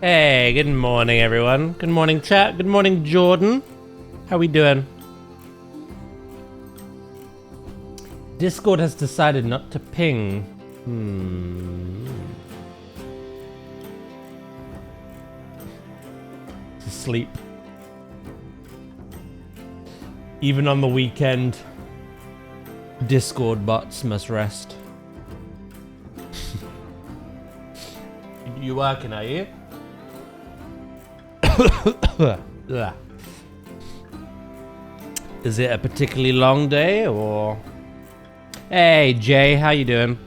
Hey, good morning, everyone. Good morning, chat. Good morning, Jordan. How we doing? Discord has decided not to ping. To sleep. Even on the weekend, Discord bots must rest. You working, are you? Is it a particularly long day or? Hey Jay, how you doing?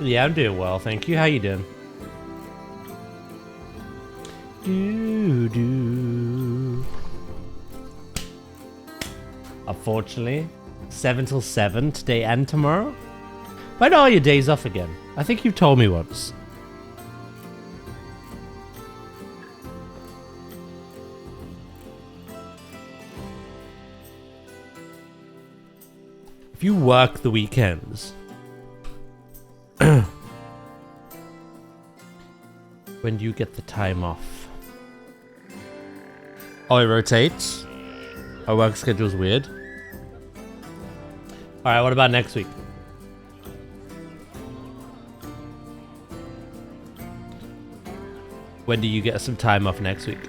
Yeah, I'm doing well, thank you. How you doing? Unfortunately, 7 till 7 today and tomorrow. When are your days off again? I think you've told me once. If you work the weekends, when do you get the time off? Oh, it rotates? Our work schedule's weird. Alright, what about next week? When do you get some time off next week?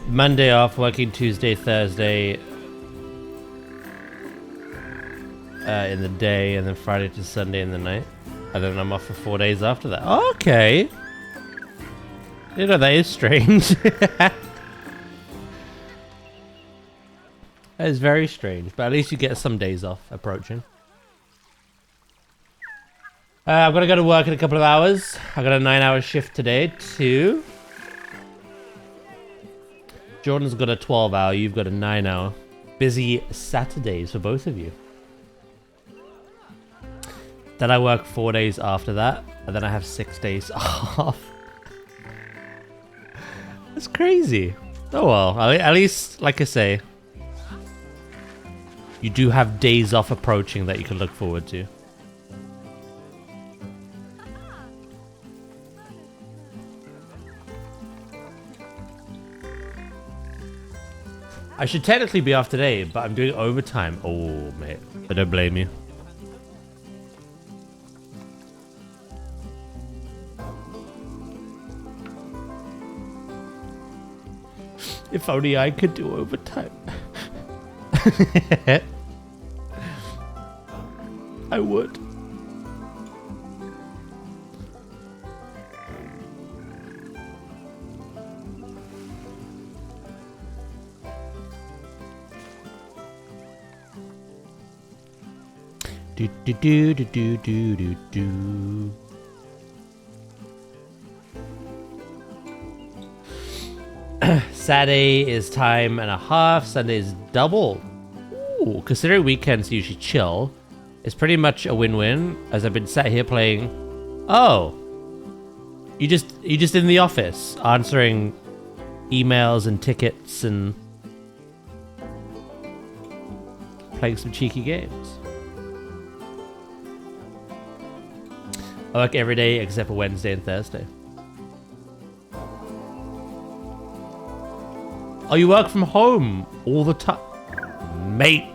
Monday off, working Tuesday, Thursday in the day, and then Friday to Sunday in the night. And then I'm off for 4 days after that. Okay. You know, that is strange. That is very strange, but at least you get some days off approaching. I'm gonna go to work in a couple of hours. I got a 9-hour shift today, too. Jordan's got a 12-hour, you've got a 9-hour. Busy Saturdays for both of you. Then I work 4 days after that, and then I have 6 days off. That's crazy. Oh well, at least, like I say, you do have days off approaching that you can look forward to. I should technically be off today, but I'm doing overtime. Oh, mate. I don't blame you. If only I could do overtime. I would. Do do do do do do do do. Saturday is time and a half. Sunday is double. Ooh, considering weekends usually chill, it's pretty much a win-win. As I've been sat here playing. Oh, you just in the office answering emails and tickets and playing some cheeky games. I work every day except for Wednesday and Thursday. Oh, you work from home all the time? Mate.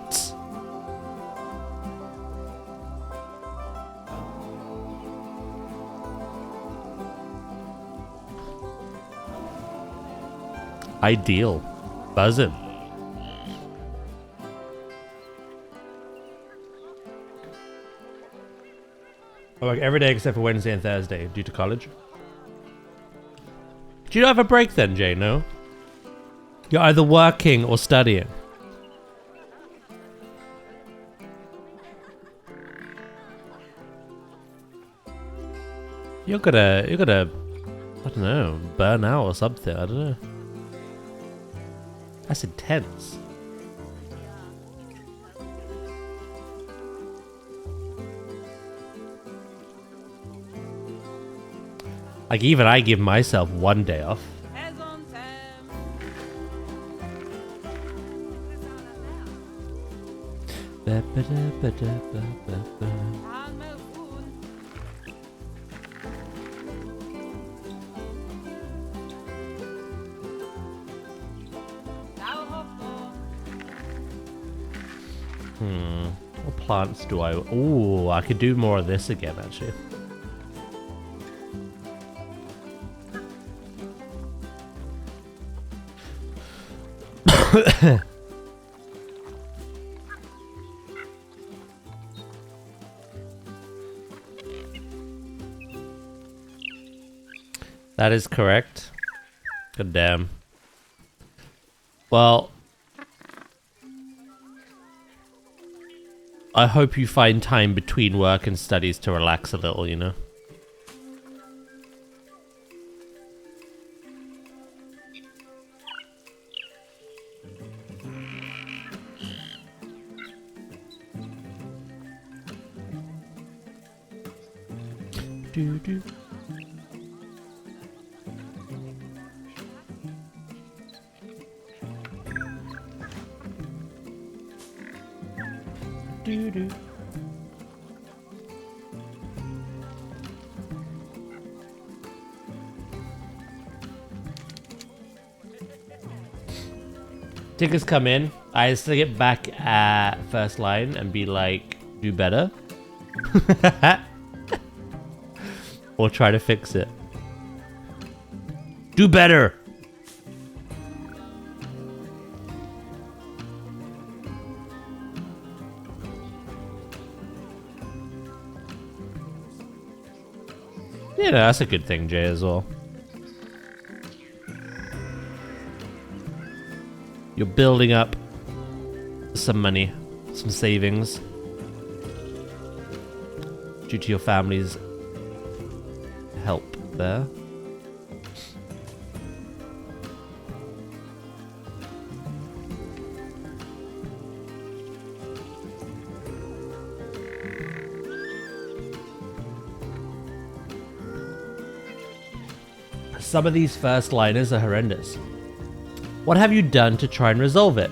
Ideal. Buzzing. I work every day except for Wednesday and Thursday due to college. Do you not have a break then, Jay? No? You're either working or studying. You're gonna, I don't know, burn out or something. I don't know. That's intense. Like, even I give myself 1 day off. What plants do I... Ooh, I could do more of this again, actually. That is correct. God damn. Well, I hope you find time between work and studies to relax a little, you know? Do. Do. Tickets come in. I just to get back at first line and be like, do better. Or try to fix it. Do better! Yeah, that's a good thing, Jay, as well. You're building up some money, some savings, due to your family's help there. Some of these first liners are horrendous. What have you done to try and resolve it?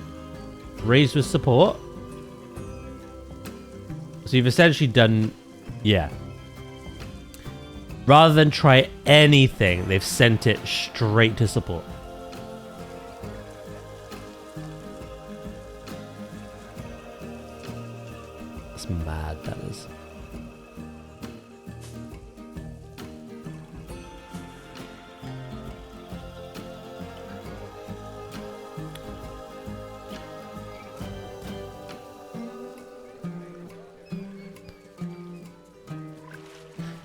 Raised with support? So you've essentially done... yeah. Rather than try anything, they've sent it straight to support. That's mad, that is.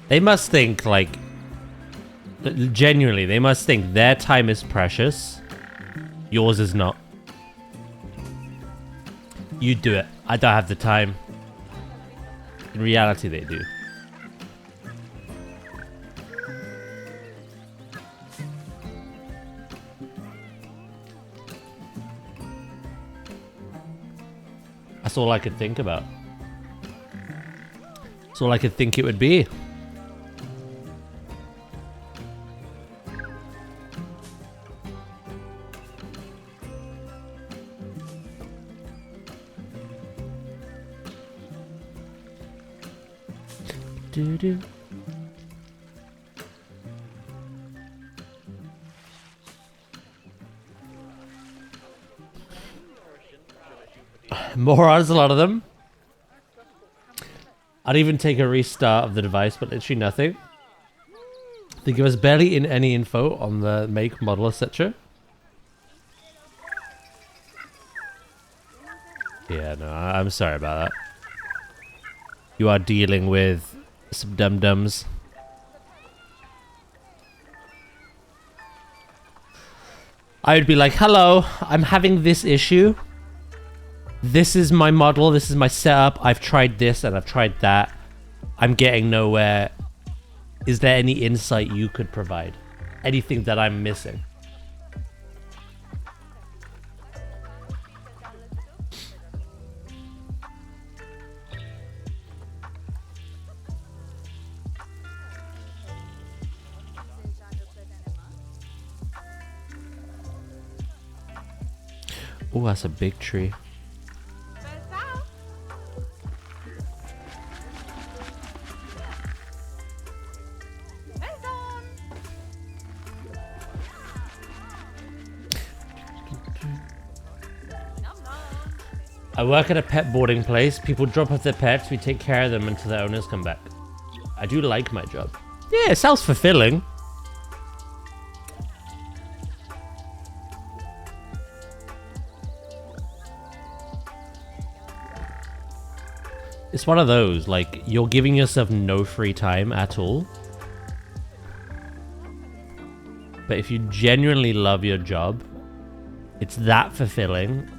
They must think, like, genuinely, they must think their time is precious. Yours is not. You do it. I don't have the time. In reality, they do. That's all I could think about. That's all I could think it would be. Do. Morons, a lot of them. I'd even take a restart of the device, but literally nothing. They give us barely any info on the make, model, etc. Yeah, no, I'm sorry about that. You are dealing with some dum-dums. I would be like, hello, I'm having this issue. This is my model, this is my setup. I've tried this and I've tried that. I'm getting nowhere. Is there any insight you could provide? Anything that I'm missing? Oh, that's a big tree. I work at a pet boarding place. People drop off their pets. We take care of them until their owners come back. I do like my job. Yeah, it sounds fulfilling. It's one of those, like, you're giving yourself no free time at all. But if you genuinely love your job, it's that fulfilling.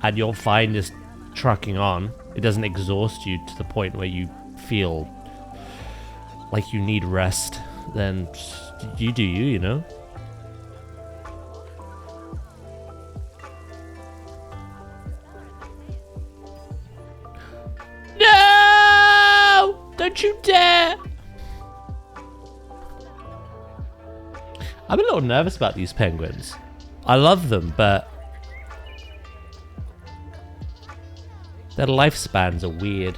And you'll find just trucking on. It doesn't exhaust you to the point where you feel like you need rest. Then you do you, you know? No! Don't you dare! I'm a little nervous about these penguins. I love them, but their lifespans are weird.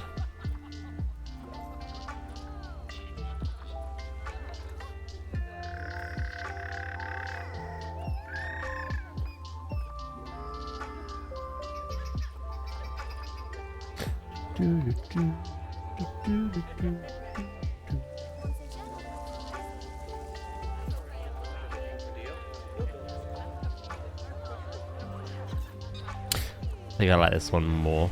I think I like this one more.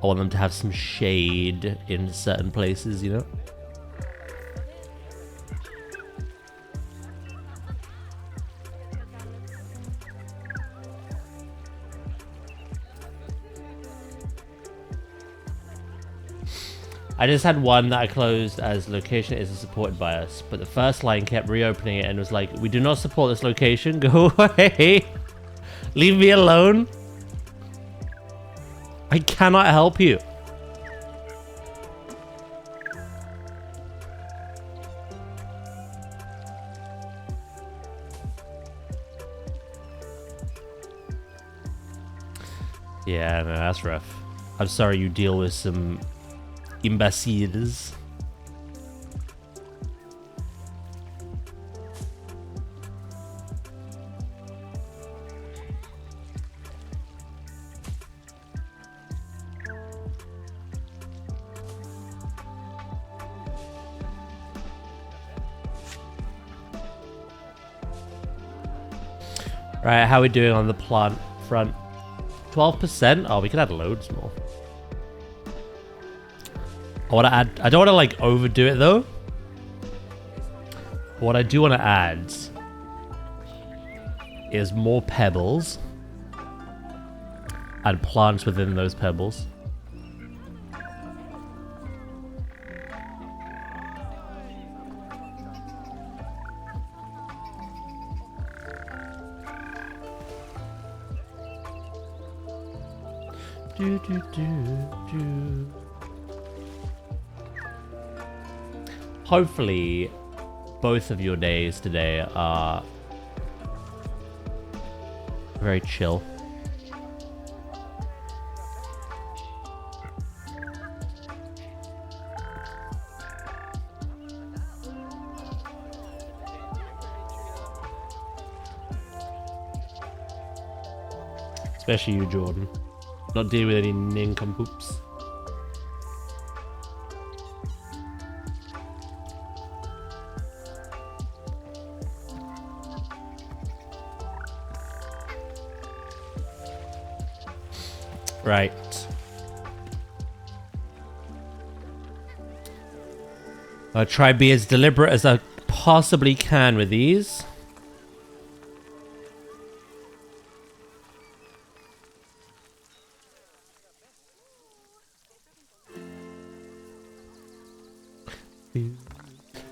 I want them to have some shade in certain places, you know? I just had one that I closed as location isn't supported by us, but the first line kept reopening it and was like, we do not support this location, go away. Leave me alone. I cannot help you. Yeah, no, that's rough. I'm sorry you deal with some imbeciles. Right, how are we doing on the plant front? 12%? Oh, we could add loads more. I want to add... I don't want to, like, overdo it, though. But what I do want to add is more pebbles. And plants within those pebbles. Hopefully, both of your days today are very chill. Especially you, Jordan. Not dealing with any nincompoops. Right. I'll try be as deliberate as I possibly can with these.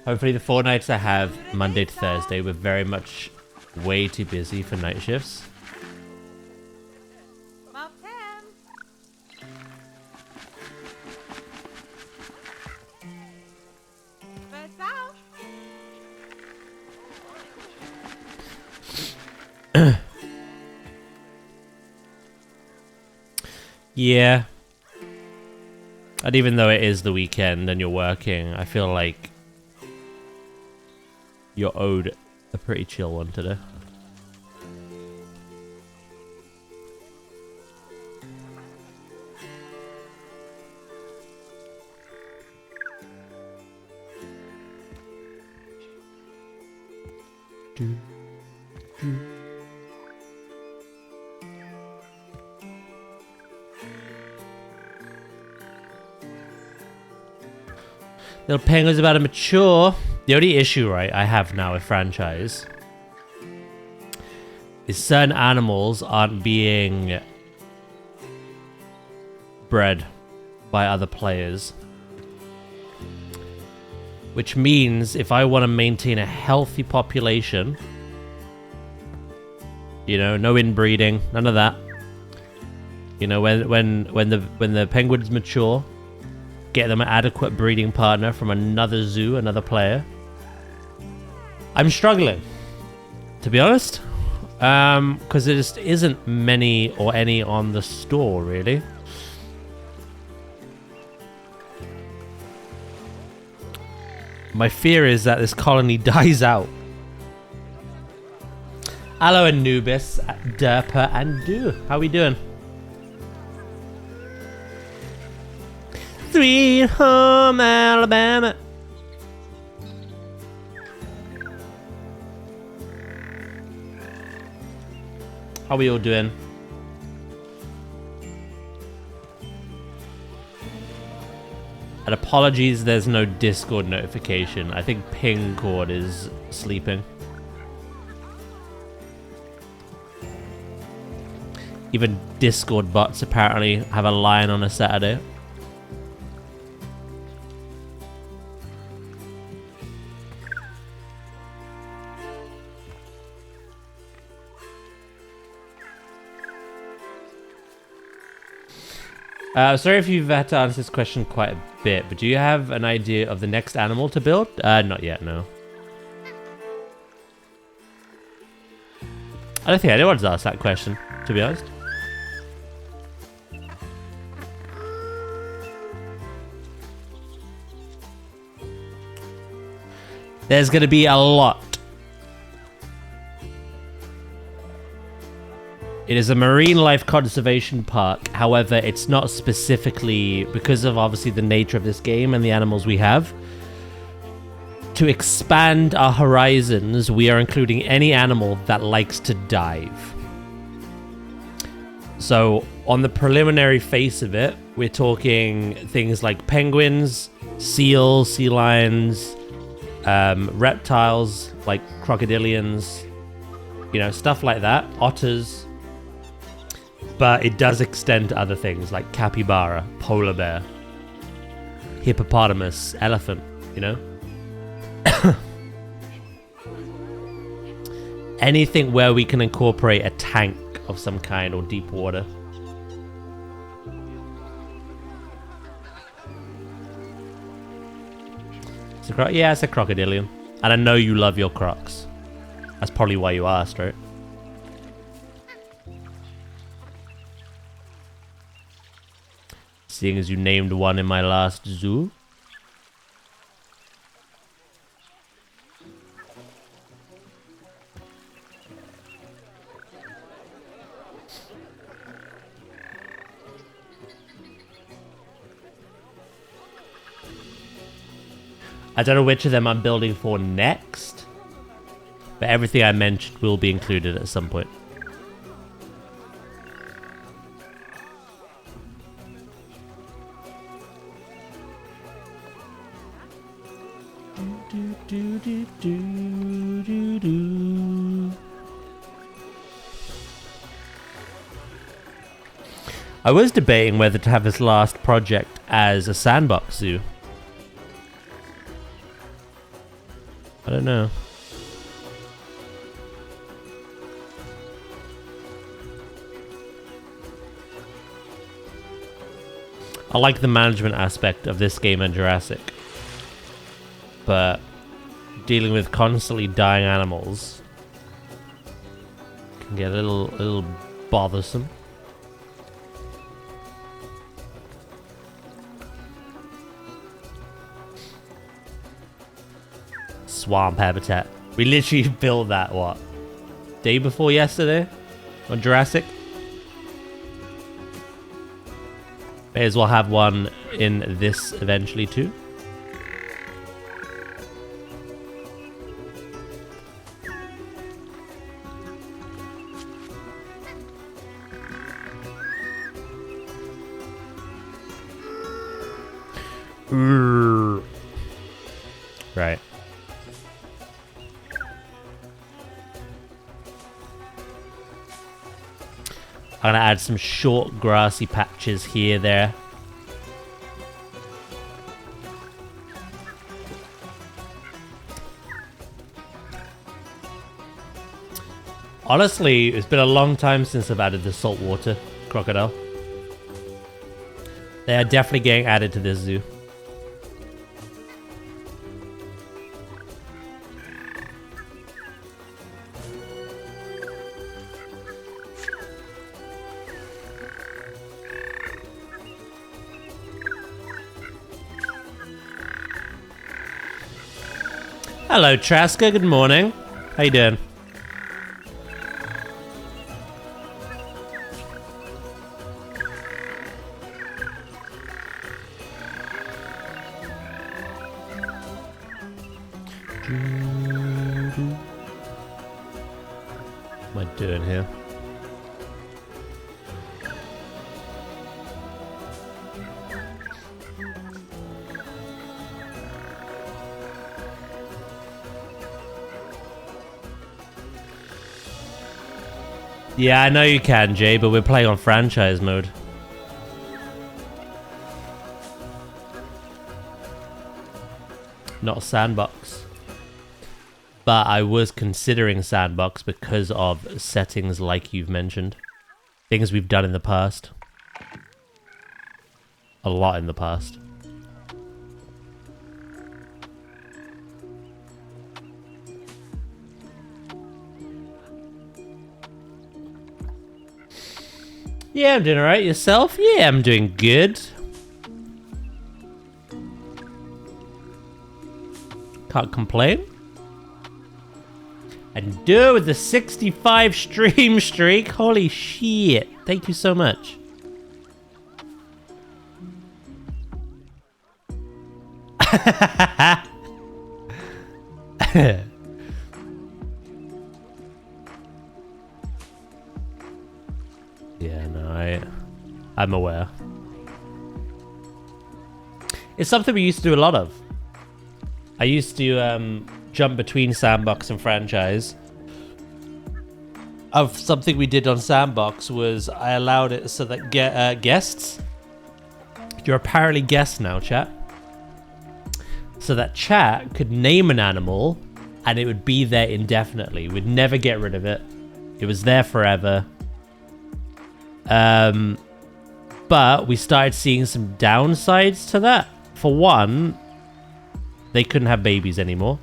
Hopefully the 4 nights I have, Monday to Thursday, we're very much way too busy for night shifts. Yeah. And even though it is the weekend and you're working, I feel like you're owed a pretty chill one today. Little penguin's about to mature. The only issue, right, I have now with franchise is certain animals aren't being bred by other players. Which means if I want to maintain a healthy population, you know, no inbreeding, none of that. You know, when the penguins mature, get them an adequate breeding partner from another zoo, another player. I'm struggling, to be honest, because there just isn't many or any on the store, really. My fear is that this colony dies out. Hello, Anubis, Derpa, and Do. How we doing? Sweet home Alabama. How we all doing? And apologies, there's no Discord notification. I think Pingcord is sleeping. Even Discord bots apparently have a line on a Saturday. Sorry if you've had to answer this question quite a bit, but do you have an idea of the next animal to build? Not yet, no. I don't think anyone's asked that question, to be honest. There's going to be a lot. It is a marine life conservation park. However, it's not specifically, because of obviously the nature of this game and the animals we have. To expand our horizons, we are including any animal that likes to dive. So, on the preliminary face of it, we're talking things like penguins, seals, sea lions, reptiles like crocodilians, you know, stuff like that, otters. But it does extend to other things like capybara, polar bear, hippopotamus, elephant, you know? Anything where we can incorporate a tank of some kind or deep water. Yeah, it's a crocodilian. And I know you love your crocs. That's probably why you asked, right? Seeing as you named one in my last zoo. I don't know which of them I'm building for next, but everything I mentioned will be included at some point. I was debating whether to have this last project as a sandbox zoo. I don't know. I like the management aspect of this game and Jurassic, but dealing with constantly dying animals can get a little bothersome. Swamp habitat. We literally built that, what? Day before yesterday? On Jurassic? May as well have one in this eventually too. Right. I'm gonna add some short grassy patches here, there. Honestly, it's been a long time since I've added the saltwater crocodile. They are definitely getting added to this zoo. Hello, Traska. Good morning. How you doing? What am I doing here? Yeah, I know you can, Jay, but we're playing on franchise mode. Not sandbox. But I was considering sandbox because of settings like you've mentioned. Things we've done in the past. A lot in the past. Yeah, I'm doing alright. Yourself? Yeah, I'm doing good. Can't complain. And do with the 65 stream streak. Holy shit. Thank you so much. Yeah, no, I'm aware. It's something we used to do a lot of. I used to jump between sandbox and franchise. Of something we did on sandbox was I allowed it so that guests, you're apparently guests now, chat, so that chat could name an animal and it would be there indefinitely. We'd never get rid of it. It was there forever. But we started seeing some downsides to that. For one, they couldn't have babies anymore.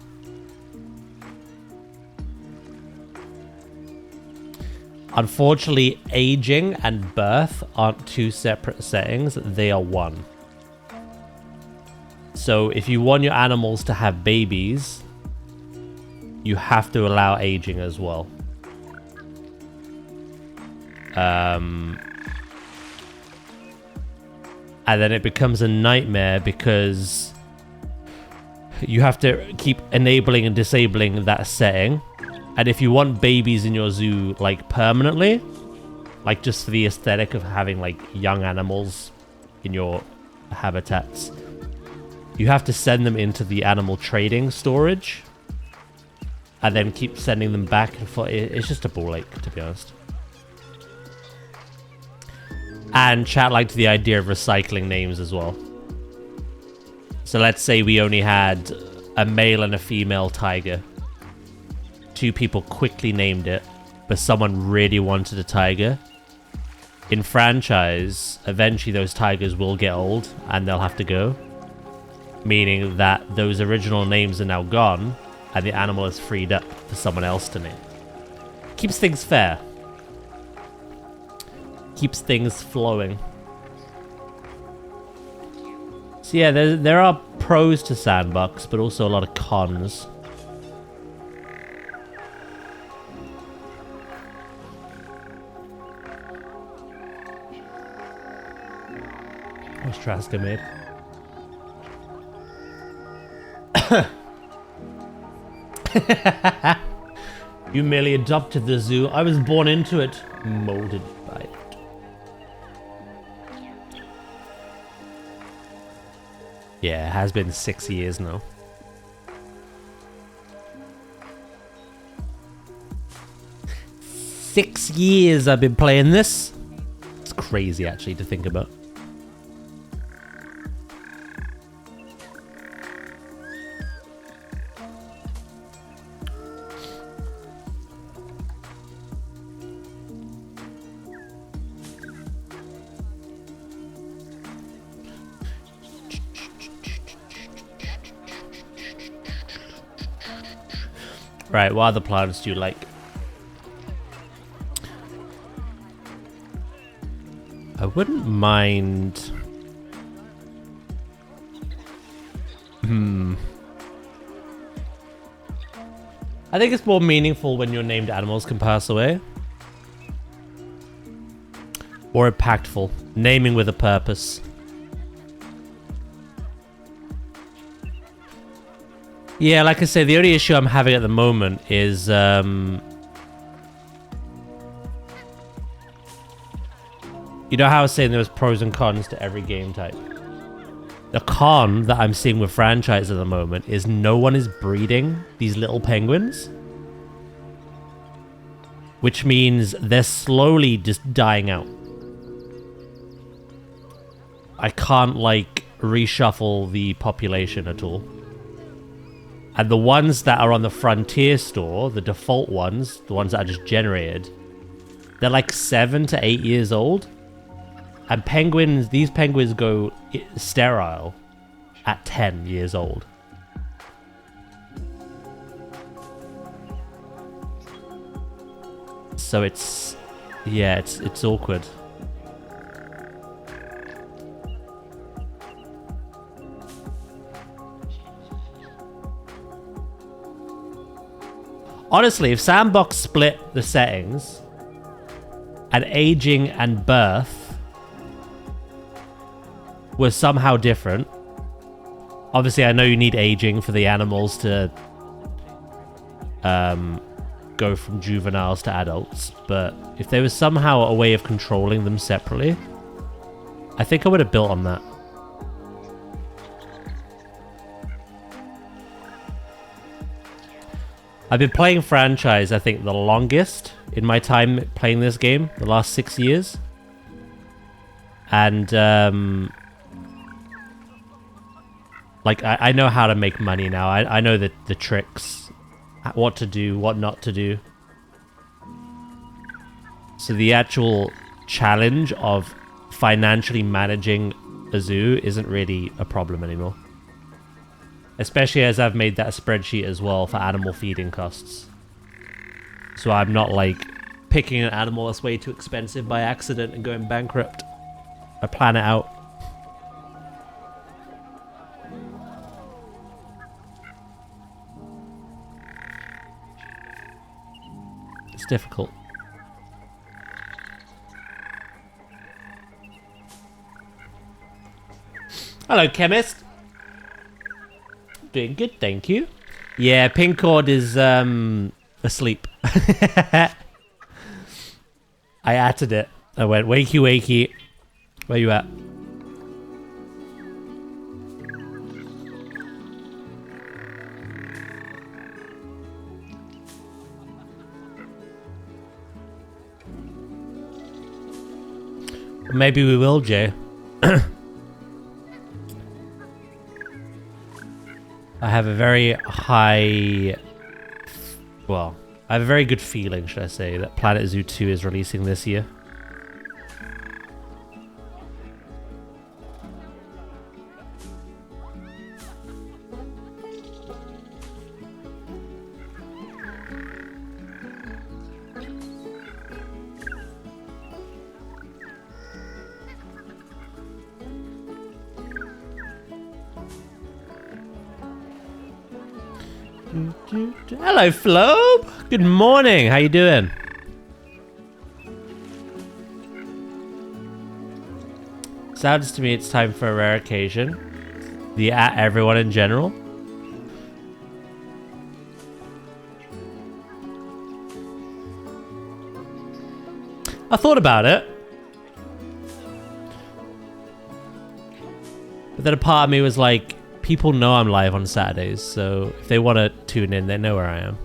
Unfortunately, aging and birth aren't two separate settings. They are one. So if you want your animals to have babies, you have to allow aging as well. And then it becomes a nightmare because you have to keep enabling and disabling that setting. And if you want babies in your zoo, like, permanently, like, just for the aesthetic of having, like, young animals in your habitats, you have to send them into the animal trading storage and then keep sending them back and forth. It's just a ball ache, to be honest. And chat liked the idea of recycling names as well. So let's say we only had a male and a female tiger. Two people quickly named it, but someone really wanted a tiger. In franchise, eventually those tigers will get old and they'll have to go. Meaning that those original names are now gone and the animal is freed up for someone else to name. Keeps things fair. Keeps things flowing. So yeah, there are pros to sandbox, but also a lot of cons. What's Traska made? You merely adopted the zoo. I was born into it, molded by it. Yeah, it has been 6 years now. Six years I've been playing this. It's crazy actually to think about. Right, what other plants do you like? I wouldn't mind... I think it's more meaningful when your named animals can pass away. More impactful. Naming with a purpose. Yeah, like I say, the only issue I'm having at the moment is... you know how I was saying there was pros and cons to every game type? The con that I'm seeing with franchise at the moment is no one is breeding these little penguins. Which means they're slowly just dying out. I can't, like, reshuffle the population at all. And the ones that are on the Frontier store, the default ones, the ones that are just generated, they're like 7 to 8 years old. And penguins, these penguins go sterile at 10 years old. So it's, yeah, it's awkward. Honestly, if Sandbox split the settings and aging and birth were somehow different, obviously I know you need aging for the animals to go from juveniles to adults, but if there was somehow a way of controlling them separately, I think I would have built on that. I've been playing franchise, I think, the longest in my time playing this game, the last 6 years. And, like, I know how to make money now. I know the tricks, what to do, what not to do. So the actual challenge of financially managing a zoo isn't really a problem anymore. Especially as I've made that spreadsheet as well for animal feeding costs. So I'm not like picking an animal that's way too expensive by accident and going bankrupt. I plan it out. It's difficult. Hello, chemist. Doing good, thank you. Yeah, Pincord is asleep. I added it. I went, wakey, wakey. Where you at? Maybe we will, Jay. I have a very high... Well, I have a very good feeling, should I say, that PlanetZoo 2 is releasing this year. Hello, Flobe. Good morning. How you doing? Sounds to me it's time for a rare occasion. The everyone in general. I thought about it. But then a part of me was like, people know I'm live on Saturdays, so if they want to tune in, they know where I am.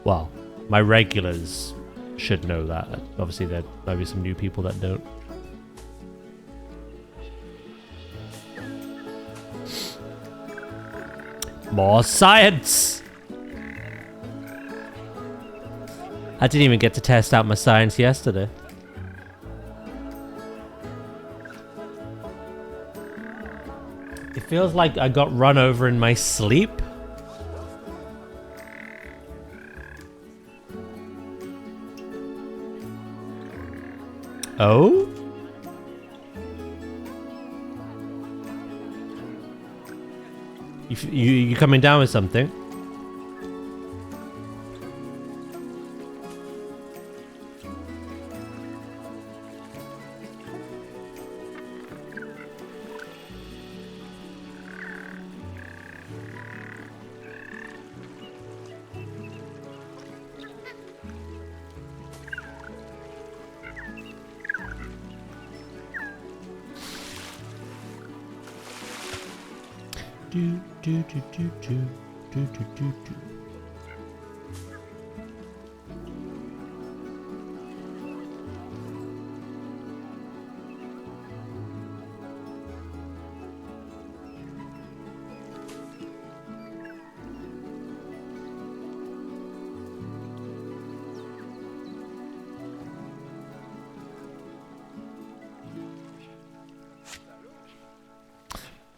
Well, my regulars should know that. Obviously, there might be some new people that don't. More science! I didn't even get to test out my science yesterday. It feels like I got run over in my sleep. Oh? You coming down with something?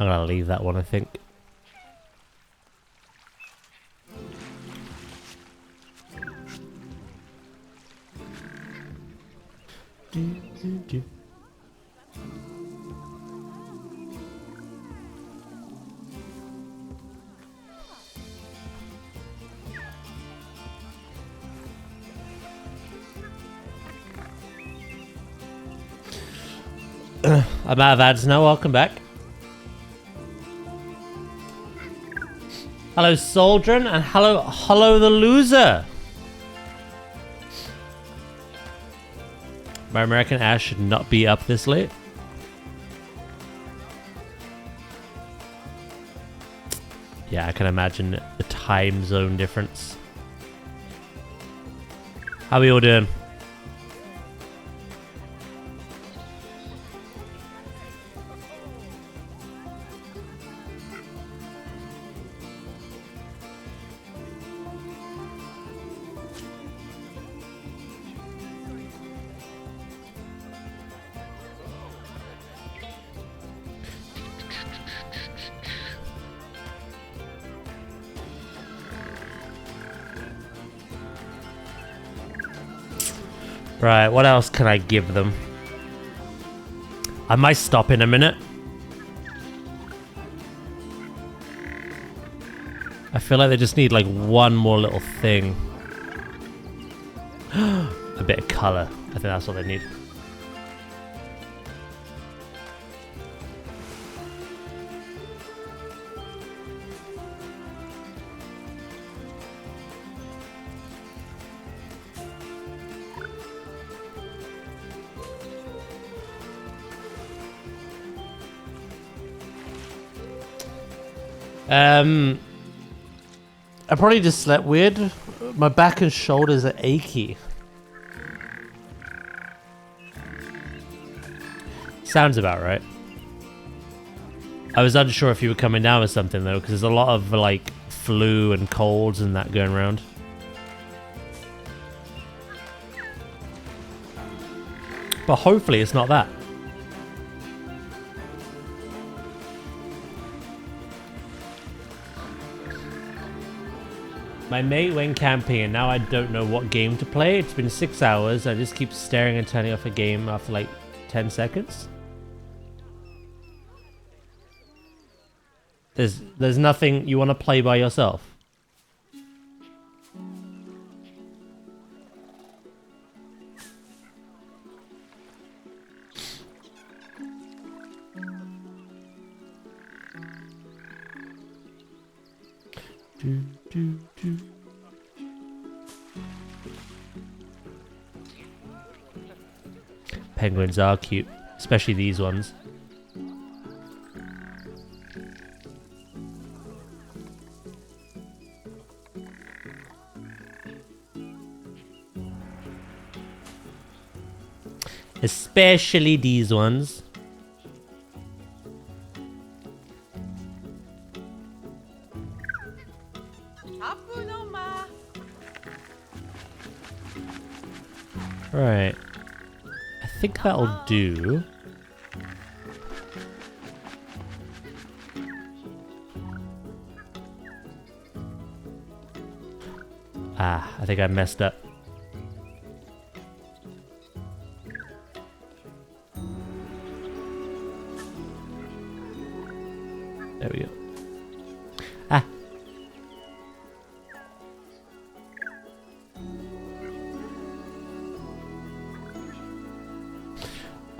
I'm gonna leave that one, I think. I'm out of ads now, welcome back. Hello Soldrin and hello the loser. My American Ash should not be up this late. Yeah, I can imagine the time zone difference. How are we all doing? Right, what else can I give them? I might stop in a minute. I feel like they just need like one more little thing. A bit of colour. I think that's what they need. I probably just slept weird. My back and shoulders are achy. Sounds about right. I was unsure if you were coming down with something though, because there's a lot of like flu and colds and that going around. But hopefully it's not that. My mate went camping and now I don't know what game to play. It's been 6 hours. I just keep staring and turning off a game after like 10 seconds. There's nothing you want to play by yourself. Penguins are cute, especially these ones. Especially these ones. Right. I think that'll do. Ah, I think I messed up. There we go. Ah.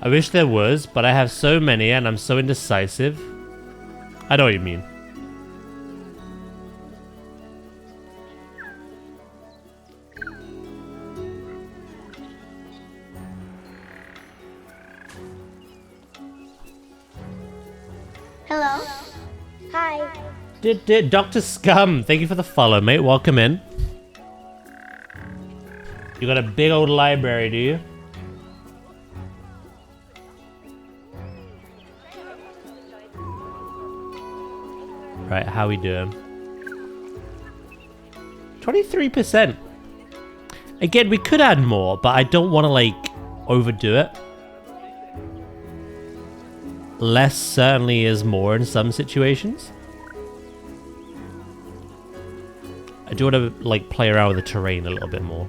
I wish there was, but I have so many and I'm so indecisive. I know what you mean. Hello. Hi. Dr. Scum, thank you for the follow, mate. Welcome in. You got a big old library, do you? Right, how we doing? 23%. Again, we could add more, but I don't want to, like, overdo it. Less certainly is more in some situations. I do want to, like, play around with the terrain a little bit more.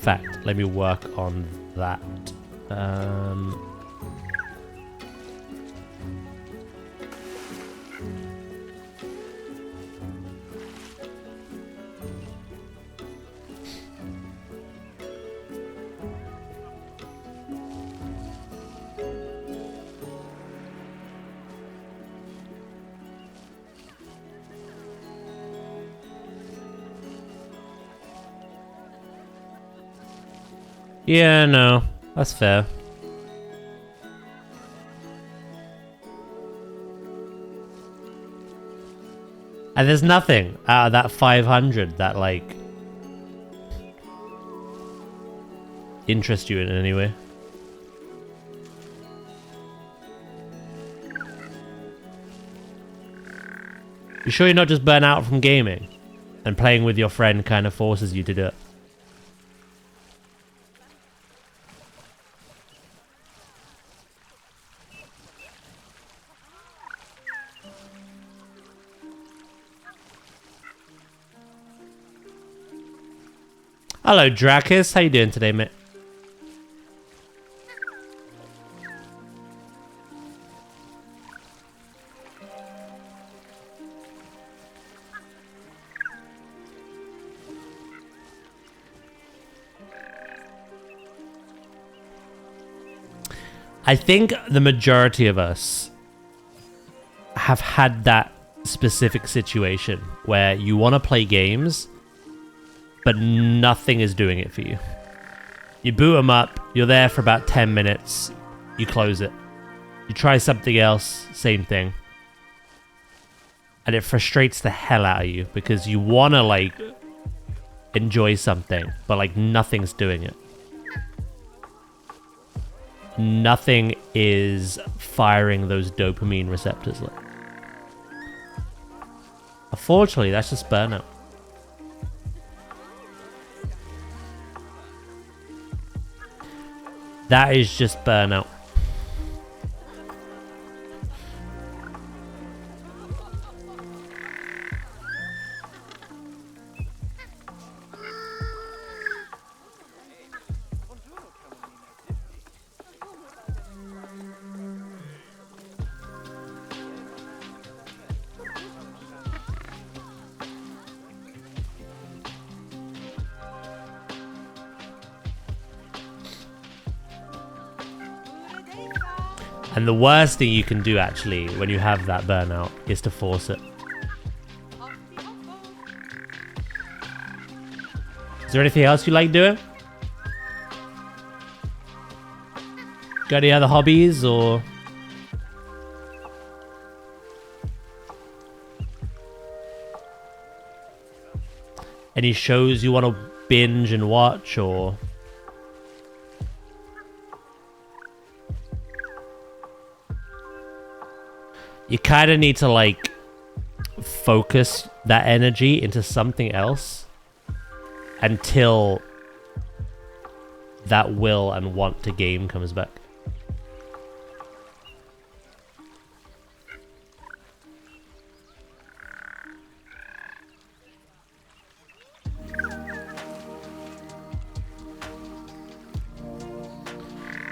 Fact, let me work on that. Yeah, no, that's fair. And there's nothing out of that 500 that, like, interests you in any way. You sure you're not just burnt out from gaming? And playing with your friend kind of forces you to do it? Hello, Dracus. How you doing today, mate? I think the majority of us have had that specific situation where you want to play games, but nothing is doing it for you. You boot them up, you're there for about 10 minutes, you close it. You try something else, same thing. And it frustrates the hell out of you because you want to, like, enjoy something, but, like, nothing's doing it. Nothing is firing those dopamine receptors. Unfortunately, that's just burnout. That is just burnout. And the worst thing you can do, actually, when you have that burnout, is to force it. Is there anything else you like doing? Got any other hobbies, or... any shows you want to binge and watch, or... you kind of need to, like, focus that energy into something else until that will and want to game comes back.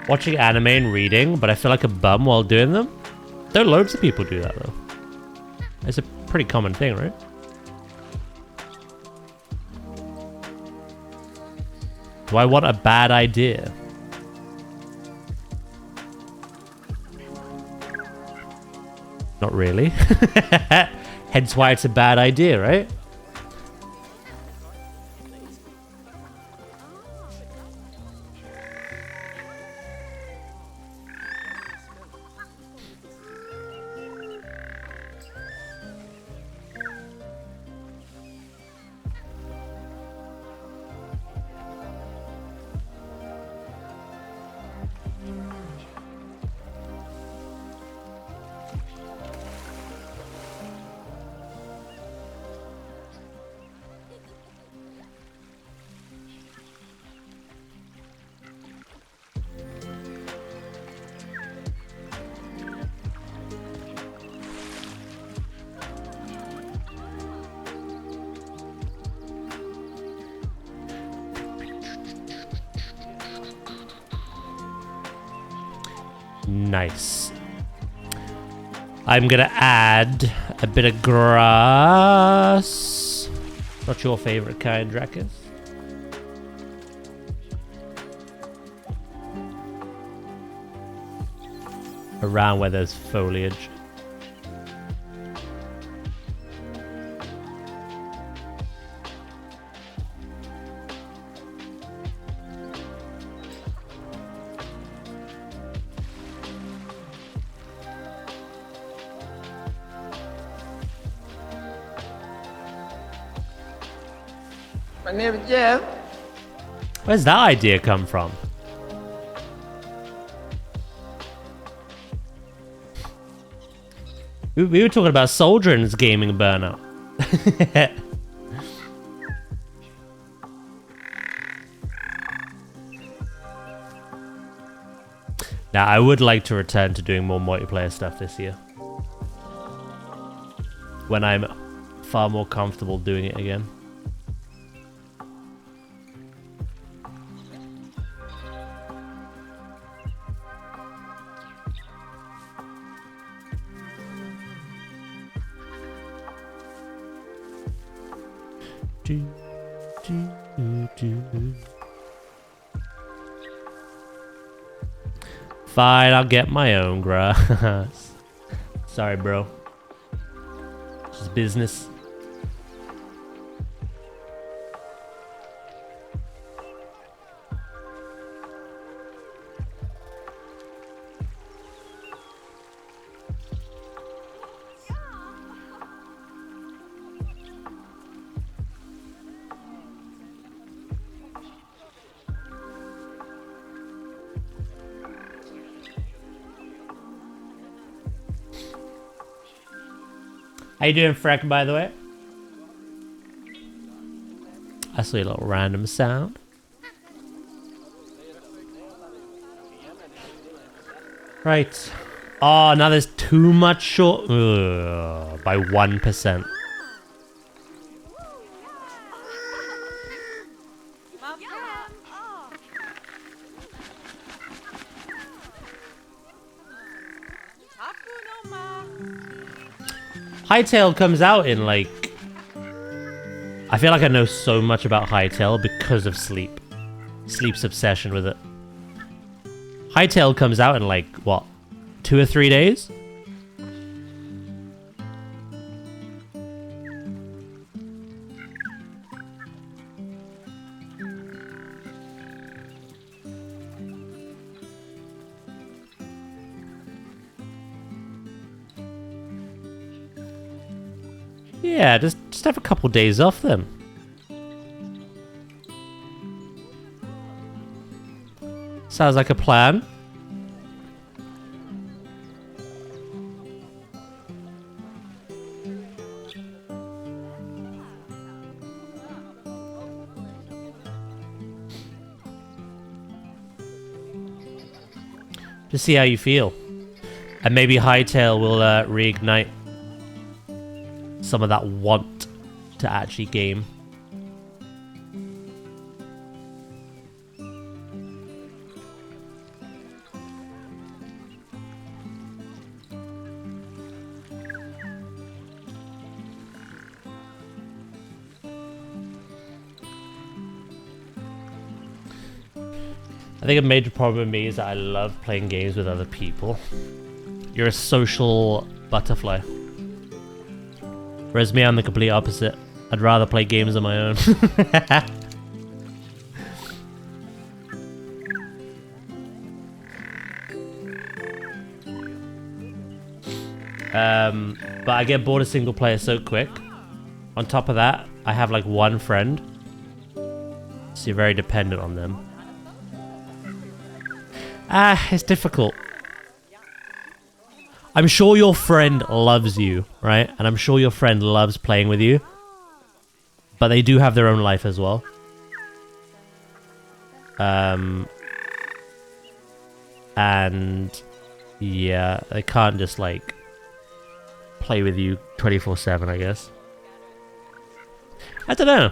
Watching anime and reading, but I feel like a bum while doing them. There are loads of people do that, though. It's a pretty common thing, right? Do I want a bad idea? Not really. Hence why it's a bad idea, right? Nice. I'm gonna add a bit of grass. Not your favorite kind, Drakus. Around where there's foliage. My name is Jeff. Where's that idea come from? We were talking about Soldrin's gaming burnout. Now, I would like to return to doing more multiplayer stuff this year. When I'm far more comfortable doing it again. Fine, I'll get my own grass. Sorry, bro. It's just business. How you doing, Freck, by the way? I saw a little random sound. Right. Oh, now there's too much short... Ugh, by 1%. Hytale comes out in, like... I feel like I know so much about Hytale because of Sleep. Sleep's obsession with it. Hytale comes out in, like, what? 2 or 3 days. Yeah, just have a couple days off then. Sounds like a plan. Just see how you feel. And maybe Hightail will reignite some of that want to actually game. I think a major problem with me is that I love playing games with other people. You're a social butterfly. Whereas me, I'm the complete opposite. I'd rather play games on my own. But I get bored of single player so quick. On top of that, I have like one friend. So you're very dependent on them. It's difficult. I'm sure your friend loves you, right? And I'm sure your friend loves playing with you. But they do have their own life as well. And yeah, they can't just like play with you 24/7, I guess. I don't know.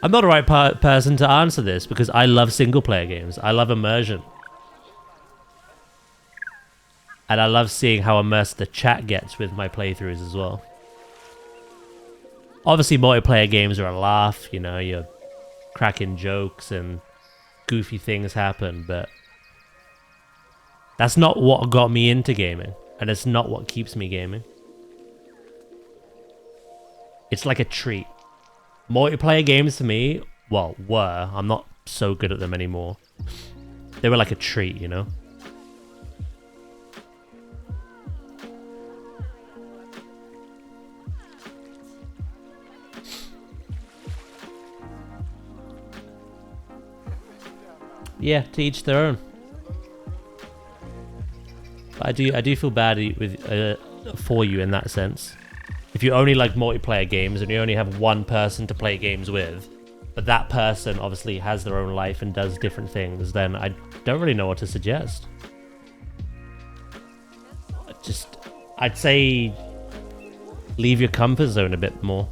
I'm not the right person to answer this because I love single player games. I love immersion. And I love seeing how immersed the chat gets with my playthroughs as well. Obviously, multiplayer games are a laugh, you know, you're cracking jokes and goofy things happen, but that's not what got me into gaming, and it's not what keeps me gaming. It's like a treat. Multiplayer games to me, well, were. I'm not so good at them anymore. They were like a treat, you know? Yeah, to each their own. But I do feel bad with for you in that sense. If you only like multiplayer games and you only have one person to play games with, but that person obviously has their own life and does different things, then I don't really know what to suggest. I'd say leave your comfort zone a bit more.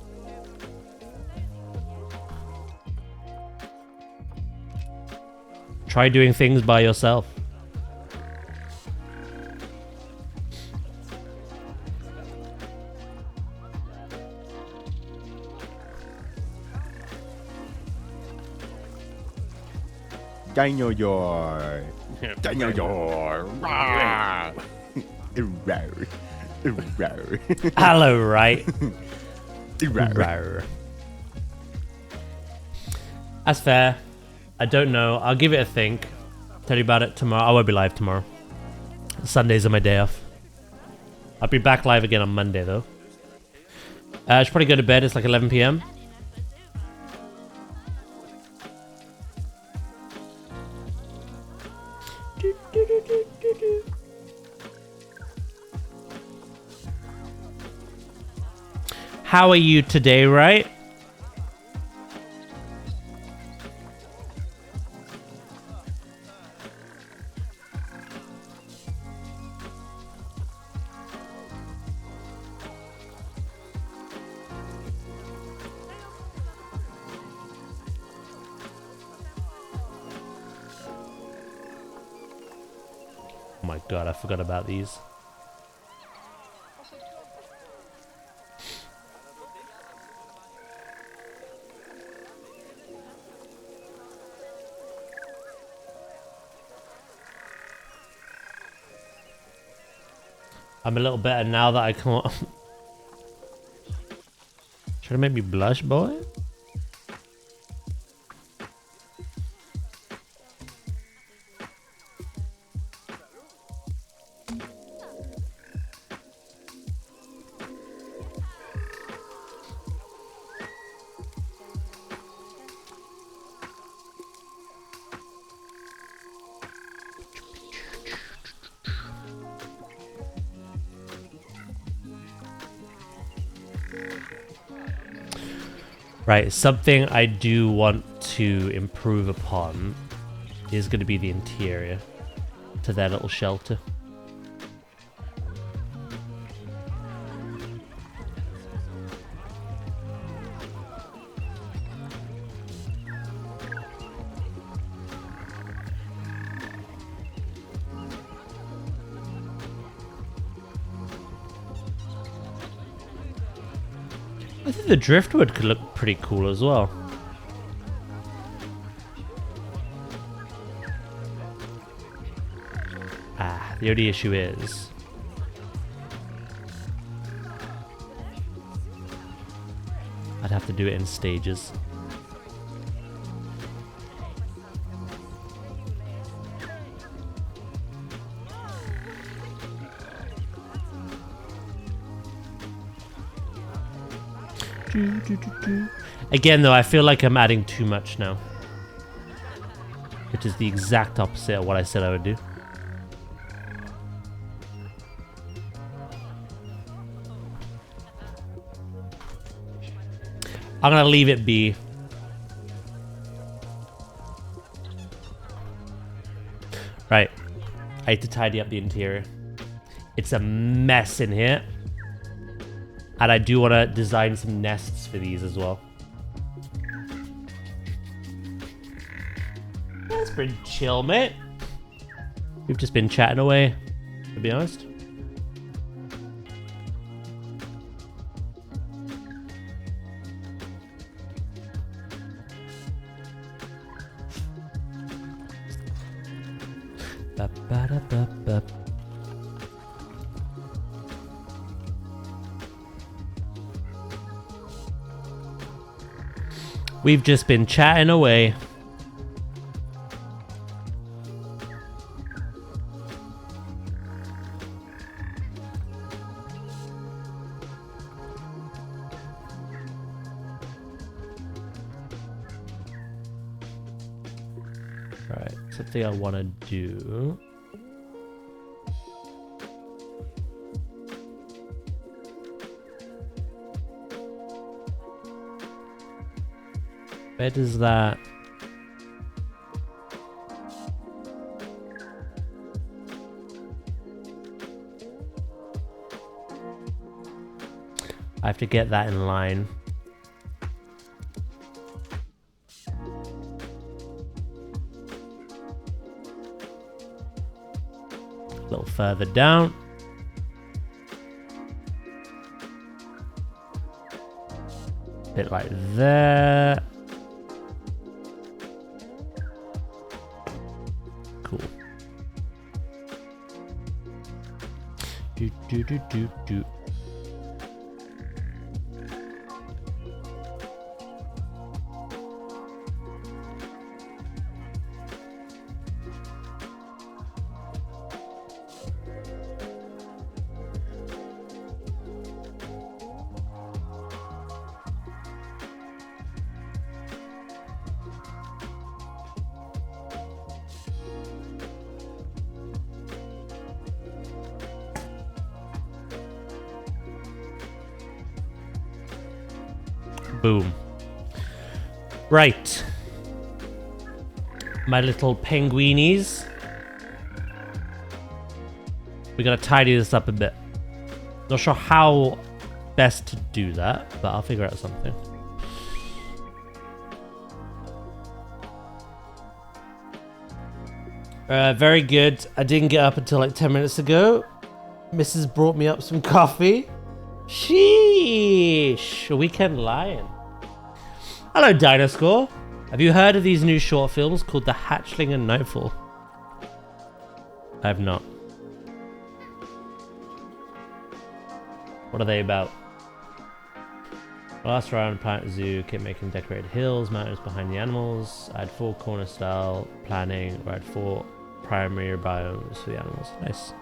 Try doing things by yourself. Dinosaur. Dinosaur. Hello, right? That's fair. I don't know. I'll give it a think. Tell you about it tomorrow. I won't be live tomorrow. Sundays are my day off. I'll be back live again on Monday, though. I should probably go to bed. It's like 11 p.m. How are you today, right? Oh my god, I forgot about these. I'm a little better now that I can't. Trying to make me blush, boy? Right, something I do want to improve upon is going to be the interior to their little shelter. I think the driftwood could look pretty cool as well. Ah, the only issue is I'd have to do it in stages. Again, though, I feel like I'm adding too much now. Which is the exact opposite of what I said I would do. I'm gonna leave it be. Right. I need to tidy up the interior. It's a mess in here. And I do want to design some nests for these as well. That's pretty chill, mate. We've just been chatting away, to be honest. Ba-ba-da-ba-ba. We've just been chatting away. Right, something I want to do. Where does that... I have to get that in line. A little further down. Bit like that. Cool. Do do do do do. Boom. Right. My little penguinies. We gotta tidy this up a bit. Not sure how best to do that, but I'll figure out something. Very good. I didn't get up until like 10 minutes ago. Mrs. brought me up some coffee. Sheesh. A weekend lion. Hello, Dinosaur. Have you heard of these new short films called The Hatchling and Nightfall? I have not. What are they about? Last round, planetzoo, keep making decorated hills, mountains behind the animals. Add 4 corner style planning, or add 4 primary biomes for the animals. Nice.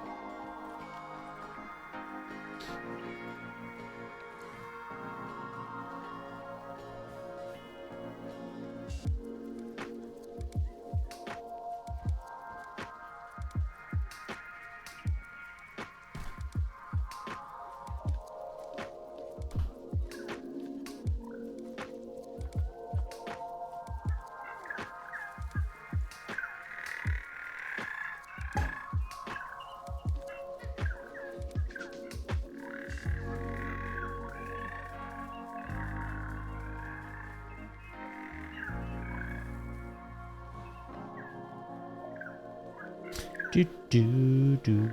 Do do do.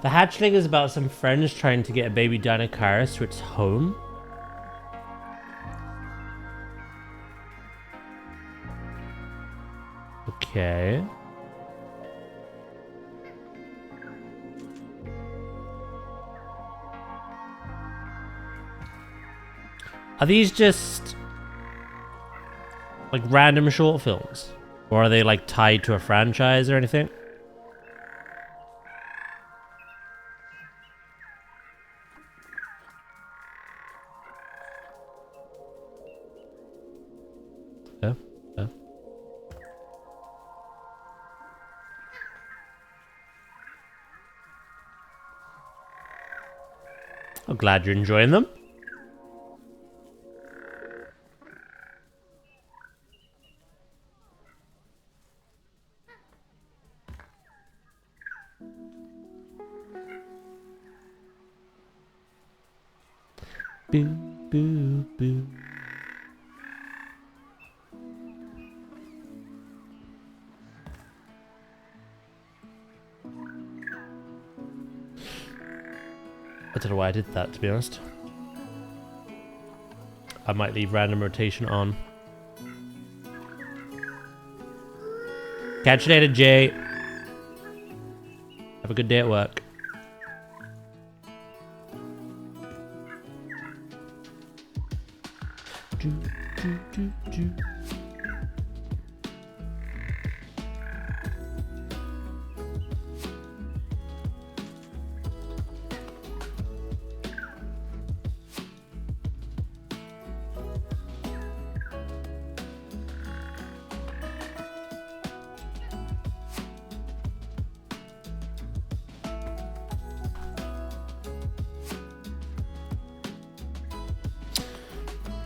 The hatchling is about some friends trying to get a baby Dinocaris to its home. Okay. Are these just like random short films? Or are they like tied to a franchise or anything? Yeah, yeah. I'm glad you're enjoying them. Boo, boo, boo. I don't know why I did that, to be honest. I might leave random rotation on. Catch you later, Jay. Have a good day at work. Do, do, do, do.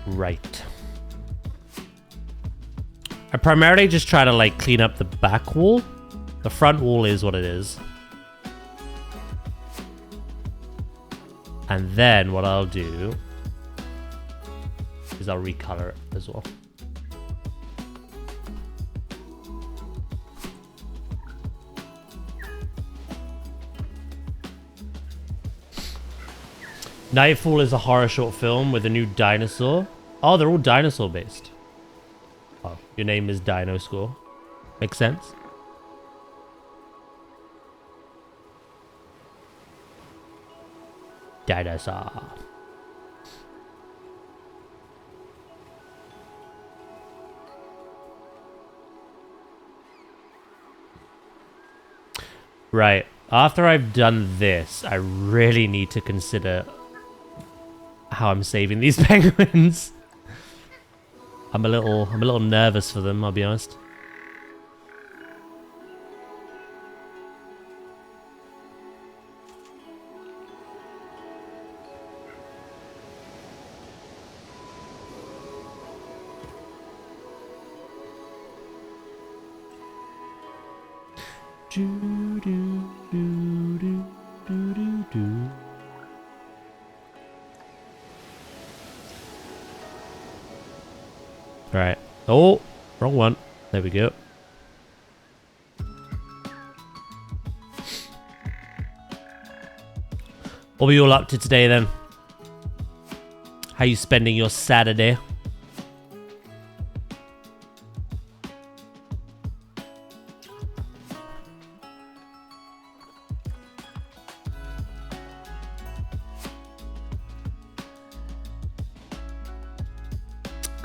Right. I primarily just try to like clean up the back wall. The front wall is what it is. And then what I'll do is I'll recolor it as well. Nightfall is a horror short film with a new dinosaur. Oh, they're all dinosaur based. Oh, your name is Dino Score. Makes sense. Dinosaur. Right. After I've done this, I really need to consider how I'm saving these penguins. I'm a little nervous for them, I'll be honest. Do, do, do, do, do, do, do. Right. Oh, wrong one. There we go. What were you all up to today then? How you spending your Saturday?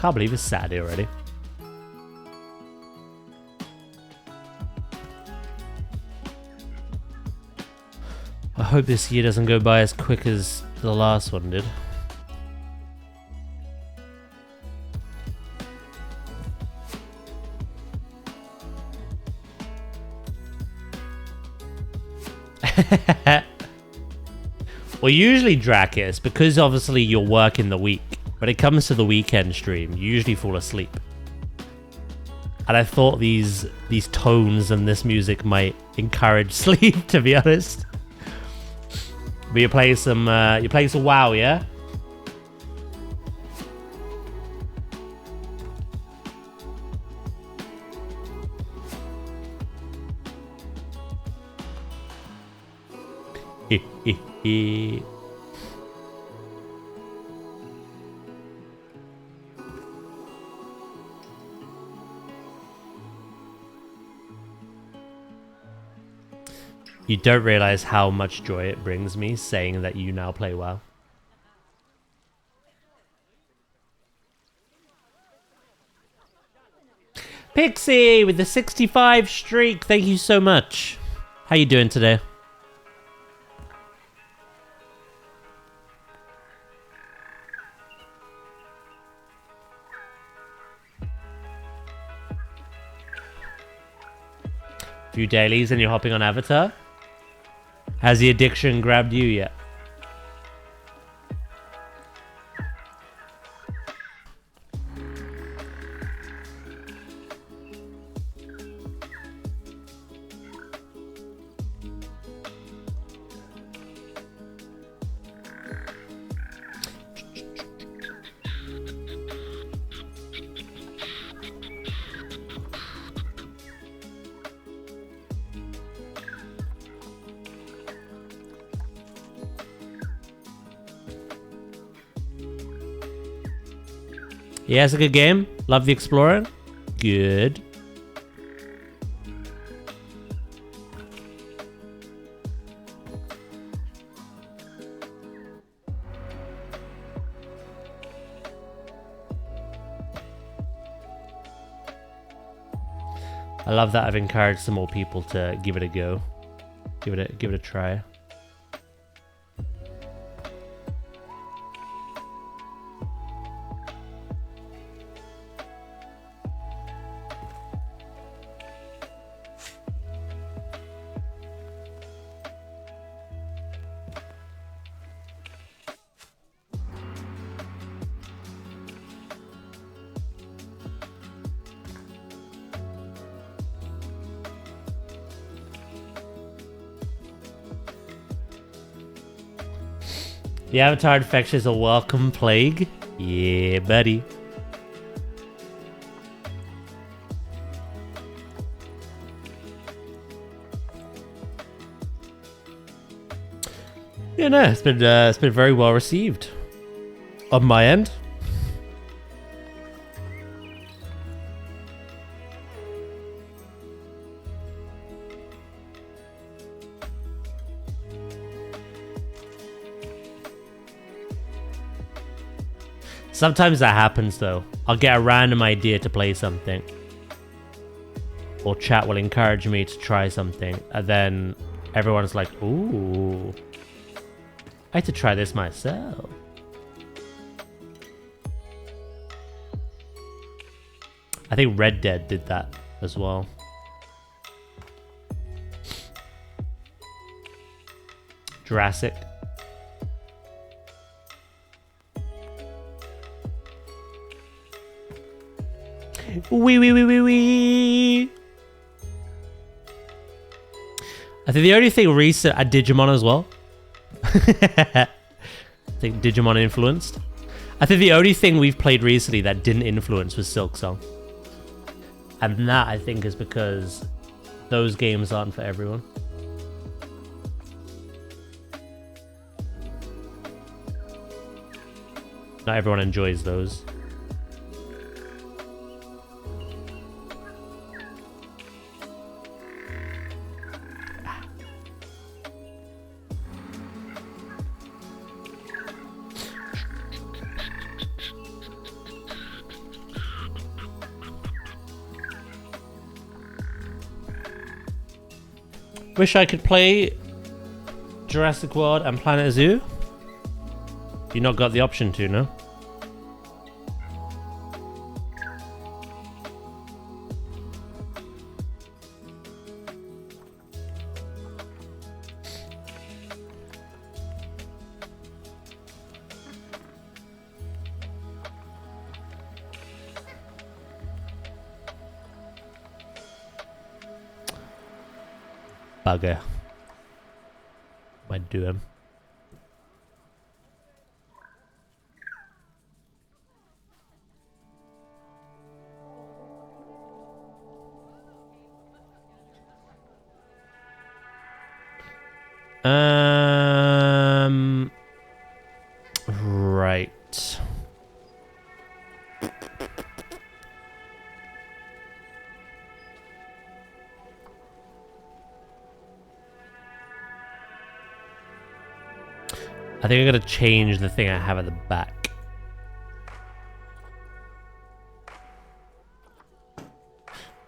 Can't believe it's Saturday already. I hope this year doesn't go by as quick as the last one did. Well, usually, Drakis, because obviously you're working the week, when it comes to the weekend stream, you usually fall asleep. And I thought these tones and this music might encourage sleep, to be honest. But you're playing some WoW, yeah? You don't realize how much joy it brings me saying that you now play WoW. Pixie with the 65 streak. Thank you so much. How you doing today? Few dailies and you're hopping on Avatar? Has the addiction grabbed you yet? Yeah, it's a good game. Love the Explorer. Good. I love that I've encouraged some more people to give it a go. Give it a try. The Avatar infection is a welcome plague. Yeah, buddy. Yeah, no, it's been very well received on my end. Sometimes that happens though. I'll get a random idea to play something. Or chat will encourage me to try something. And then everyone's like, ooh. I had to try this myself. I think Red Dead did that as well. Jurassic. Wee. I think the only thing recent at Digimon as well. I think Digimon influenced. I think the only thing we've played recently that didn't influence was Silk Song. And that I think is because those games aren't for everyone. Not everyone enjoys those. Wish I could play Jurassic World and Planet Zoo. You not got the option to, no? Bugger. Might do him. Right. I think I'm gonna change the thing I have at the back.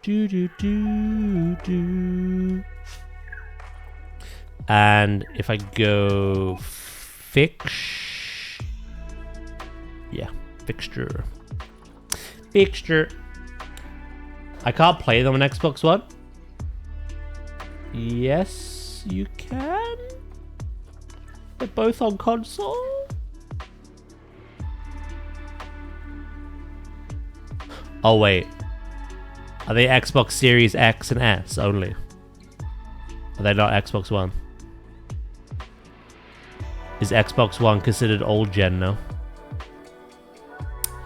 Do do do do. And if I go fixture. I can't play them on Xbox One. Yes, you can. They're both on console. Oh wait, are they Xbox Series X and S only? Are they not Xbox One? Is Xbox One considered old gen now?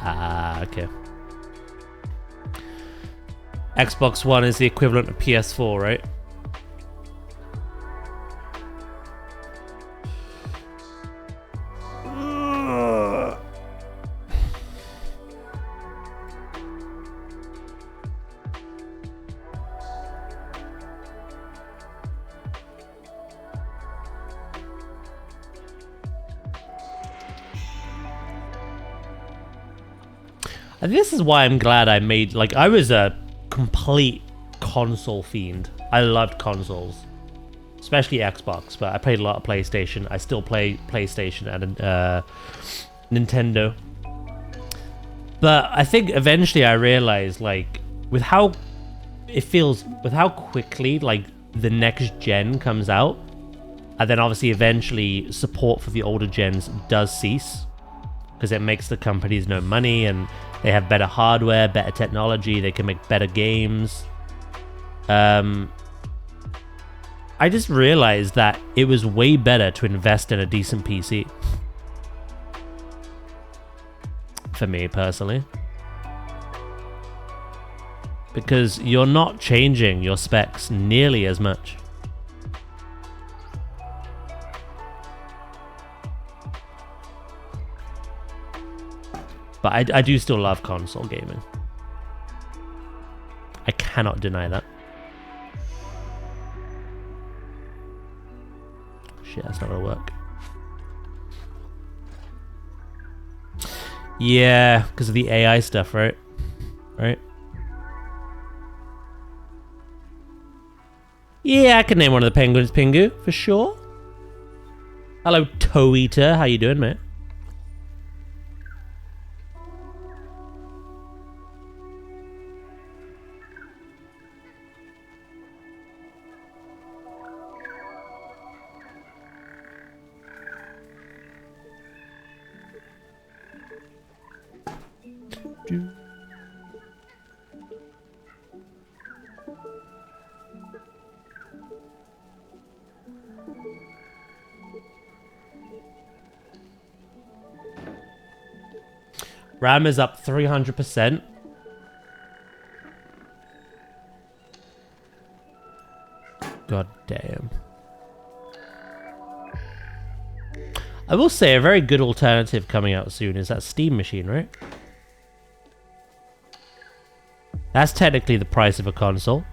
Ah, okay. Xbox One is the equivalent of PS4, right? And this is why I'm glad I made, like, I was a complete console fiend. I loved consoles, especially Xbox, but I played a lot of PlayStation. I still play PlayStation and Nintendo. But I think eventually I realized, like, with how it feels, with how quickly, like, the next gen comes out, and then obviously eventually support for the older gens does cease, because it makes the companies no money, and they have better hardware, better technology, they can make better games. I just realized that it was way better to invest in a decent PC. For me, personally. Because you're not changing your specs nearly as much. But I do still love console gaming. I cannot deny that. Shit, that's not gonna work. Yeah, because of the AI stuff, right? Right? Yeah, I can name one of the penguins Pingu, for sure. Hello, Toe Eater. How you doing, mate? RAM is up 300%. God damn. I will say a very good alternative coming out soon is that Steam machine, right? That's technically the price of a console.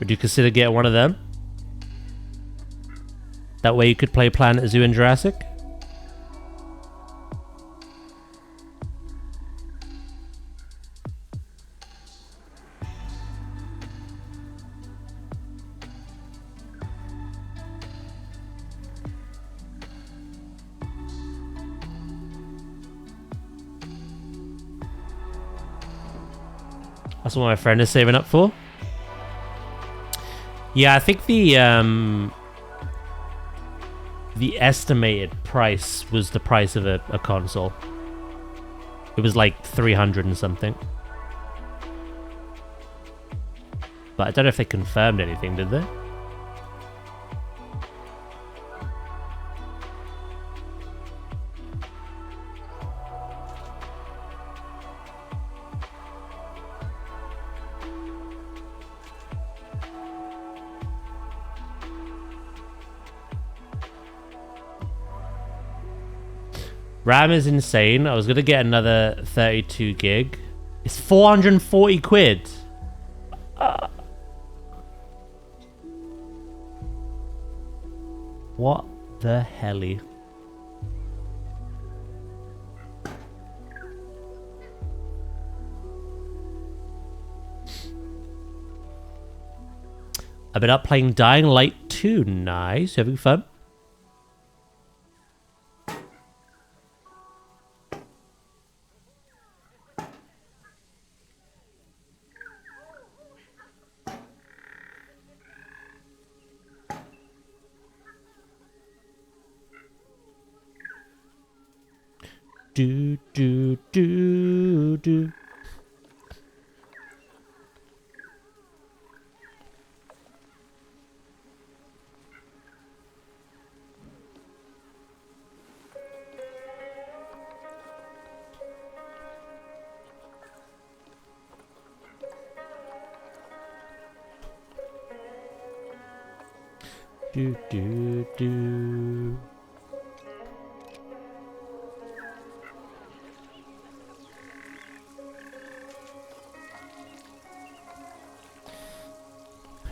Would you consider getting one of them? That way you could play Planet Zoo and Jurassic? That's what my friend is saving up for. Yeah, I think the estimated price was the price of a console. It was like 300 and something. But I don't know if they confirmed anything, did they? RAM is insane. I was gonna get another 32 gig. It's 440 quid. What the helly? I've been up playing Dying Light 2. Nice. You having fun? Do do do do. Do do do.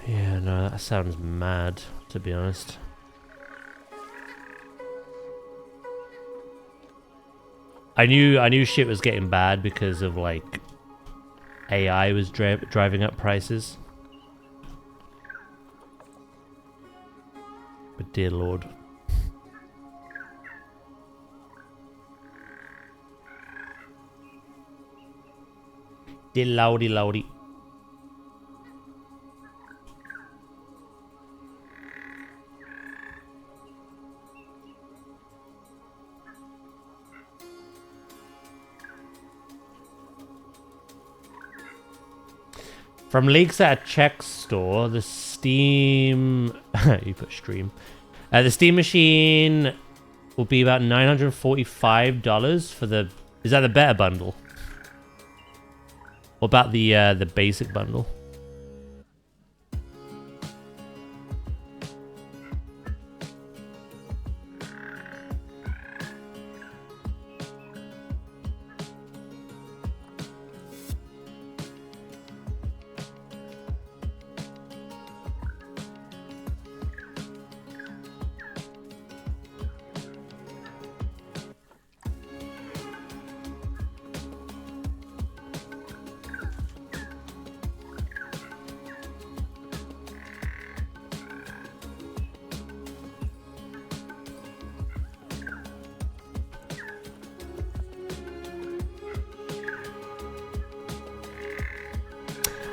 Yeah, no, that sounds mad, to be honest. I knew shit was getting bad because of like AI was driving up prices. But dear lord. Dear lordy lordy. From leaks at a Czech store, the Steam... you put stream. The Steam machine will be about $945 for the... Is that the better bundle? What about the basic bundle?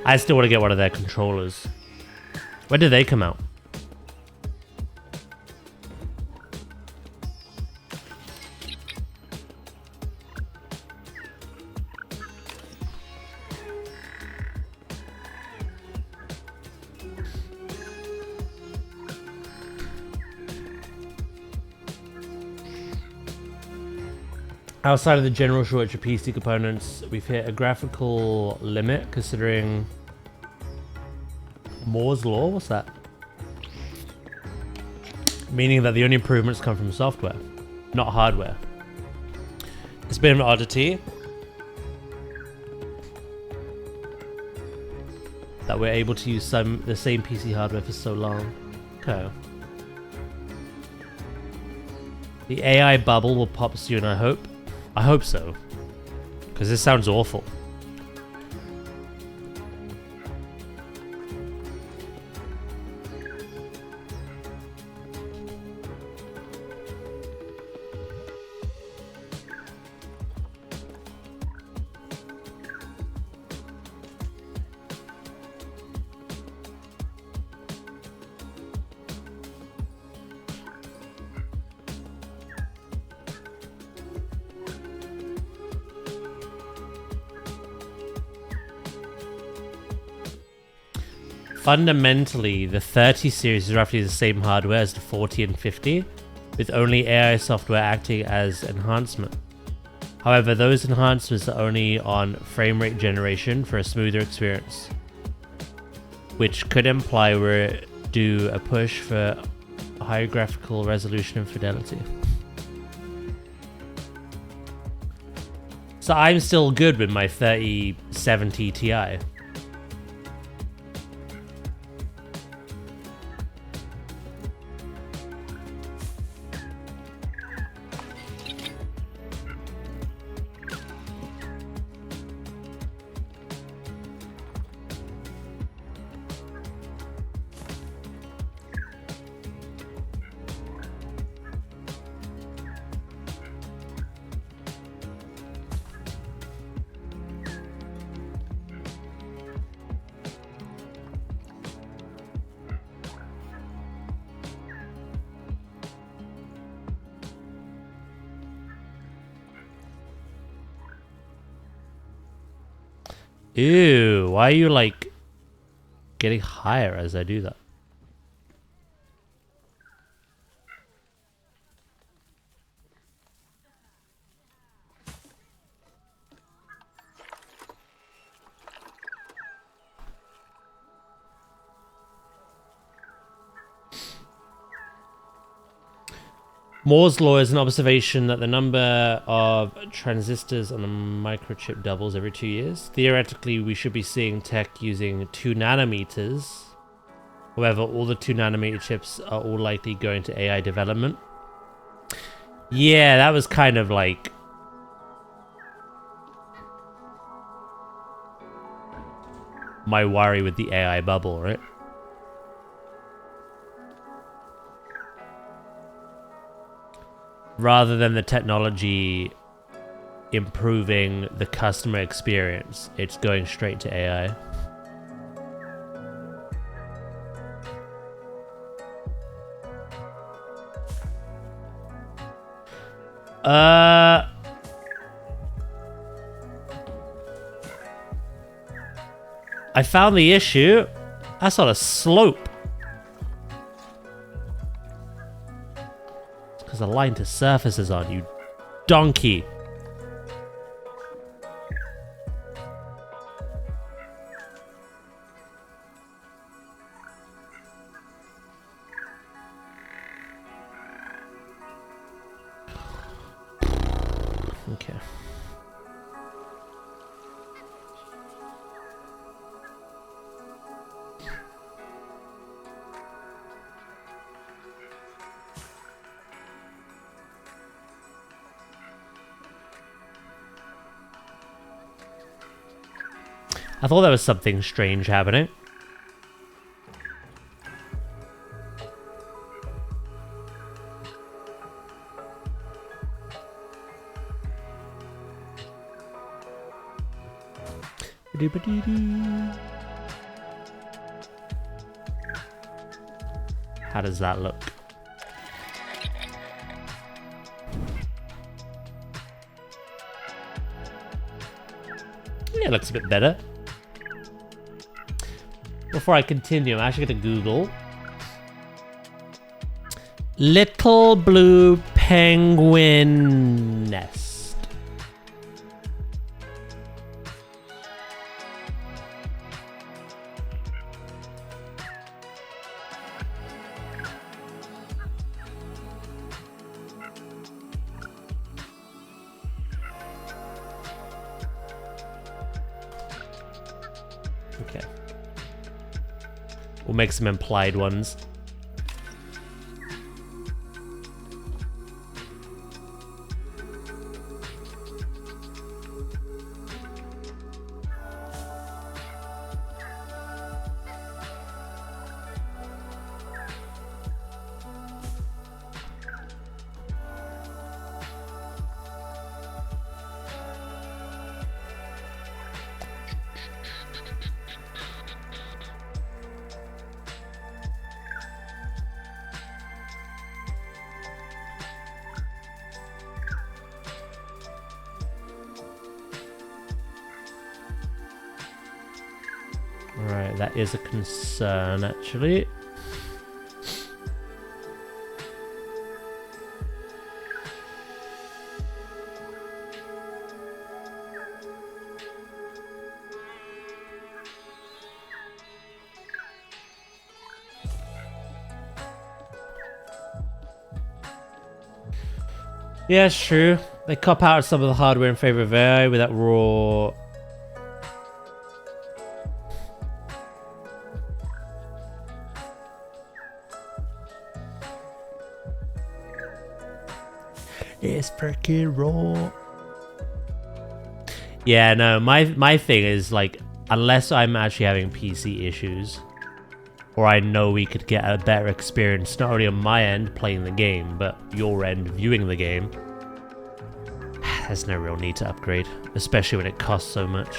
I still want to get one of their controllers. When did they come out? Outside of the general shortage of PC components, we've hit a graphical limit considering Moore's Law. What's that? Meaning that the only improvements come from software, not hardware. It's been an oddity that we're able to use the same PC hardware for so long. Okay. The AI bubble will pop soon, I hope. I hope so. Because this sounds awful. fundamentally, the 30 series is roughly the same hardware as the 40 and 50, with only AI software acting as enhancement. However, those enhancements are only on frame rate generation for a smoother experience, which could imply we're due a push for higher graphical resolution and fidelity. So I'm still good with my 3070 Ti. Ew, why are you like getting higher as I do that? Moore's law is an observation that the number of transistors on a microchip doubles every 2 years. Theoretically, we should be seeing tech using 2 nanometers. However, all the 2 nanometer chips are all likely going to AI development. Yeah, that was kind of like... my worry with the AI bubble, right? Rather than the technology improving the customer experience, it's going straight to AI. I found the issue. That's not a slope. Because the line to surface is on, you donkey. Okay. I thought there was something strange happening. How does that look? Yeah, it looks a bit better. Before I continue, I'm actually going to Google Little Blue Penguin Nest. Okay. We'll make some implied ones. Right, that is a concern, actually. Yeah, it's true. They cop out some of the hardware in favor of AI with that raw. It's freaking raw. Yeah, no, my thing is like, unless I'm actually having PC issues, or I know we could get a better experience, not only on my end playing the game, but your end viewing the game, there's no real need to upgrade, especially when it costs so much.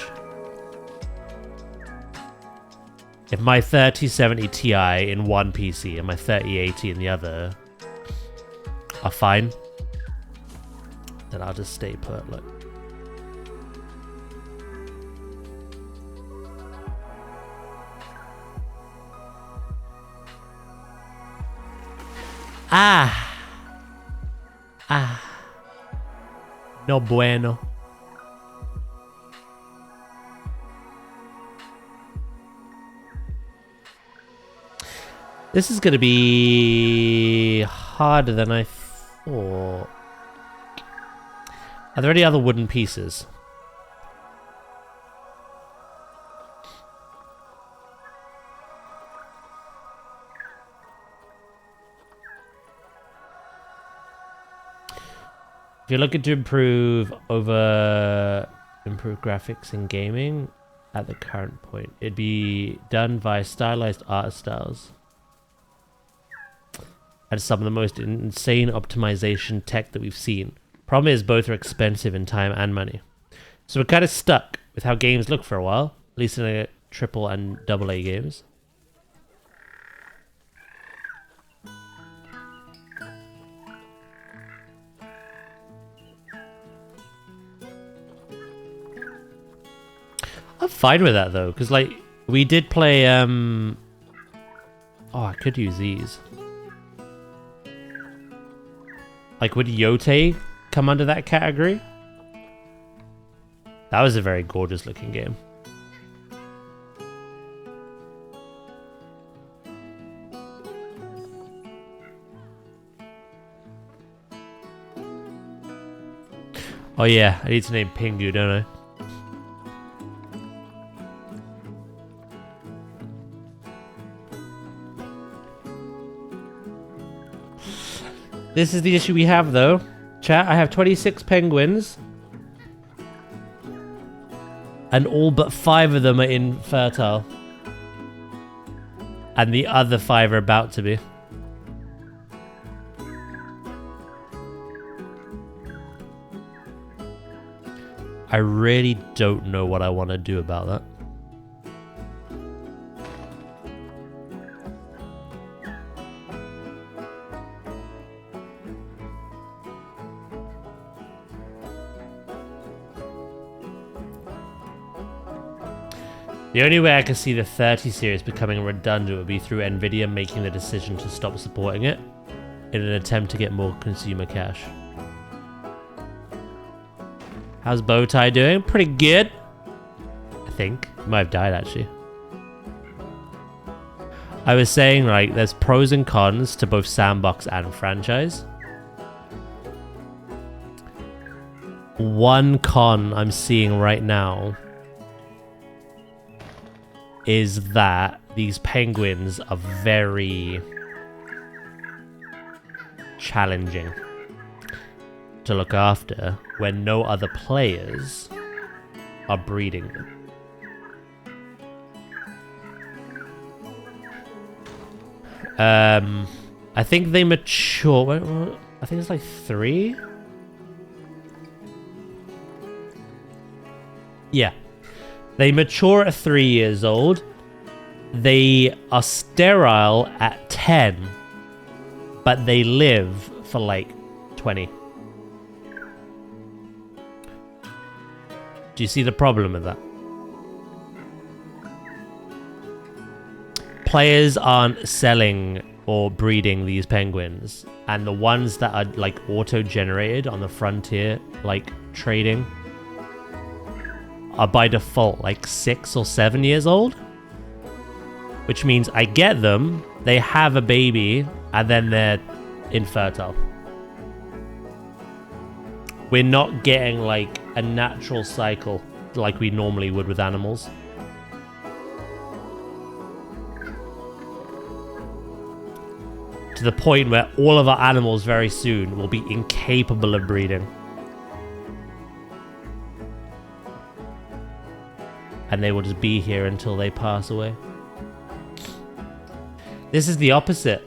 If my 3070 Ti in one PC and my 3080 in the other are fine, then I'll just stay put. Look. No bueno. This is gonna be harder than I thought. Are there any other wooden pieces? If you're looking to improve graphics in gaming at the current point, it'd be done via stylized art styles and some of the most insane optimization tech that we've seen. Problem is, both are expensive in time and money. So we're kind of stuck with how games look for a while, at least in the triple and double A games. I'm fine with that though, because like we did play oh, I could use these. Like, would Yote come under that category? That was a very gorgeous looking game. Oh yeah, I need to name Pingu, don't I? This is the issue we have, though. Chat, I have 26 penguins. And all but 5 of them are infertile. And the other 5 are about to be. I really don't know what I want to do about that. The only way I can see the 30 series becoming redundant would be through Nvidia making the decision to stop supporting it in an attempt to get more consumer cash. How's Bowtie doing? Pretty good, I think. He might have died, actually. I was saying, like, there's pros and cons to both sandbox and franchise. One con I'm seeing right now is that these penguins are very challenging to look after when no other players are breeding them. I think they mature. I think it's like 3. Yeah. They mature at 3 years old. They are sterile at 10. But they live for like 20. Do you see the problem with that? players aren't selling or breeding these penguins, and the ones that are like auto-generated on the frontier, like trading, are by default like 6 or 7 years old, which means I get them, they have a baby, and then they're infertile. We're not getting like a natural cycle like we normally would with animals. To the point where all of our animals very soon will be incapable of breeding. And they will just be here until they pass away. This is the opposite.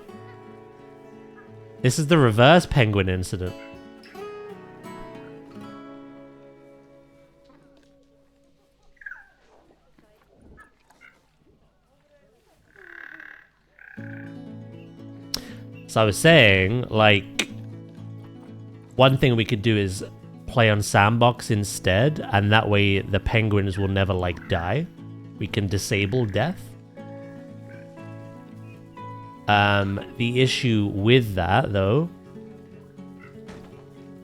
This is the reverse penguin incident. So I was saying, like, one thing we could do is play on sandbox instead, and that way the penguins will never, like, die. We can disable death. The issue with that, though,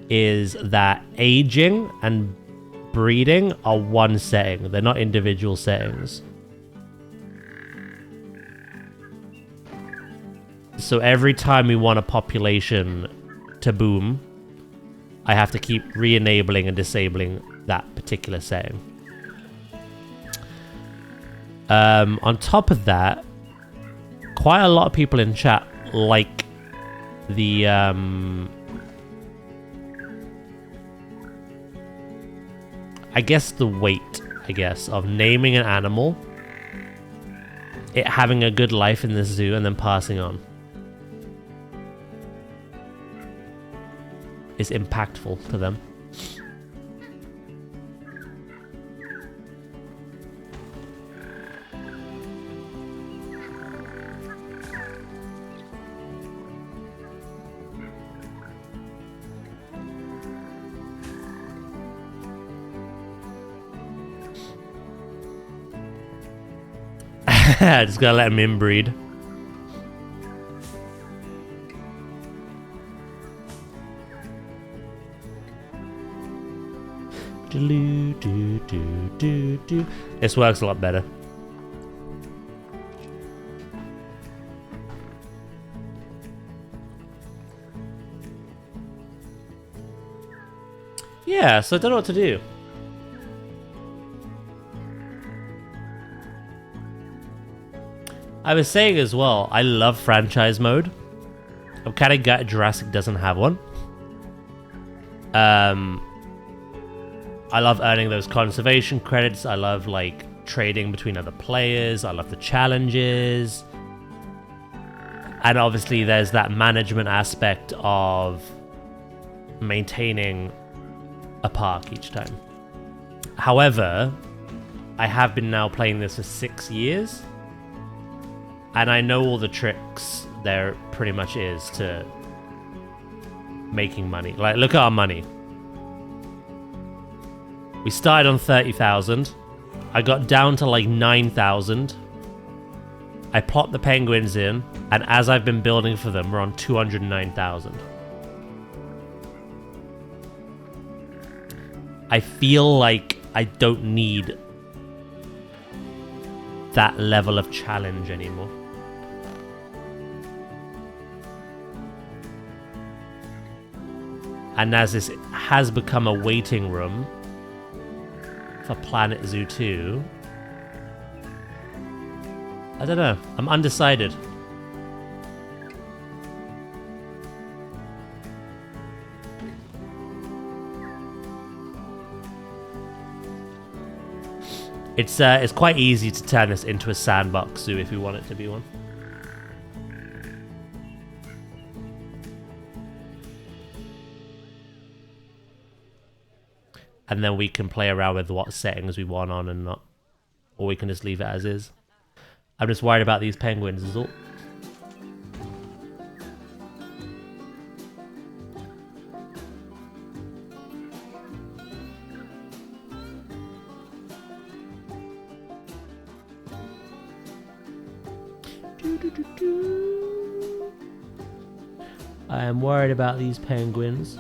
is that aging and breeding are one setting. They're not individual settings. So every time we want a population to boom, I have to keep re-enabling and disabling that particular setting. On top of that, quite a lot of people in chat like the I guess the weight, of naming an animal, it having a good life in the zoo, and then passing on. Is impactful to them. Just gotta let him inbreed. This works a lot better. Yeah, so I don't know what to do. I was saying as well, I love franchise mode. I'm kind of gutted Jurassic doesn't have one. I love earning those conservation credits. I love, like, trading between other players. I love the challenges. And obviously there's that management aspect of maintaining a park each time. However, I have been now playing this for 6 years. And I know all the tricks there pretty much is to making money. Like, look at our money. We started on 30,000. I got down to like 9,000. I plopped the penguins in, and as I've been building for them, we're on 209,000. I feel like I don't need that level of challenge anymore. And as this has become a waiting room for planetzoo 2, I don't know. I'm undecided. It's quite easy to turn this into a sandbox zoo if we want it to be one. And then we can play around with what settings we want on and not. Or we can just leave it as is. I'm just worried about these penguins is all. I am worried about these penguins.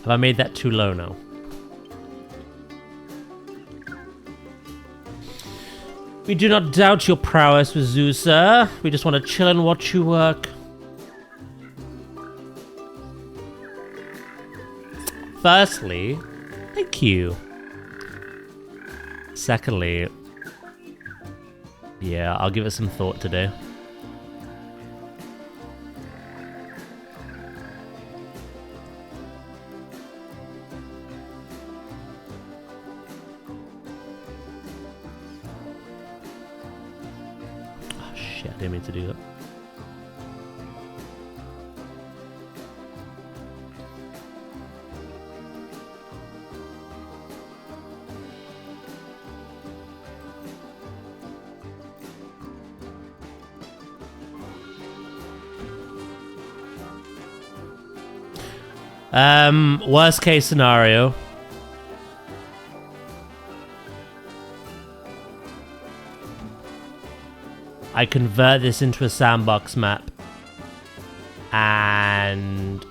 Have I made that too low now? We do not doubt your prowess with Zoo, sir. We just want to chill and watch you work. Firstly, thank you. Secondly, yeah, I'll give it some thought today. Oh shit, I didn't mean to do that. Worst case scenario. I convert this into a sandbox map. And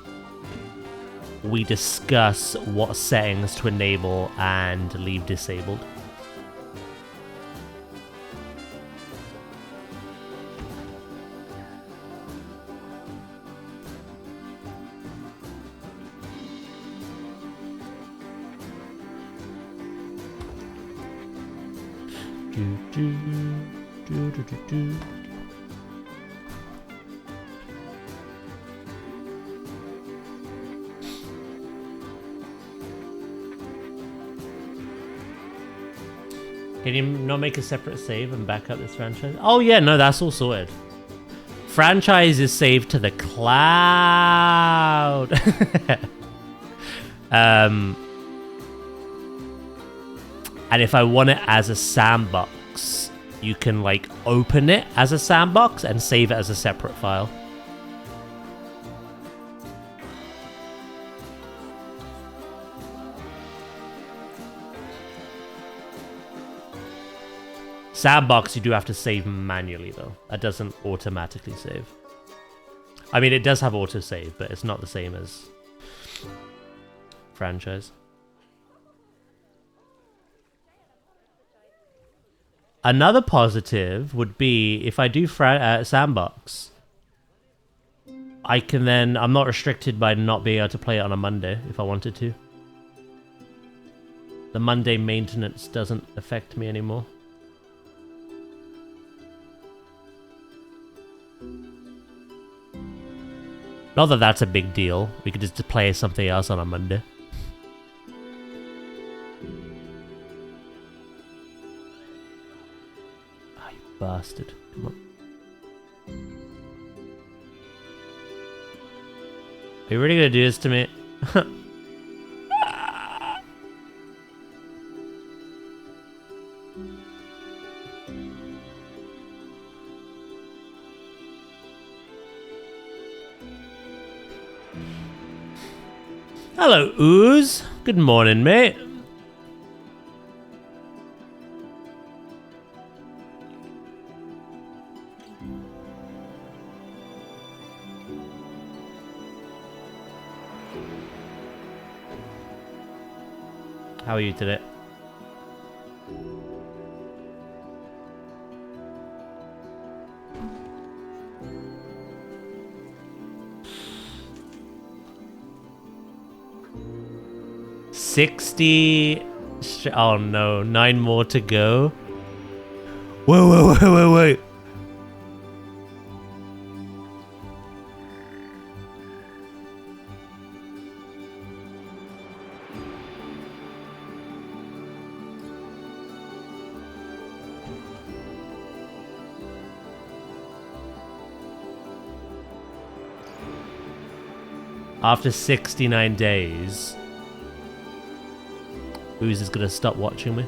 we discuss what settings to enable and leave disabled. Can you not make a separate save and back up this franchise? Oh yeah, no, that's all sorted. Franchise is saved to the cloud. And if I want it as a sandbox, you can like open it as a sandbox and save it as a separate file. Sandbox, you do have to save manually though. That doesn't automatically save. I mean, it does have autosave, but it's not the same as franchise. Another positive would be if I do sandbox, I can then, I'm not restricted by not being able to play it on a Monday if I wanted to. The Monday maintenance doesn't affect me anymore. Not that that's a big deal. We could just play something else on a Monday. Ah, you bastard. Come on. Are you really gonna do this to me? Hello, Ooze. Good morning, mate. How are you today? Oh no, 9 more to go. Wait. After 69 days, Ooze is gonna stop watching me.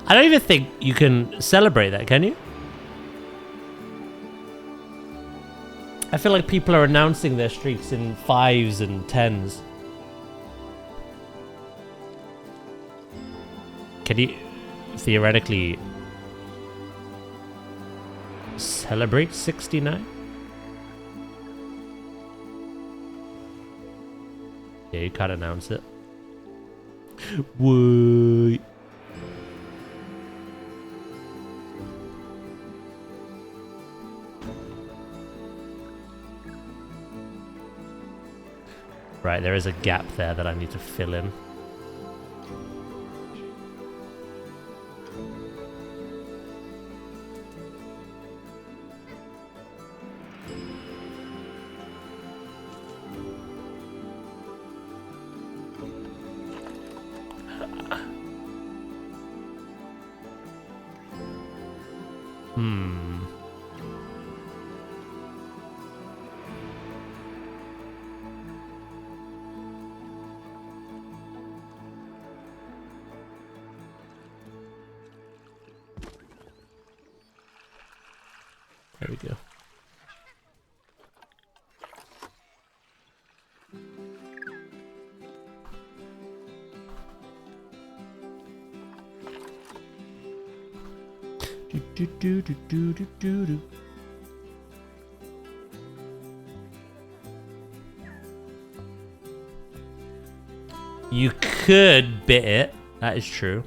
I don't even think you can celebrate that, can you? I feel like people are announcing their streaks in 5s and 10s. Can you theoretically celebrate 69? Yeah, you can't announce it. What? Right, there is a gap there that I need to fill in. There we go. Do. You could bit it. That is true.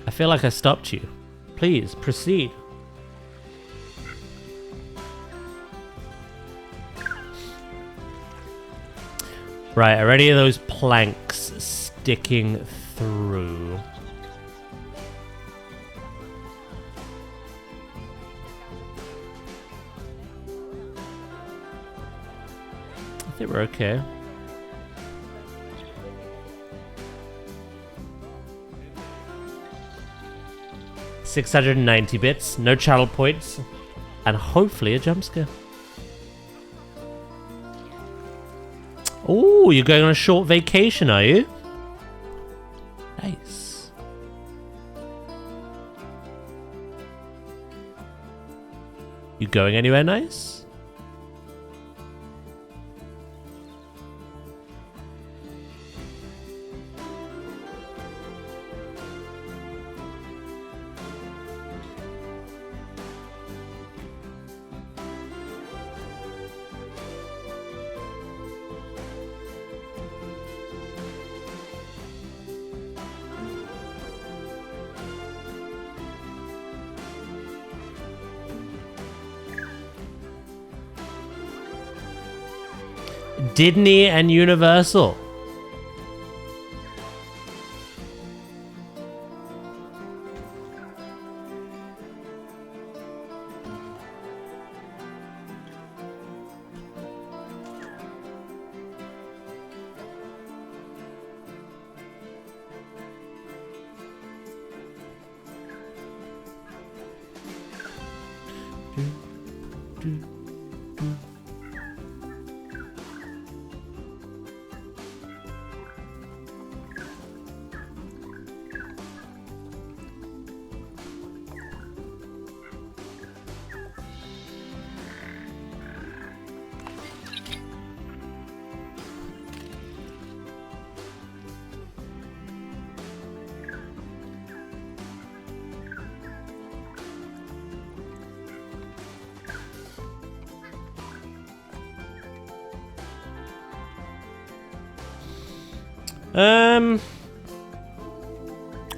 I feel like I stopped you. Please, proceed. Right, are any of those planks sticking through? I think we're okay. $690 bits, no channel points, and hopefully a jump scare. Oh, you're going on a short vacation, are you? Nice. You going anywhere nice? Disney and Universal.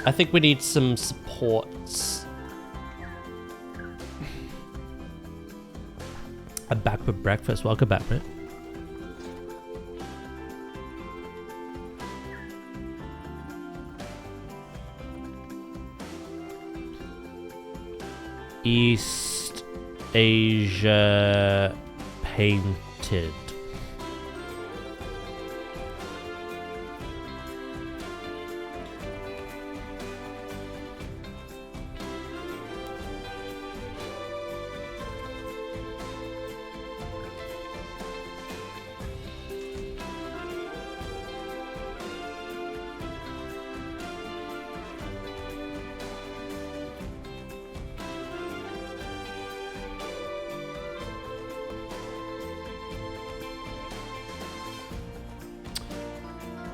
I think we need some supports. I'm back with breakfast. Welcome back, mate. East Asia painted.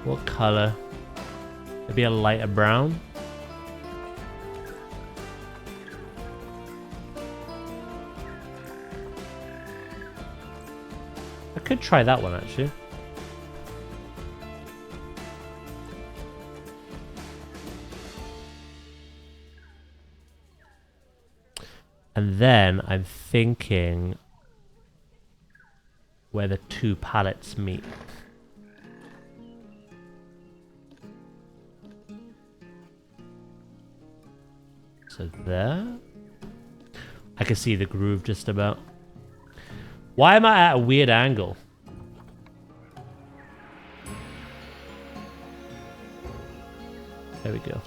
What color? Maybe a lighter brown? I could try that one actually. And then I'm thinking where the two palettes meet. So there. I can see the groove just about. Why am I at a weird angle? There we go.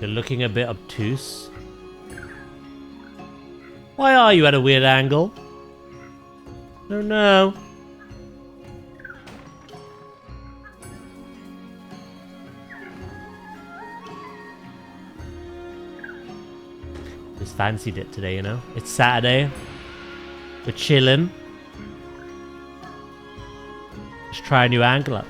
You're looking a bit obtuse. Why are you at a weird angle? Oh no. Just fancied it today, you know? It's Saturday. We're chilling. Just try a new angle up.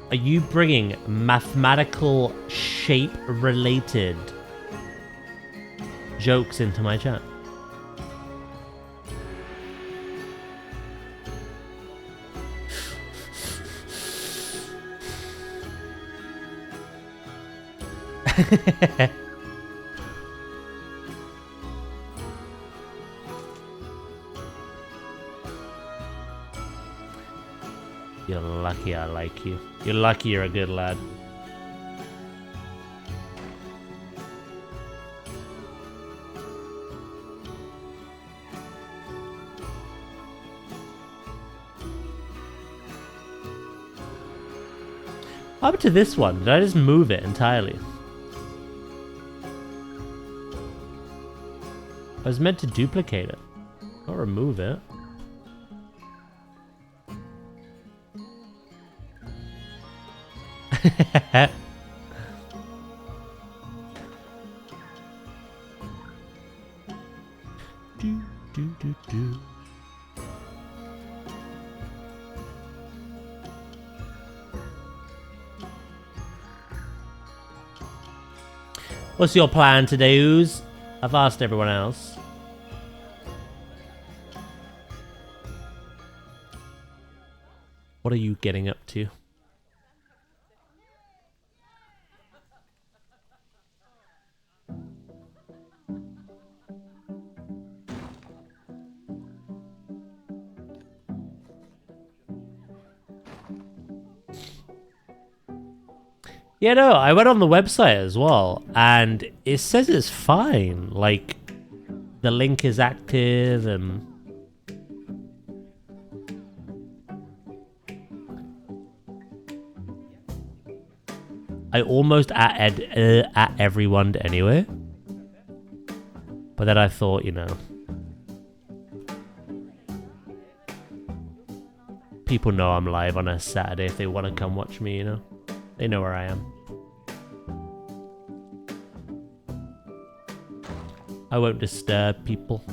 Are you bringing mathematical shape-related jokes into my chat? You're lucky I like you. You're lucky you're a good lad. What happened to this one? Did I just move it entirely? I was meant to duplicate it, not remove it. do. What's your plan today, Ooze? I've asked everyone else. What are you getting up to? Yeah, no, I went on the website as well, and it says it's fine. Like, the link is active, and... I almost at everyone anyway. But then I thought, you know, people know I'm live on a Saturday if they want to come watch me, you know. They know where I am. I won't disturb people.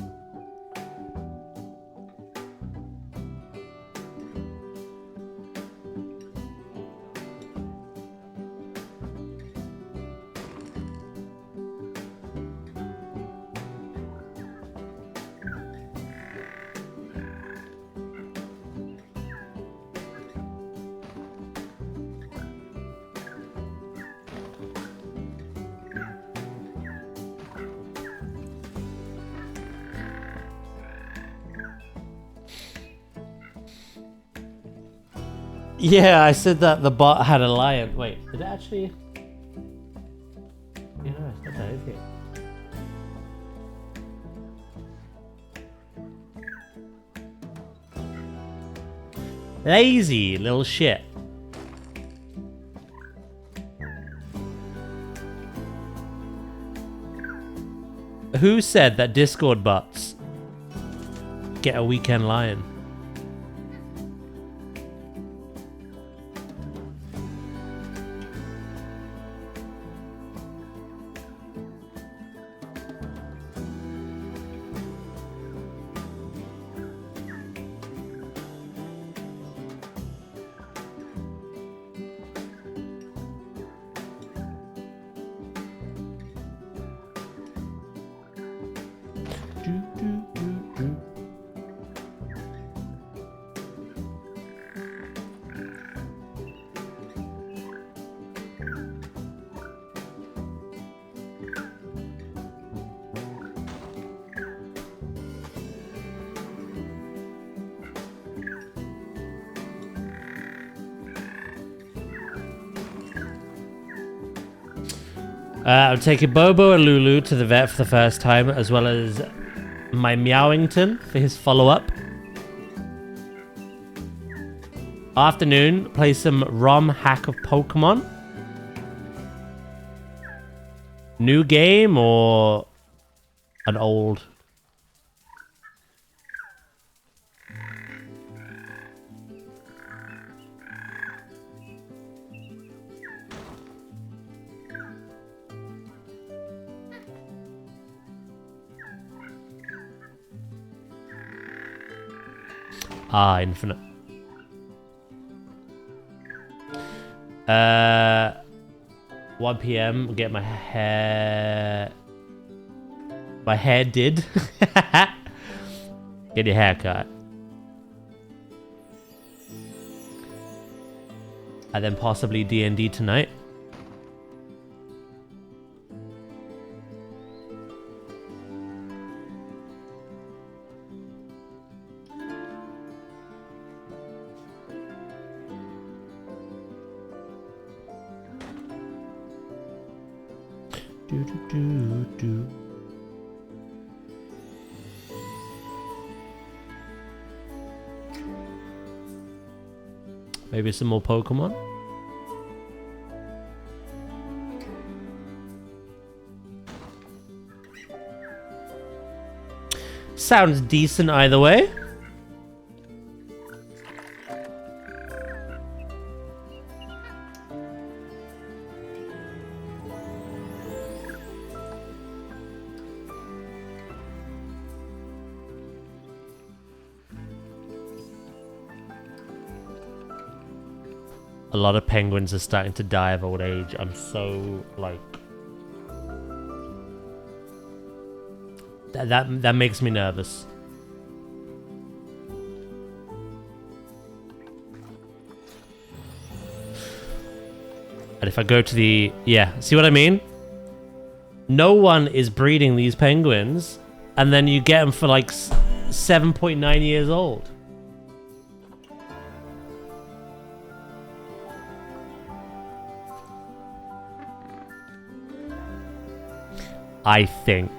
Yeah, I said that the bot had a lion. Wait, did it actually? Yeah, I said that, okay. Lazy little shit. Who said that Discord bots get a weekend lion? I'm taking Bobo and Lulu to the vet for the first time, as well as my Meowington for his follow-up. Afternoon, play some ROM hack of Pokemon. New game or an old? Ah, Infinite. 1 PM, get my hair... My hair did. Get your hair cut. And then possibly D&D tonight. Maybe some more Pokemon. Sounds decent either way. A lot of penguins are starting to die of old age. I'm so, like... That makes me nervous. And if I go to the... Yeah, see what I mean? No one is breeding these penguins, and then you get them for like 7.9 years old. I think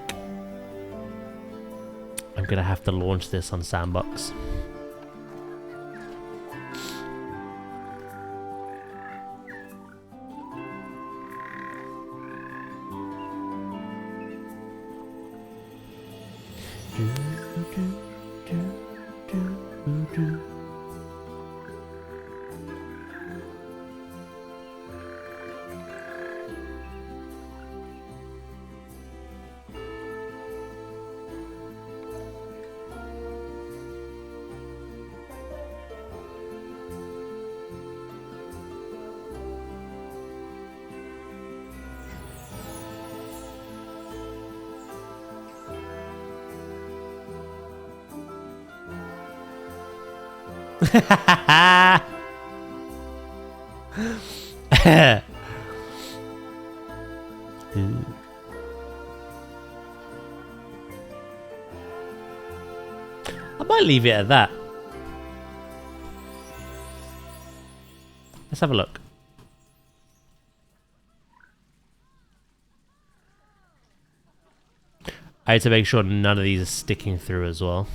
I'm gonna have to launch this on Sandbox. I might leave it at that. Let's have a look. I had to make sure none of these are sticking through as well.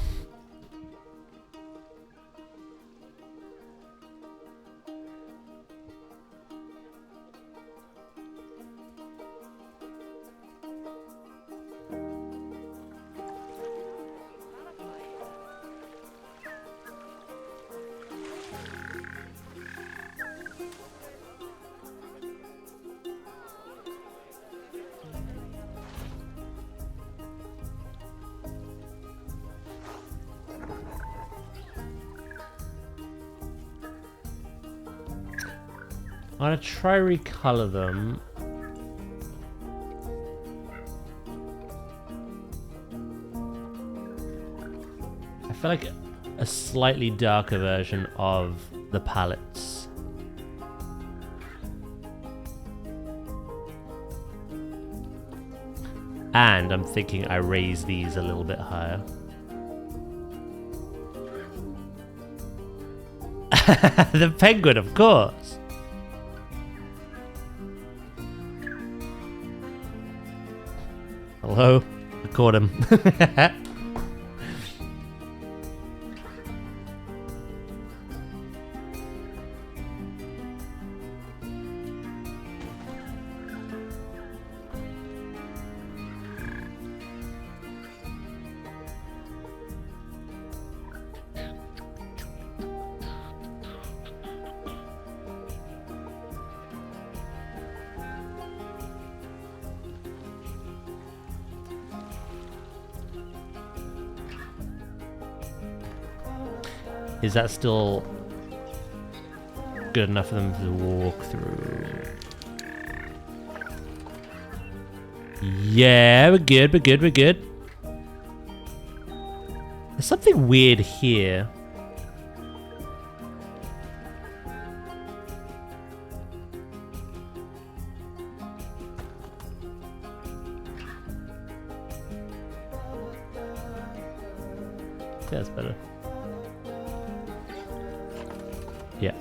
I'm gonna try recolor them. I feel like a slightly darker version of the palettes. And I'm thinking I raise these a little bit higher. The penguin, of course. Hello? I caught him. Is that still good enough for them to walk through? Yeah, we're good, we're good, we're good. There's something weird here. That's better. Yeah.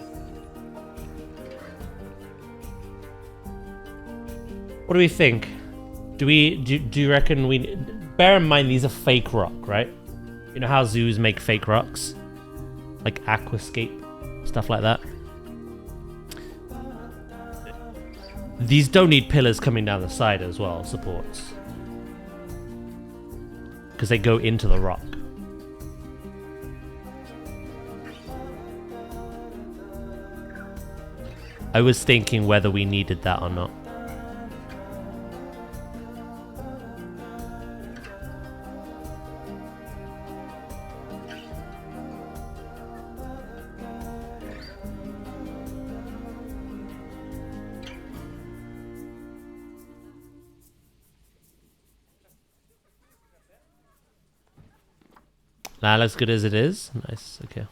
What do we think? Do you reckon we... Bear in mind these are fake rock, right? You know how zoos make fake rocks? Like aquascape, stuff like that. These don't need pillars coming down the side as well, supports. Because they go into the rock. I was thinking whether we needed that or not. Nah, as good as it is. Nice, okay.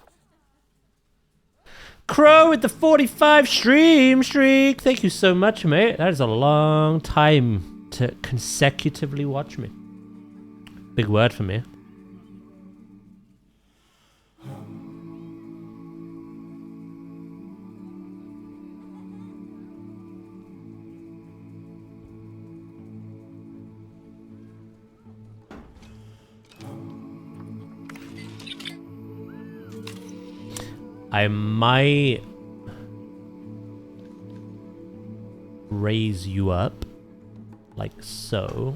Crow with the 45 stream streak. Thank you so much, mate. That is a long time to consecutively watch me. Big word for me. I might raise you up like so.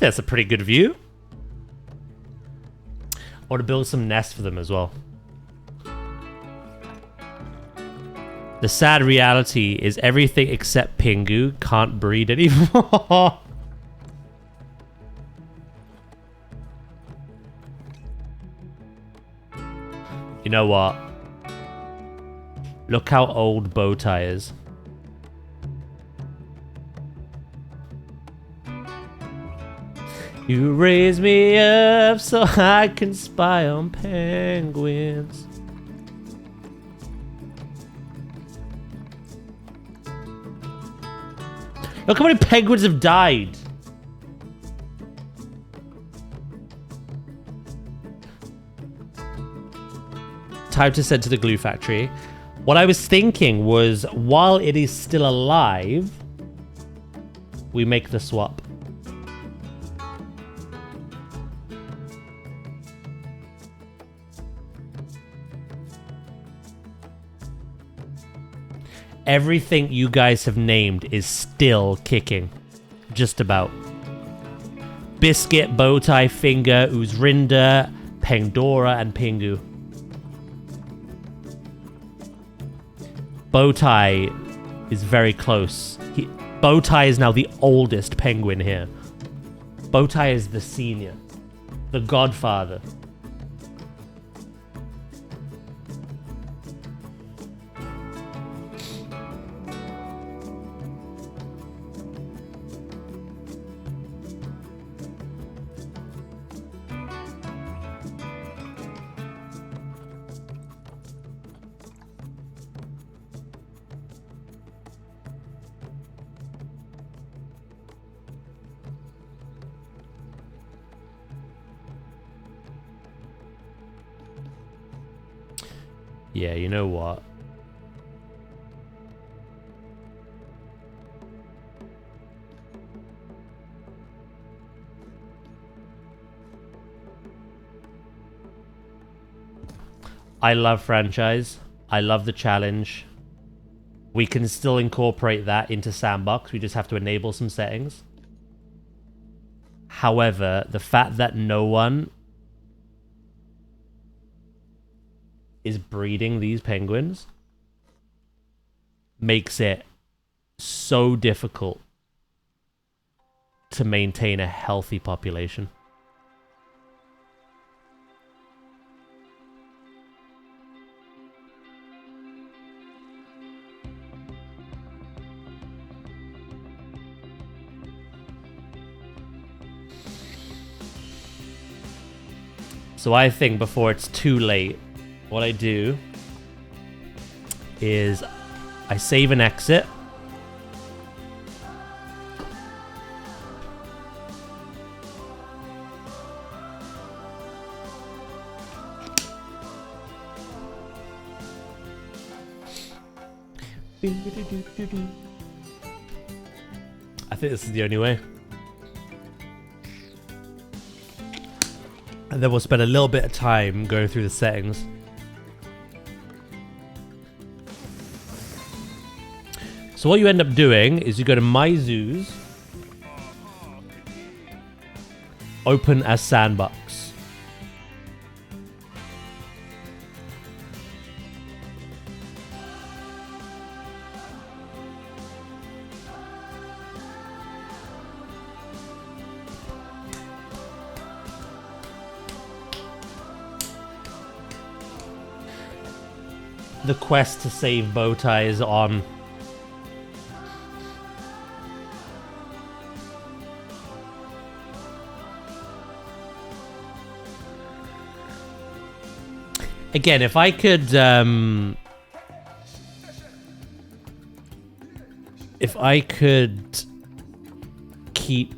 That's a pretty good view. I want to build some nests for them as well. The sad reality is everything except Pingu can't breed anymore. You know what? Look how old Bowtie is. You raise me up so I can spy on penguins. Look how many penguins have died. Time to send to the glue factory. What I was thinking was, while it is still alive, we make the swap. Everything you guys have named is still kicking. Just about. Biscuit, Bowtie, Finger, Uzrinda, Pengdora, and Pingu. Bowtie is very close. Bowtie is now the oldest penguin here. Bowtie is the senior. The godfather. Yeah, you know what? I love franchise. I love the challenge. We can still incorporate that into Sandbox. We just have to enable some settings. However, the fact that no one is breeding these penguins makes it so difficult to maintain a healthy population. So I think before it's too late, what I do is I save and exit. I think this is the only way. And then we'll spend a little bit of time going through the settings. So what you end up doing is you go to My Zoos, open as Sandbox. The quest to save Bowtie is on. Again, if I could, keep,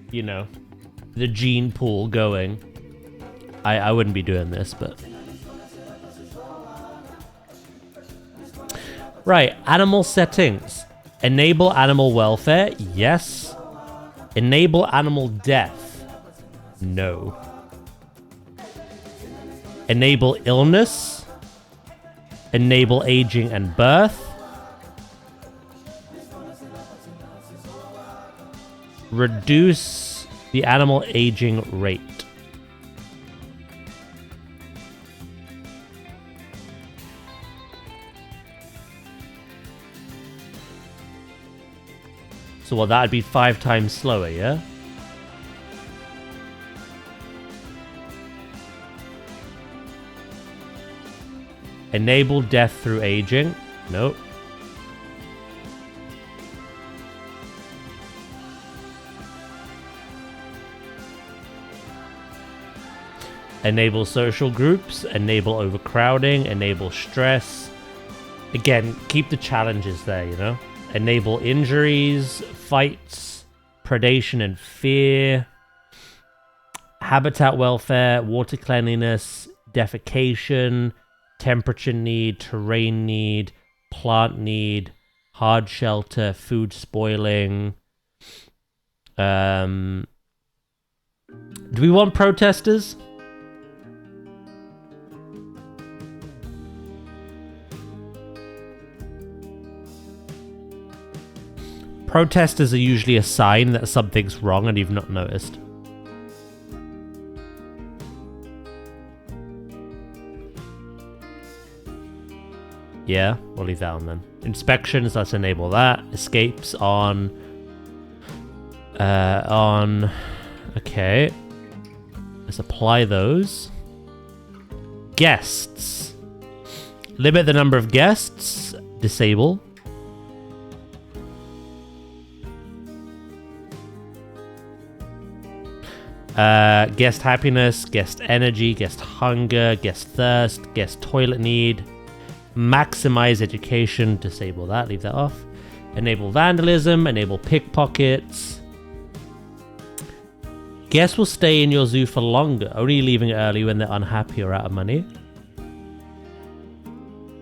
you know, the gene pool going, I wouldn't be doing this, but. Right, animal settings. Enable animal welfare, yes. Enable animal death, no. Enable illness. Enable aging and birth. Reduce the animal aging rate. So well, that'd be 5 times slower, yeah? Enable death through aging. Nope. Enable social groups. Enable overcrowding. Enable stress. Again, keep the challenges there, you know? Enable injuries, fights, predation and fear. Habitat welfare, water cleanliness, defecation, temperature need, terrain need, plant need, hard shelter, food spoiling. Do we want protesters? Protesters are usually a sign that something's wrong and you've not noticed. Yeah, we'll leave that on then. Inspections, let's enable that. Escapes on... Okay. Let's apply those. Guests. Limit the number of guests. Disable. Guest happiness, guest energy, guest hunger, guest thirst, guest toilet need. Maximize education, disable that, leave that off. Enable vandalism, enable pickpockets. Guests will stay in your zoo for longer, only leaving early when they're unhappy or out of money.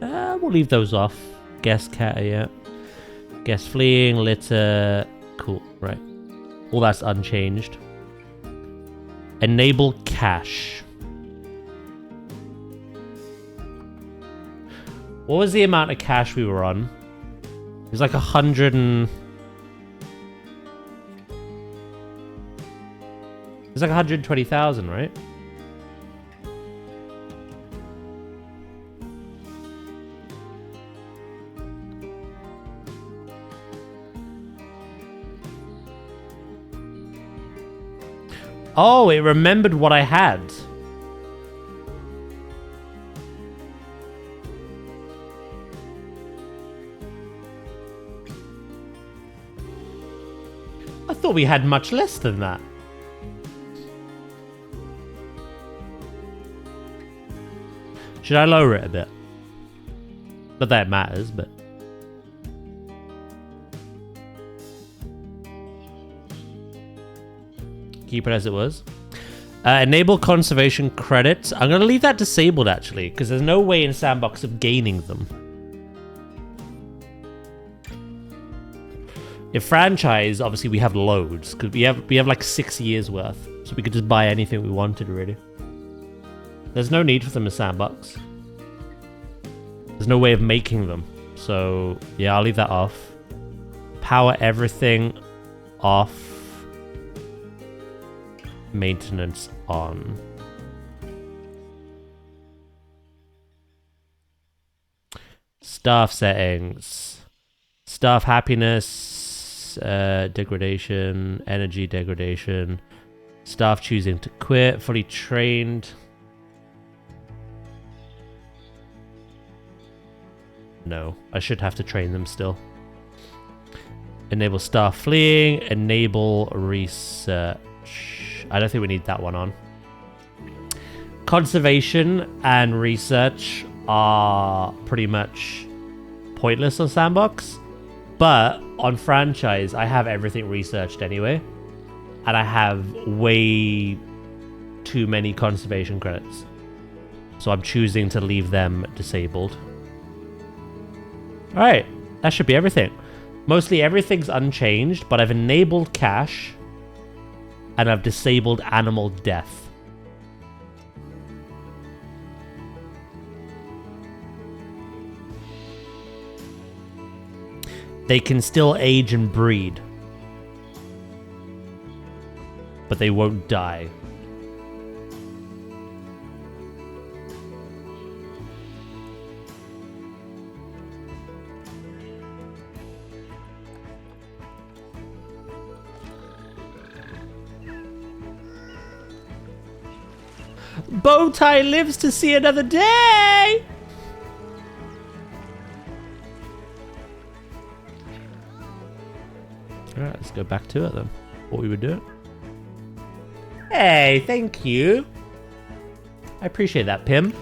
We'll leave those off. Guest cat, yeah. Guest fleeing, litter. Cool, right. All that's unchanged. Enable cache. What was the amount of cash we were on? It was like 100 and... It was like 120,000, right? Oh, it remembered what I had. I thought we had much less than that. Should I lower it a bit? Not that it matters, but... Keep it as it was. Enable conservation credits. I'm going to leave that disabled, actually, because there's no way in Sandbox of gaining them. In franchise, obviously, we have loads, because we have like 6 years worth, so we could just buy anything we wanted, really. There's no need for them in Sandbox. There's no way of making them, so yeah, I'll leave that off. Power everything off. Maintenance on. Staff settings. Staff happiness. Degradation. Energy degradation. Staff choosing to quit. Fully trained. No, I should have to train them still. Enable staff fleeing. Enable research. I don't think we need that one on. Conservation and research are pretty much pointless on Sandbox. But on franchise, I have everything researched anyway. And I have way too many conservation credits. So I'm choosing to leave them disabled. Alright, that should be everything. Mostly everything's unchanged, but I've enabled cache. And I've disabled animal death. They can still age and breed. but they won't die. Bowtie lives to see another day! Alright, let's go back to it then. What we were doing. Hey, thank you. I appreciate that, Pim.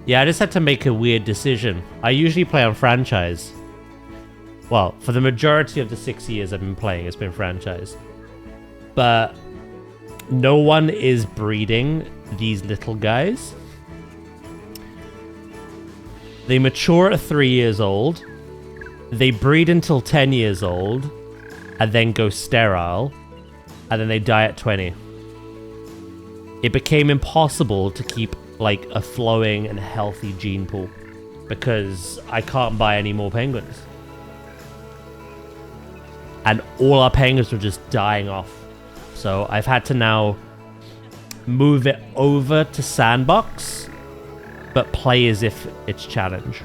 Yeah, I just had to make a weird decision. I usually play on franchise. Well, for the majority of the 6 years I've been playing, it's been franchise. But no one is breeding these little guys. They mature at 3 years old. They breed until 10 years old. And then go sterile. And then they die at 20. It became impossible to keep like a flowing and healthy gene pool. Because I can't buy any more penguins. And all our penguins were just dying off. So I've had to now move it over to sandbox, but play as if it's challenge.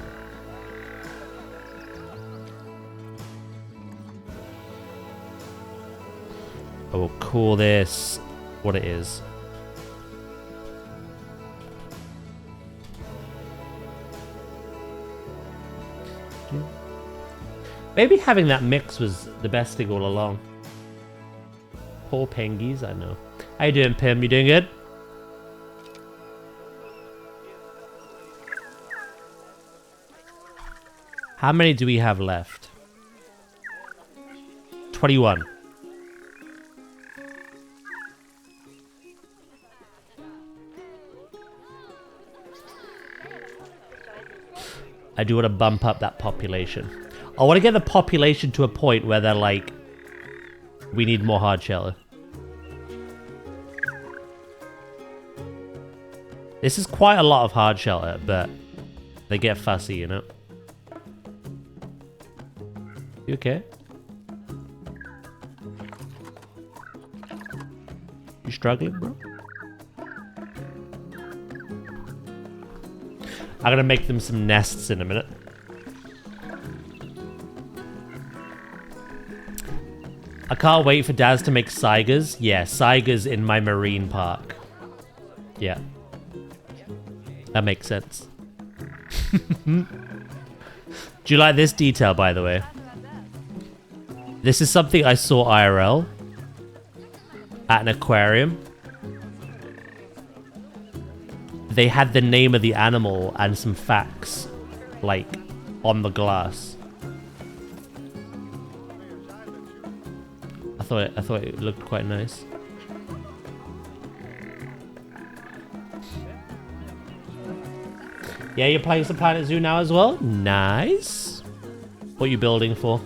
I will call this what it is. Maybe having that mix was the best thing all along. Poor pengies, I know. How you doing, Pim? You doing good? How many do we have left? 21. I do want to bump up that population. I want to get the population to a point where they're like, we need more hard shell. This is quite a lot of hard shell, but they get fussy, you know? You okay? You struggling, bro? I'm gonna make them some nests in a minute. I can't wait for Daz to make Saigers. Yeah, Saigers in my marine park. Yeah. That makes sense. Do you like this detail, by the way? This is something I saw IRL at an aquarium. They had the name of the animal and some facts, like, on the glass. I thought it looked quite nice. Yeah, you're playing some Planet Zoo now as well? Nice. What are you building for?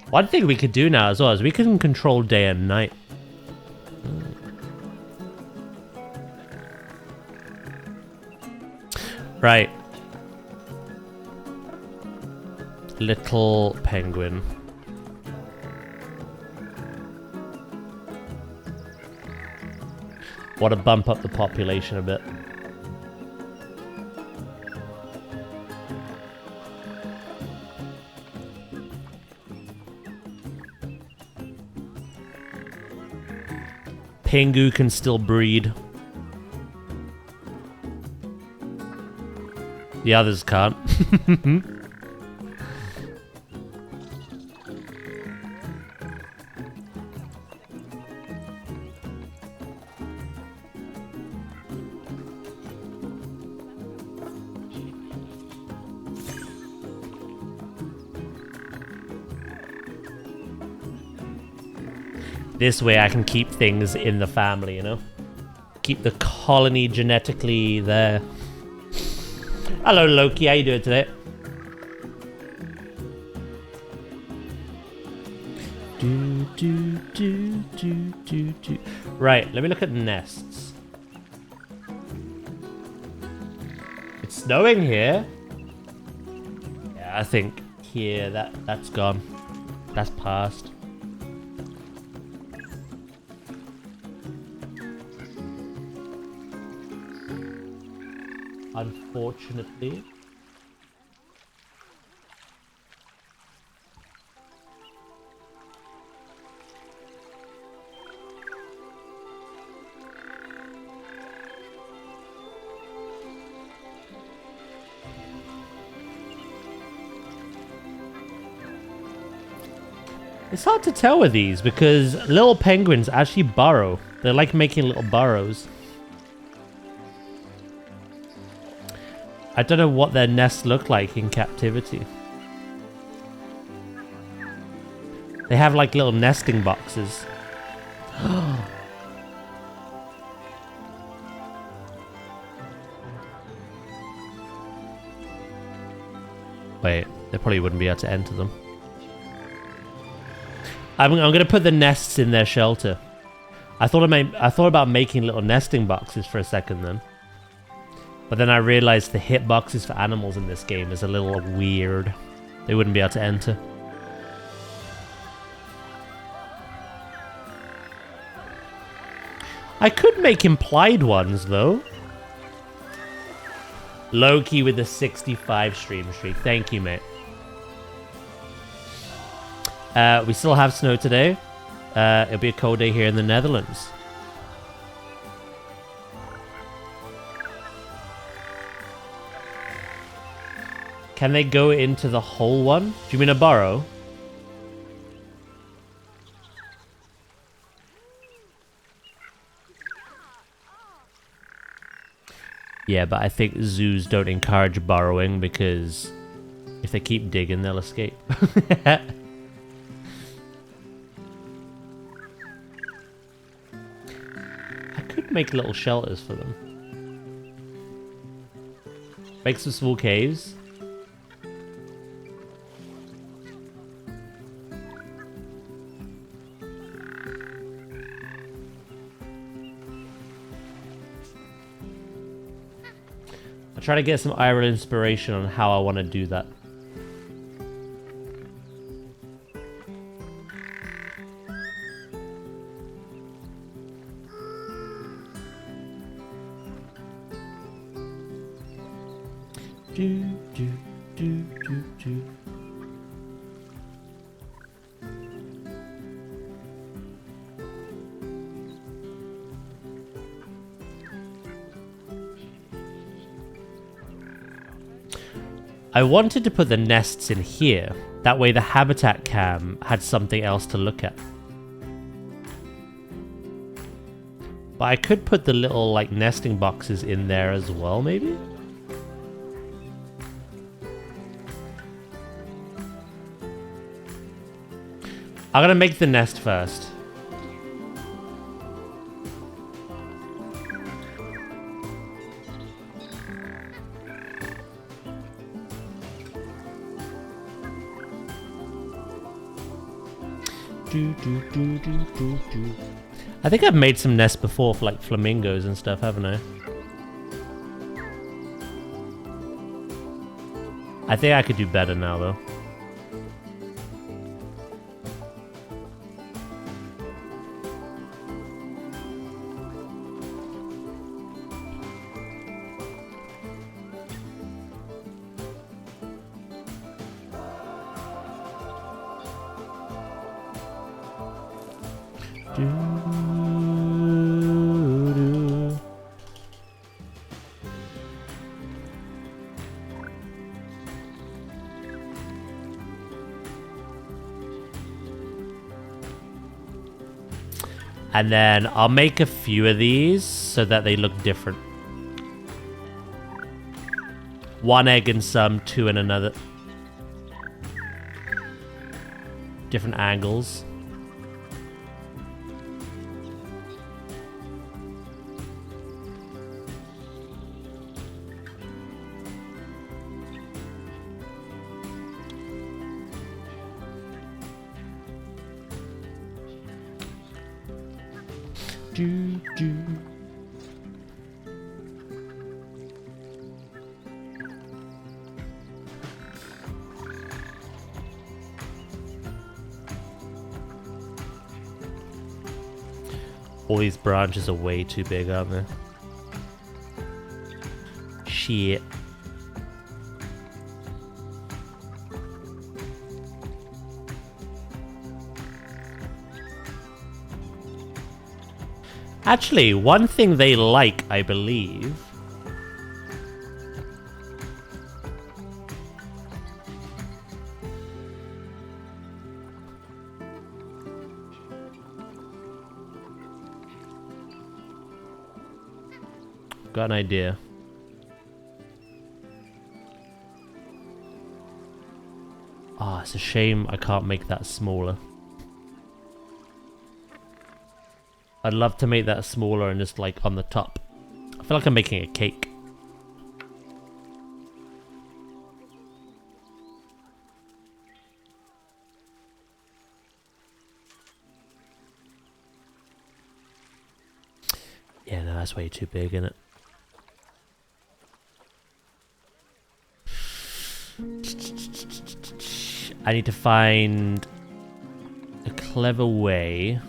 One thing we could do now as well is we can control day and night. Right. Little penguin. Want to bump up the population a bit. Pingu can still breed. The others can't. This way I can keep things in the family, you know? Keep the colony genetically there. Hello, Loki. How you doing today? Right, let me look at nests. It's snowing here. Yeah, I think here that's gone. That's past. Unfortunately. It's hard to tell with these because little penguins actually burrow. They like making little burrows. I don't know what their nests look like in captivity. They have like little nesting boxes. Wait, they probably wouldn't be able to enter them. I'm gonna put the nests in their shelter. I thought about making little nesting boxes for a second then. But then I realized the hitboxes for animals in this game is a little weird. They wouldn't be able to enter. I could make implied ones though. Loki with the 65 stream streak. Thank you, mate. We still have snow today. It'll be a cold day here in the Netherlands. Can they go into the whole one? Do you mean a burrow? Yeah, but I think zoos don't encourage burrowing because if they keep digging, they'll escape. Make little shelters for them. Make some small caves. I'll try to get some IRL inspiration on how I want to do that. I wanted to put the nests in here. That way the habitat cam had something else to look at. But I could put the little like nesting boxes in there as well, maybe? I'm gonna make the nest first. I think I've made some nests before for like flamingos and stuff, haven't I? I think I could do better now though. And then I'll make a few of these so that they look different. One egg in some, two in another. Different angles. All these branches are way too big, aren't they? Shit. Actually, one thing they like, I believe... Got an idea. Ah, it's a shame I can't make that smaller. I'd love to make that smaller and just like on the top. I feel like I'm making a cake. Yeah, no, that's way too big, isn't it? I need to find a clever way.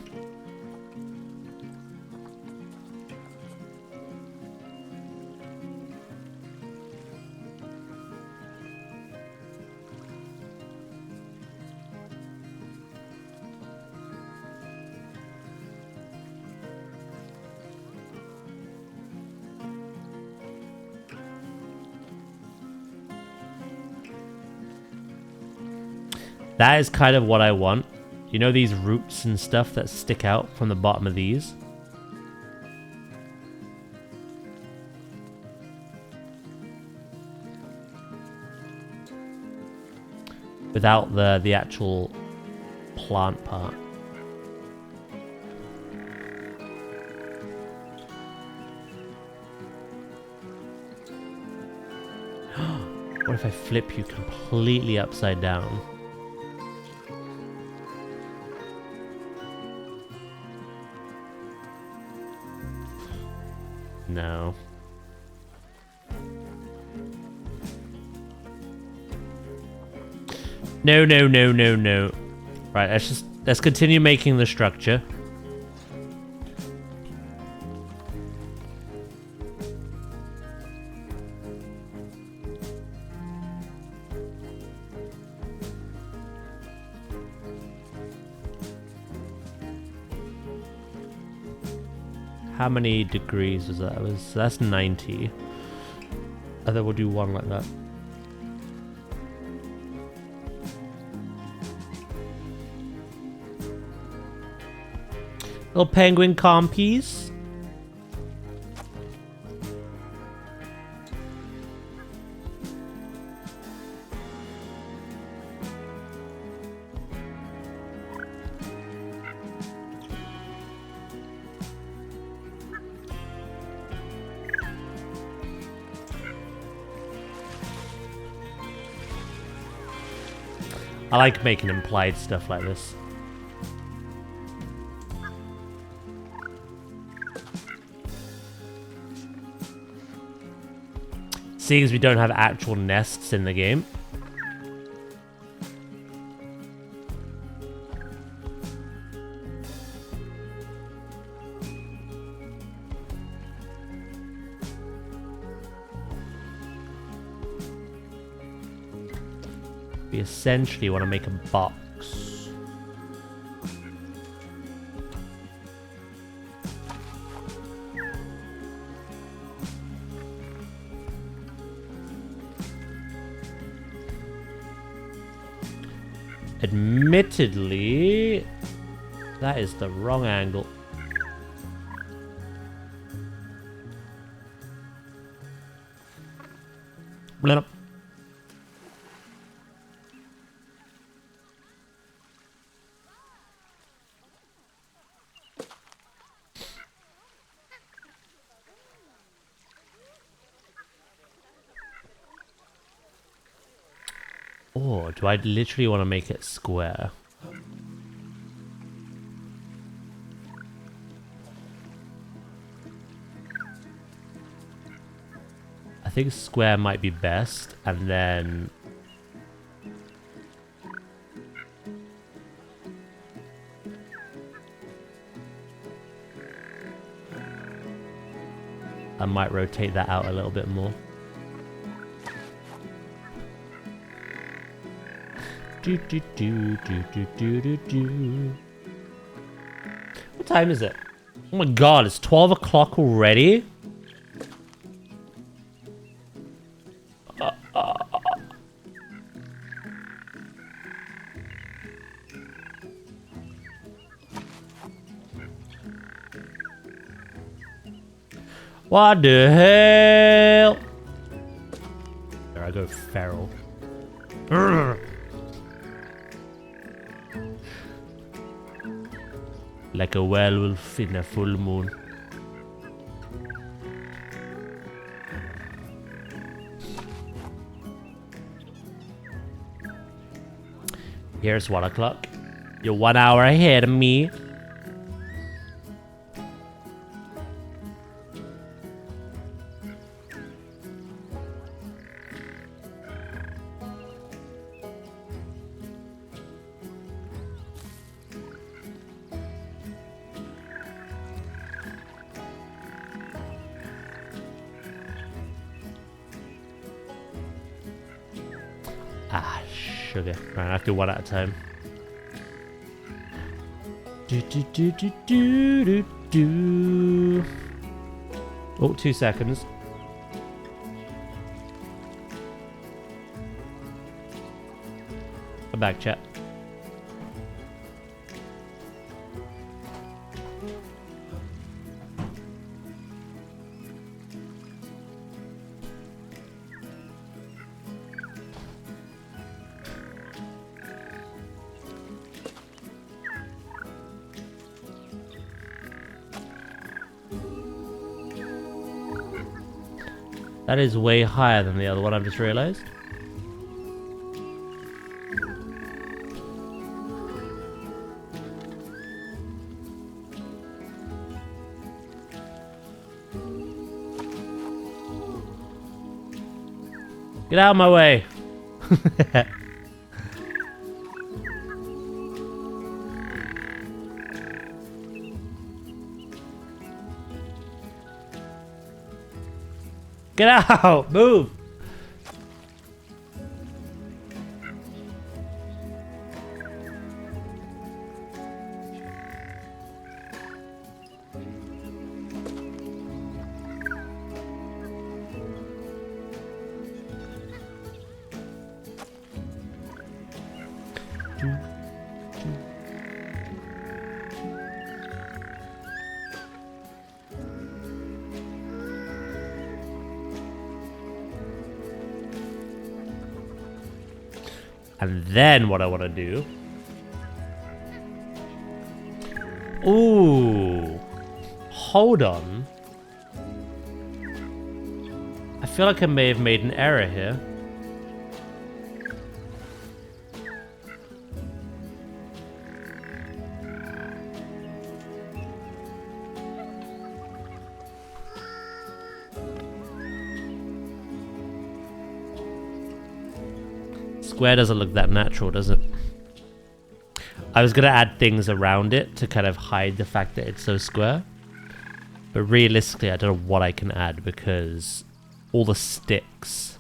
That is kind of what I want. You know these roots and stuff that stick out from the bottom of these? Without the actual plant part. What if I flip you completely upside down? No. No, no, no, no, no. Right, let's continue making the structure. How many degrees was that? That's 90. And then we'll do one like that. Little penguin compies. I like making implied stuff like this. Seeing as we don't have actual nests in the game. We essentially want to make a box. Admittedly, that is the wrong angle. Blah. Or do I literally want to make it square? I think square might be best, and then... I might rotate that out a little bit more. Do, do, do, do, do, do, do, do. What time is it? Oh my god, it's 12 o'clock already? What the hell? There I go, feral. Urgh. Like a werewolf in a full moon. Here's 1 o'clock. You're 1 hour ahead of me. Ah, sugar. Right, I have to do one at a time. Do, do, do, do, do, do, do. Oh, 2 seconds. I'm back, chat. That is way higher than the other one, I've just realized. Get out of my way! Get out! Move! And then what I want to do... Ooh. Hold on. I feel like I may have made an error here. Square doesn't look that natural, does it? I was gonna add things around it to kind of hide the fact that it's so square. But realistically, I don't know what I can add because all the sticks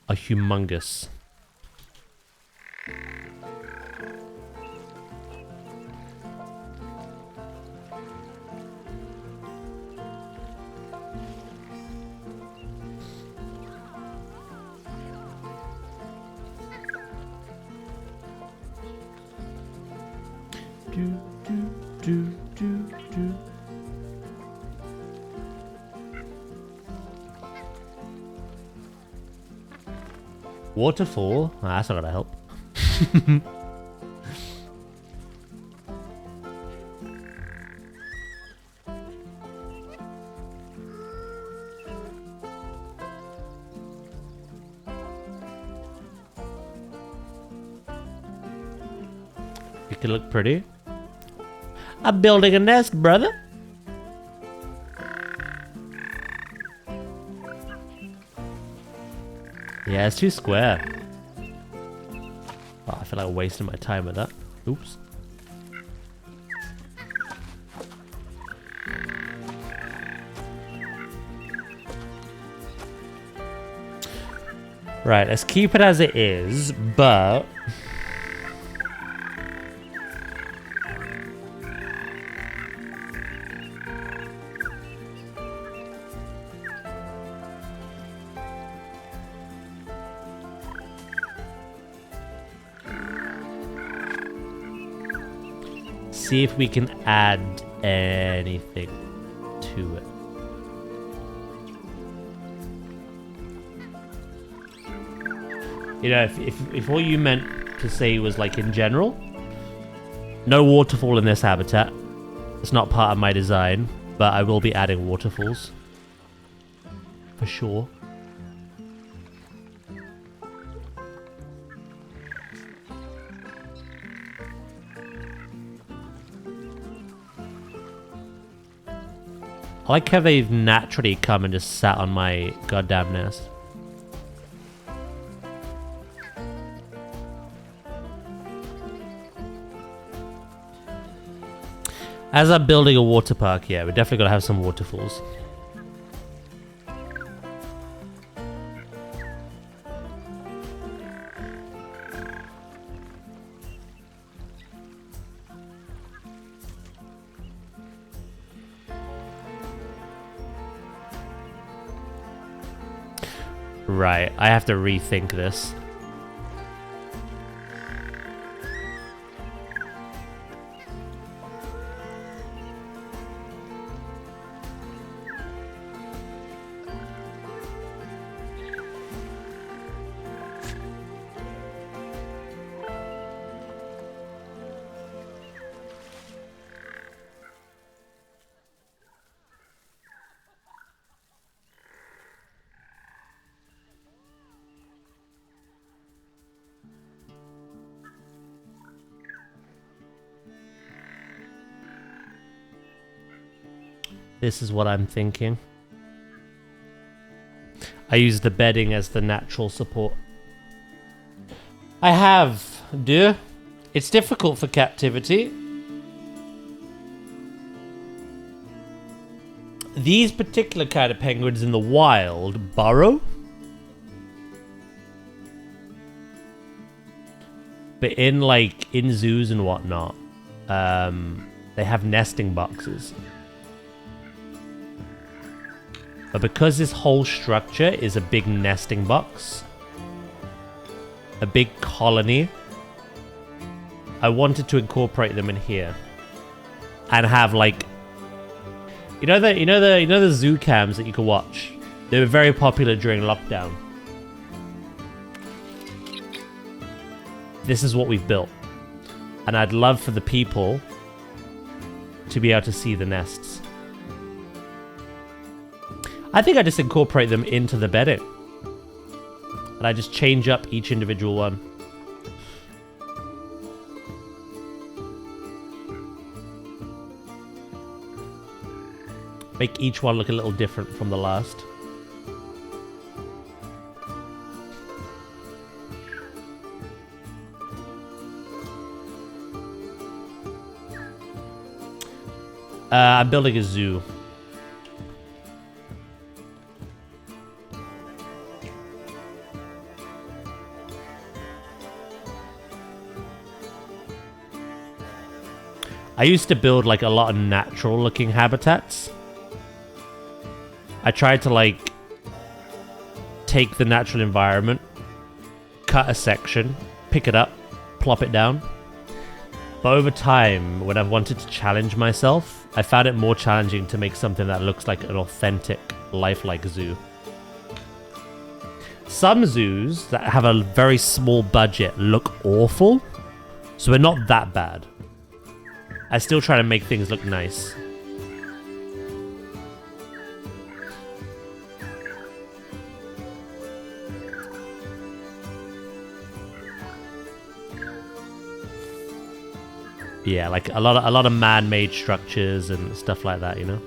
are humongous. Do, do, do, do, do. Waterfall? Ah, that's not gonna help. It could look pretty. I'm building a nest, brother. Yeah, it's too square. Oh, I feel like I'm wasting my time with that. Oops. Right, let's keep it as it is, but... see if we can add anything to it. You know, if all you meant to say was like in general, no waterfall in this habitat. It's not part of my design, but I will be adding waterfalls. For sure. I like how they've naturally come and just sat on my goddamn nest. As I'm building a water park, yeah, we're definitely gonna have some waterfalls. Right, I have to rethink this. This is what I'm thinking. I use the bedding as the natural support. I have, dear. It's difficult for captivity. These particular kind of penguins in the wild burrow. But in zoos and whatnot, they have nesting boxes. But because this whole structure is a big nesting box, a big colony, I wanted to incorporate them in here and have you know the zoo cams that you can watch. They were very popular during lockdown. This is what we've built, and I'd love for the people to be able to see the nests. I think I just incorporate them into the bedding. And I just change up each individual one. Make each one look a little different from the last. I'm building a zoo. I used to build a lot of natural looking habitats. I tried to take the natural environment, cut a section, pick it up, plop it down. But over time, when I've wanted to challenge myself, I found it more challenging to make something that looks like an authentic, lifelike zoo. Some zoos that have a very small budget look awful, so we're not that bad. I still try to make things look nice. Yeah, a lot of man-made structures and stuff like that, you know?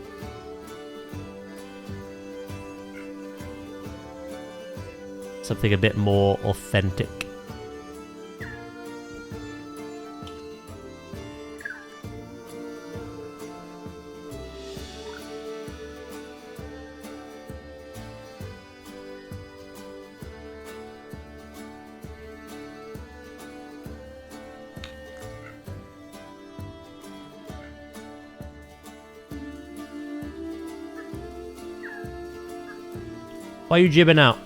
Something a bit more authentic. Why are you jibbing out?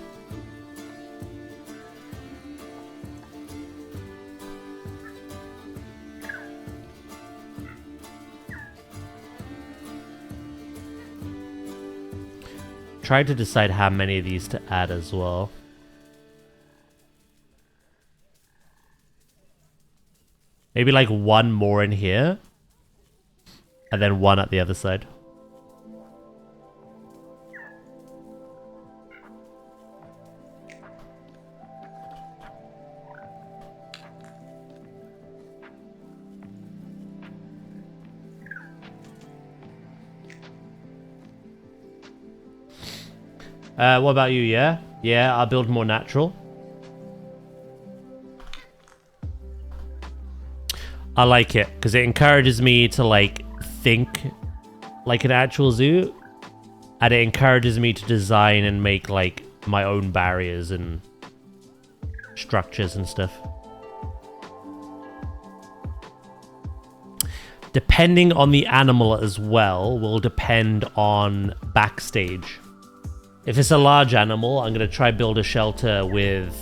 Try to decide how many of these to add as well. Maybe like one more in here. And then one at the other side. What about you, yeah? Yeah, I'll build more natural. I like it, because it encourages me to, like, think like an actual zoo. And it encourages me to design and make, like, my own barriers and structures and stuff. Depending on the animal as well, will depend on backstage. If it's a large animal, I'm going to try build a shelter with,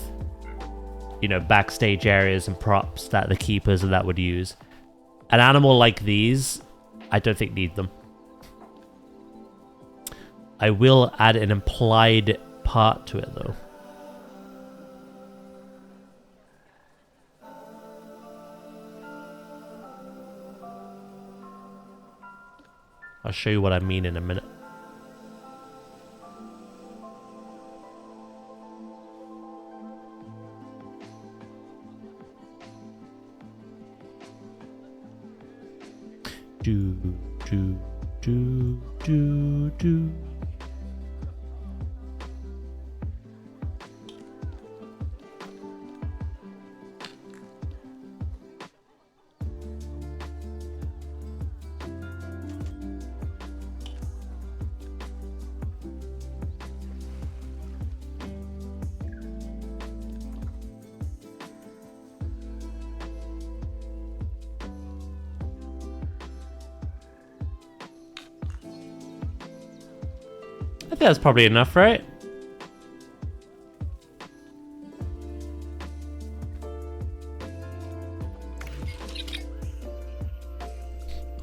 you know, backstage areas and props that the keepers and that would use. An animal like these, I don't think need them. I will add an implied part to it, though. I'll show you what I mean in a minute. Do, do, do, do, do. I think that's probably enough, right?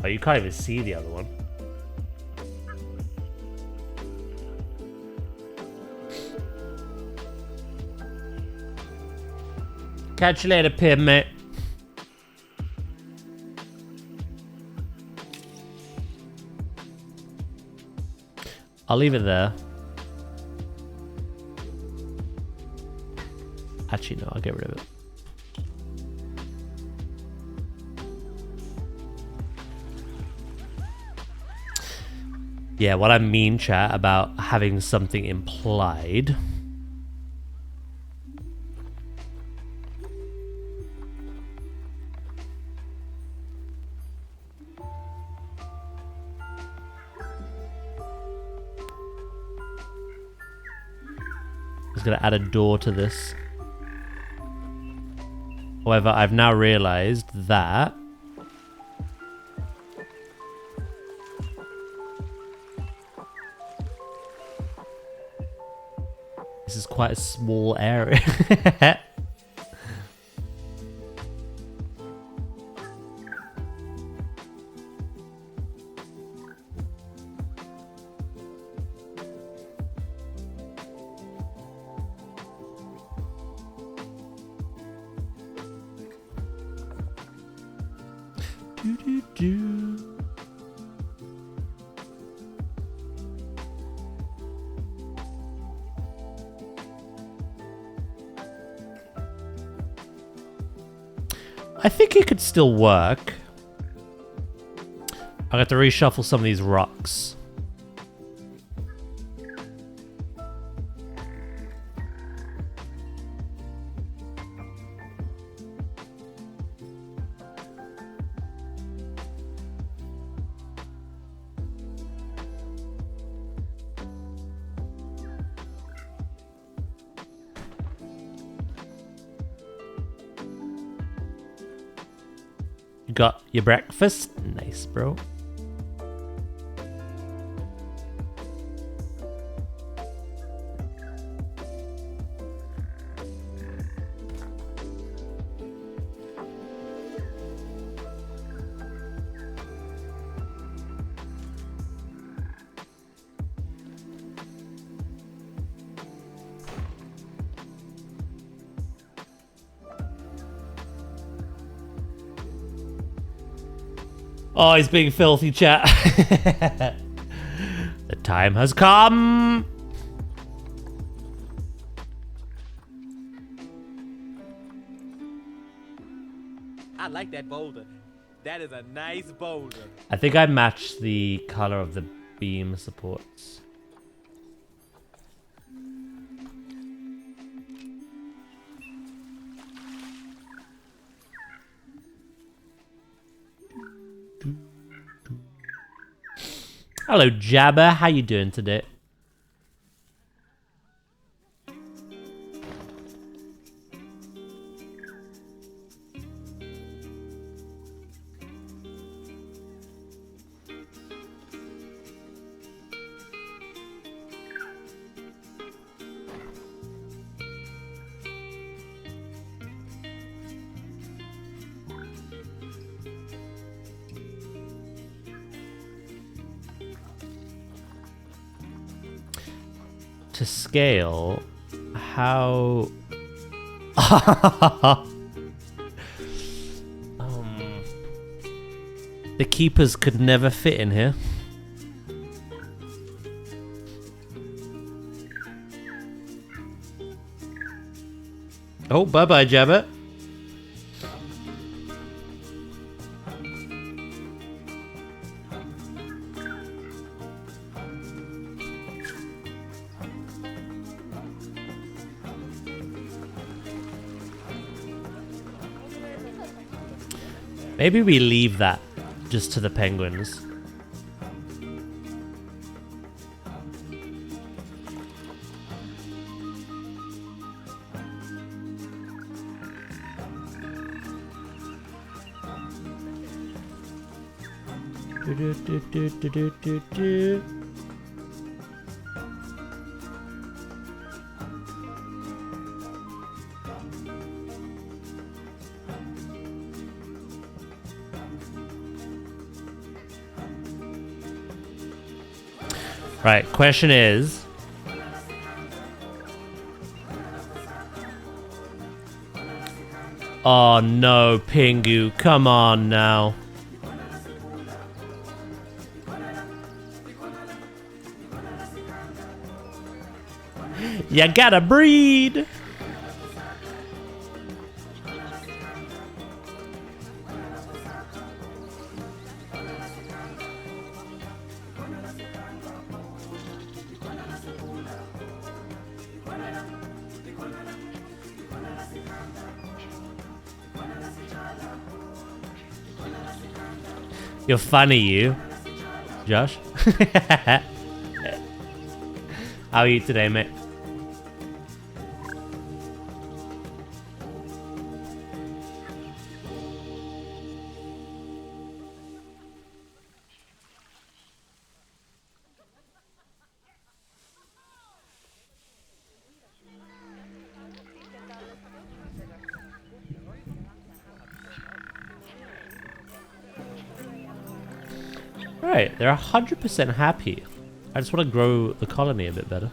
Oh, you can't even see the other one. Catch you later, Pip, mate. I'll leave it there. Actually, no, I'll get rid of it. Yeah, what I mean, chat, about having something implied. I'm going to add a door to this. However, I've now realized that this is quite a small area. I think it could still work. I have to reshuffle some of these rocks. You got your breakfast? Nice, bro. Oh, he's being filthy, chat. The time has come. I like that boulder. That is a nice boulder. I think I matched the color of the beam supports. Hello, Jabber. How you doing today? To scale, how the keepers could never fit in here. Oh, bye-bye, Jabba. Maybe we leave that just to the penguins. Do. Right, question is... Oh no, Pingu, come on now. You gotta breed! You're funny, you. Josh? How are you today, mate? Right, they're 100% happy. I just want to grow the colony a bit better.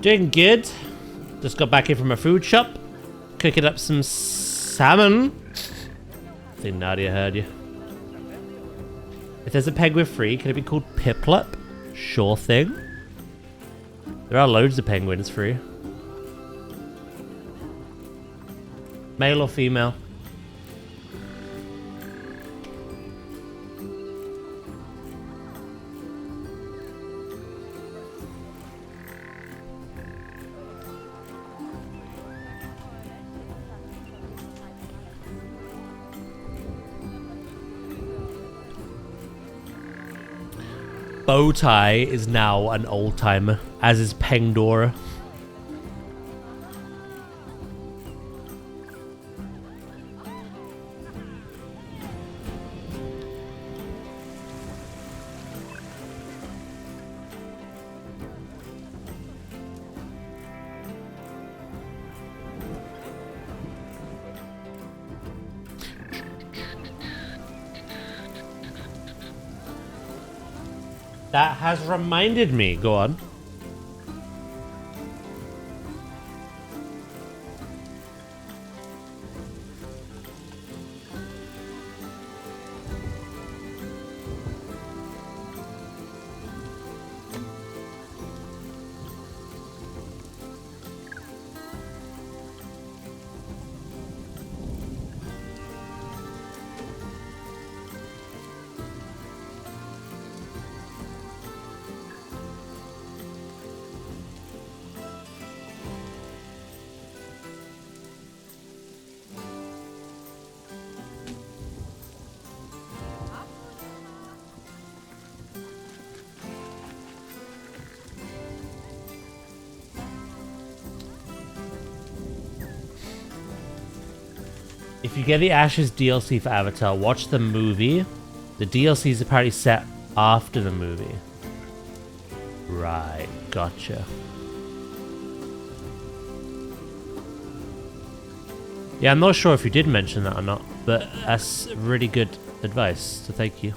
Doing good. Just got back in from a food shop. Cooking up some salmon. I think Nadia heard you. If there's a penguin free, can it be called Piplup? Sure thing. There are loads of penguins free. Male or female? Bowtie is now an old timer, as is Pengdora. That has reminded me. Go on. If you get the Ashes DLC for Avatar, watch the movie. The DLC is apparently set after the movie. Right, gotcha. Yeah, I'm not sure if you did mention that or not, but that's really good advice, so thank you.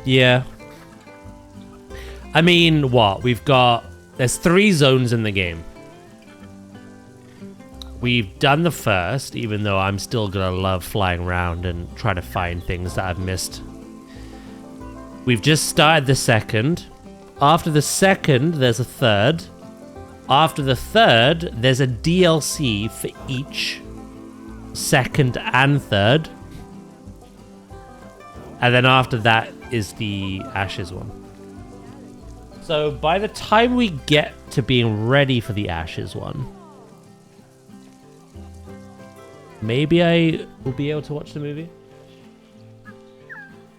Yeah. I mean, what? There's 3 zones in the game. We've done the first, even though I'm still gonna love flying around and trying to find things that I've missed. We've just started the second. After the second, there's a third. After the third, there's a DLC for each second and third. And then after that is the Ashes one. So by the time we get to being ready for the Ashes one, maybe I will be able to watch the movie.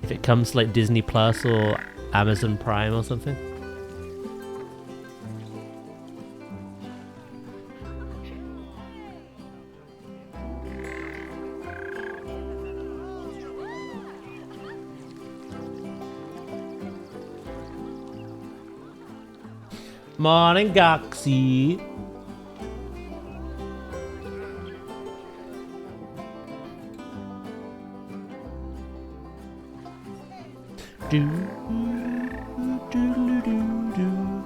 If it comes to like Disney Plus or Amazon Prime or something. Morning, Goxie. Do, do, do, do, do.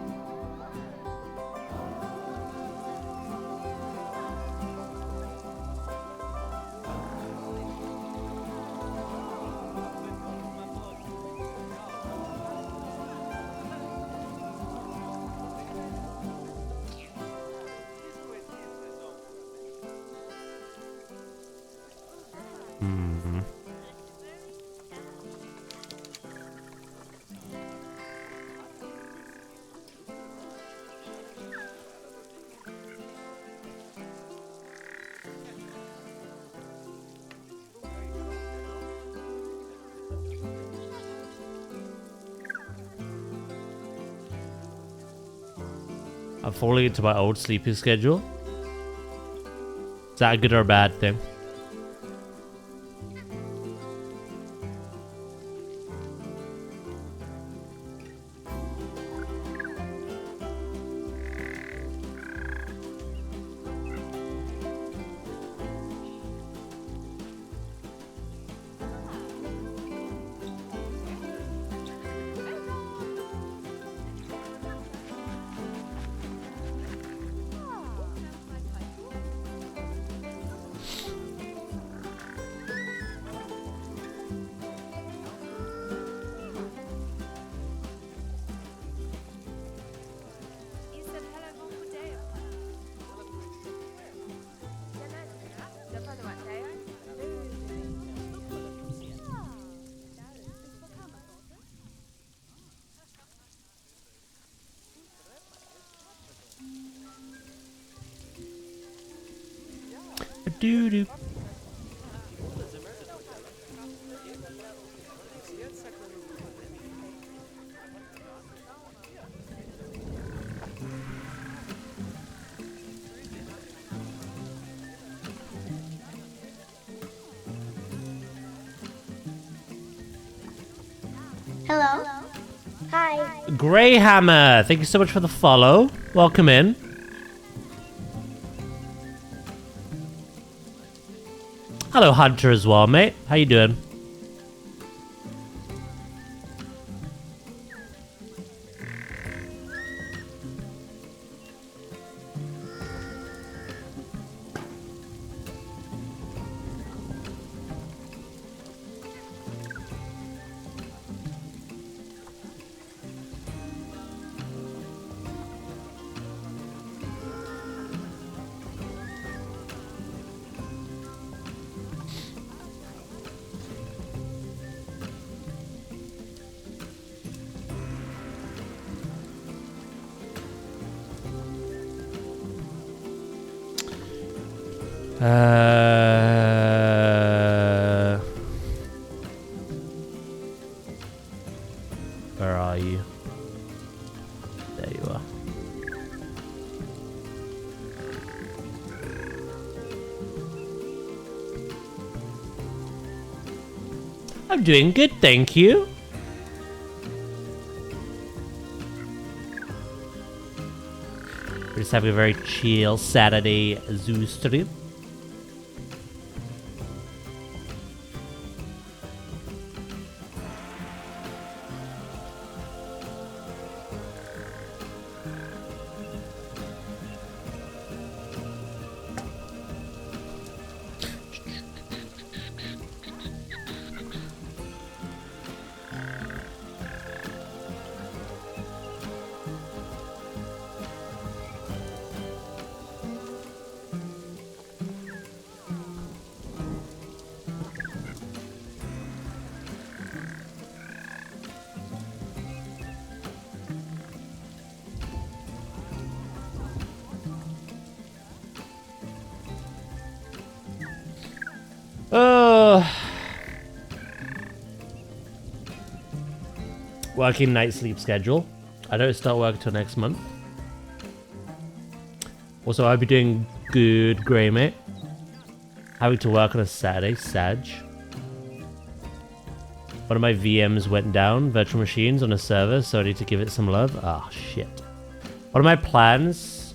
I'm falling into my old sleeping schedule. Is that a good or a bad thing? doo doo. Hello. Hi. Greyhammer, thank you so much for the follow. Welcome in. Hello, Hunter, as well, mate. How you doing? Where are you? There you are. I'm doing good, thank you. We're just having a very chill Saturday zoo stream. Working night sleep schedule. I don't start work till next month. Also, I'll be doing good, Grey mate. Having to work on a Saturday, Sag. One of my VMs went down, virtual machines on a server, so I need to give it some love. Ah, shit. What are my plans?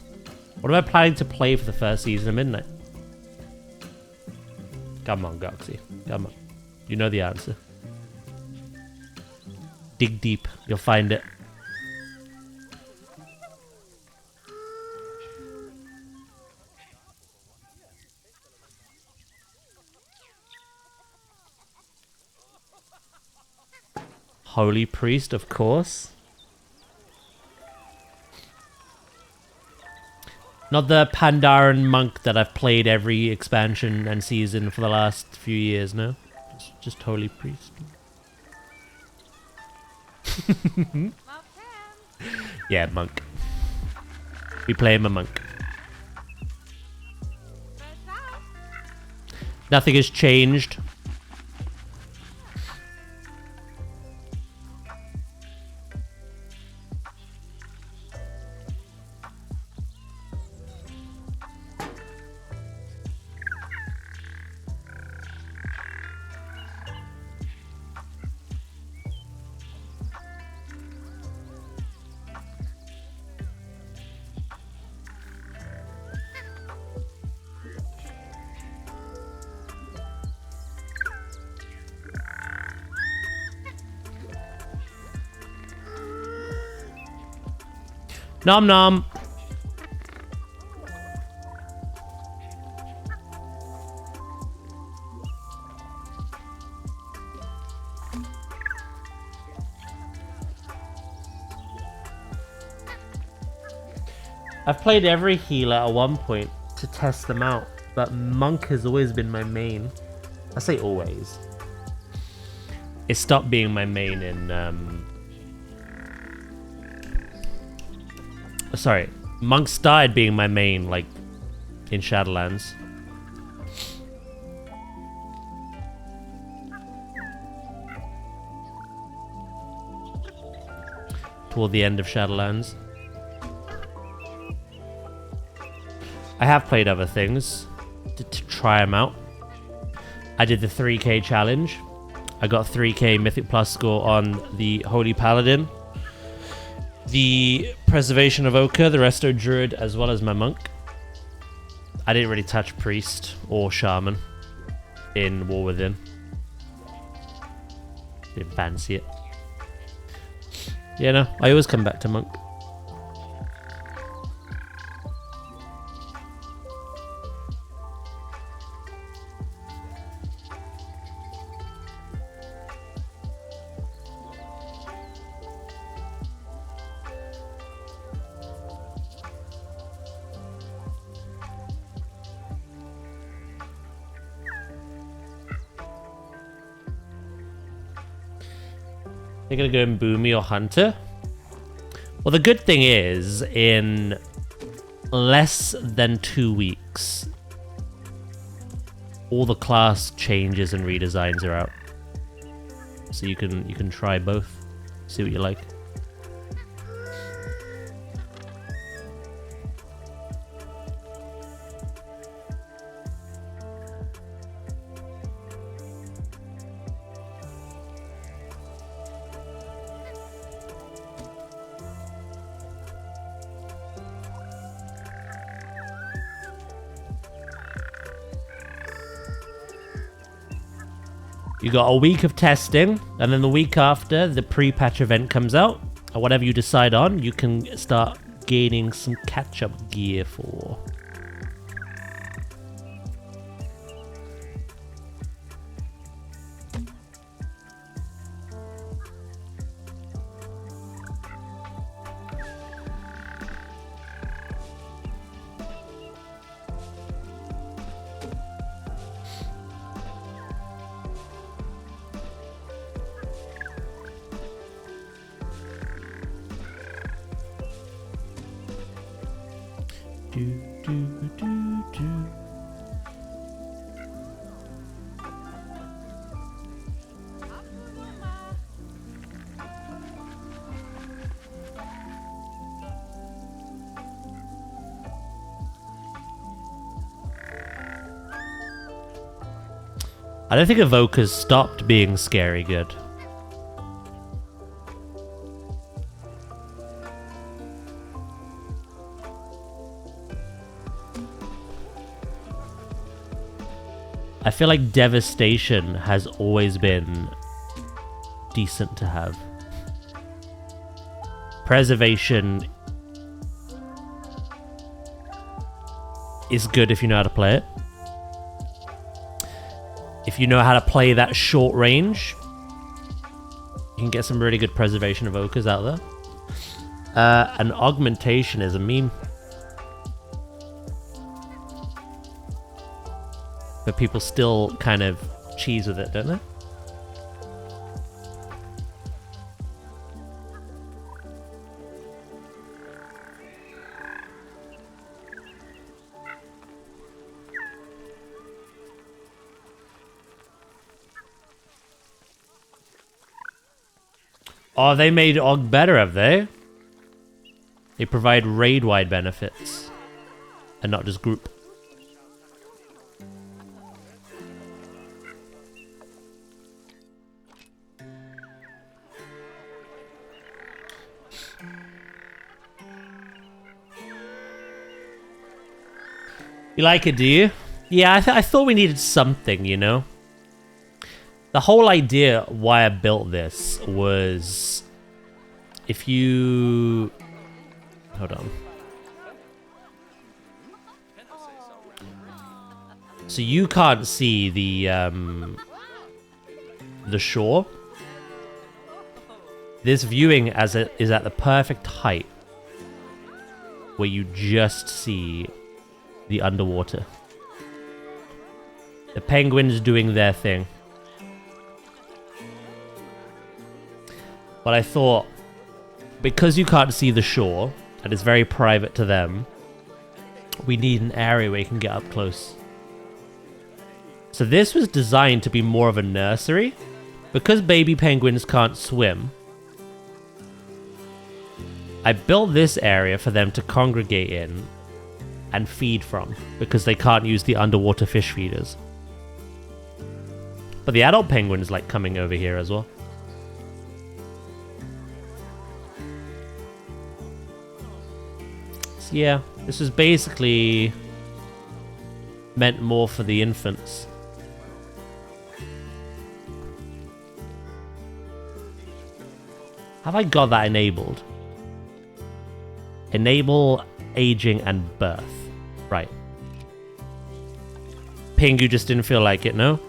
What am I planning to play for the first season of Midnight? Come on, Goxie. Come on. You know the answer. Dig deep. You'll find it. Holy Priest, of course. Not the Pandaren monk that I've played every expansion and season for the last few years, no? Just Holy Priest. Yeah, monk. We play him a monk. Nothing has changed. Nom nom. I've played every healer at one point to test them out, but monk has always been my main. I say always. It stopped being my main in sorry, monk started being my main, like, in Shadowlands. toward the end of Shadowlands. I have played other things to try them out. I did the 3k challenge. I got 3k Mythic Plus score on the Holy Paladin, the Preservation Evoker, the Resto Druid, as well as my Monk. I didn't really touch Priest or Shaman in War Within. Didn't fancy it. Yeah, no, I always come back to Monk. They're gonna go in Boomy or Hunter. Well, the good thing is, in less than 2 weeks, all the class changes and redesigns are out. So you can try both, see what you like. You got a week of testing, and then the week after, the pre-patch event comes out. And whatever you decide on, you can start gaining some catch-up gear for. I don't think Evoker's stopped being scary good. I feel like Devastation has always been decent to have. Preservation is good if you know how to play it. If you know how to play that short range, you can get some really good Preservation Evokers out there. And Augmentation is a meme. But people still kind of cheese with it, don't they? Oh, they made Aug better, have they? They provide raid-wide benefits. And not just group. You like it, do you? Yeah, I thought we needed something, you know? The whole idea why I built this was... If you... Hold on. So you can't see the shore. This viewing is at the perfect height where you just see the underwater. The penguins doing their thing. But I thought, because you can't see the shore, and it's very private to them, we need an area where you can get up close. So this was designed to be more of a nursery. Because baby penguins can't swim, I built this area for them to congregate in and feed from, because they can't use the underwater fish feeders. But the adult penguin is like coming over here as well. So yeah, this is basically meant more for the infants. Have I got that enabled? Enable aging and birth. Right. Pingu just didn't feel like it, no?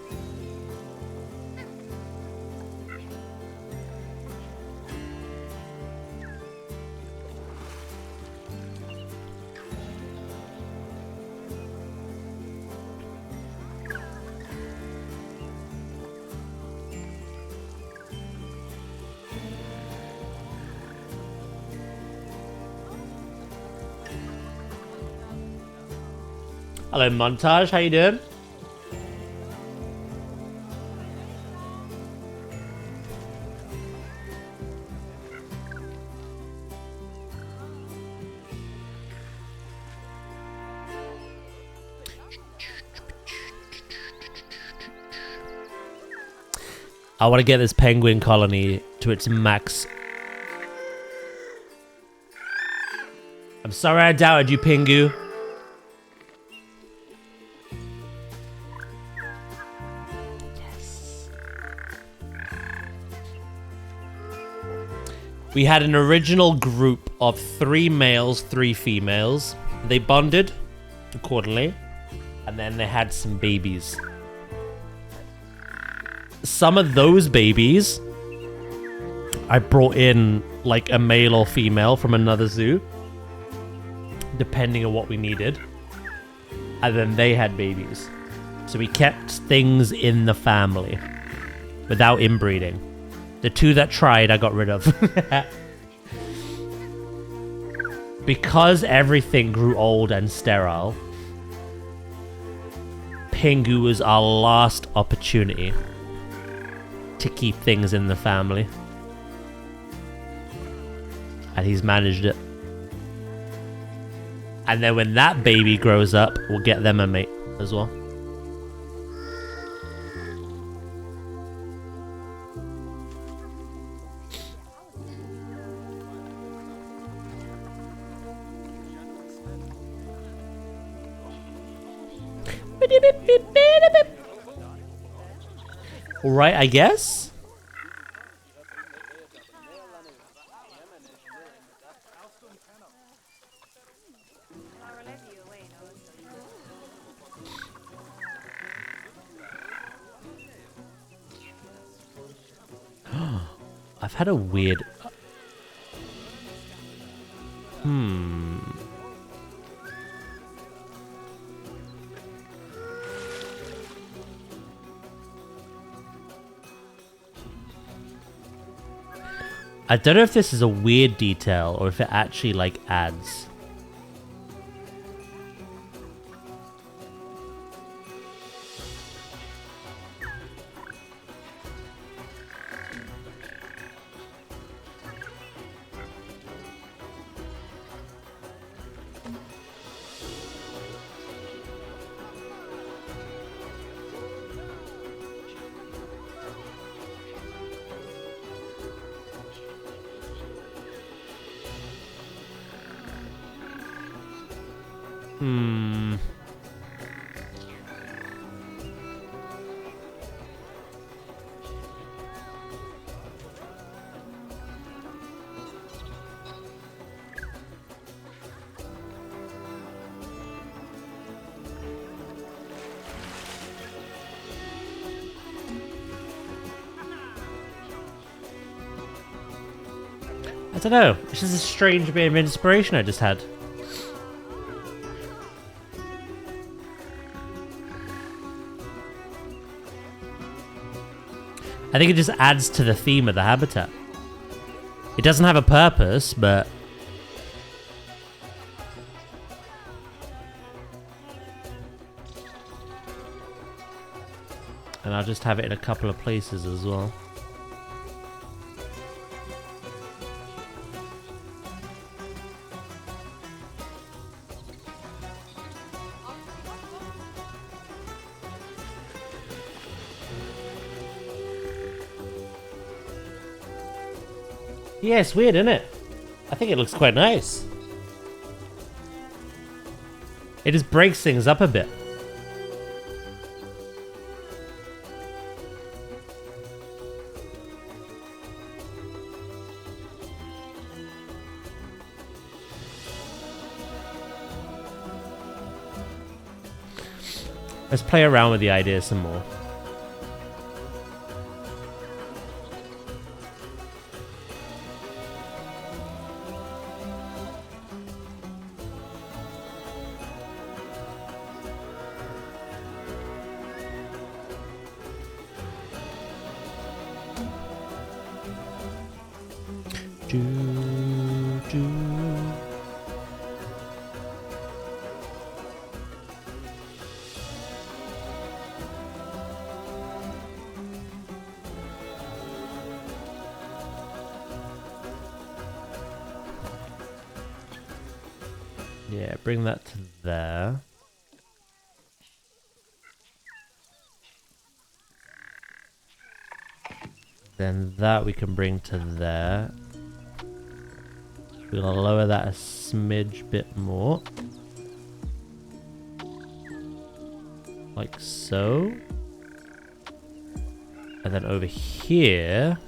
Hello, Montage. How you doing? I want to get this penguin colony to its max. I'm sorry I doubted you, Pingu. We had an original group of 3 males, 3 females. They bonded accordingly, and then they had some babies. Some of those babies, I brought in like a male or female from another zoo, depending on what we needed. And then they had babies. So we kept things in the family without inbreeding. The 2 that tried, I got rid of. Because everything grew old and sterile, Pingu was our last opportunity to keep things in the family. And he's managed it. And then when that baby grows up, we'll get them a mate as well. Alright, I guess. I've had a weird... I don't know if this is a weird detail or if it actually like adds. I don't know. It's just a strange bit of inspiration I just had. I think it just adds to the theme of the habitat. It doesn't have a purpose, but... And I'll just have it in a couple of places as well. Yeah, it's weird, isn't it? I think it looks quite nice. It just breaks things up a bit. Let's play around with the idea some more. Yeah, bring that to there. Then that we can bring to there. We're gonna lower that a smidge bit more. Like so. And then over here.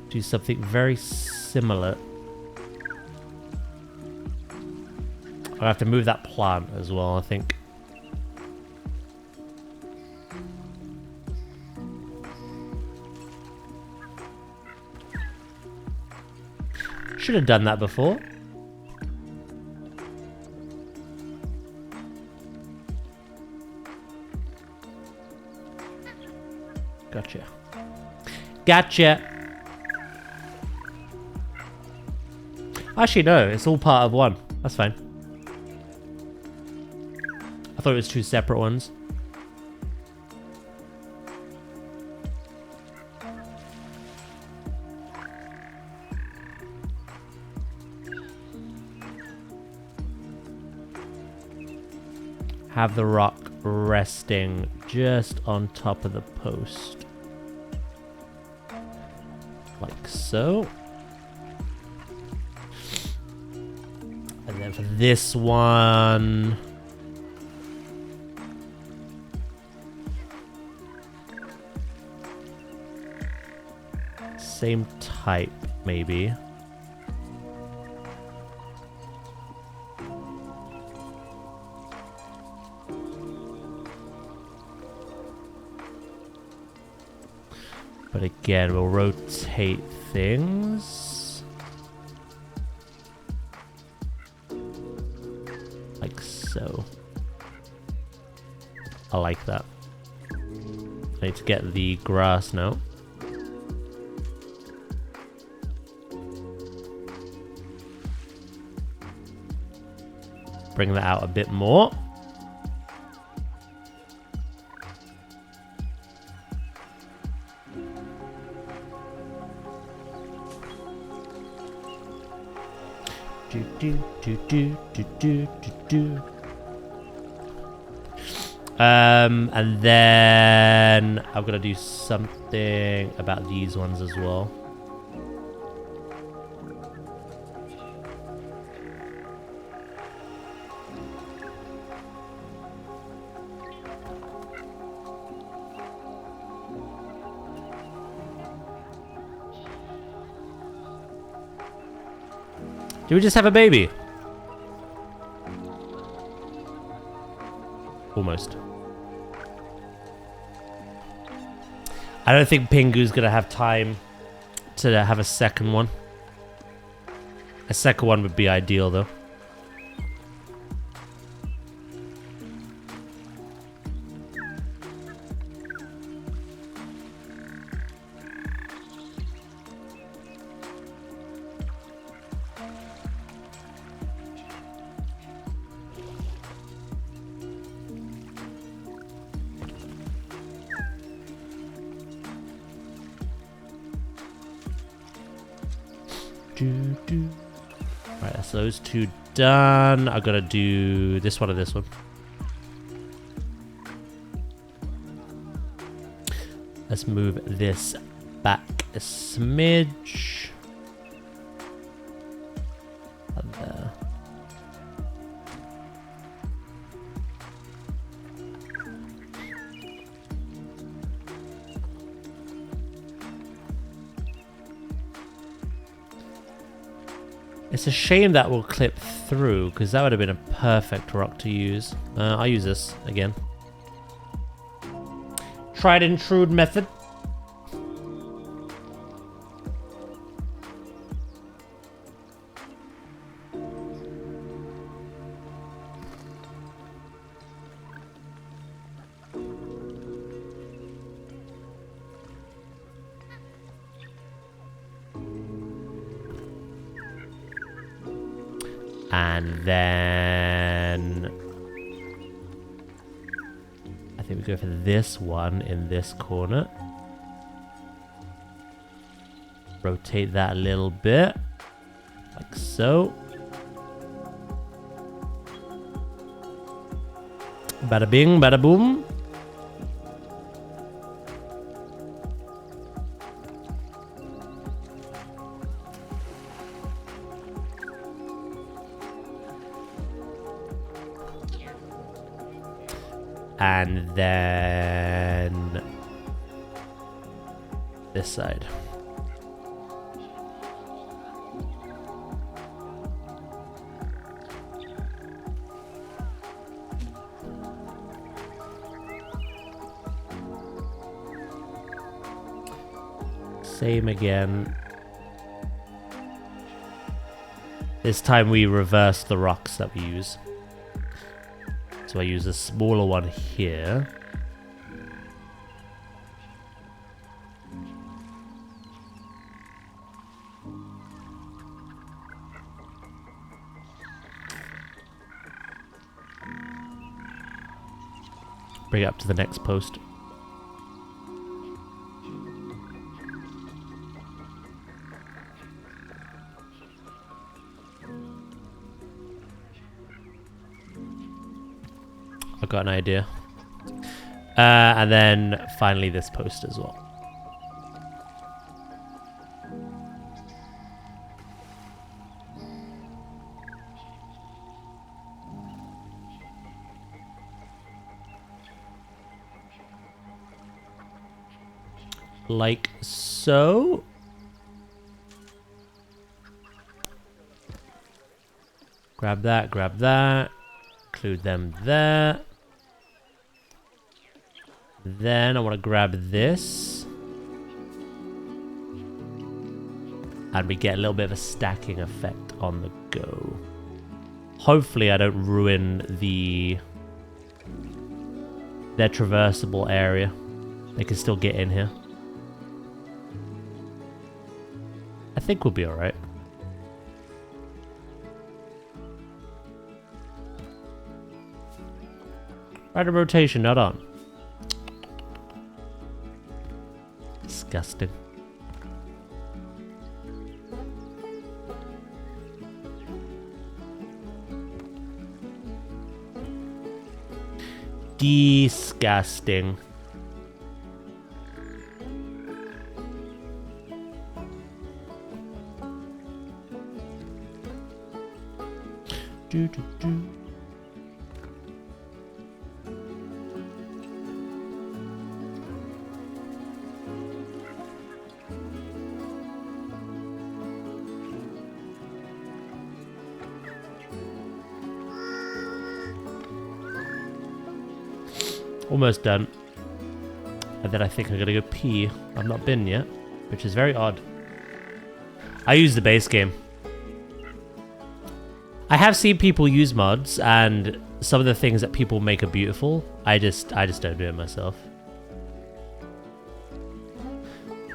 Do something very similar. I'll have to move that plant as well, I think. Should have done that before. Gotcha. Gotcha! Actually, no, it's all part of one. That's fine. I thought it was two separate ones. Have the rock resting just on top of the post. Like so. And then for this one... same type, maybe. But again, we'll rotate things. Like so. I like that. I need to get the grass now. Bring that out a bit more. And then I'm gonna do something about these ones as well. Do we just have a baby? Almost. I don't think Pingu's gonna have time to have a second one. A second one would be ideal though. Right, so those two done. I gotta do this one and this one. Let's move this back a smidge. And there. It's a shame that will clip through, because that would have been a perfect rock to use. I'll use this again. Tried and true method. And then I think we go for this one in this corner. Rotate that a little bit, like so. Bada bing, bada boom. And then this side. Same again. This time we reverse the rocks that we use. So I use a smaller one here. Bring it up to the next post. I've got an idea. And then finally this post as well. Like so. Grab that, grab that. Include them there. Then I want to grab this. And we get a little bit of a stacking effect on the go. Hopefully I don't ruin their traversable area. They can still get in here. I think we'll be alright. Right of rotation, not on. Disgusting. Disgusting. Do do do. Almost done. And then I think I'm gonna go pee. I've not been yet, which is very odd. I use the base game. I have seen people use mods, and some of the things that people make are beautiful. I just don't do it myself.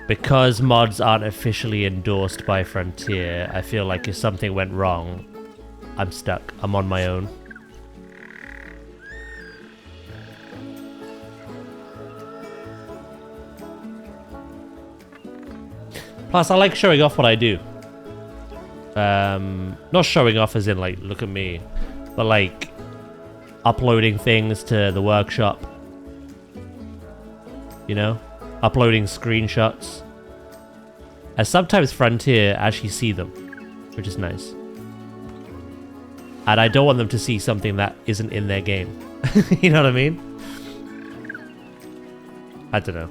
Because mods aren't officially endorsed by Frontier, I feel like if something went wrong, I'm stuck. I'm on my own. Plus, I like showing off what I do. Not showing off as in like, look at me, but like uploading things to the workshop. You know? Uploading screenshots. And sometimes Frontier actually see them, which is nice. And I don't want them to see something that isn't in their game. You know what I mean? I don't know.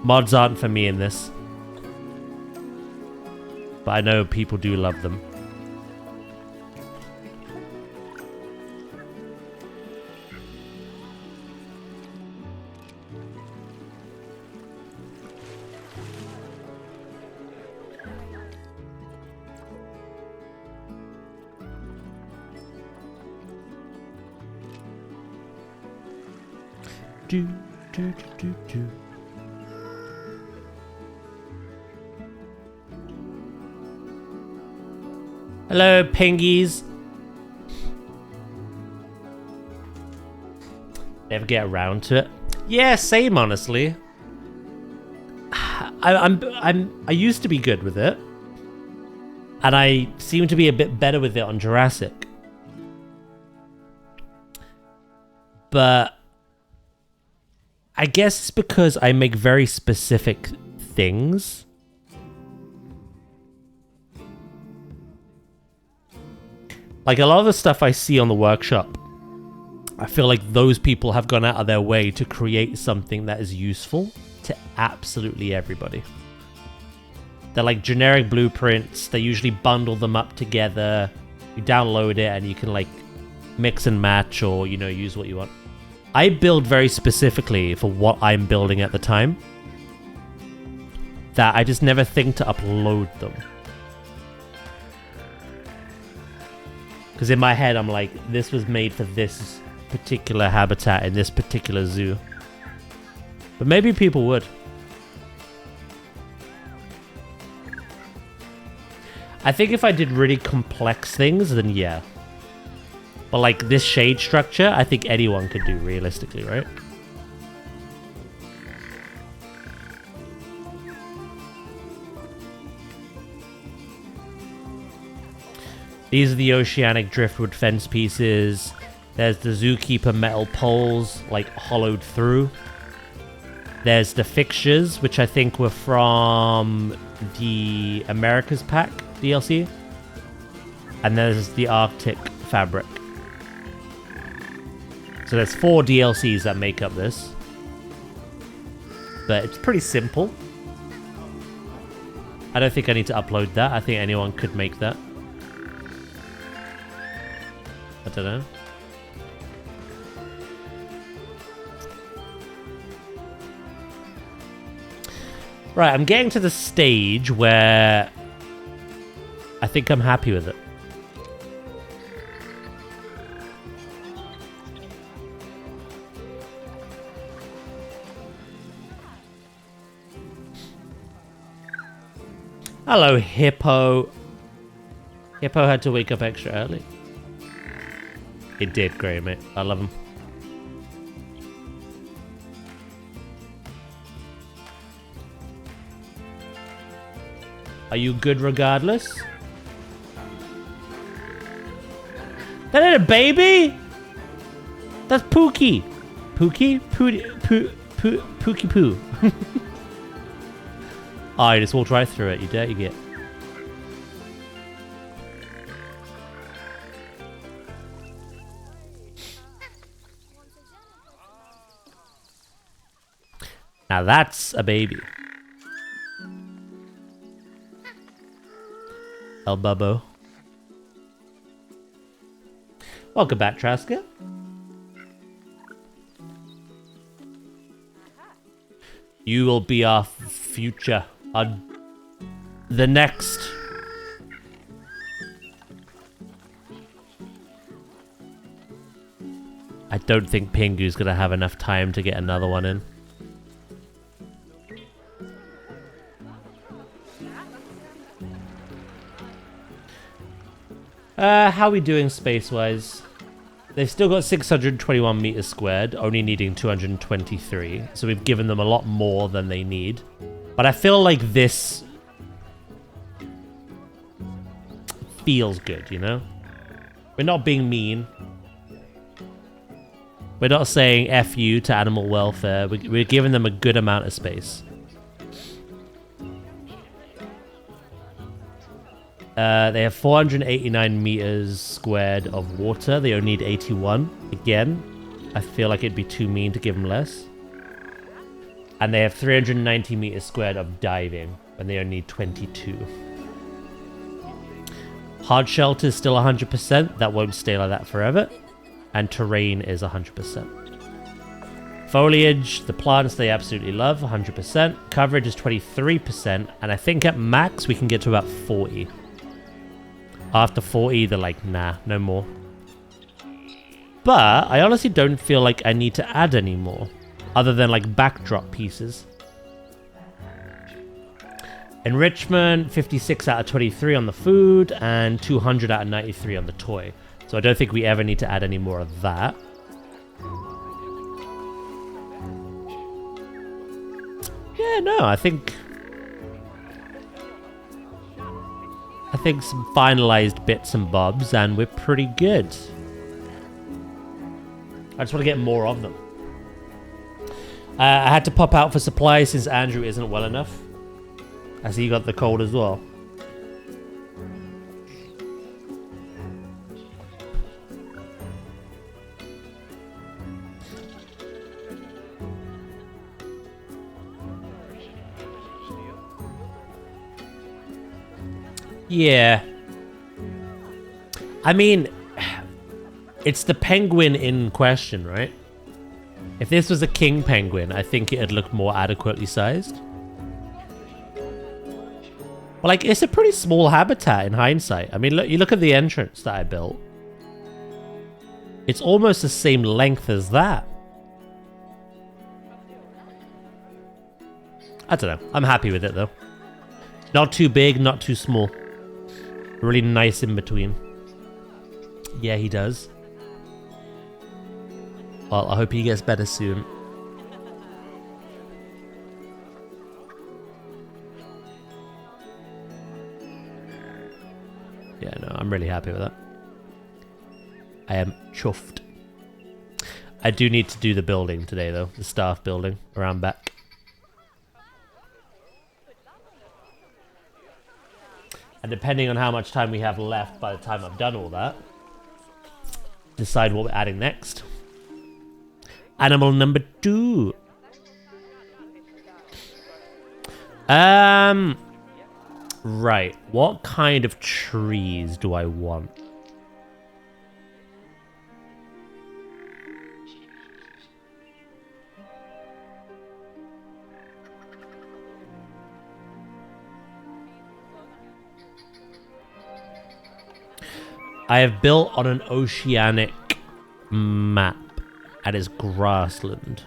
Mods aren't for me in this. But I know people do love them. Do, do, do, do. Hello, pingies. Never get around to it. Yeah, same, honestly. I used to be good with it, and I seem to be a bit better with it on Jurassic. But I guess it's because I make very specific things. Like a lot of the stuff I see on the workshop, I feel like those people have gone out of their way to create something that is useful to absolutely everybody. They're like generic blueprints. They usually bundle them up together. You download it and you can like mix and match or, you know, use what you want. I build very specifically for what I'm building at the time, that I just never think to upload them. Because in my head, I'm like, this was made for this particular habitat in this particular zoo. But maybe people would. I think if I did really complex things, then yeah. But like this shade structure, I think anyone could do realistically, right? These are the oceanic driftwood fence pieces. There's the zookeeper metal poles, like hollowed through. There's the fixtures, which I think were from the Americas pack DLC. And there's the Arctic fabric. So there's 4 DLCs that make up this. But it's pretty simple. I don't think I need to upload that. I think anyone could make that. I don't know. Right, I'm getting to the stage where I think I'm happy with it. Hello, Hippo. Hippo had to wake up extra early. It did, great, mate. I love him. Are you good regardless? That ain't a baby! That's Pookie! Pookie? Pookie Poo. Oh, you just walked right through it, you dirty git. Now that's a baby. El Bubbo. Welcome back, Traska. You will be our future. The next. I don't think Pingu's gonna have enough time to get another one in. How are we doing space-wise? They've still got 621 meters squared, only needing 223. So we've given them a lot more than they need. But I feel like this feels good, you know? We're not being mean. We're not saying F you to animal welfare. We're giving them a good amount of space. They have 489 meters squared of water. They only need 81. Again, I feel like it'd be too mean to give them less. And they have 390 meters squared of diving, and they only need 22. Hard shelter is still 100%. That won't stay like that forever. And terrain is 100%. Foliage, the plants they absolutely love, 100%. Coverage is 23%, and I think at max we can get to about 40. After 40, they're like, nah, no more. But I honestly don't feel like I need to add any more, other than like backdrop pieces. Enrichment, 56 out of 23 on the food, and 200 out of 93 on the toy. So I don't think we ever need to add any more of that. Yeah, no, I think some finalized bits and bobs, and we're pretty good. I just want to get more of them. I had to pop out for supplies since Andrew isn't well enough. I see you got the cold as well. Yeah. I mean, it's the penguin in question, right? If this was a king penguin, I think it'd look more adequately sized. But like, it's a pretty small habitat in hindsight. I mean, look, you look at the entrance that I built. It's almost the same length as that. I don't know. I'm happy with it though. Not too big, not too small. Really nice in between. Yeah, he does. Well, I hope he gets better soon. Yeah, no, I'm really happy with that. I am chuffed. I do need to do the building today, though. The staff building around back. And depending on how much time we have left by the time I've done all that, decide what we're adding next. Animal number 2. Right. What kind of trees do I want? I have built on an oceanic map and it's grassland.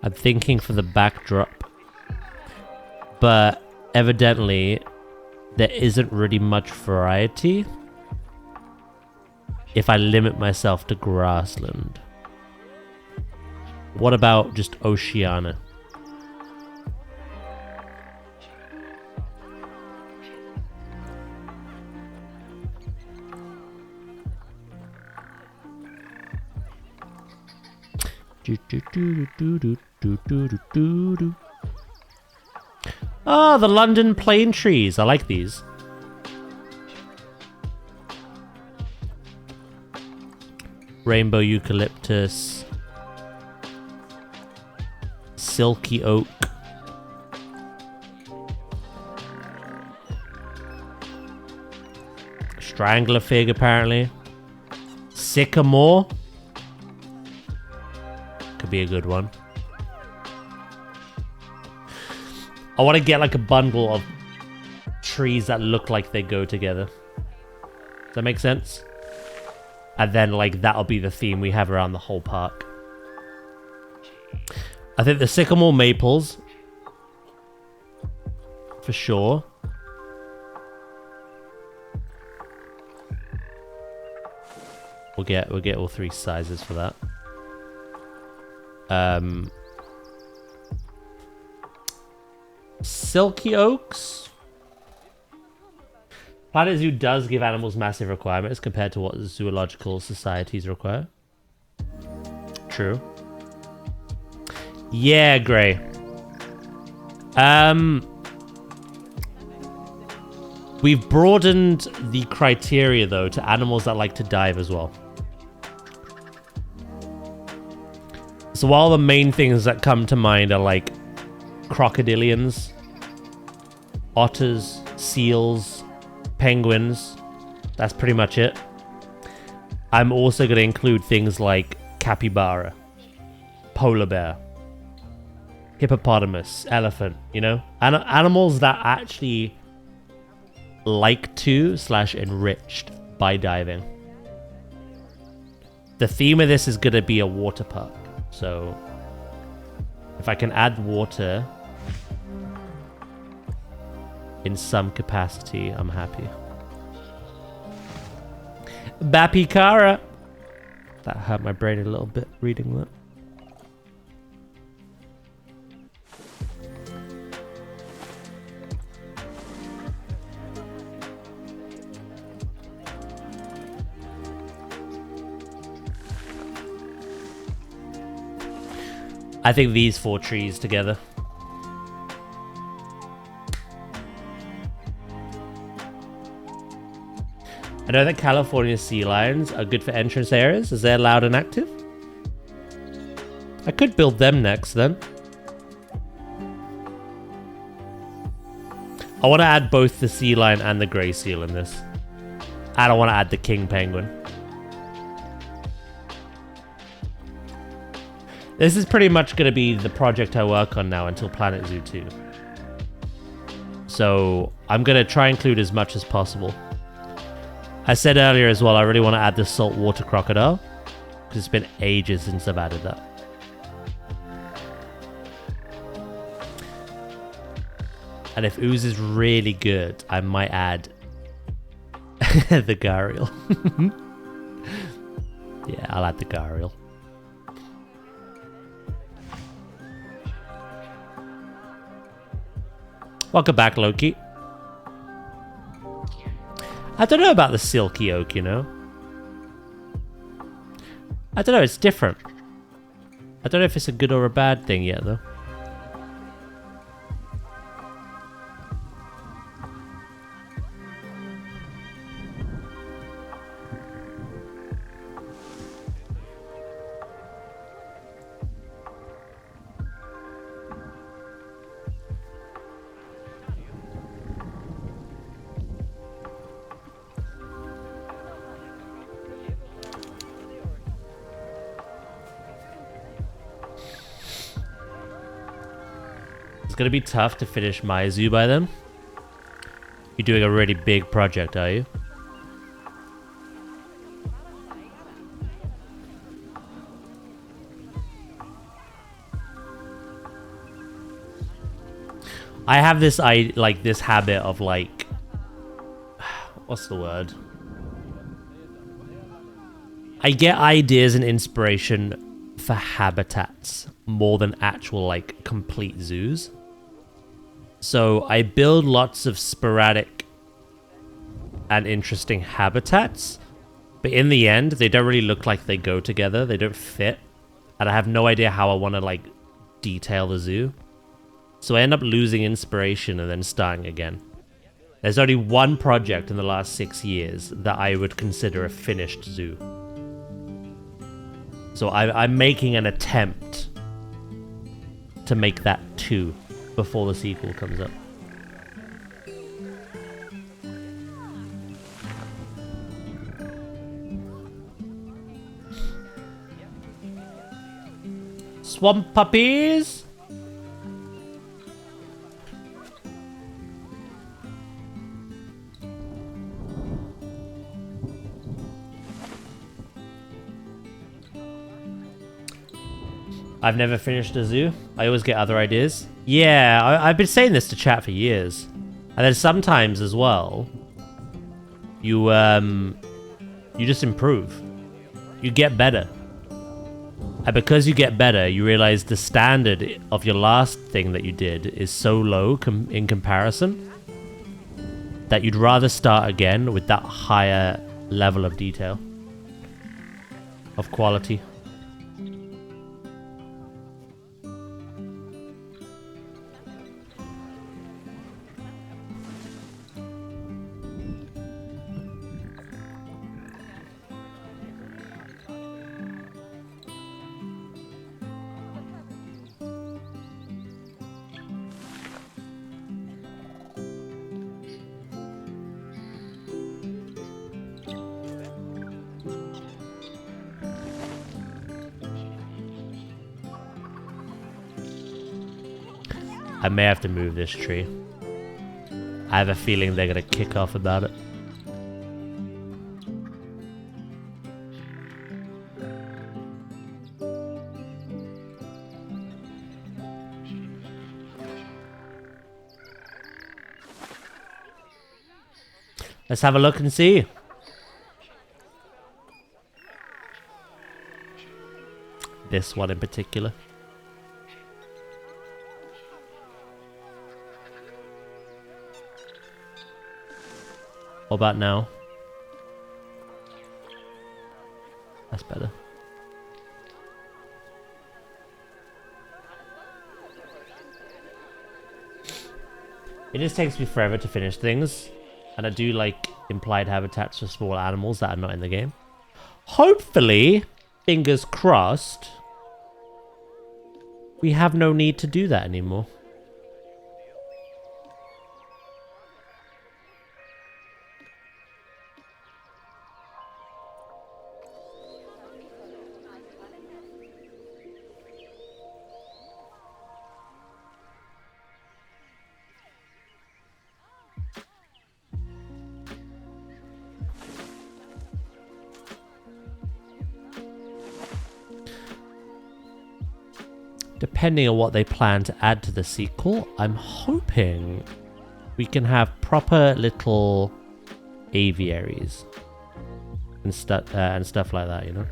I'm thinking for the backdrop, but evidently there isn't really much variety if I limit myself to grassland. What about just Oceania? Oh, the London plane trees. I like these. Rainbow eucalyptus. Silky oak. Strangler fig, apparently. Sycamore. Could be a good one. I want to get like a bundle of trees that look like they go together. Does that make sense? And then like that'll be the theme we have around the whole park. I think the sycamore maples for sure. We'll get all 3 sizes for that. Silky oaks. Planet Zoo does give animals massive requirements compared to what zoological societies require. True. Yeah, Gray. We've broadened the criteria, though, to animals that like to dive as well. So while the main things that come to mind are like crocodilians, otters, seals, penguins, that's pretty much it. I'm also going to include things like capybara, polar bear, hippopotamus, elephant, you know? Animals that actually like to / enriched by diving. The theme of this is going to be a water park. So if I can add water in some capacity, I'm happy. Bapikara. That hurt my brain a little bit reading that. I think these 4 trees together. I know that California sea lions are good for entrance areas. Is they allowed and active? I could build them next then. I want to add both the sea lion and the grey seal in this. I don't want to add the king penguin. This is pretty much going to be the project I work on now until Planet Zoo 2. So I'm going to try and include as much as possible. I said earlier as well, I really want to add the saltwater crocodile, because it's been ages since I've added that. And if ooze is really good, I might add the gharial. Yeah, I'll add the gharial. Welcome back, Loki. I don't know about the silky oak, you know? I don't know, it's different. I don't know if it's a good or a bad thing yet, though. It's gonna be tough to finish my zoo by then. You're doing a really big project, are you? I have this this habit of like, what's the word? I get ideas and inspiration for habitats more than actual like complete zoos. So I build lots of sporadic and interesting habitats, but in the end, they don't really look like they go together. They don't fit, and I have no idea how I want to like detail the zoo. So I end up losing inspiration and then starting again. There's only one project in the last 6 years that I would consider a finished zoo. So I'm making an attempt to make that 2 before the sequel comes up. Swamp puppies! I've never finished a zoo. I always get other ideas. Yeah, I've been saying this to chat for years. And then sometimes as well, you just improve. you get better. And because you get better, you realize the standard of your last thing that you did is so low in comparison that you'd rather start again with that higher level of detail, of quality. I may have to move this tree. I have a feeling they're gonna kick off about it. Let's have a look and see. This one in particular. What about now? That's better. It just takes me forever to finish things, and I do like implied habitats for small animals that are not in the game. Hopefully, fingers crossed, we have no need to do that anymore. Depending on what they plan to add to the sequel, I'm hoping we can have proper little aviaries and stuff like that, you know?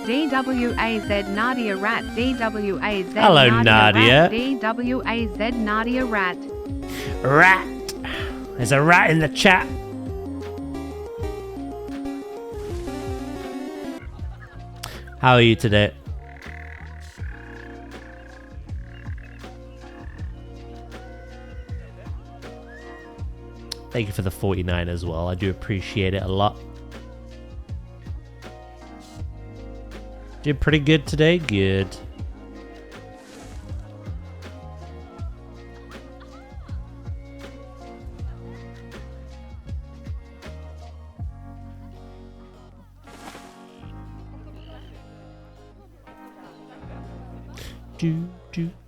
DWAZ Nadia Rat. DWAZ Hello, Nadia. Rat. DWAZ Nadia Rat. Rat! There's a rat in the chat. How are you today? Thank you for the 49 as well. I do appreciate it a lot. Did pretty good today? Good.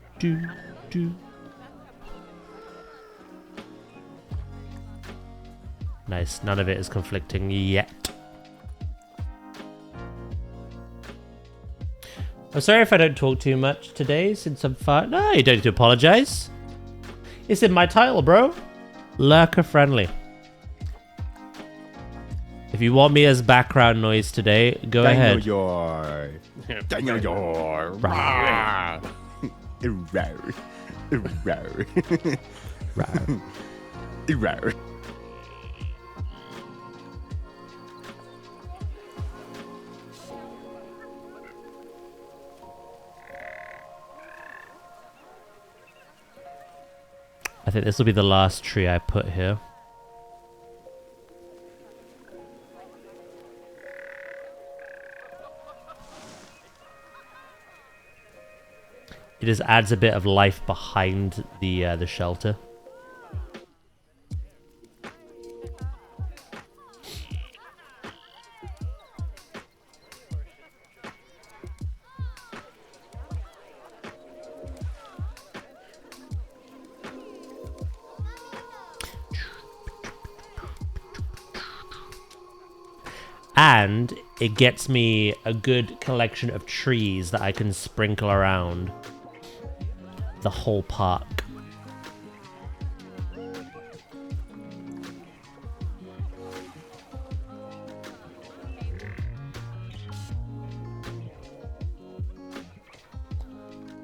Do. Nice. None of it is conflicting yet. I'm sorry if I don't talk too much today since I'm fine. No, you don't need to apologize. It's in my title, bro. Lurker friendly. If you want me as background noise today, go ahead. Dinosaur. Dinosaur. Rawr. Rawr. Rawr. Rawr. Rawr. I think this will be the last tree I put here. It just adds a bit of life behind the shelter. And it gets me a good collection of trees that I can sprinkle around. the whole park.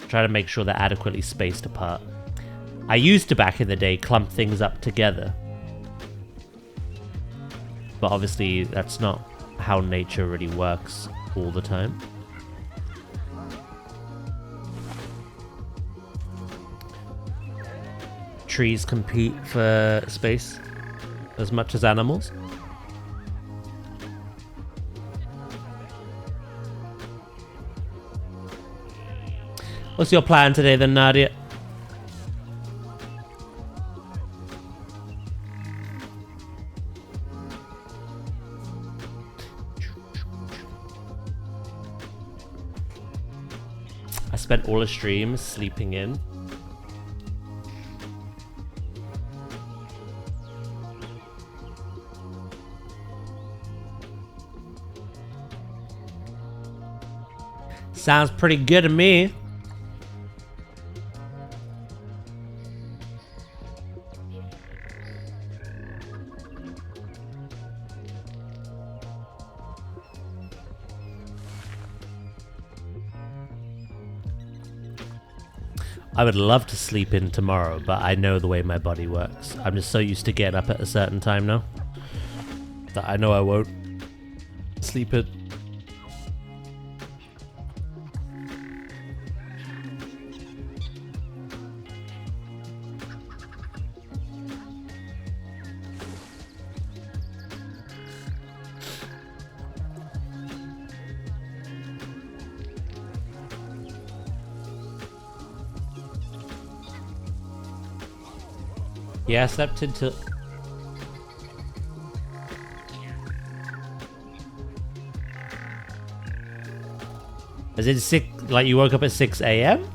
Try to make sure they're adequately spaced apart. I used to, back in the day, clump things up together. But obviously, that's not how nature really works all the time. Trees compete for space as much as animals. What's your plan today then, Nadia? I spent all the stream sleeping in. Sounds pretty good to me. I would love to sleep in tomorrow, but I know the way my body works. I'm just so used to getting up at a certain time now that I know I won't sleep in. Yeah, I slept until... Is it 6... Like, you woke up at 6 a.m.?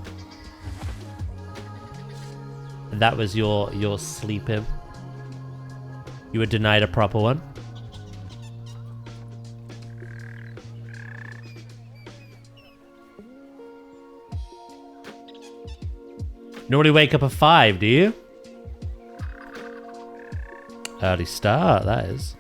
And that was your sleep in? You were denied a proper one? You normally wake up at 5, do you? Early start, that is.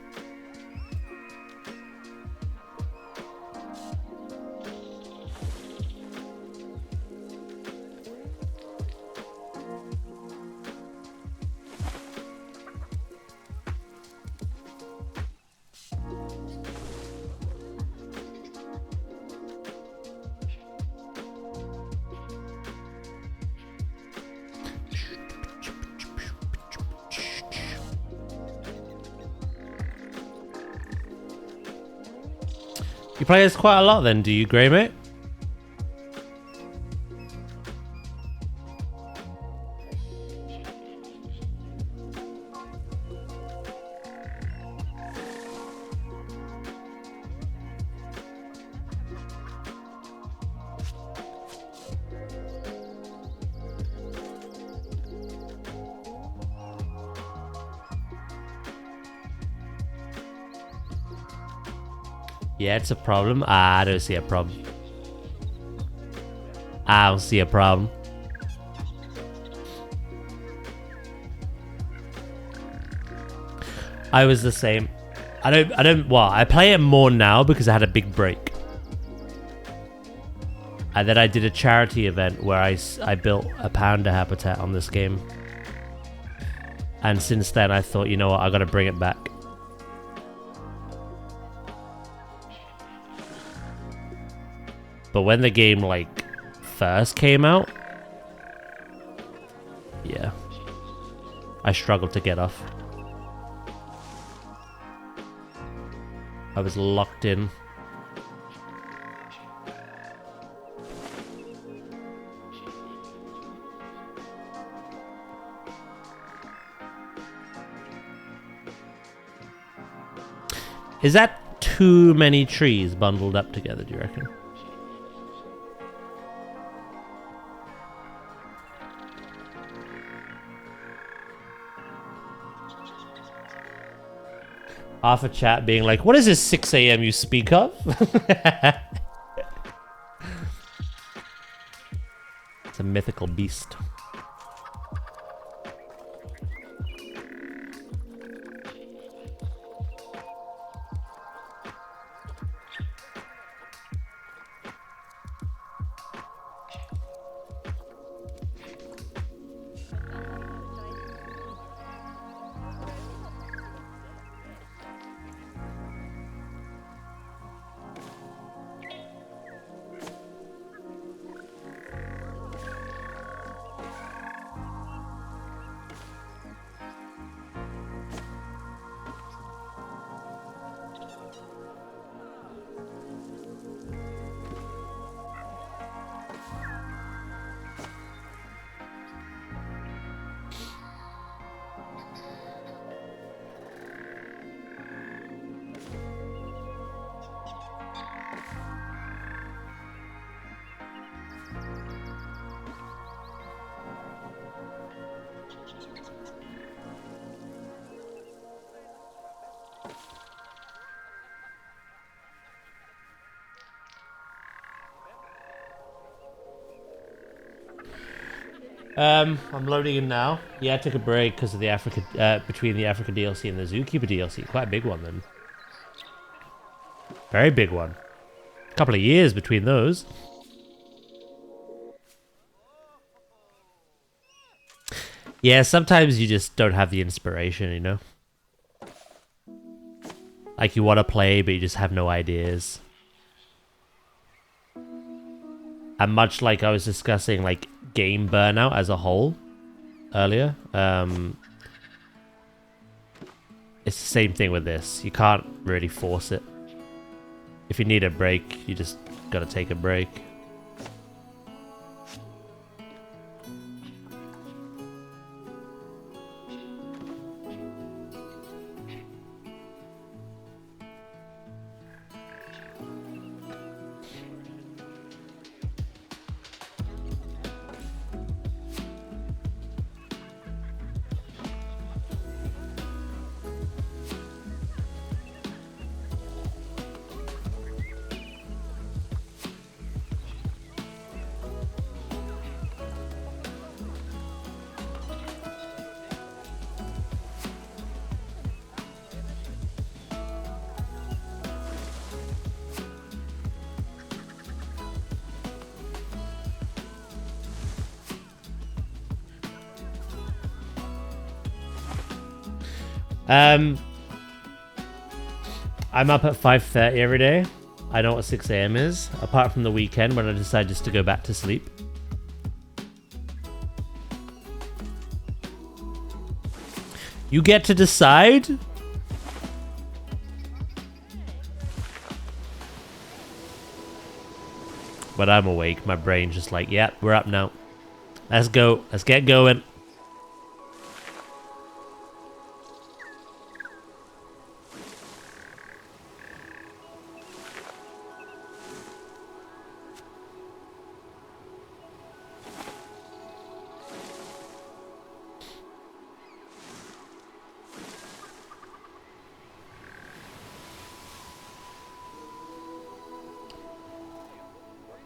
You play this quite a lot then, do you, Grey Mate? Yeah, it's a problem. I don't see a problem. I don't see a problem. I was the same. Well, I play it more now because I had a big break. And then I did a charity event where I built a panda habitat on this game. And since then I thought, you know what, I gotta bring it back. But when the game, like, first came out, yeah, I struggled to get off. I was locked in. Is that too many trees bundled up together, do you reckon? Half a chat being like, what is this 6 a.m. you speak of? It's a mythical beast. I'm loading in now. Yeah, I took a break because of the between the Africa DLC and the Zookeeper DLC. Quite a big one then. Very big one. A couple of years between those. Yeah, sometimes you just don't have the inspiration, you know? Like you want to play, but you just have no ideas. And much like I was discussing, like, game burnout as a whole earlier, it's the same thing with this. You can't really force it. If you need a break, you just gotta take a break. I'm up at 5:30 every day. I know what 6 a.m. is, apart from the weekend when I decide just to go back to sleep. You get to decide? But I'm awake. My brain's just like, yeah, we're up now. Let's go. Let's get going.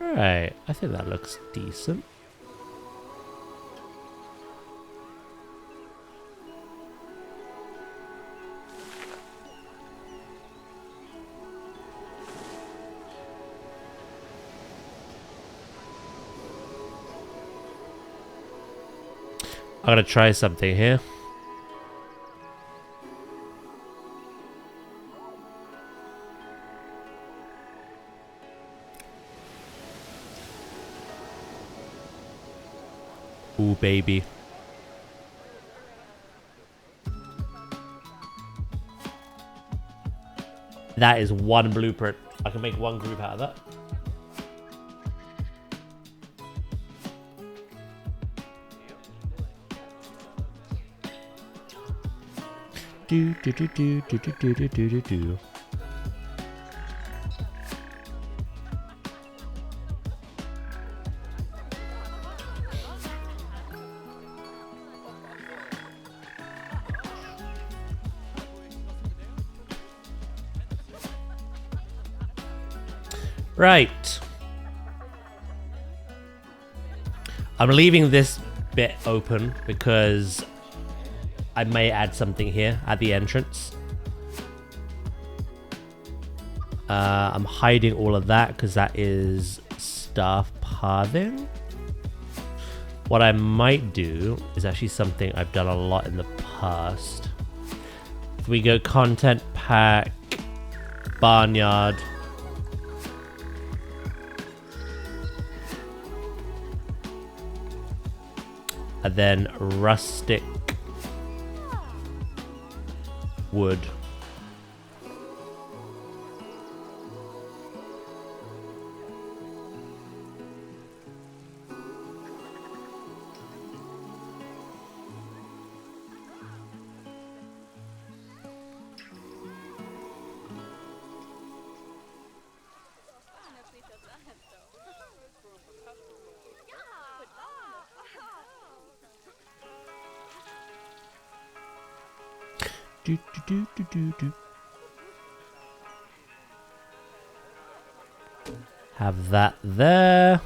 Alright, I think that looks decent. I'm gonna try something here. Ooh, baby. That is one blueprint. I can make one group out of that. Do do do do do do do do do do. Right. I'm leaving this bit open because I may add something here at the entrance. I'm hiding all of that because that is staff pathing. What I might do is actually something I've done a lot in the past. If we go content pack, barnyard, and then rustic wood. Do. Have that there.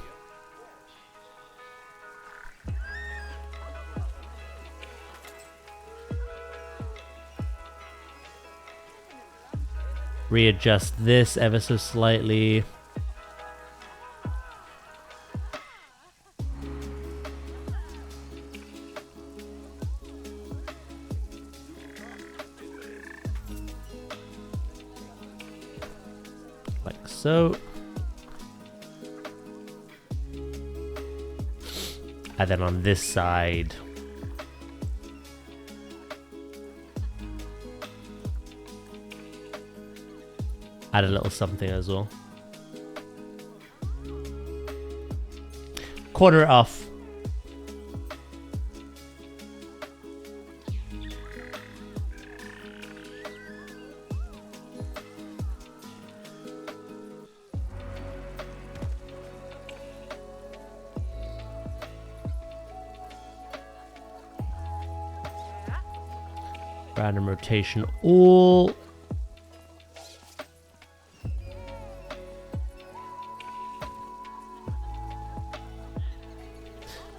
Readjust this ever so slightly. Like so. And then on this side, add a little something as well. Quarter it off. Random rotation all.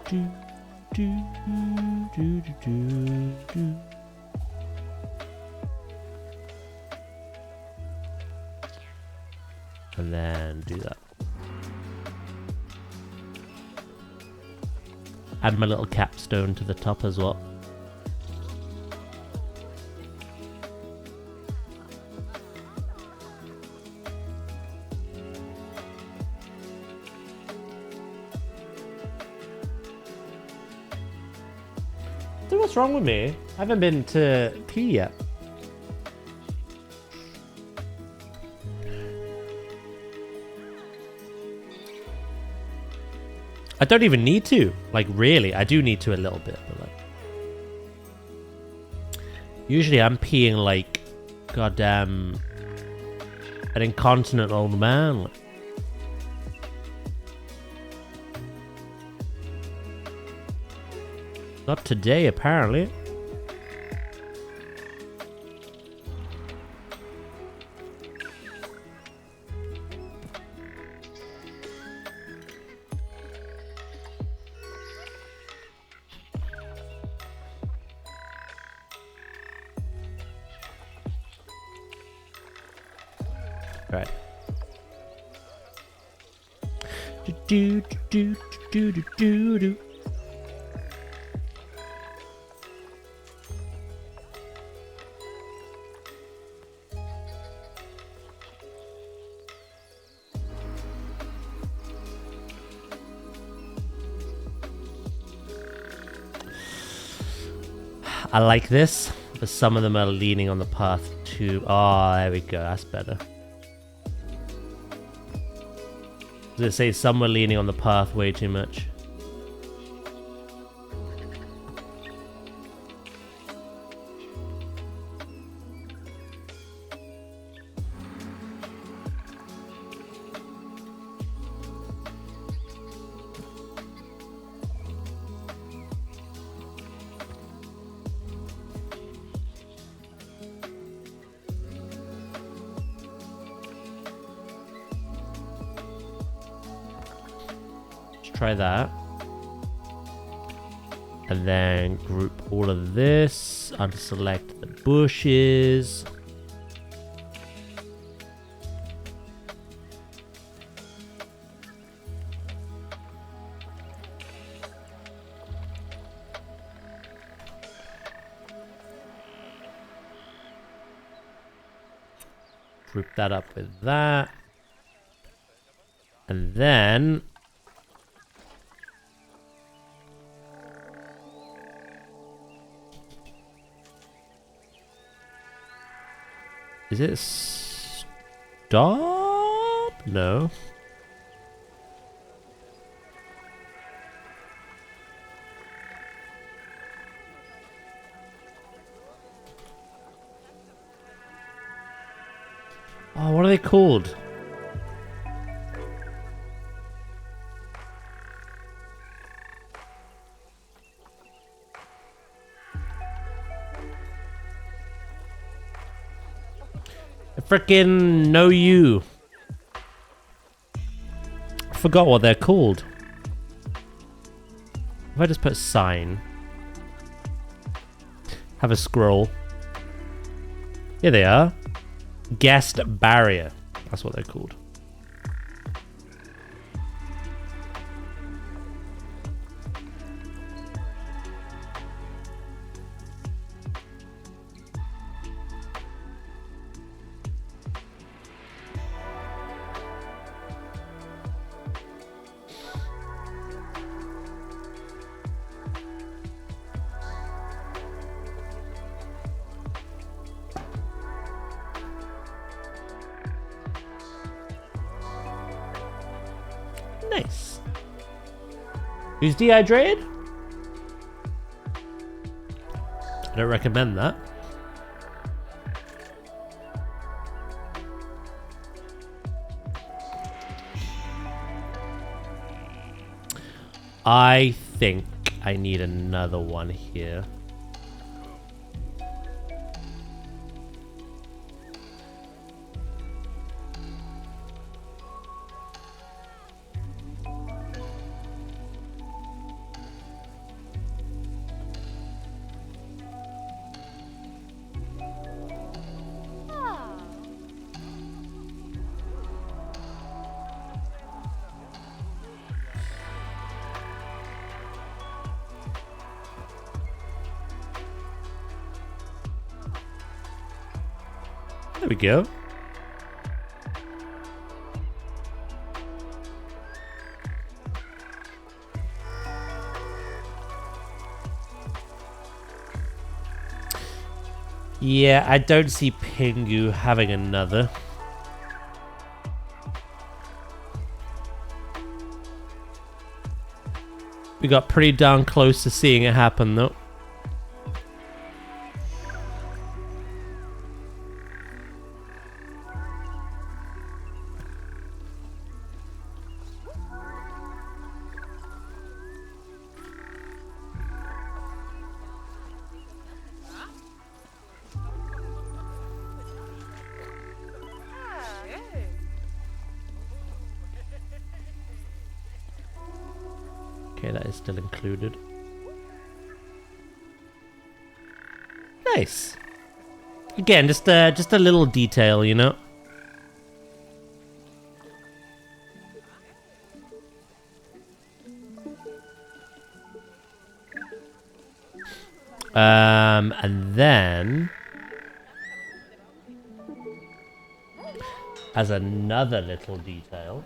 Do. And then do that. Add my little capstone to the top as well. What's wrong with me? I haven't been to pee yet. I don't even need to. Like, really, I do need to a little bit, but like, usually I'm peeing like goddamn an incontinent old man. Like, not today, apparently. Right. Do. I like this, but some of them are leaning on the path too. Oh, there we go. That's better. Does it say some were leaning on the path way too much? Try that. And then group all of this, unselect the bushes. Group that up with that. And then is it stop? No. Oh, what are they called? I frickin' know you. I forgot what they're called. If I just put sign. Have a scroll. Here they are. Guest barrier. That's what they're called. Nice. Who's dehydrated? I don't recommend that. I think I need another one here. There we go. Yeah, I don't see Pingu having another. We got pretty darn close to seeing it happen though. Okay, that is still included. Nice. Again, just a little detail, you know. And then as another little detail,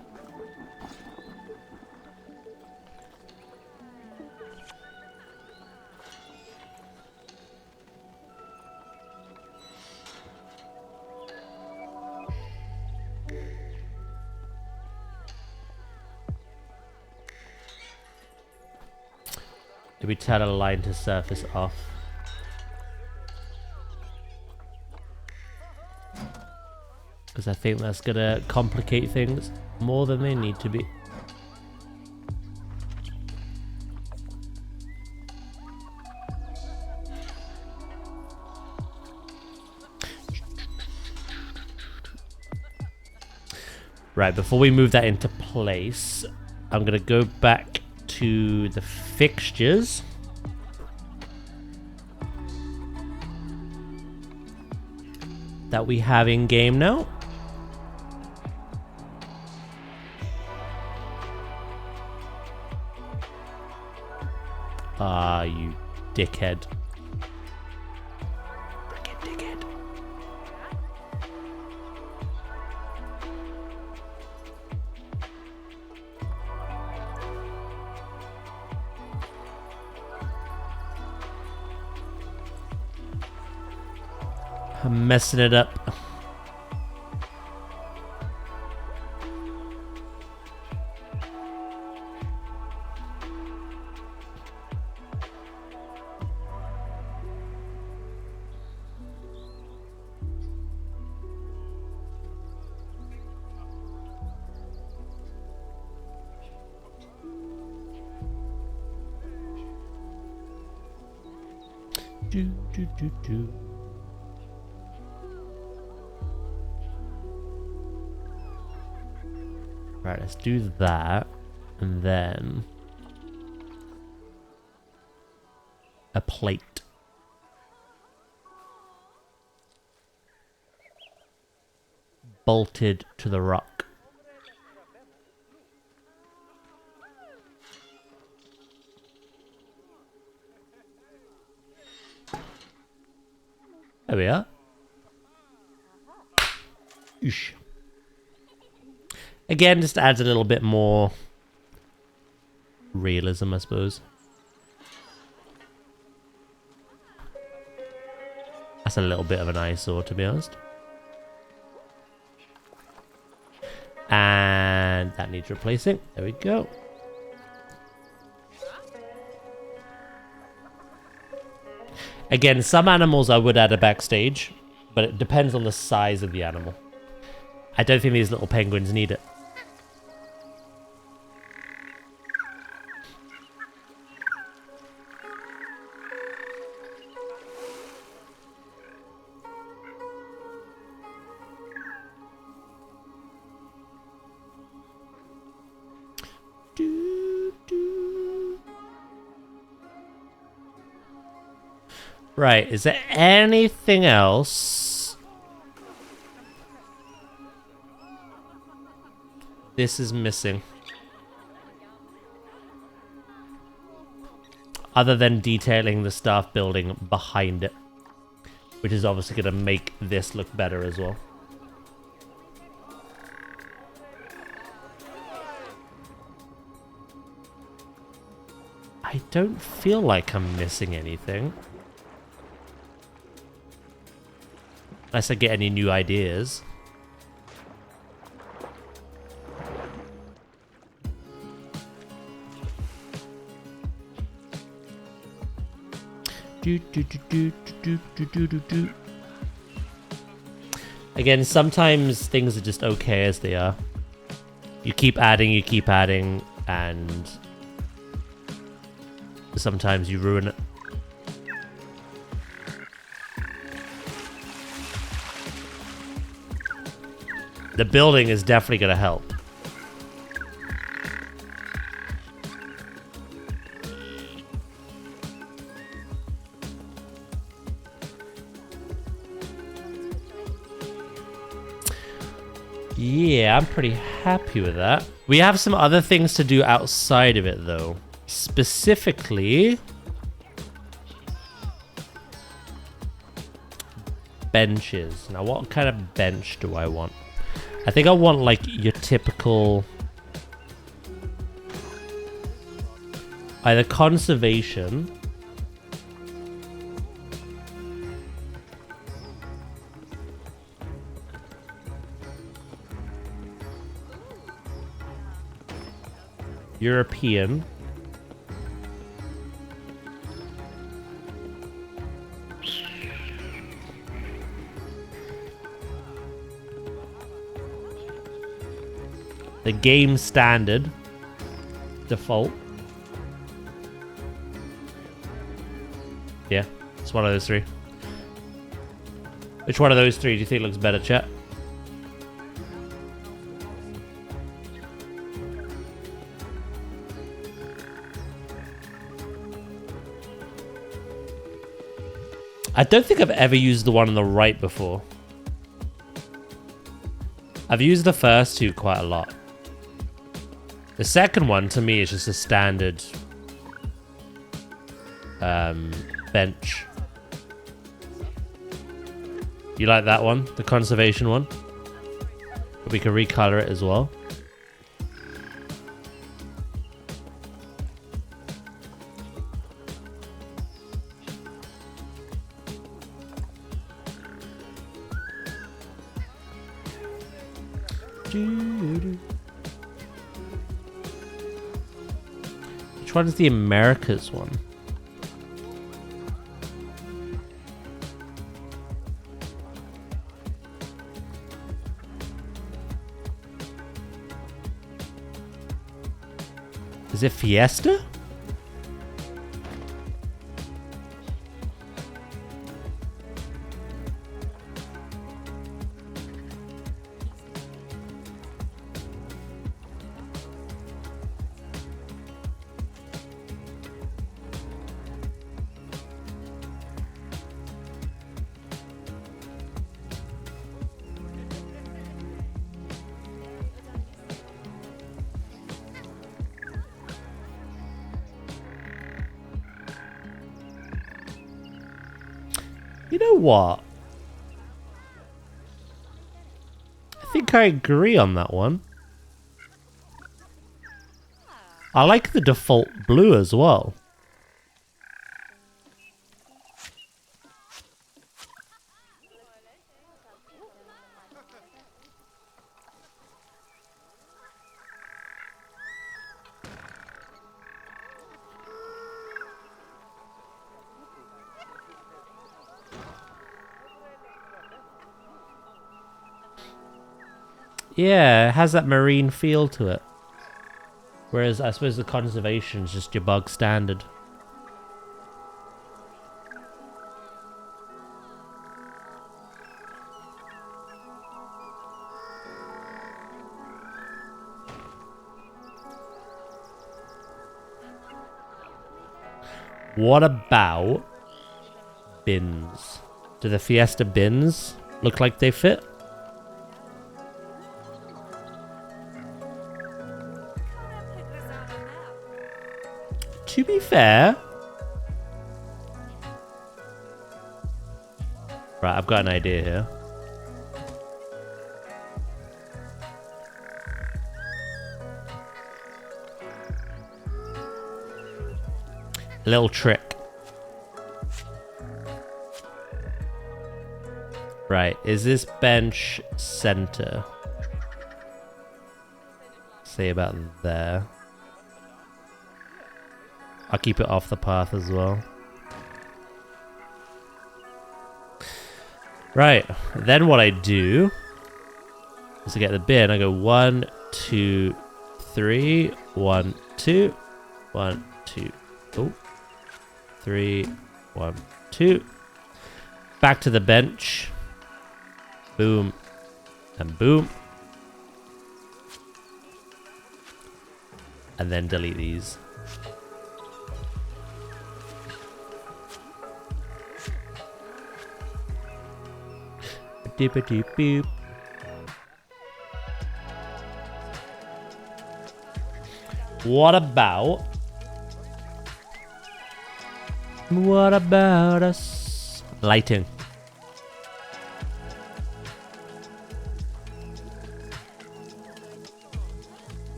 we turn a line to surface off. Because I think that's gonna complicate things more than they need to be. Right, before we move that into place, I'm gonna go back to the fixtures that we have in game now. Ah, you dickhead. Frickin' dickhead. I'm messing it up. Do. Right, let's do that, and then a plate. Bolted to the rock. There we are. Oosh. Again, just adds a little bit more realism, I suppose. That's a little bit of an eyesore, to be honest. And that needs replacing. There we go. Again, some animals I would add a backstage, but it depends on the size of the animal. I don't think these little penguins need it. Right, is there anything else? This is missing. Other than detailing the staff building behind it. Which is obviously going to make this look better as well. I don't feel like I'm missing anything. Unless I get any new ideas. Again, sometimes things are just okay as they are. You keep adding, and sometimes you ruin it. The building is definitely going to help. Yeah, I'm pretty happy with that. We have some other things to do outside of it, though. Specifically, benches. Now, what kind of bench do I want? I think I want, like, your typical either conservation European the game standard default. Yeah, it's one of those three. Which one of those three do you think looks better, chat? I don't think I've ever used the one on the right before. I've used the first two quite a lot. The second one, to me, is just a standard bench. You like that one? The conservation one? But we can recolor it as well. Which one is the Americas one? Is it Fiesta? You know what? I think I agree on that one. I like the default blue as well. Yeah, it has that marine feel to it. Whereas I suppose the conservation is just your bug standard. What about bins? Do the Fiesta bins look like they fit? To be fair... Right, I've got an idea here. A little trick. Right, is this bench center? Say about there. I'll keep it off the path as well. Right, then what I do is to get the bin, I go 1, 2, 3, 1, 2, 1, 2, oh, 3, 1, 2. Back to the bench. Boom and boom. And then delete these. Boop. What about us? Lighting.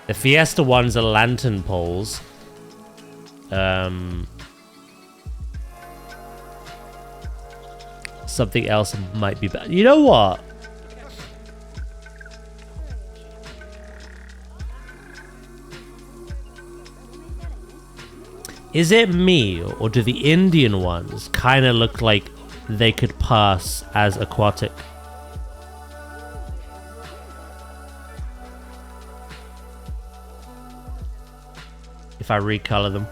The Fiesta ones are lantern poles. Something else might be better. You know what? Is it me, or do the Indian ones kind of look like they could pass as aquatic? If I recolor them.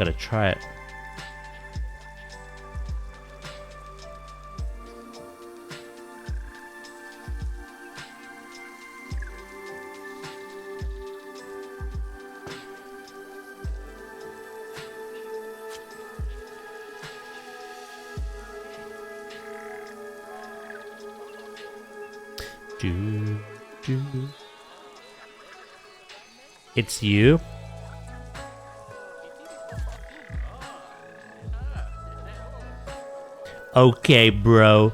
gotta try it. It's you? Okay, bro.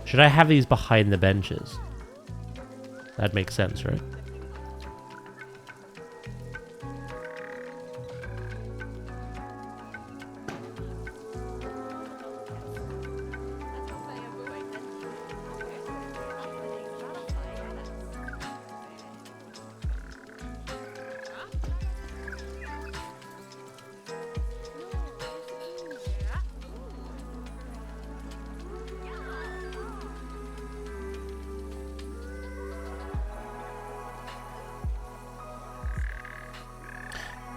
Should I have these behind the benches? That makes sense, right?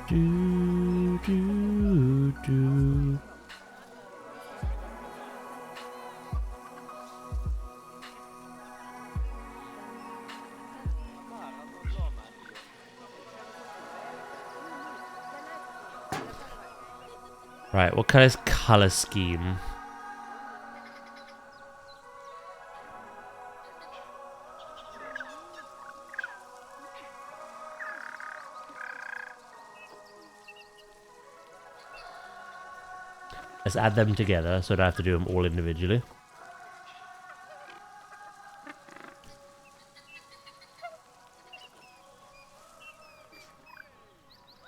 Do, do, do. Right, what kind of color scheme? Let's add them together so I don't have to do them all individually.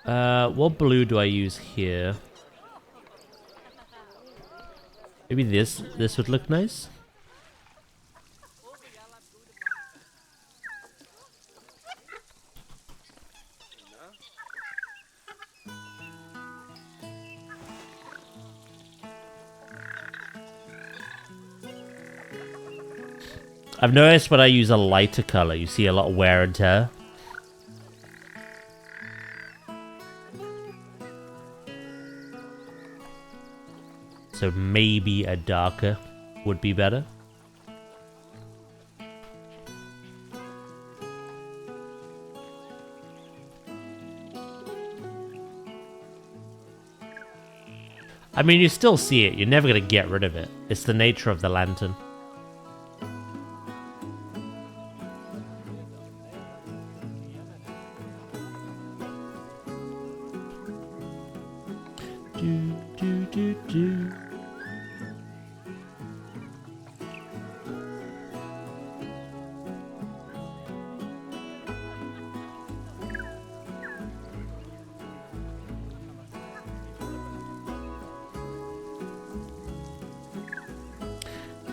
What blue do I use here? Maybe this would look nice. I've noticed when I use a lighter color, you see a lot of wear and tear. So maybe a darker would be better. I mean, you still see it. You're never going to get rid of it. It's the nature of the lantern. Do.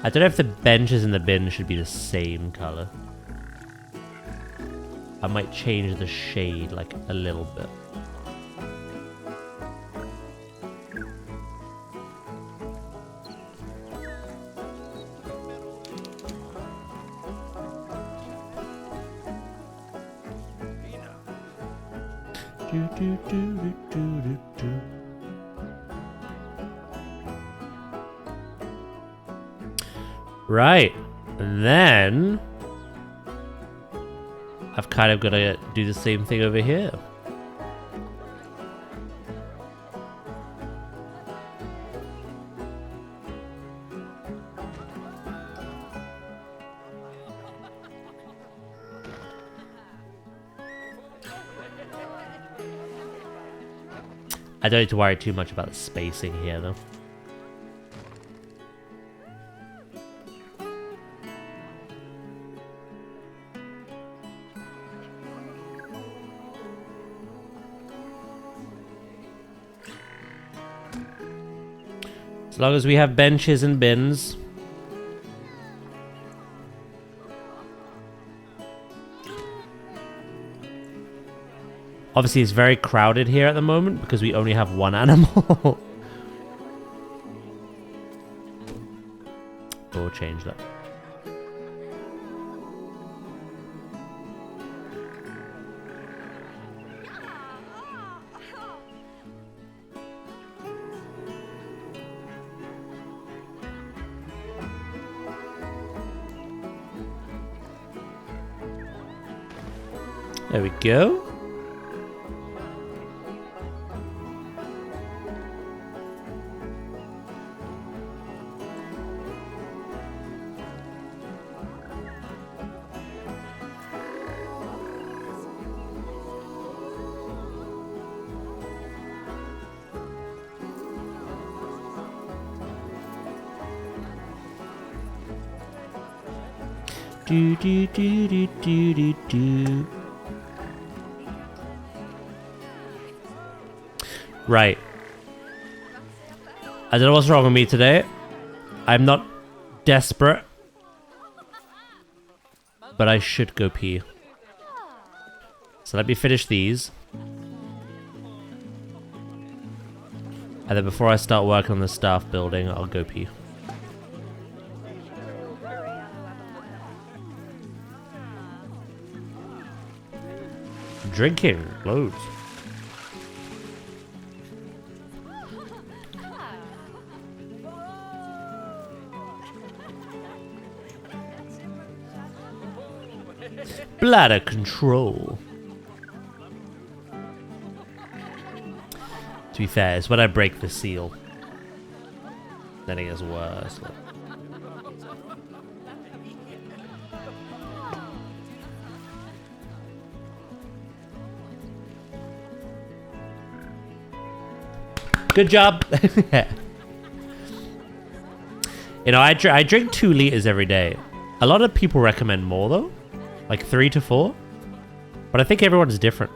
I don't know if the benches and the bin should be the same color. I might change the shade like a little bit. Right, and then I've kind of got to do the same thing over here. I don't need to worry too much about the spacing here, though. As long as we have benches and bins. Obviously, it's very crowded here at the moment because we only have one animal. We'll change that. There we go. Do do do do do do do. Right. I don't know what's wrong with me today. I'm not desperate, but I should go pee. So let me finish these. And then before I start working on the staff building, I'll go pee. Drinking loads. Bladder control. To be fair, it's when I break the seal. Then it gets worse. Good job. You know, I drink 2 liters every day. A lot of people recommend more though, like 3 to 4. But I think everyone's different.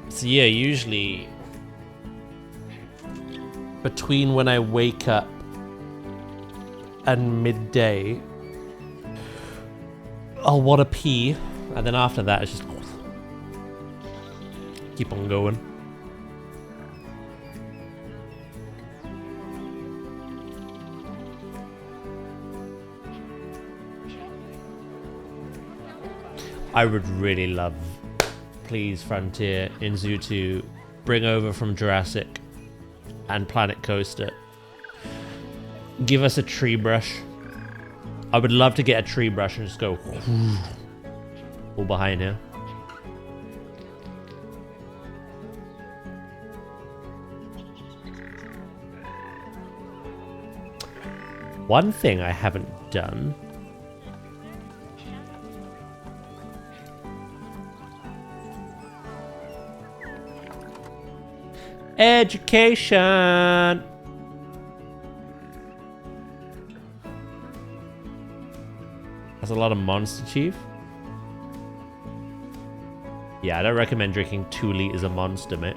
So yeah, usually between when I wake up and midday, I'll want to pee, and then after that, it's just keep on going. I would really love, please, Frontier in Zoo to bring over from Jurassic and Planet Coaster. Give us a tree brush. I would love to get a tree brush and just go all behind here. One thing I haven't done. Education. That's a lot of Monster Chief. Yeah, I don't recommend drinking 2 liters of Monster, mate.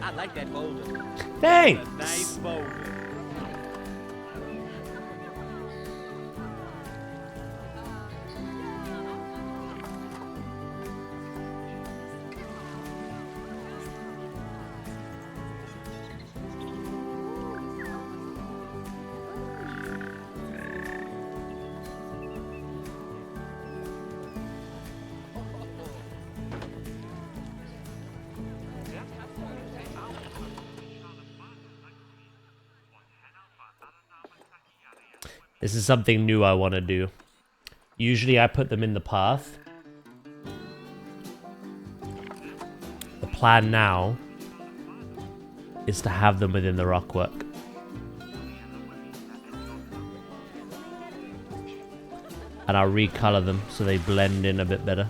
I like that boulder. Thanks. A nice boulder. This is something new I want to do. Usually I put them in the path. plan now is to have them within the rockwork. And I'll recolor them so they blend in a bit better.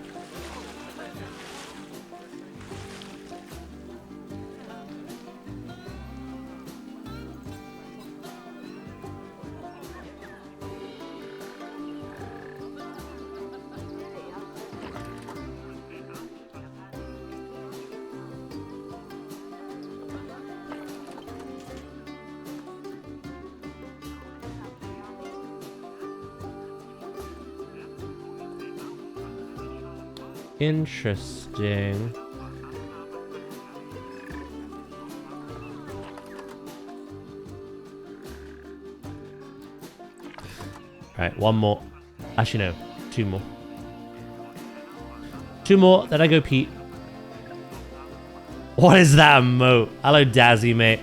Interesting. Right, one more. Actually, no. Two more. Two more, then I go Pete. What is that emote? Hello, Dazzy, mate.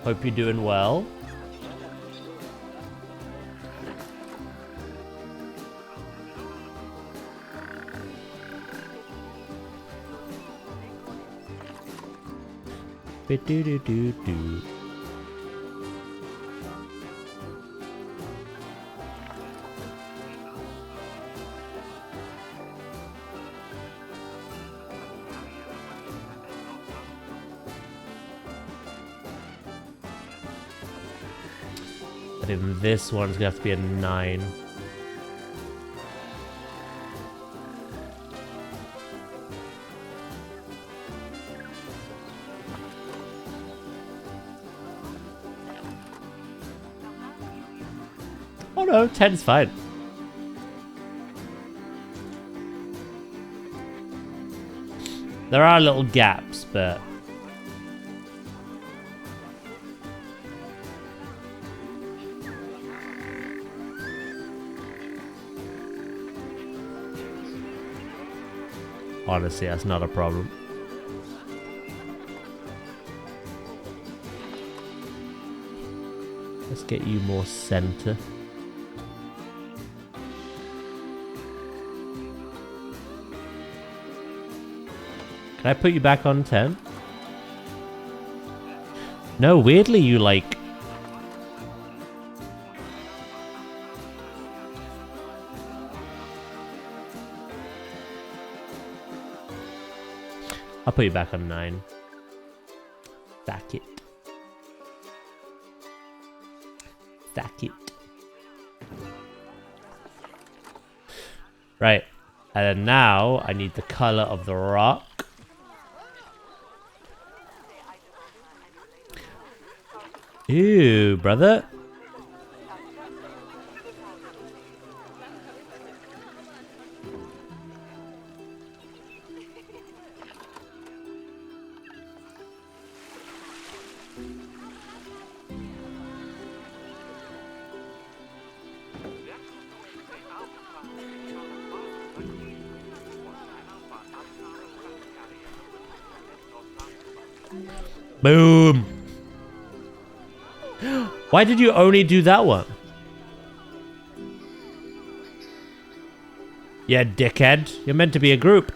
Hope you're doing well. Be-do-do-do-do. I think this one's gonna have to be a 9. Oh no, 10's fine. There are little gaps, but honestly, that's not a problem. Let's get you more center. Can I put you back on 10? No, weirdly you like... I'll put you back on 9. Stack it. Stack it. Right. And then now I need the color of the rock. Ew, brother. Boom. Why did you only do that one? Yeah, dickhead. You're meant to be a group.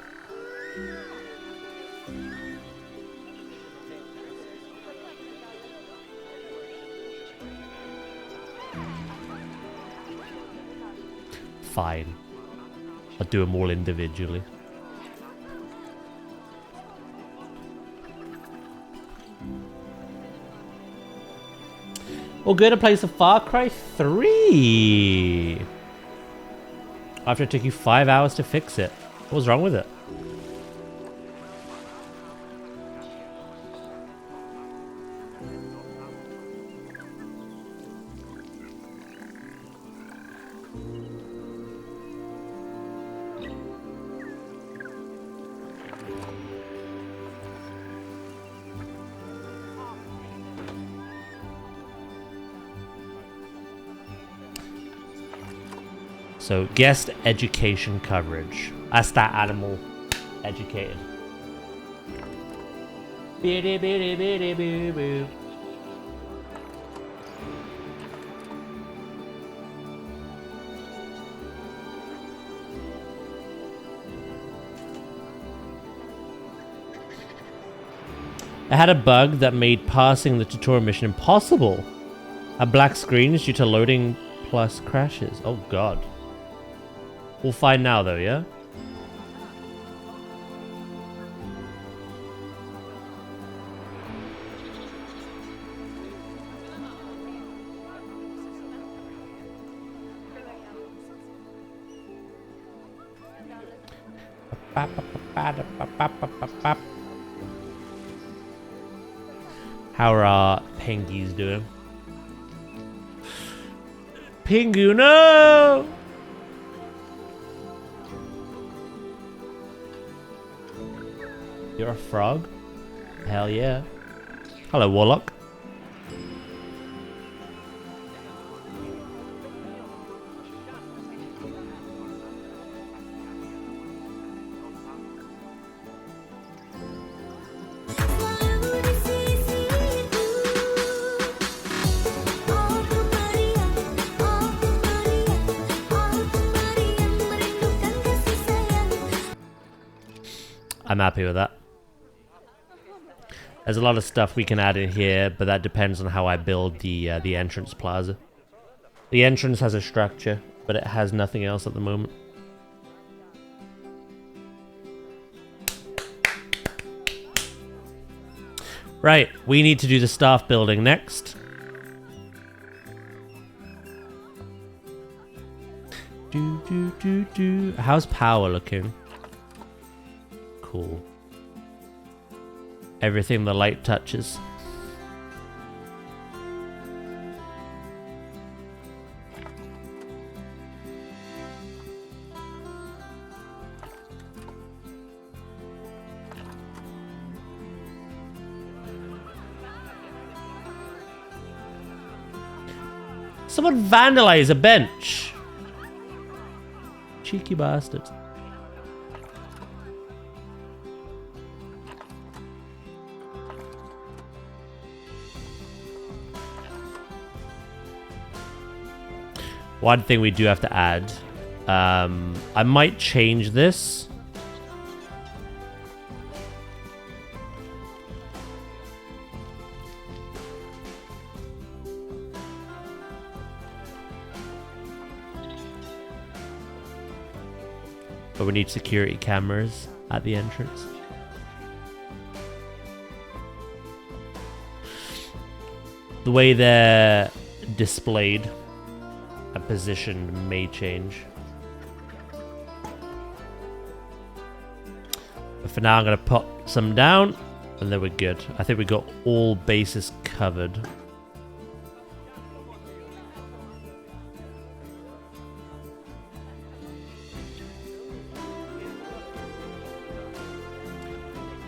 Fine. I'll do them all individually. Well, good to play some Far Cry 3. After it took you 5 hours to fix it. What was wrong with it? So, guest education coverage. That's that animal educated. Biddy biddy biddy boo boo. It had a bug that made passing the tutorial mission impossible. A black screen is due to loading plus crashes. Oh god. We'll find now though, yeah? How are our pengies doing? Pingu, no! You're a frog? Hell yeah. Hello, Warlock. I'm happy with that. There's a lot of stuff we can add in here, but that depends on how I build the entrance plaza. The entrance has a structure, but it has nothing else at the moment. Right, we need to do the staff building next. How's power looking? Cool. Everything the light touches. Someone vandalize a bench. Cheeky bastards. One thing we do have to add, I might change this. But we need security cameras at the entrance. The way they're displayed and positioned may change. But for now I'm going to put some down and then we're good. I think we got all bases covered.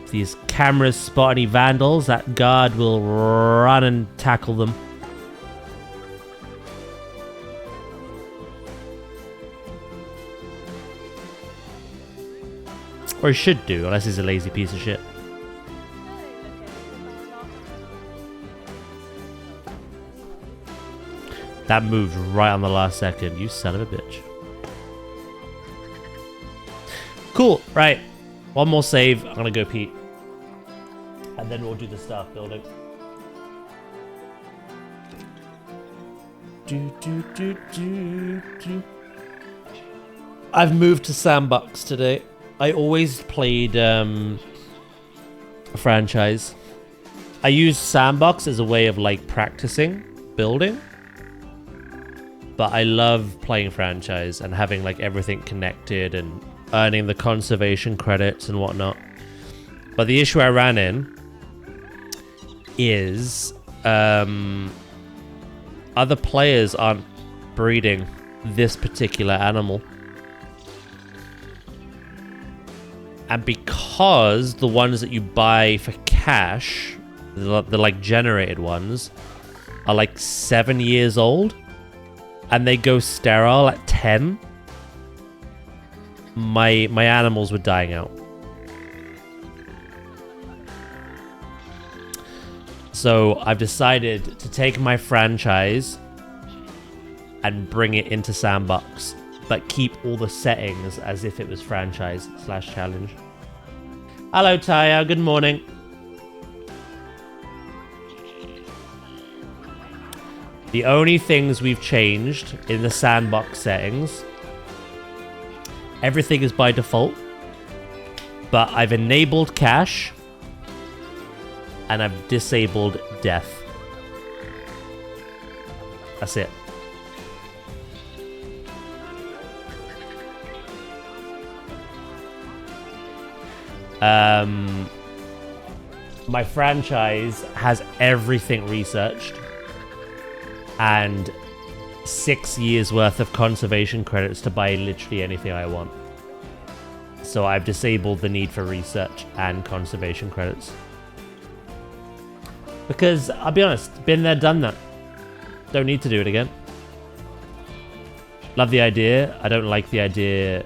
If these cameras spot any vandals, that guard will run and tackle them. Or he should do, unless he's a lazy piece of shit. That moved right on the last second, you son of a bitch. Cool, right. One more save, I'm gonna go pee. And then we'll do the staff building. I've moved to Sandbox today. I always played a franchise. I used Sandbox as a way of like practicing building. But I love playing franchise and having like everything connected and earning the conservation credits and whatnot. But the issue I ran in is other players aren't breeding this particular animal. And because the ones that you buy for cash, the like generated ones, are like 7 years old, and they go sterile at 10, my animals were dying out. So I've decided to take my franchise and bring it into Sandbox, but keep all the settings as if it was franchise/challenge. Hello, Taya. Good morning. The only things we've changed in the sandbox settings, everything is by default, but I've enabled cash and I've disabled death. That's it. My franchise has everything researched and 6 years worth of conservation credits to buy literally anything I want. So I've disabled the need for research and conservation credits. Because, I'll be honest, been there, done that. Don't need to do it again. Love the idea. I don't like the idea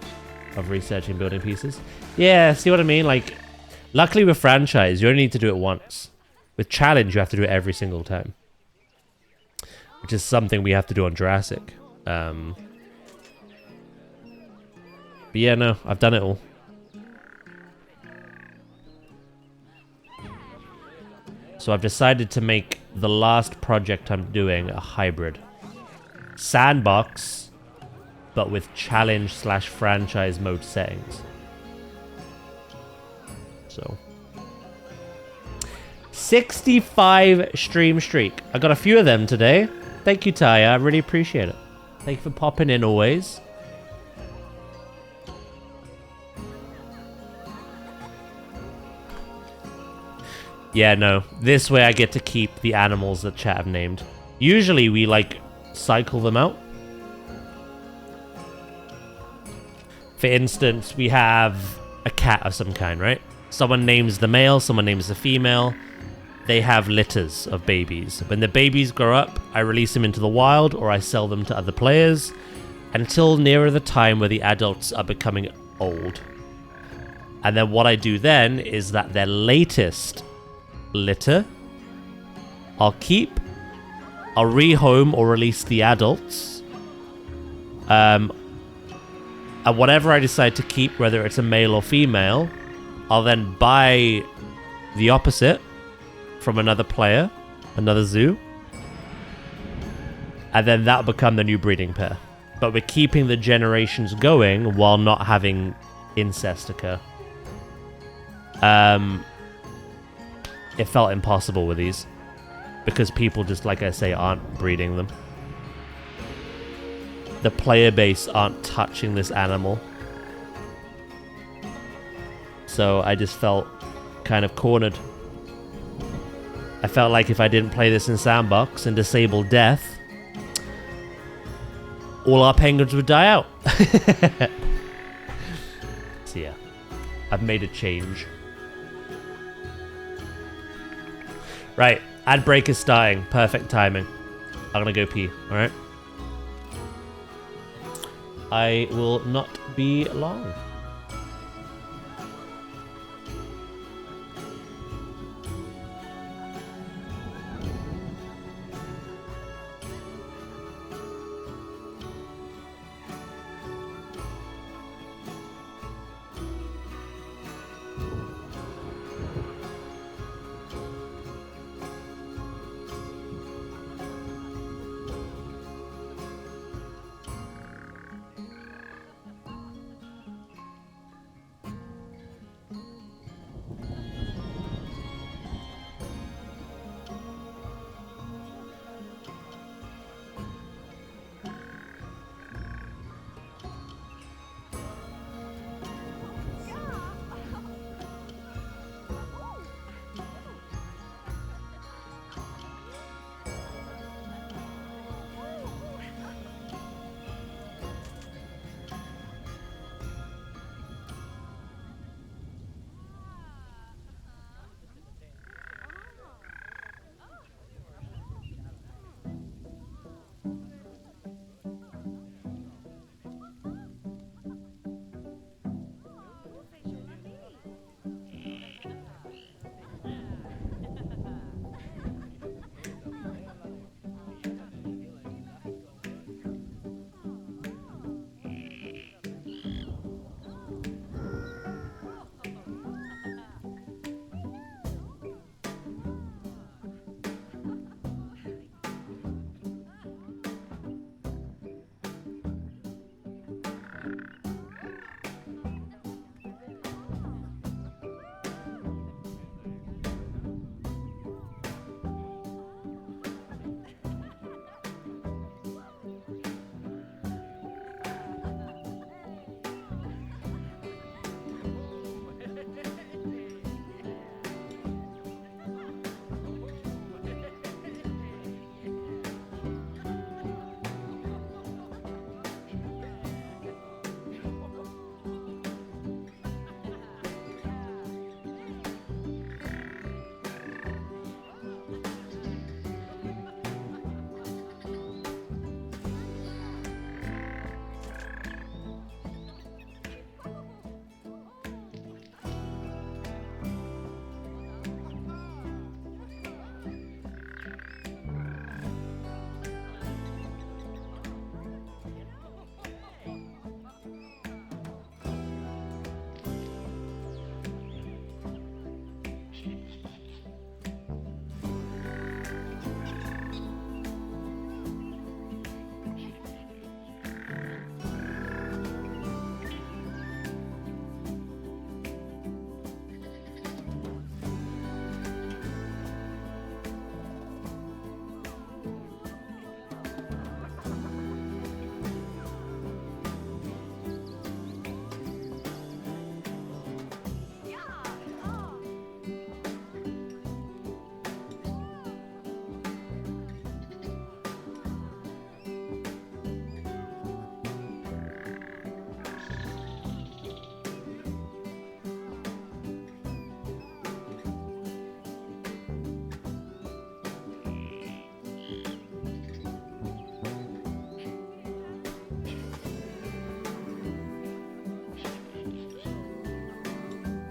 of researching building pieces. Yeah, see what I mean? Like, luckily with franchise, you only need to do it once. With challenge, you have to do it every single time. Which is something we have to do on Jurassic. But yeah, no, I've done it all. So I've decided to make the last project I'm doing a hybrid. Sandbox, but with challenge/franchise mode settings. So 65 stream streak. I got a few of them today. Thank you, Taya. I really appreciate it. Thank you for popping in always. Yeah, no. This way I get to keep the animals that chat have named. Usually we, like, cycle them out. For instance, we have a cat of some kind, right? Someone names the male, someone names the female. They have litters of babies. When the babies grow up, I release them into the wild or I sell them to other players until nearer the time where the adults are becoming old. And then what I do then is that their latest litter, I'll keep, I'll rehome or release the adults. And whatever I decide to keep, whether it's a male or female, I'll then buy the opposite from another player, another zoo. And then that'll become the new breeding pair. But we're keeping the generations going while not having incest occur. It felt impossible with these. Because people just, like I say, aren't breeding them. The player base aren't touching this animal. So I just felt kind of cornered. I felt like if I didn't play this in Sandbox and disable death, all our penguins would die out. So yeah, I've made a change. Right, ad break is starting. Perfect timing. I'm gonna go pee, alright? I will not be long.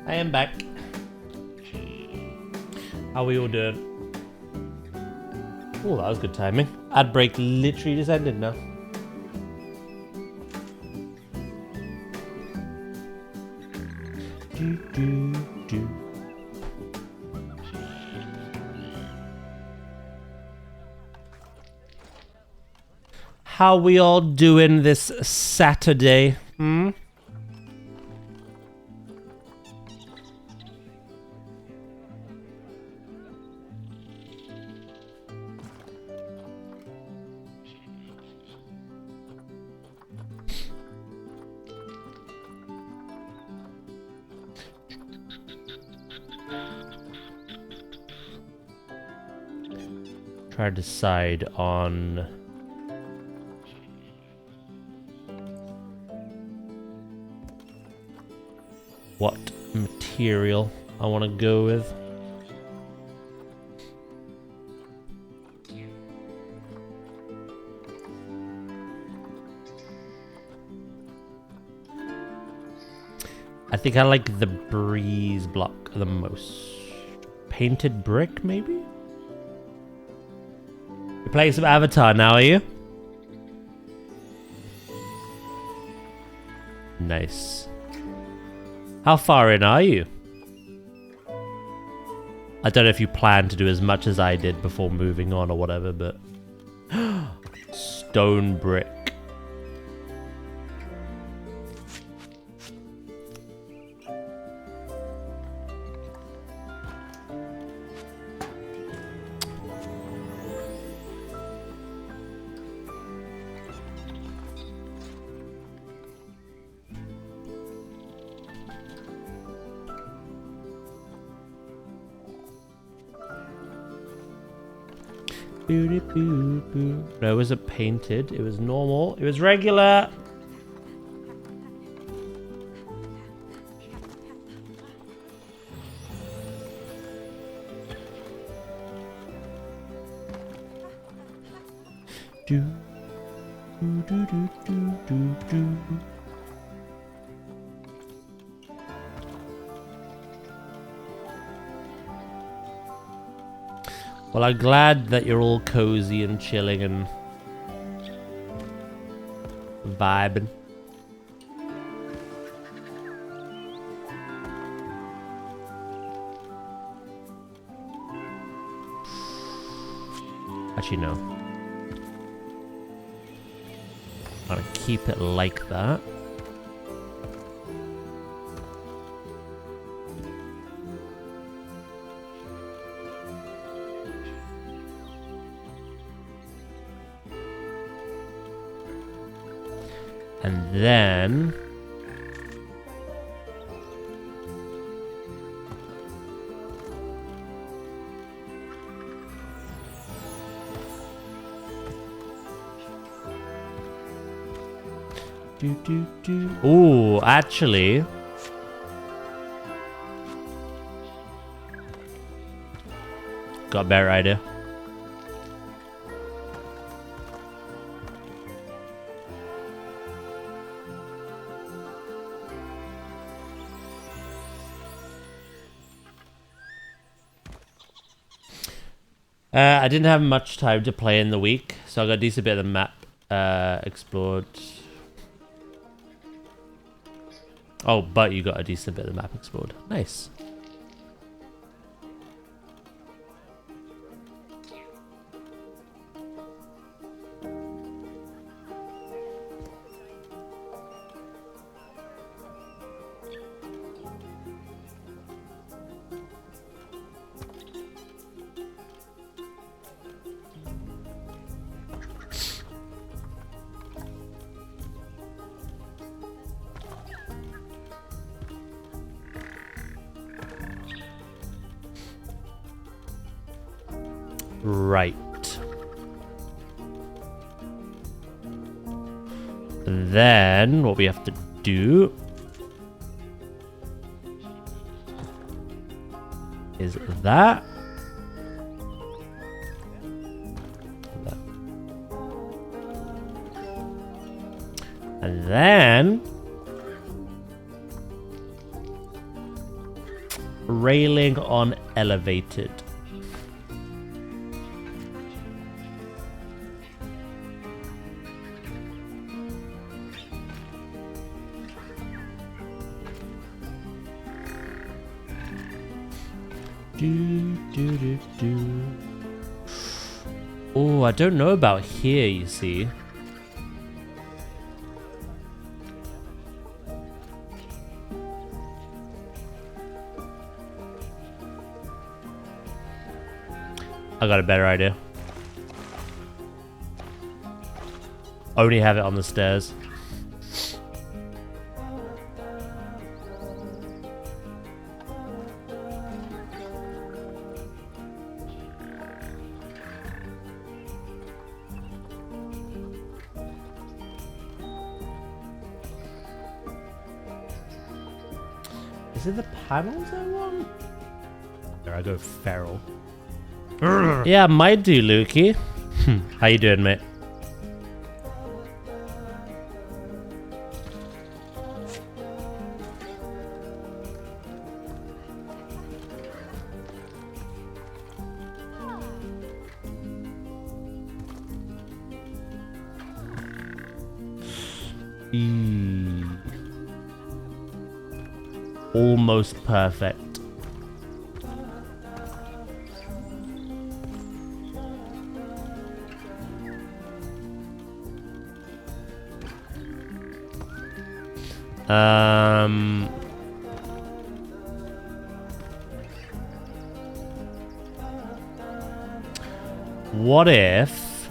I am back. How we all doing? Oh, that was good timing. Ad break literally just ended now. Do, do, do. How we all doing this Saturday? Hmm? Try to decide on what material I want to go with. I think I like the breeze block the most. Painted brick, maybe? You're playing some Avatar now, are you? Nice. How far in are you? I don't know if you plan to do as much as I did before moving on or whatever, but... Stone brick. No, it wasn't painted. It was normal. It was regular. Do, do, do, do, do, do, do. Well, I'm glad that you're all cozy and chilling and vibing. Actually, no. I'm gonna keep it like that. And then... Ooh, actually... Got a better idea. I didn't have much time to play in the week, so I got a decent bit of the map explored. Oh, but you got a decent bit of the map explored. Nice. Right. Then what we have to do is that. And then railing on elevated. Oh, I don't know about here, you see. I got a better idea. Only have it on the stairs. Is it the panels I want? There I go, feral. Yeah, might do, Lukey. How you doing, mate? Almost perfect. What if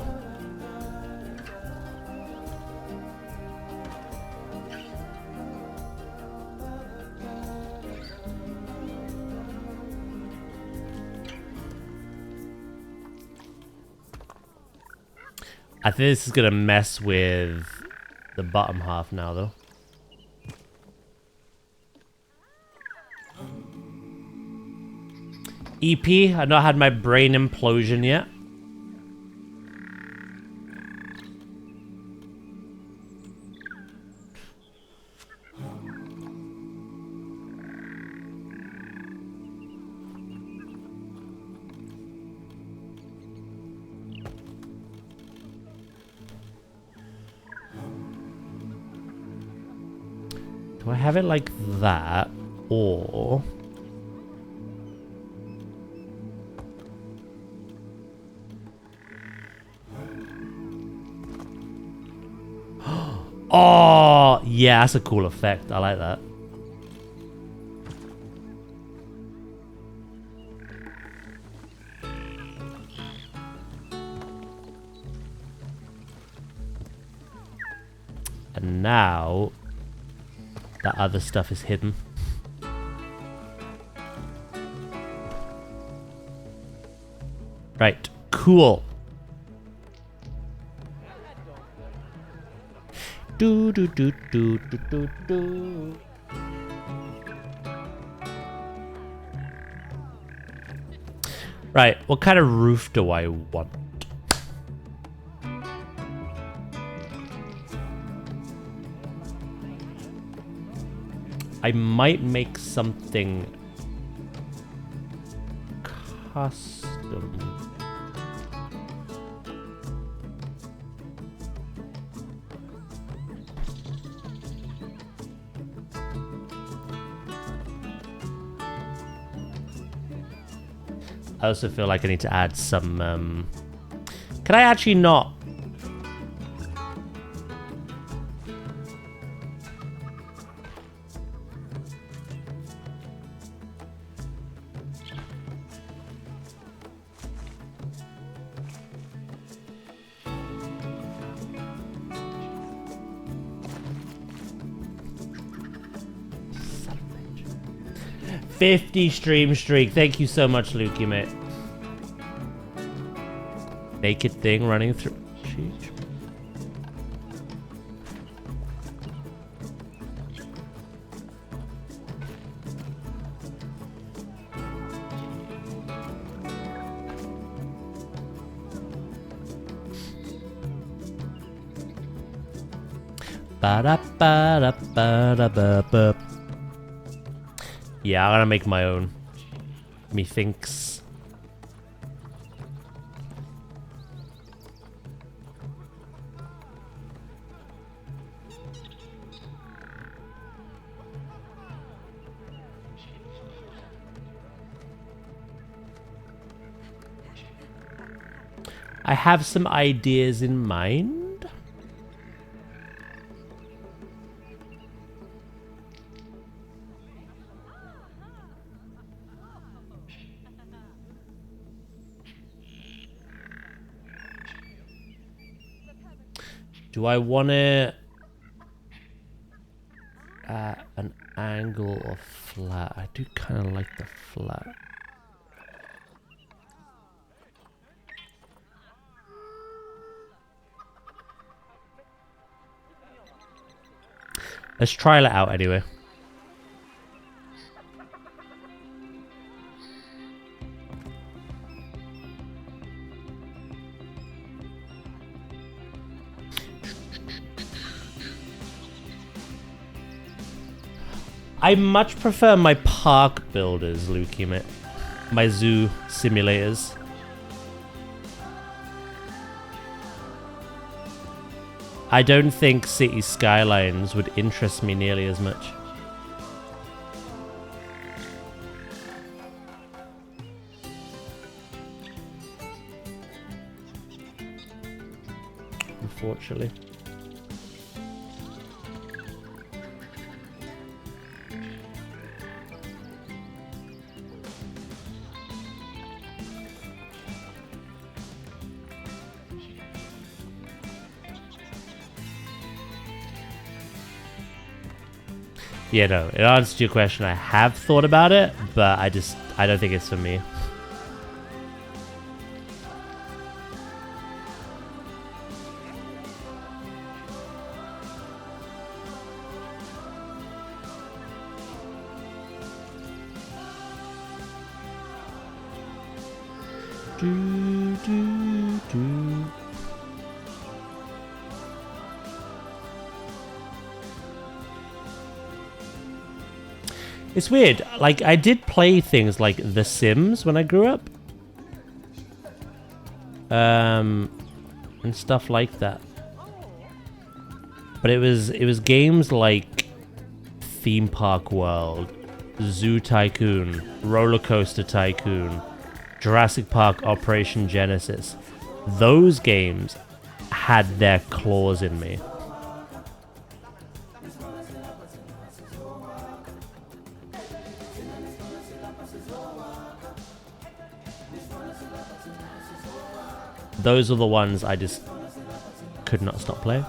I think this is gonna mess with the bottom half now, though. EP, I've not had my brain implosion yet. Do I have it like that, or... Oh, yeah, that's a cool effect. I like that. And now that other stuff is hidden. Right, cool. Do do do do do do do. Right, what kind of roof do I want? I might make something custom. I also feel like I need to add some, can I actually not? Son of a bitch. 50 stream streak. Thank you so much, Lukey, mate. Naked thing running through. Sheesh. Ba-da-ba-da-ba-da-ba-ba. Yeah, I'm gonna make my own. Methinks. I have some ideas in mind. Do I want it at an angle or flat? I do kind of like the flat. Let's trial it out anyway. I much prefer my park builders, Lukey, mate. My zoo simulators. I don't think city skylines would interest me nearly as much. Unfortunately. Yeah, no, in answer to your question, I have thought about it, but I don't think it's for me. Do, do, do. It's weird, like, I did play things like The Sims when I grew up. And stuff like that. But it was games like Theme Park World, Zoo Tycoon, Roller Coaster Tycoon, Jurassic Park Operation Genesis. Those games had their claws in me. Those are the ones I just could not stop playing.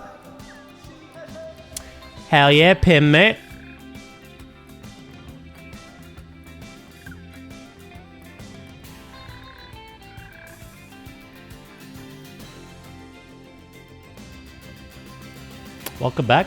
Hell yeah, Pim, mate. Welcome back.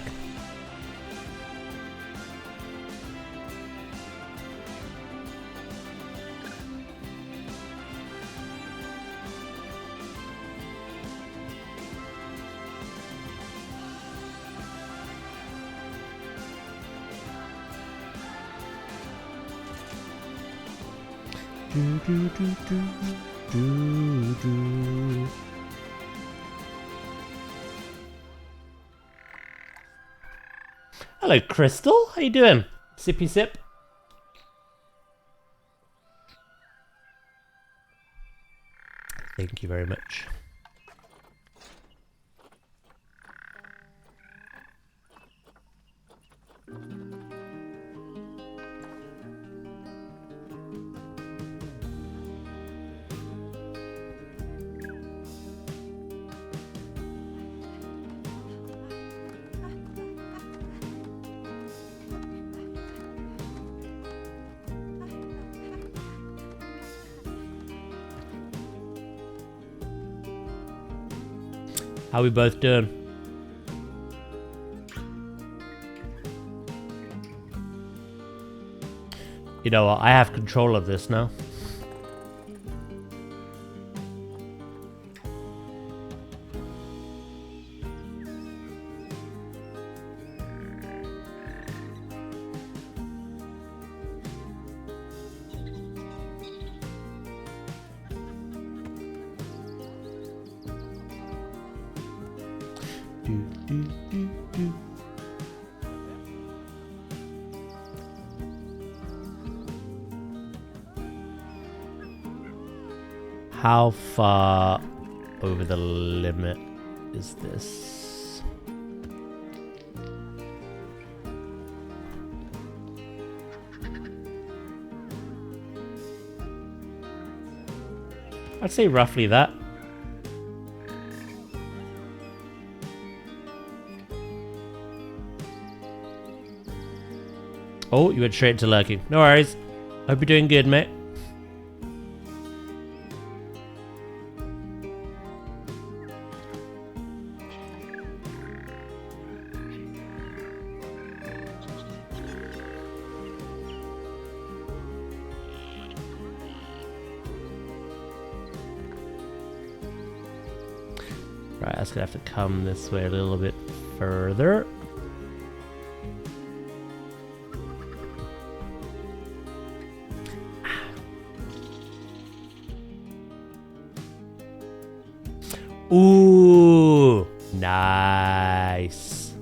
Hello, Crystal. How you doing? Sippy sip. Thank you very much. How we both doing? You know what? I have control of this now. How far over the limit is this? I'd say roughly that. Oh, you went straight into lurking. No worries. Hope you're doing good, mate. Right, that's gonna have to come this way a little bit further. Ooh, nice.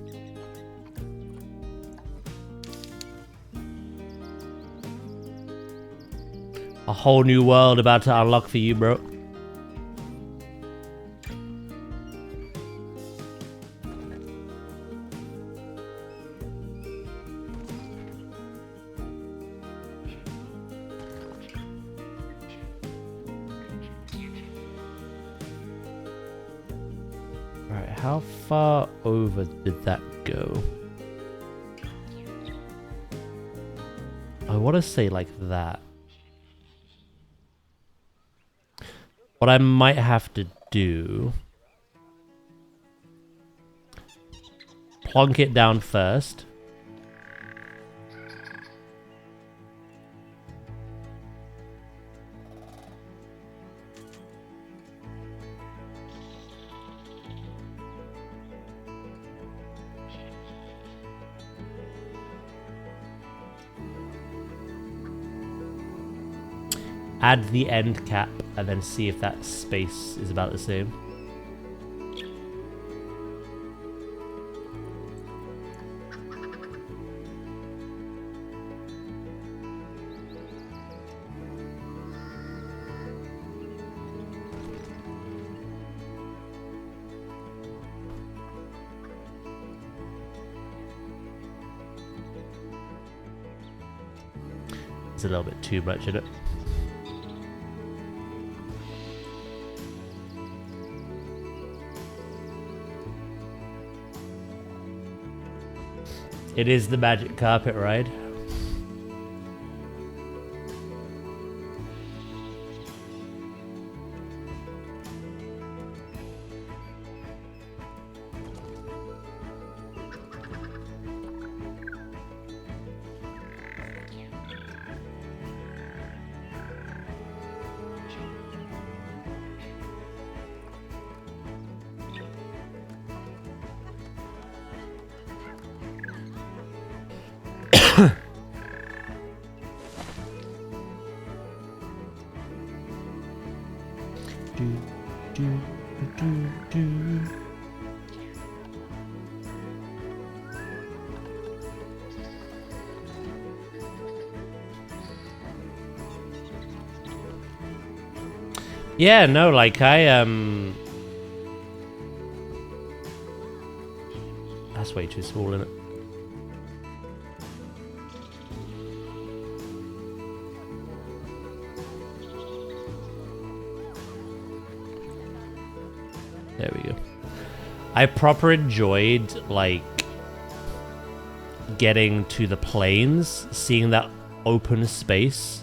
A whole new world about to unlock for you, bro. How far over did that go? I want to say like that. What I might have to do... plonk it down first. Add the end cap and then see if that space is about the same. It's a little bit too much, isn't it? It is the magic carpet ride. Yeah, no, like that's way too small, isn't it? There we go. I proper enjoyed, like, getting to the plains, seeing that open space,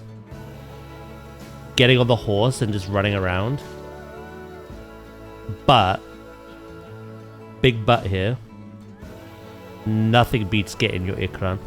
getting on the horse and just running around. But, big but here, nothing beats getting your Ikran.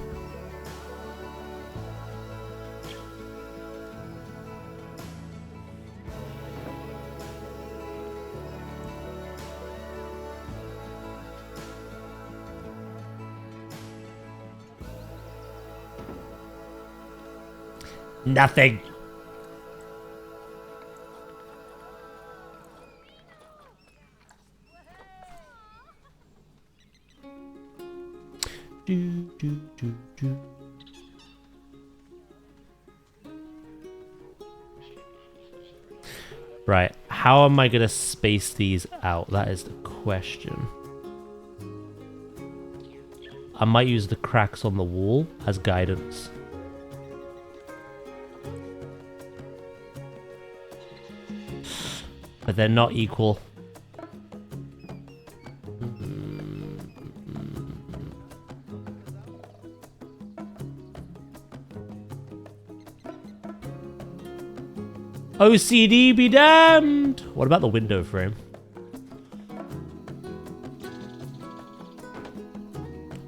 Nothing. Do. Right, how am I gonna space these out? That is the question. I might use the cracks on the wall as guidance. But they're not equal. OCD be damned! What about the window frame?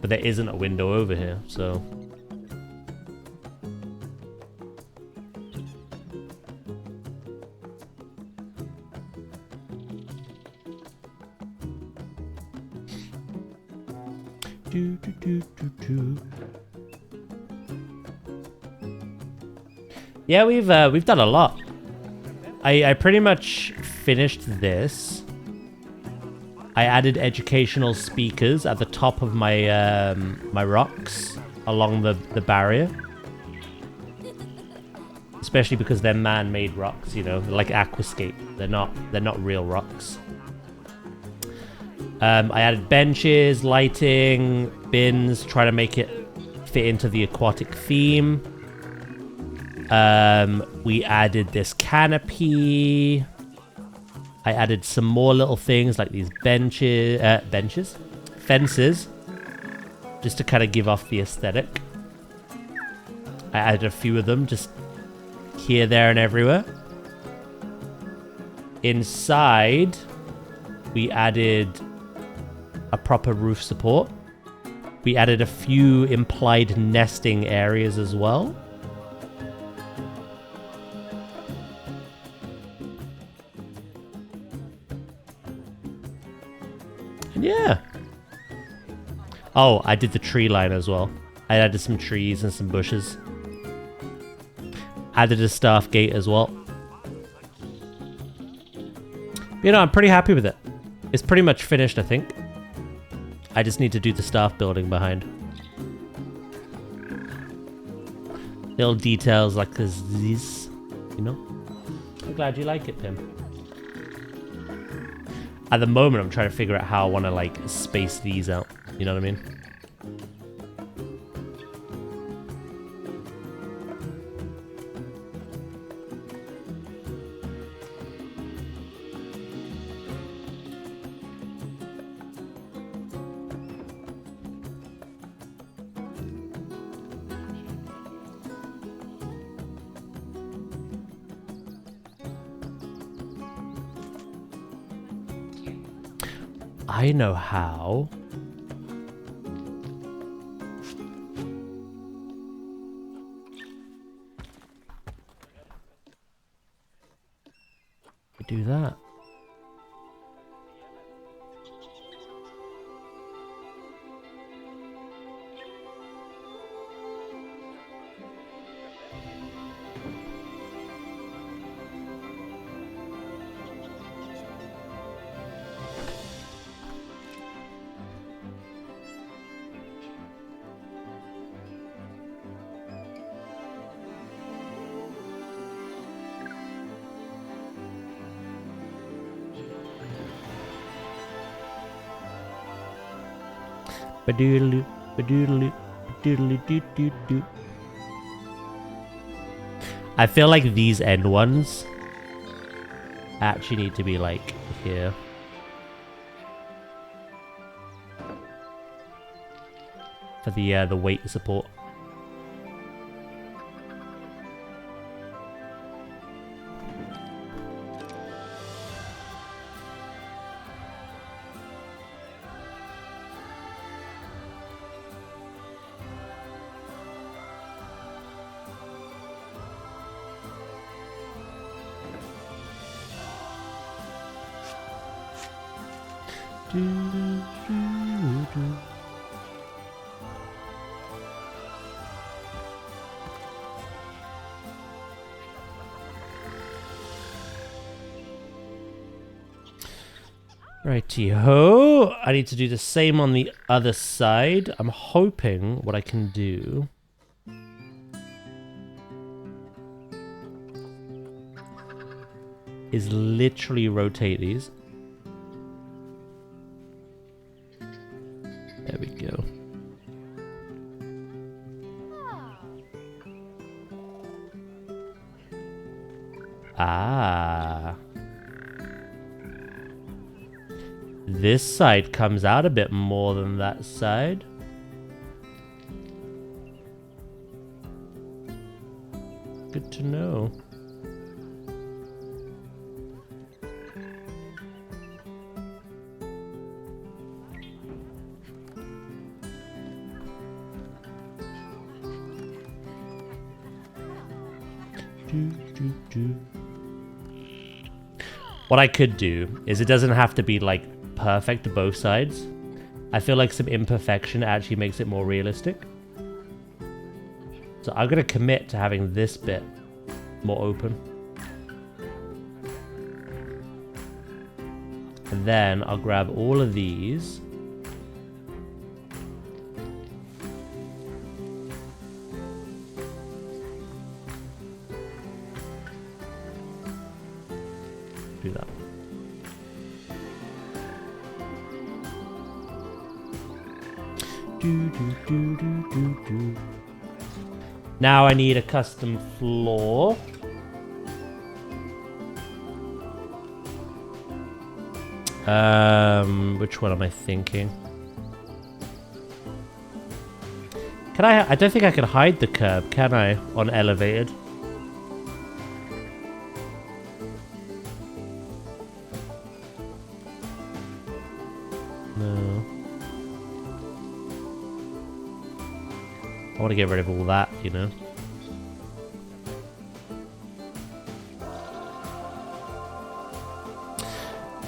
But there isn't a window over here, so... Yeah, we've done a lot. I pretty much finished this. I added educational speakers at the top of my my rocks along the barrier. Especially because they're man-made rocks, you know, like aquascape. They're not real rocks. I added benches, lighting, bins, try to make it fit into the aquatic theme. We added this canopy. I added some more little things like these fences, just to kind of give off the aesthetic. I added a few of them, just here, there, and everywhere. Inside, we added a proper roof support. We added a few implied nesting areas as well. And yeah. Oh, I did the tree line as well. I added some trees and some bushes. Added a staff gate as well. You know, I'm pretty happy with it. It's pretty much finished, I think. I just need to do the staff building behind. Little details like this, you know? I'm glad you like it, Pim. At the moment, I'm trying to figure out how I want to, like, space these out. You know what I mean? I know how. We do that. Ba-doodle-doo, ba-doodle-doo, ba-doodle-doo-doo-doo. I feel like these end ones actually need to be like here. For the weight support. Righty-ho. I need to do the same on the other side. I'm hoping what I can do is literally rotate these. There we go. Ah. This side comes out a bit more than that side. Good to know. What I could do is it doesn't have to be like perfect both sides. I feel like some imperfection actually makes it more realistic. So I'm gonna commit to having this bit more open. And then I'll grab all of these. Do that. Now I need a custom floor. Which one am I thinking? Can I don't think I can hide the curb, can I? On elevated. No. I want to get rid of all that, you know.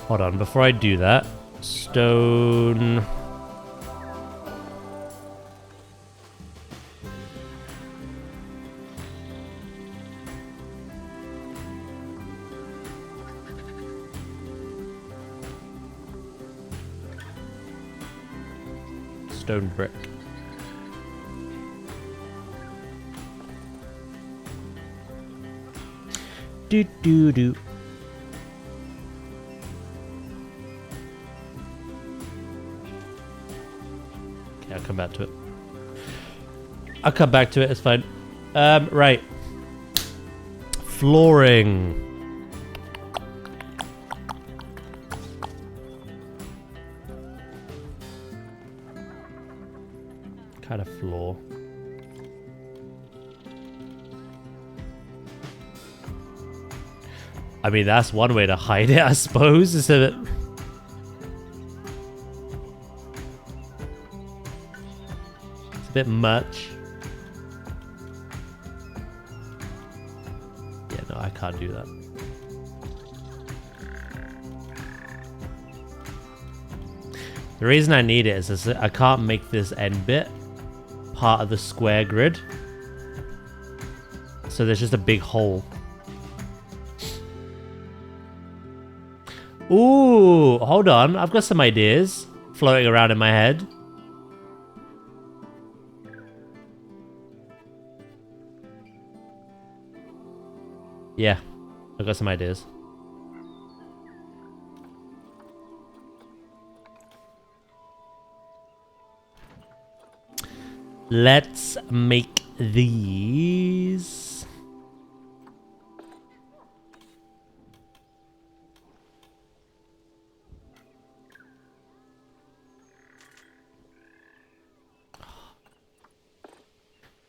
Hold on, before I do that, stone. Stone brick. Do do do. Okay, I'll come back to it. I'll come back to it, it's fine. Right. Flooring. Kind of floor. I mean, that's one way to hide it, I suppose. Is that bit much. Yeah, no, I can't do that. The reason I need it is I can't make this end bit part of the square grid. So there's just a big hole. Ooh, hold on. I've got some ideas floating around in my head. Yeah, I've got some ideas. Let's make these.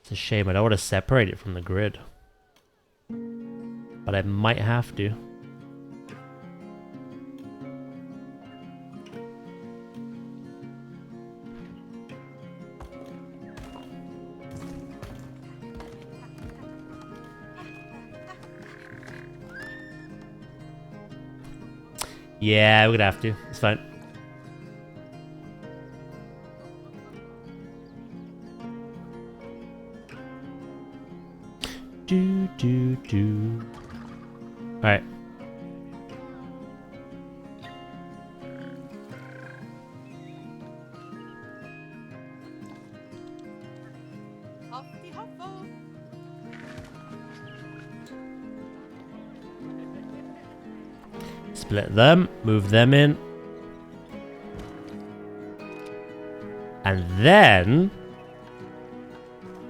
It's a shame. I don't want to separate it from the grid. But I might have to. Yeah, we're gonna have to. It's fine. Do. Alright. Split them, move them in. And then,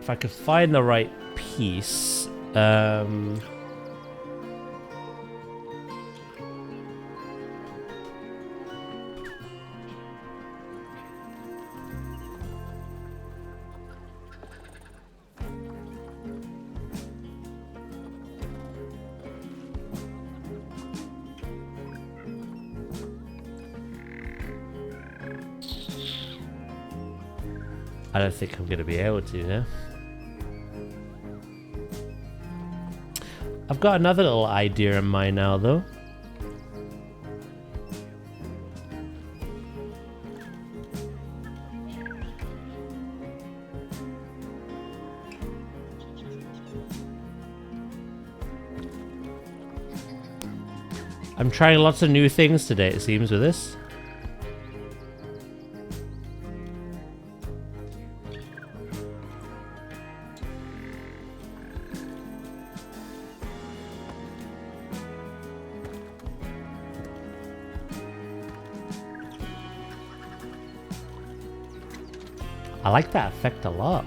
if I could find the right piece, I don't think I'm going to be able to, yeah? I've got another little idea in mind now, though. I'm trying lots of new things today, it seems, with this. I like that effect a lot.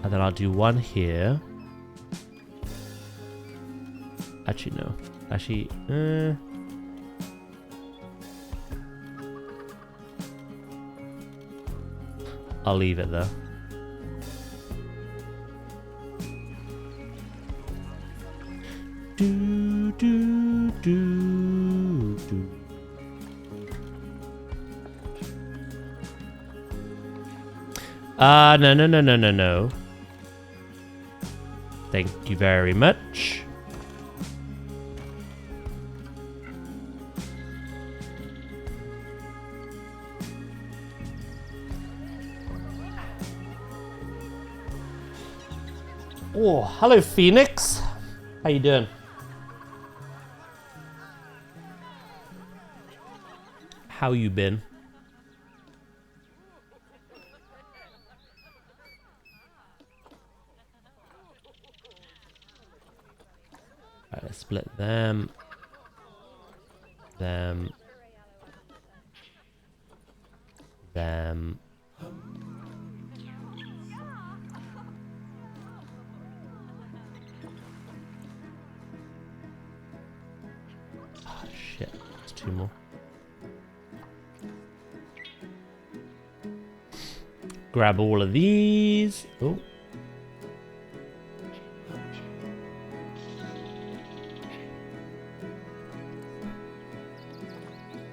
And then I'll do one here. Actually, no. Actually, I'll leave it though. Do. No. Thank you very much. Oh, hello, Phoenix. How you doing? How you been? Alright, let's split them. Them. Oh shit, there's two more. Grab all of these. Oh.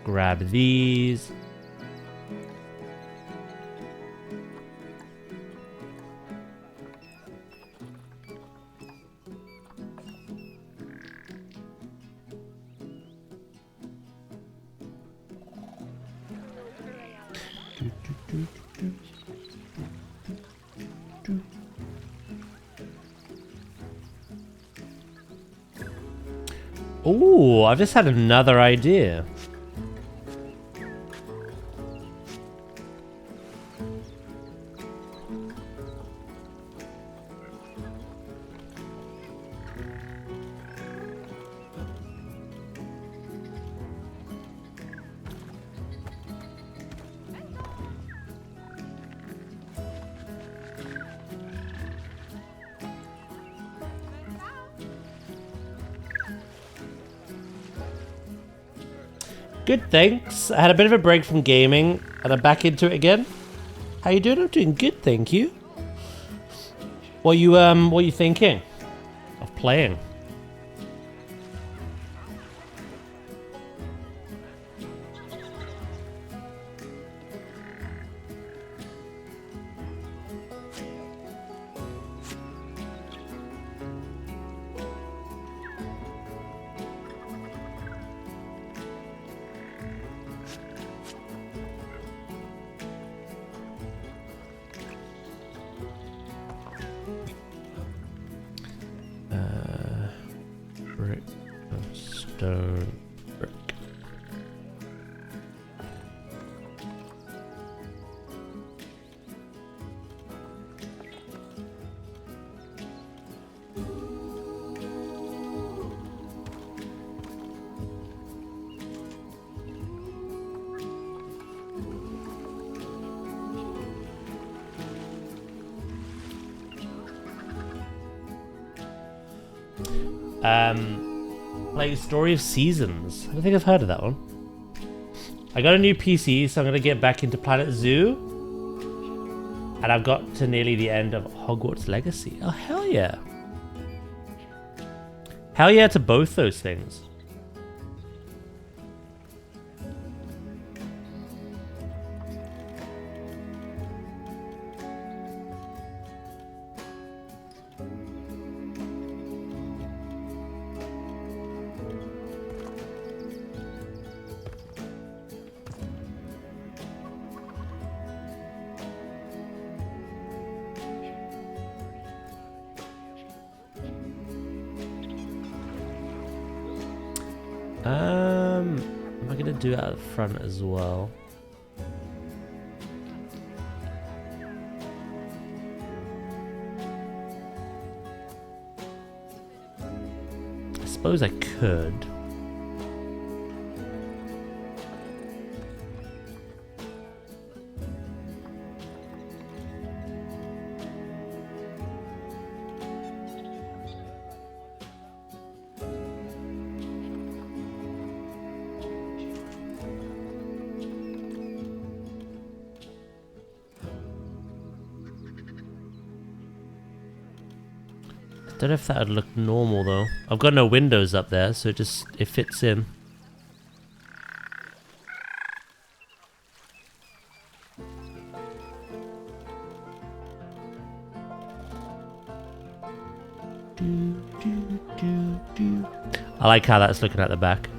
Grab these. Ooh, I've just had another idea. Good, thanks. I had a bit of a break from gaming, and I'm back into it again. How you doing? I'm doing good, thank you. What are you thinking of playing? Brick of stone brick. Playing Story of Seasons. I don't think I've heard of that one. I got a new PC, so I'm gonna get back into planetzoo. And I've got to nearly the end of Hogwarts Legacy. Oh, hell yeah. Hell yeah to both those things. Am I gonna do it out front as well? I suppose I could. Don't know if that would look normal though. I've got no windows up there, so it fits in. I like how that's looking at the back.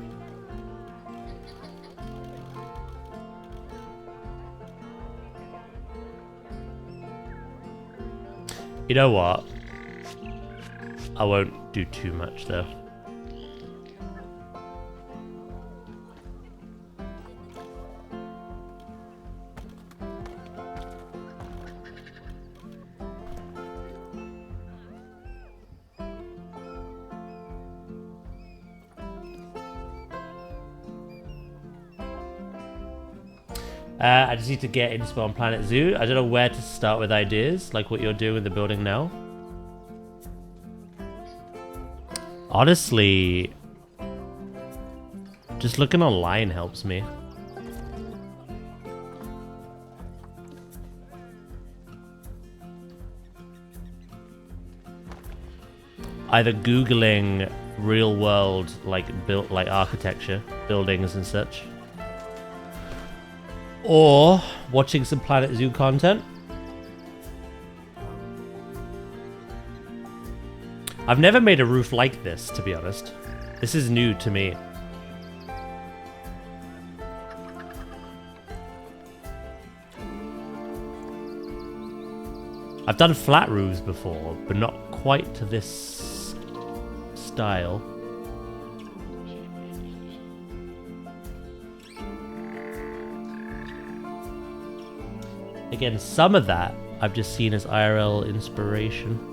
You know what? I won't do too much though. I just need to get inspo on planetzoo. I don't know where to start with ideas, like what you're doing with the building now. Honestly, just looking online helps me. Either Googling real world like architecture, buildings and such. or watching some Planet Zoo content. I've never made a roof like this, to be honest. This is new to me. I've done flat roofs before, but not quite to this style. Again, some of that I've just seen as IRL inspiration.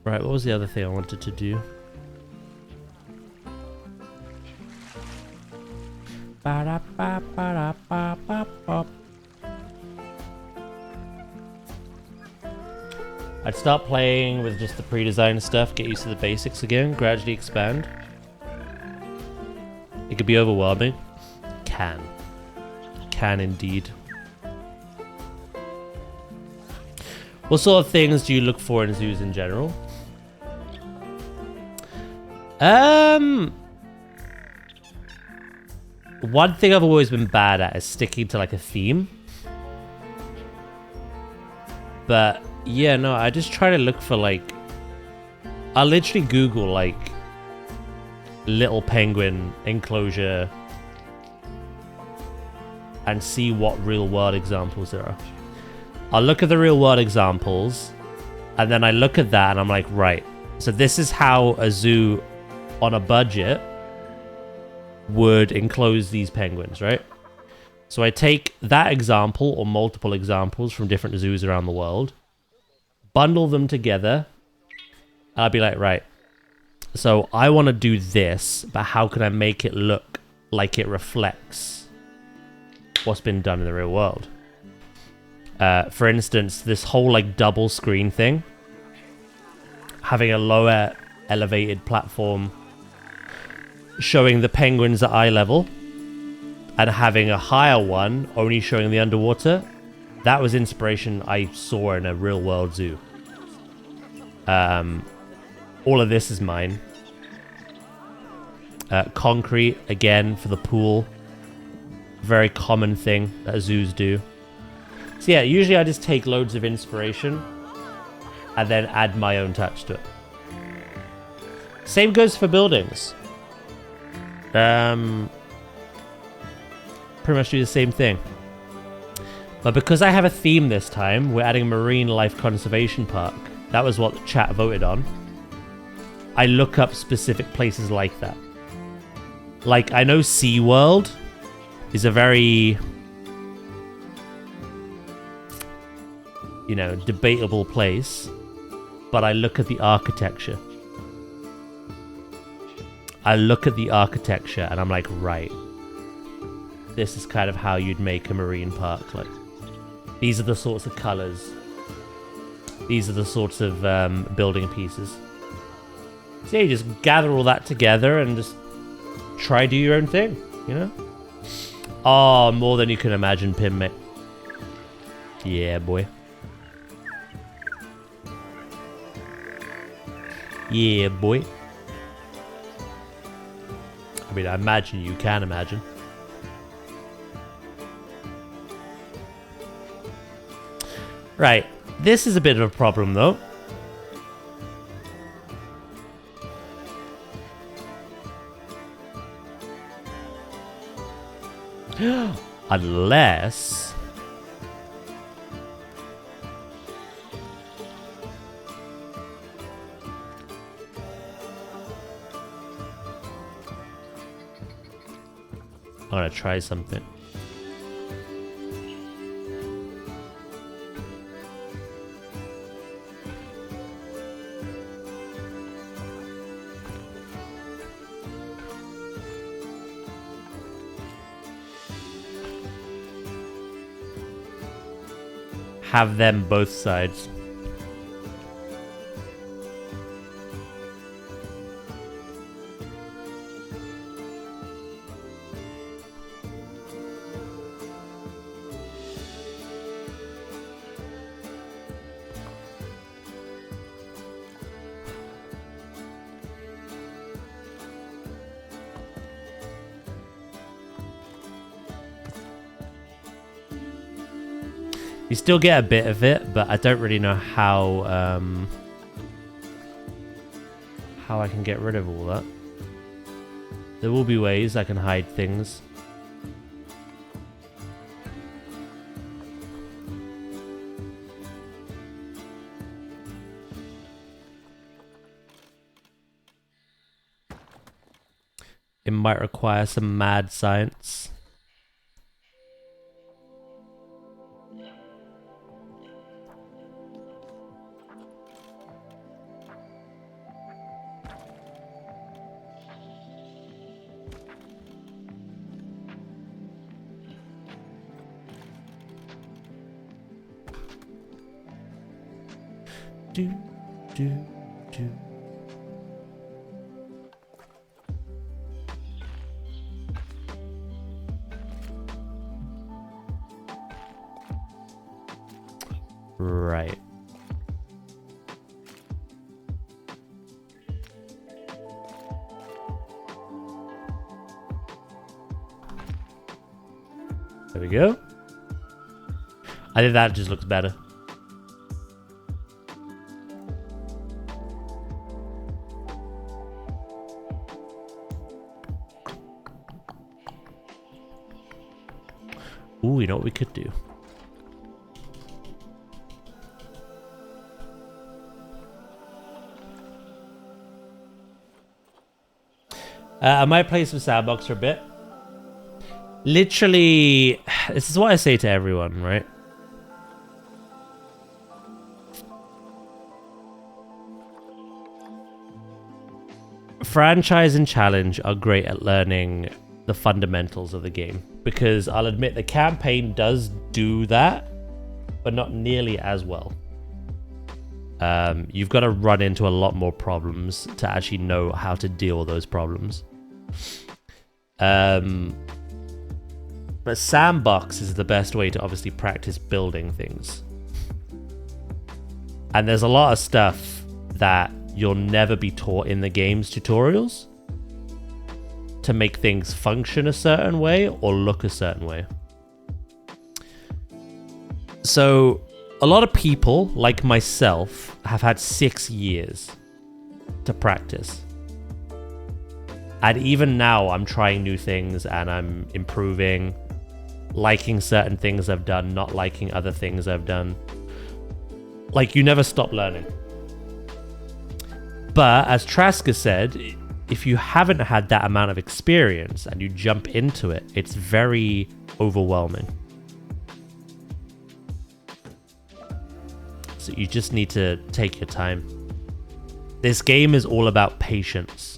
Right, what was the other thing I wanted to do? I'd start playing with just the pre-designed stuff, get used to the basics again, gradually expand. It could be overwhelming. Can indeed. What sort of things do you look for in zoos in general? One thing I've always been bad at is sticking to like a theme. But yeah, no, I just try to look for like... I'll literally Google like little penguin enclosure and see what real world examples there are. I'll look at the real world examples and then I look at that and I'm like, right, so this is how a zoo on a budget would enclose these penguins, right? So I take that example or multiple examples from different zoos around the world, bundle them together, and I'll be like, right, so I want to do this, but how can I make it look like it reflects what's been done in the real world? For instance, this whole like double screen thing, having a lower elevated platform showing the penguins at eye level and having a higher one only showing the underwater, that was inspiration I saw in a real world zoo. All of this is mine. Concrete, again, for the pool. Very common thing that zoos do. So yeah, usually I just take loads of inspiration and then add my own touch to it. Same goes for buildings. Pretty much do the same thing. But because I have a theme this time, we're adding Marine Life Conservation Park. That was what the chat voted on. I look up specific places like that. Like, I know SeaWorld is a very, you know, debatable place, but I look at the architecture. I look at the architecture and I'm like, right, this is kind of how you'd make a marine park. Like, these are the sorts of colors. These are the sorts of building pieces. So yeah, you just gather all that together and just try do your own thing, you know? Oh, more than you can imagine, Pim, mate. Yeah, boy. Yeah, boy. I mean, I imagine you can imagine. Right. This is a bit of a problem, though. Unless... I'm gonna try something. Have them both sides. You still get a bit of it, but I don't really know how I can get rid of all that. There will be ways I can hide things. It might require some mad science. Do, do, do. Right. There we go. I think that just looks better. Ooh, you know what we could do? I might play some sandbox for a bit. Literally, this is what I say to everyone, right? Franchise and challenge are great at learning the fundamentals of the game, because I'll admit the campaign does do that, but not nearly as well. You've got to run into a lot more problems to actually know how to deal with those problems. But sandbox is the best way to obviously practice building things. And there's a lot of stuff that you'll never be taught in the game's tutorials to make things function a certain way or look a certain way. So a lot of people, like myself, have had 6 years to practice. And even now, I'm trying new things and I'm improving, liking certain things I've done, not liking other things I've done. Like, you never stop learning. But as Traska said, if you haven't had that amount of experience and you jump into it, it's very overwhelming. So you just need to take your time. This game is all about patience.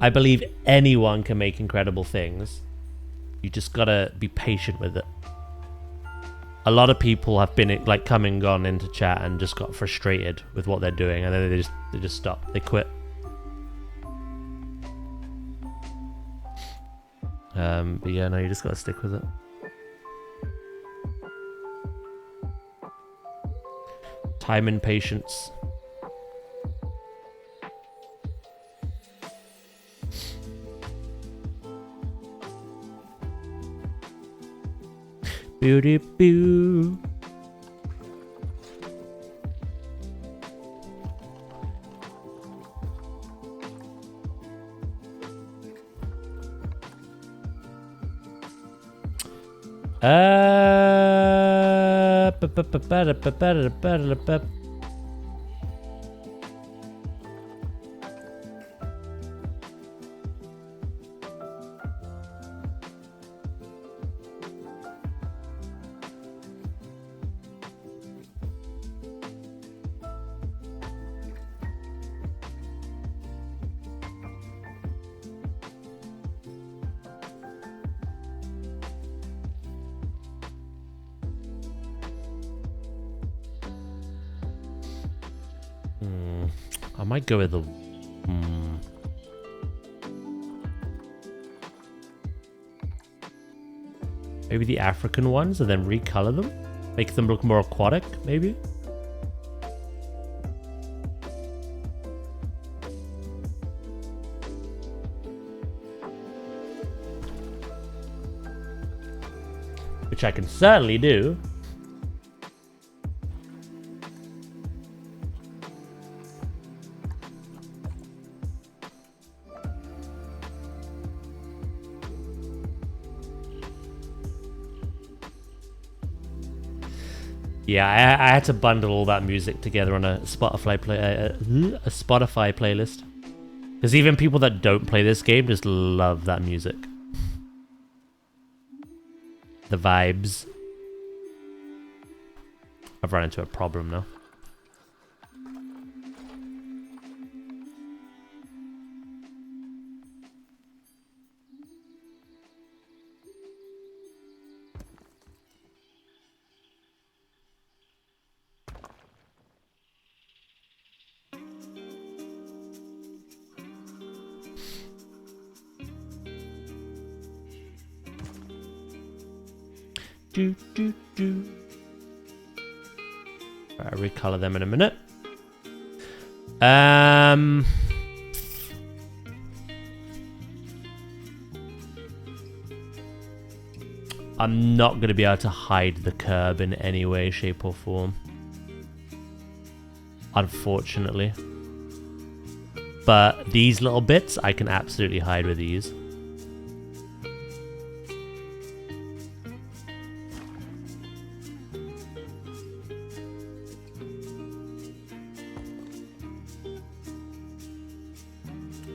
I believe anyone can make incredible things. You just gotta be patient with it. A lot of people have been like come and gone into chat and just got frustrated with what they're doing, and then they just stop. They quit. But yeah, no, you just gotta stick with it. Time and patience. Beauty boo. I might go with the... Maybe the African ones and then recolor them? Make them look more aquatic, maybe? Which I can certainly do. Yeah, I had to bundle all that music together on a Spotify playlist. Because even people that don't play this game just love that music. The vibes. I've run into a problem now. Alright, recolor them in a minute. I'm not going to be able to hide the curb in any way, shape or form. Unfortunately. But these little bits I can absolutely hide with ease.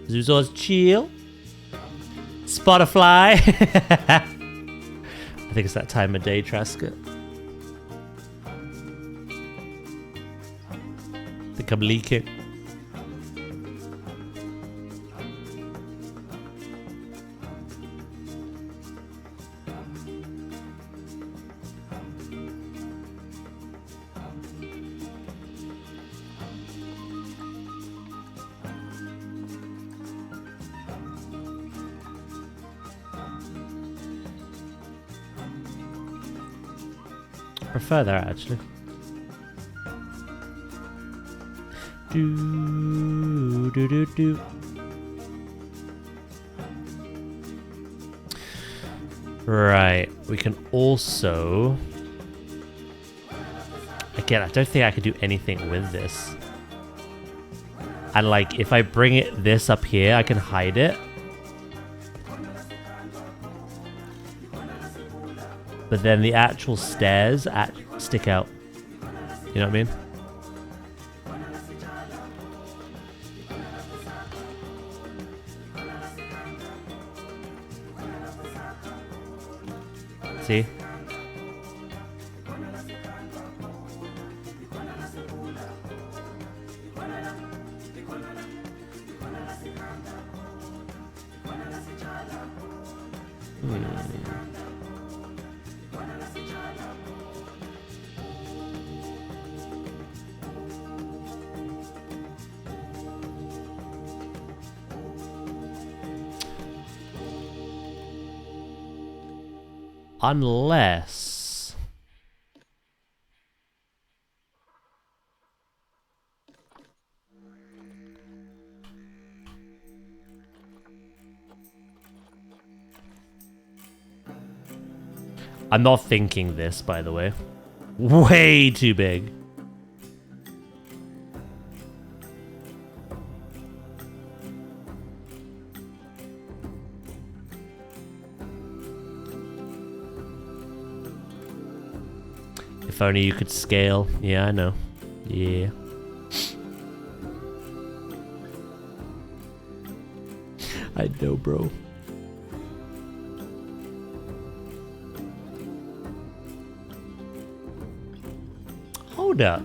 Zuzo's chill. Spotify. I think it's that time of day, Traska. I think I'm leaking. Prefer that actually. Do do do do. Right, we can also. Again, I don't think I could do anything with this. And like, if I bring it this up here, I can hide it. But then the actual stairs stick out. You know what I mean? See? Unless... I'm not thinking this, by the way. Way too big. If only you could scale. Yeah, I know. Yeah. I know, bro. Hold up.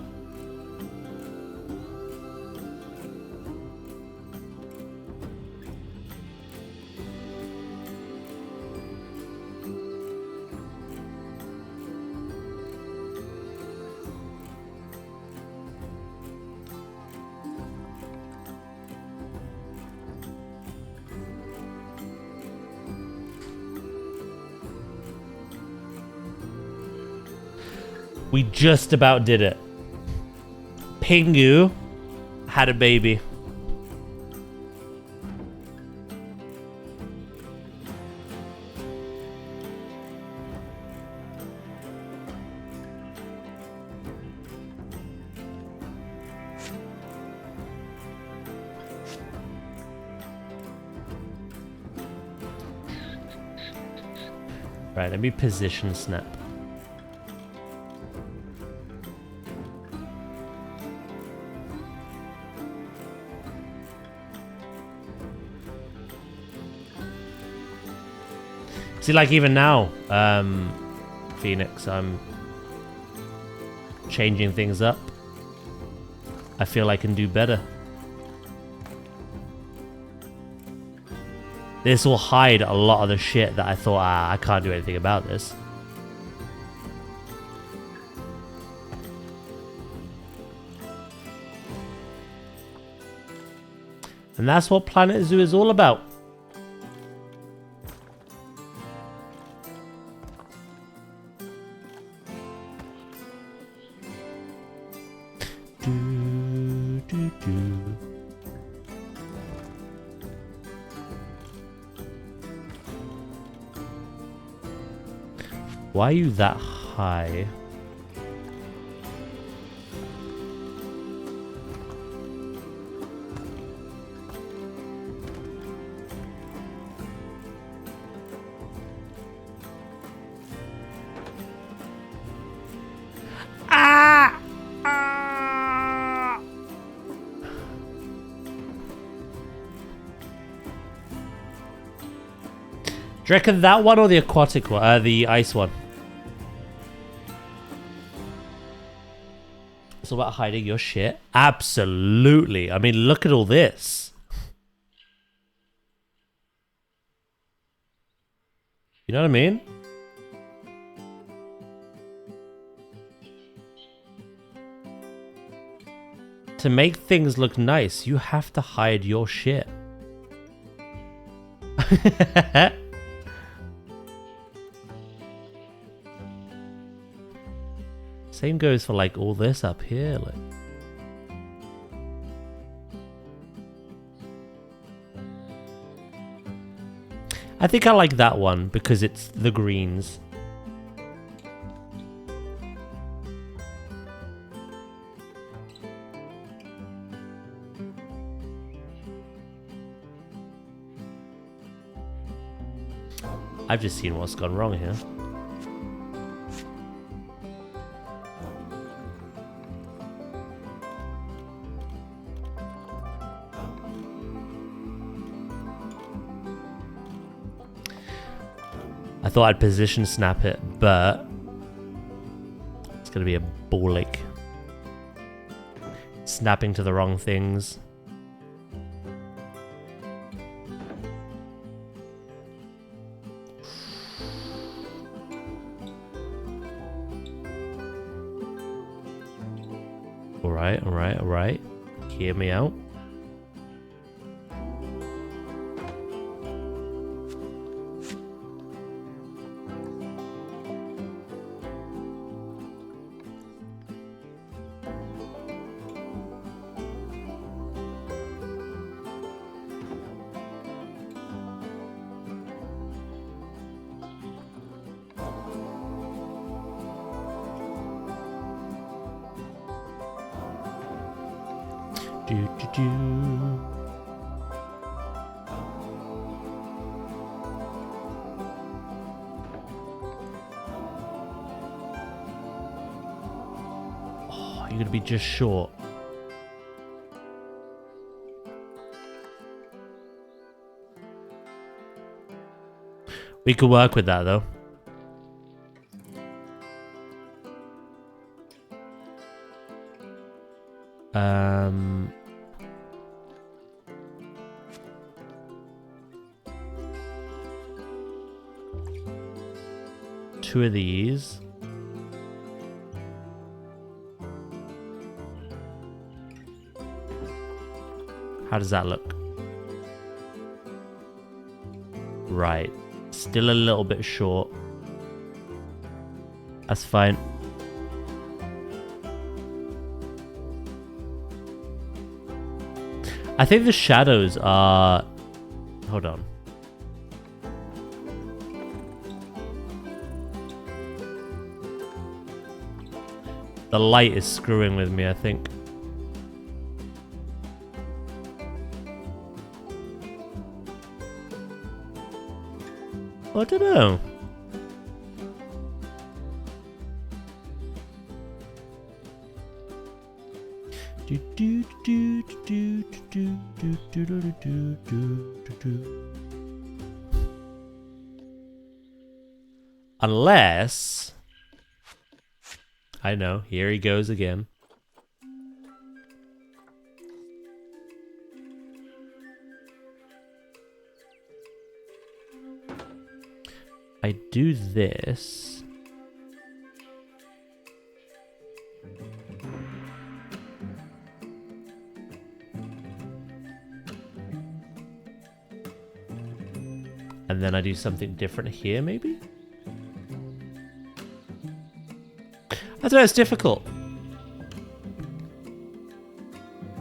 We just about did it. Pingu had a baby. Right, let me position snap. See, like even now, Phoenix, I'm changing things up. I feel I can do better. This will hide a lot of the shit that I thought, I can't do anything about this. And that's what Planet Zoo is all about. Why are you that high? Ah! Ah! Do you reckon that one or the aquatic one? The ice one? It's all about hiding your shit? Absolutely. I mean, look at all this. You know what I mean? To make things look nice, you have to hide your shit. Same goes for like all this up here. Like. I think I like that one because it's the greens. I've just seen what's gone wrong here. I thought I'd position snap it, but it's gonna be a ball ache. Snapping to the wrong things. Alright. Hear me out. Oh, you're gonna be just short. We could work with that though. Two of these. How does that look? Right. Still a little bit short. That's fine. I think the shadows are... Hold on. The light is screwing with me, I think. I don't know. Unless... I know, here he goes again. I do this. And then I do something different here, maybe? I don't know, it's difficult.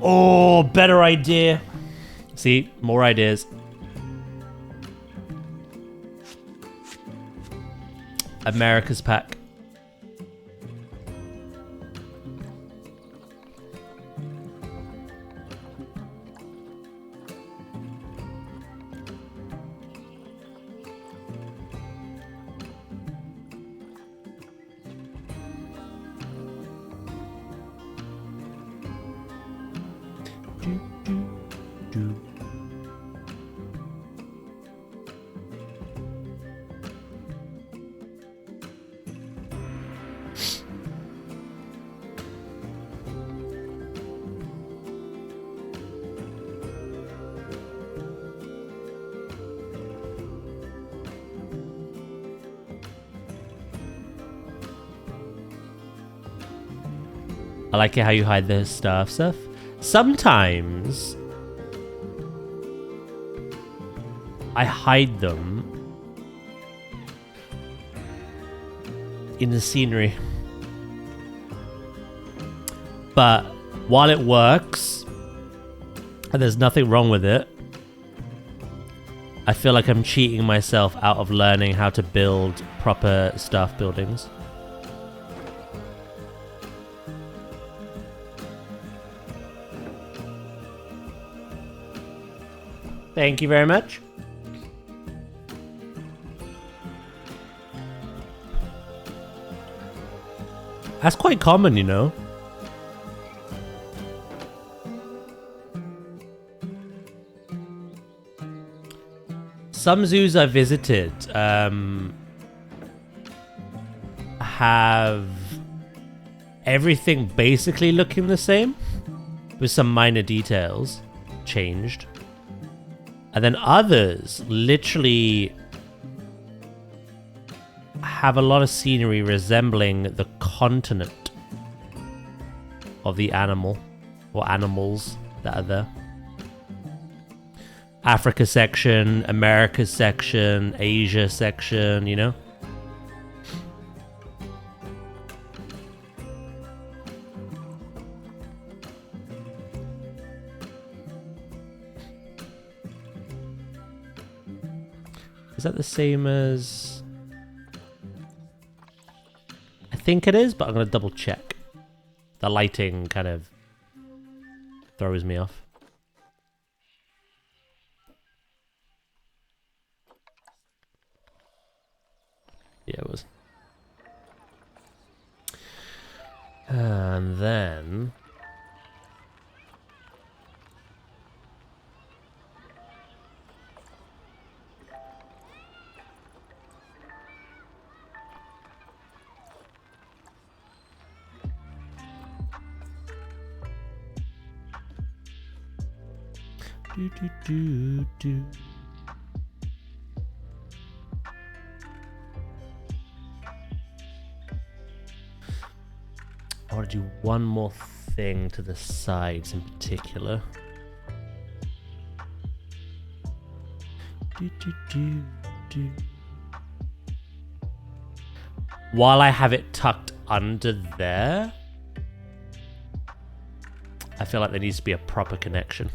Oh, better idea. See, more ideas. America's pack. I like it how you hide the stuff. Sometimes I hide them in the scenery. But while it works, and there's nothing wrong with it, I feel like I'm cheating myself out of learning how to build proper staff buildings. Thank you very much. That's quite common, you know. Some zoos I visited have everything basically looking the same, with some minor details changed. And then others literally have a lot of scenery resembling the continent of the animal or animals that are there. Africa section, America section, Asia section, you know? Is that the same as... I think it is, but I'm going to double check. The lighting kind of throws me off. Yeah, it was. And then... Do. I want to do one more thing to the sides in particular. Do. While I have it tucked under there, I feel like there needs to be a proper connection.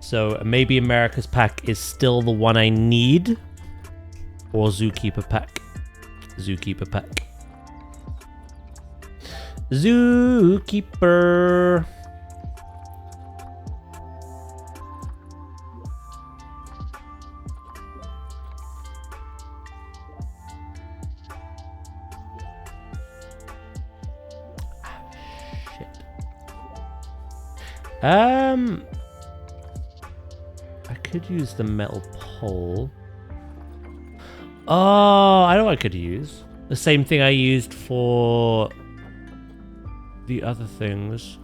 So maybe America's pack is still the one I need. Or Zookeeper pack. Zookeeper pack. Zookeeper. I could use the metal pole. Oh, I know what I could use. The same thing I used for the other things.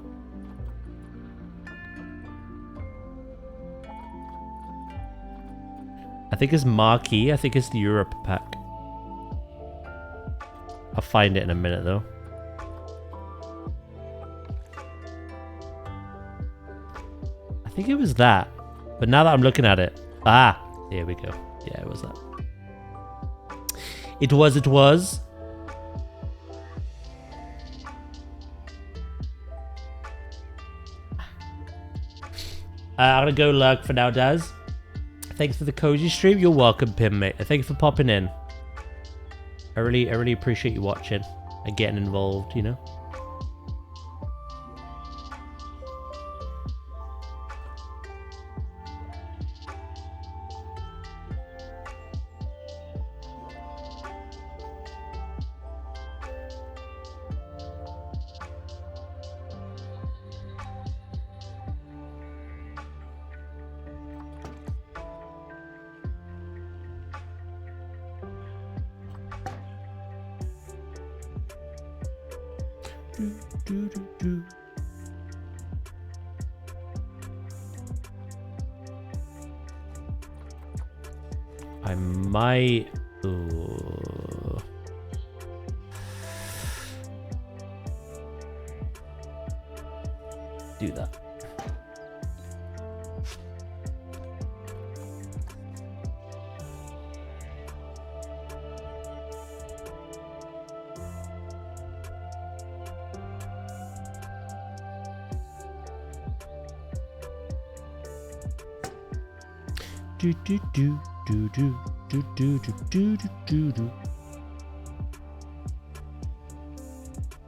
I think it's Marquee. I think it's the Europe pack. I'll find it in a minute though. I think it was that. But now that I'm looking at it. Ah, here we go. Yeah, it was that. It was. I'm gonna go lurk for now, Daz. Thanks for the cozy stream. You're welcome, Pim, mate. Thank you for popping in. I really appreciate you watching and getting involved, you know? I might... Ooh. Do that. Do do do do do do do do do do do.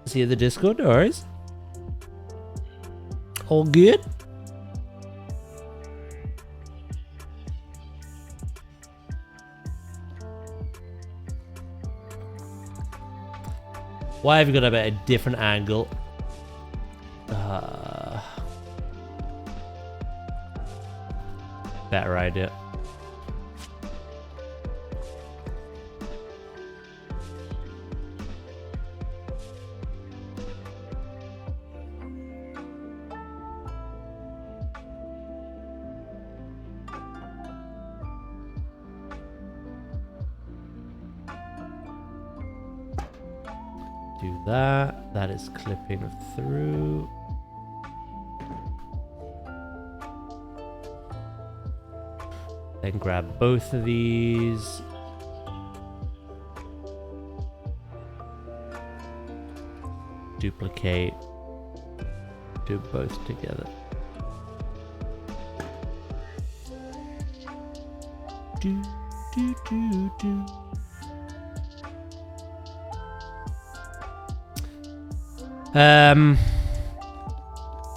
See the Discord, alright? All good? Why have you got a different angle? Better idea. Do that. That is clipping through. Then grab both of these. Duplicate. Do both together. Do, do, do, do.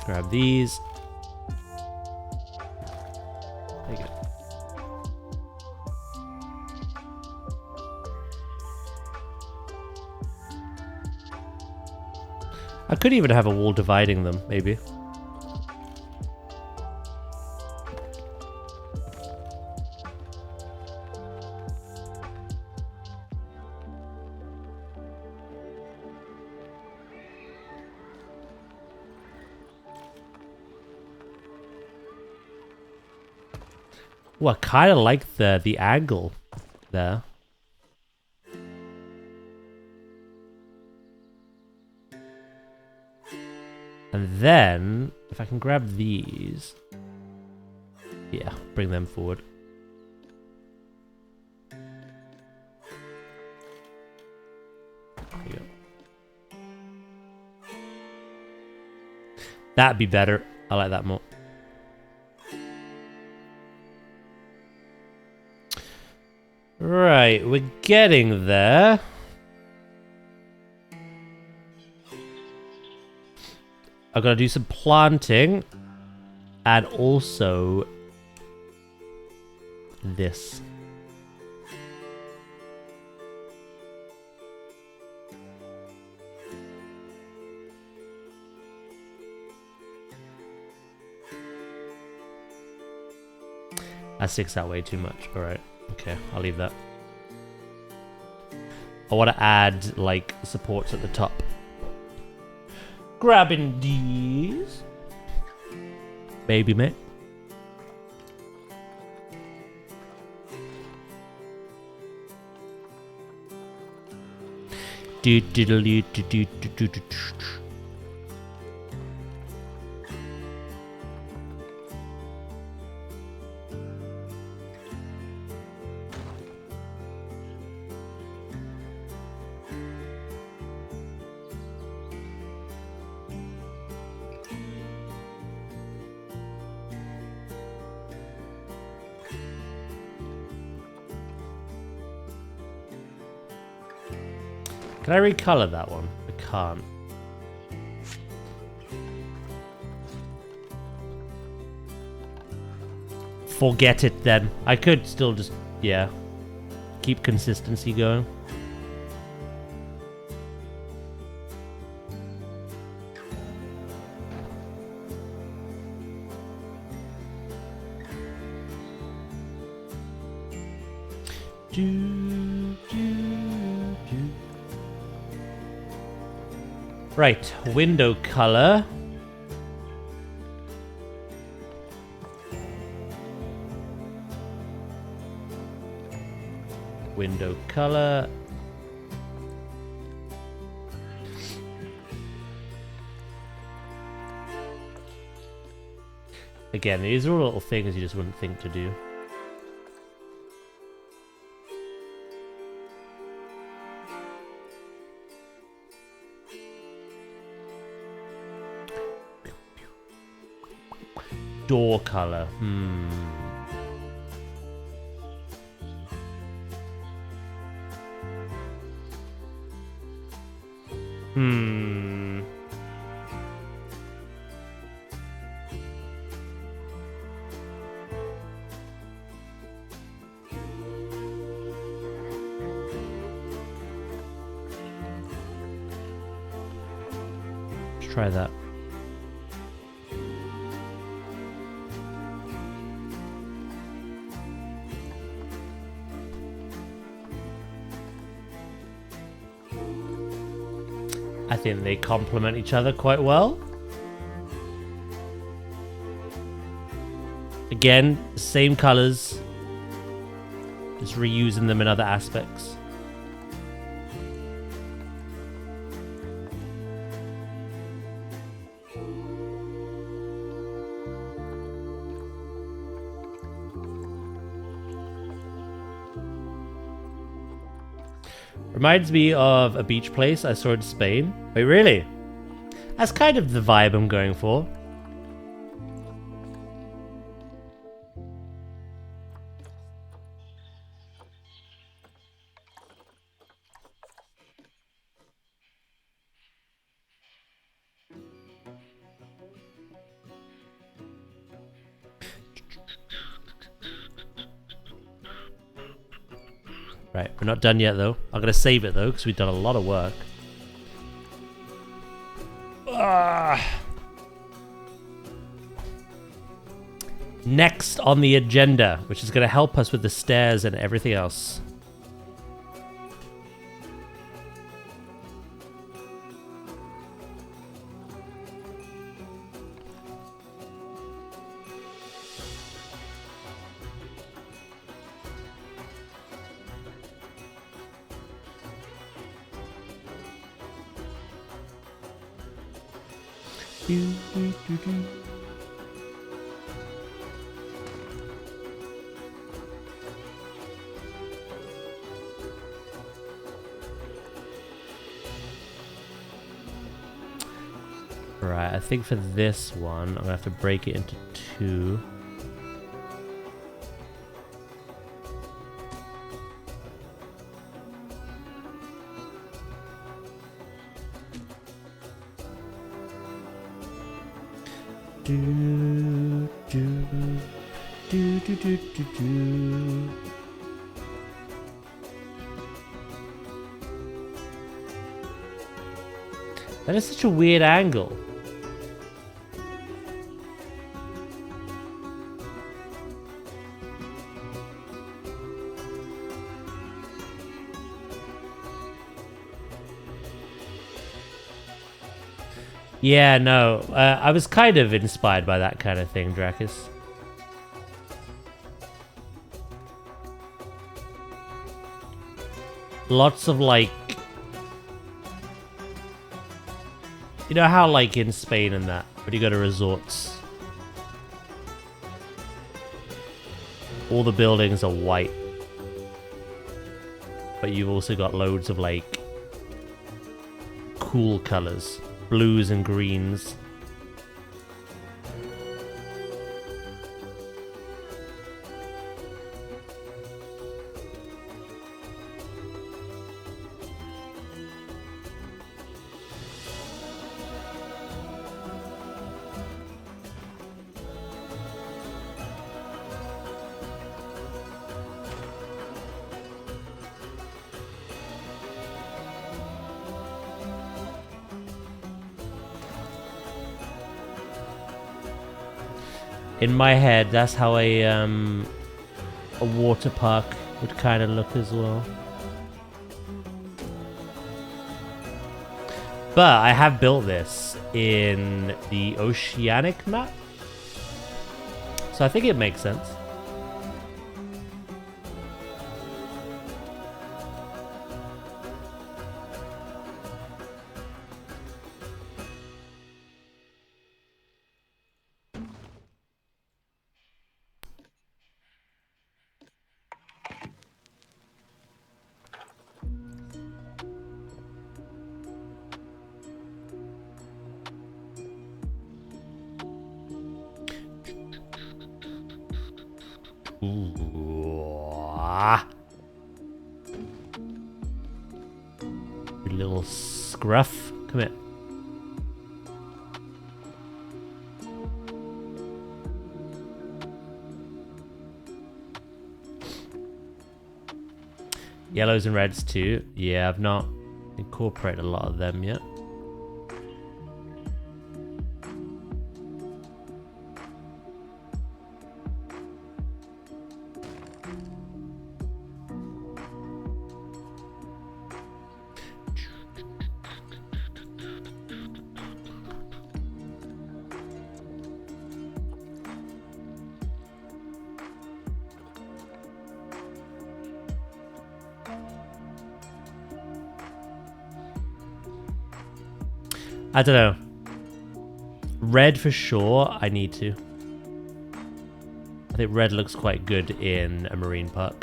Grab these. There you go. I could even have a wall dividing them, maybe. Well, I kind of like the angle there. And then, if I can grab these, yeah, bring them forward. There you go. That'd be better. I like that more. Right, we're getting there. I've got to do some planting. And also this. I sticks that way too much. Alright. Okay, I'll leave that. I want to add, like, supports at the top. Grabbing these. Baby mate. Do do do do do do do do. Can I recolor that one? I can't. Forget it then. I could still just, yeah, keep consistency going. Right, window color. Window color. Again, these are all little things you just wouldn't think to do. Door color. Let's try that. I think they complement each other quite well. Again, same colors, just reusing them in other aspects. Reminds me of a beach place I saw in Spain. Wait, really? That's kind of the vibe I'm going for. Right, we're not done yet though. I'm gonna save it though, because we've done a lot of work. Next on the agenda, which is gonna help us with the stairs and everything else. Right, I think for this one, I'm gonna have to break it into two. Do, do, do, do, do, do, do. That is such a weird angle. Yeah, no, I was kind of inspired by that kind of thing, Dracus. Lots of like... You know how like in Spain and that, when you go to resorts, all the buildings are white, but you've also got loads of like cool colors, blues and greens. In my head, that's how a water park would kind of look as well. But I have built this in the oceanic map, so I think it makes sense. Ooh. Ah. You little scruff. Come here. Yellows and reds too. Yeah, I've not incorporated a lot of them yet. I don't know. Red for sure, I need to. I think red looks quite good in a marine park.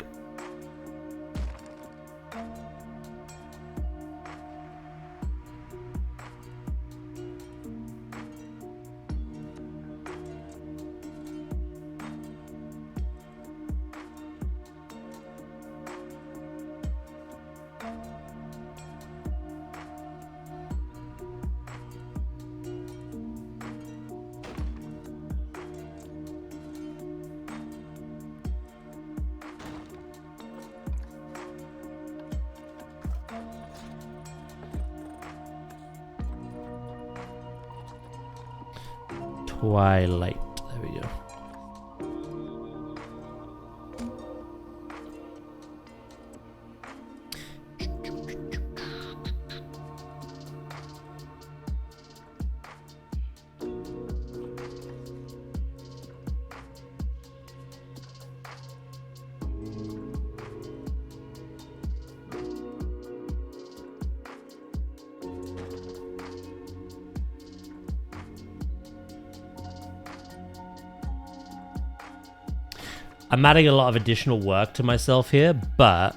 Twilight. There we go. I'm adding a lot of additional work to myself here, but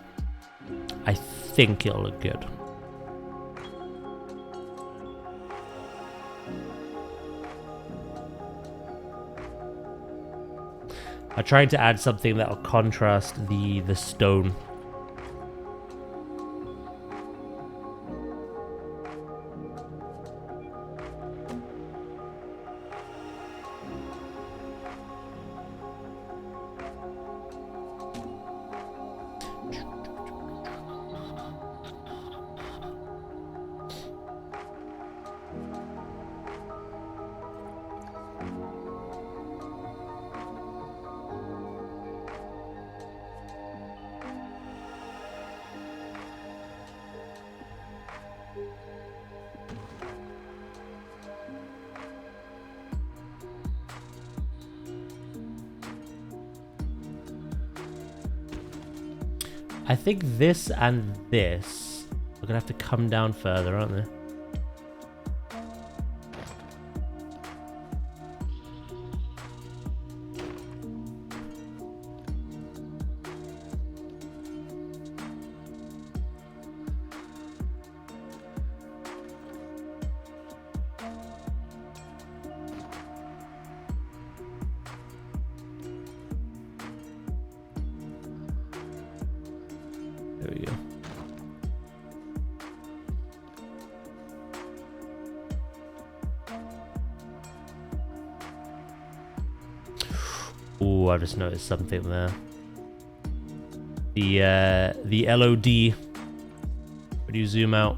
I think it'll look good. I'm trying to add something that will contrast the stone. I think this and this are gonna have to come down further, aren't they? There we go. Ooh, I just noticed something there. The LOD. When you zoom out.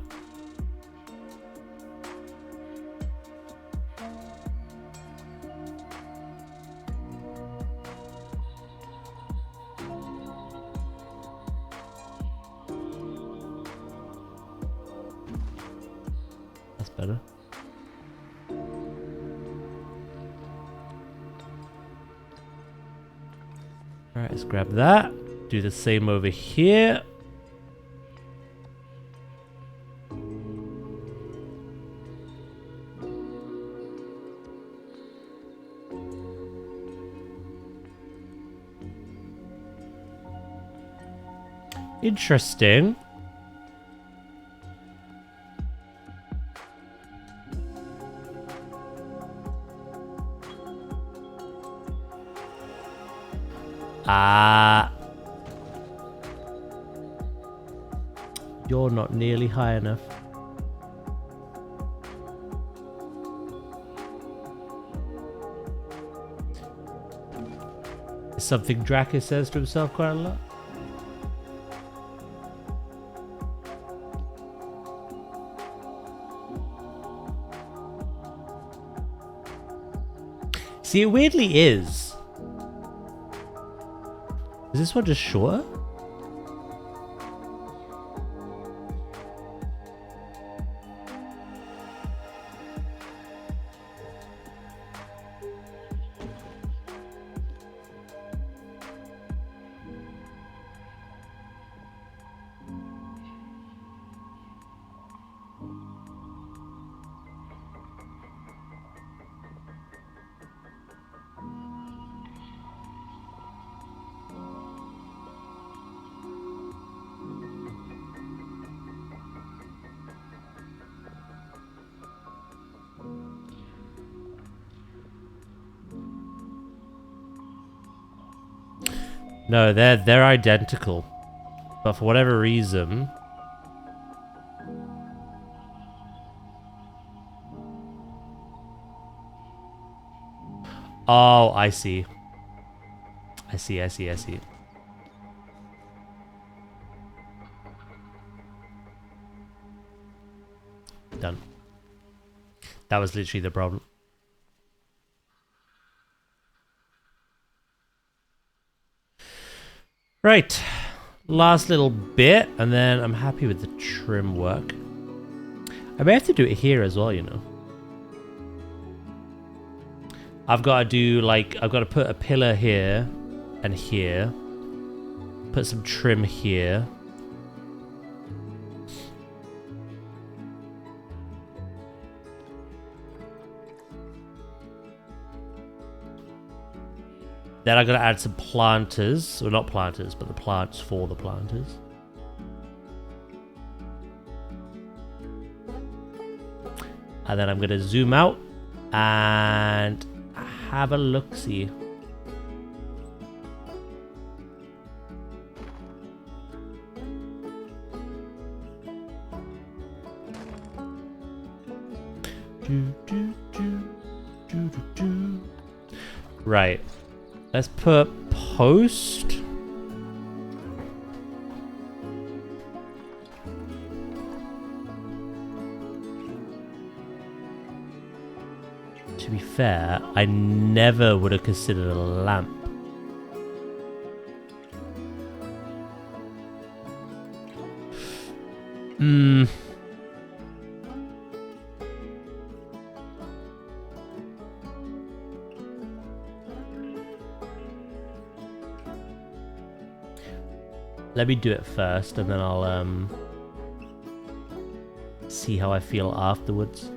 That's better. Alright, let's grab that. Do the same over here. Interesting. You're not nearly high enough. It's something Dracus says to himself quite a lot. See, it weirdly is. Is this one just shorter? No, they're identical. But for whatever reason... Oh, I see. I see. Done. That was literally the problem. Right, last little bit, and then I'm happy with the trim work. I may have to do it here as well, you know. I've got to do, like, I've got to put a pillar here and here. Put some trim here. Then I'm going to add some planters. Well, not planters, but the plants for the planters. And then I'm going to zoom out and have a look-see. Right. Let's put post. To be fair, I never would have considered a lamp. Let me do it first, and then I'll see how I feel afterwards.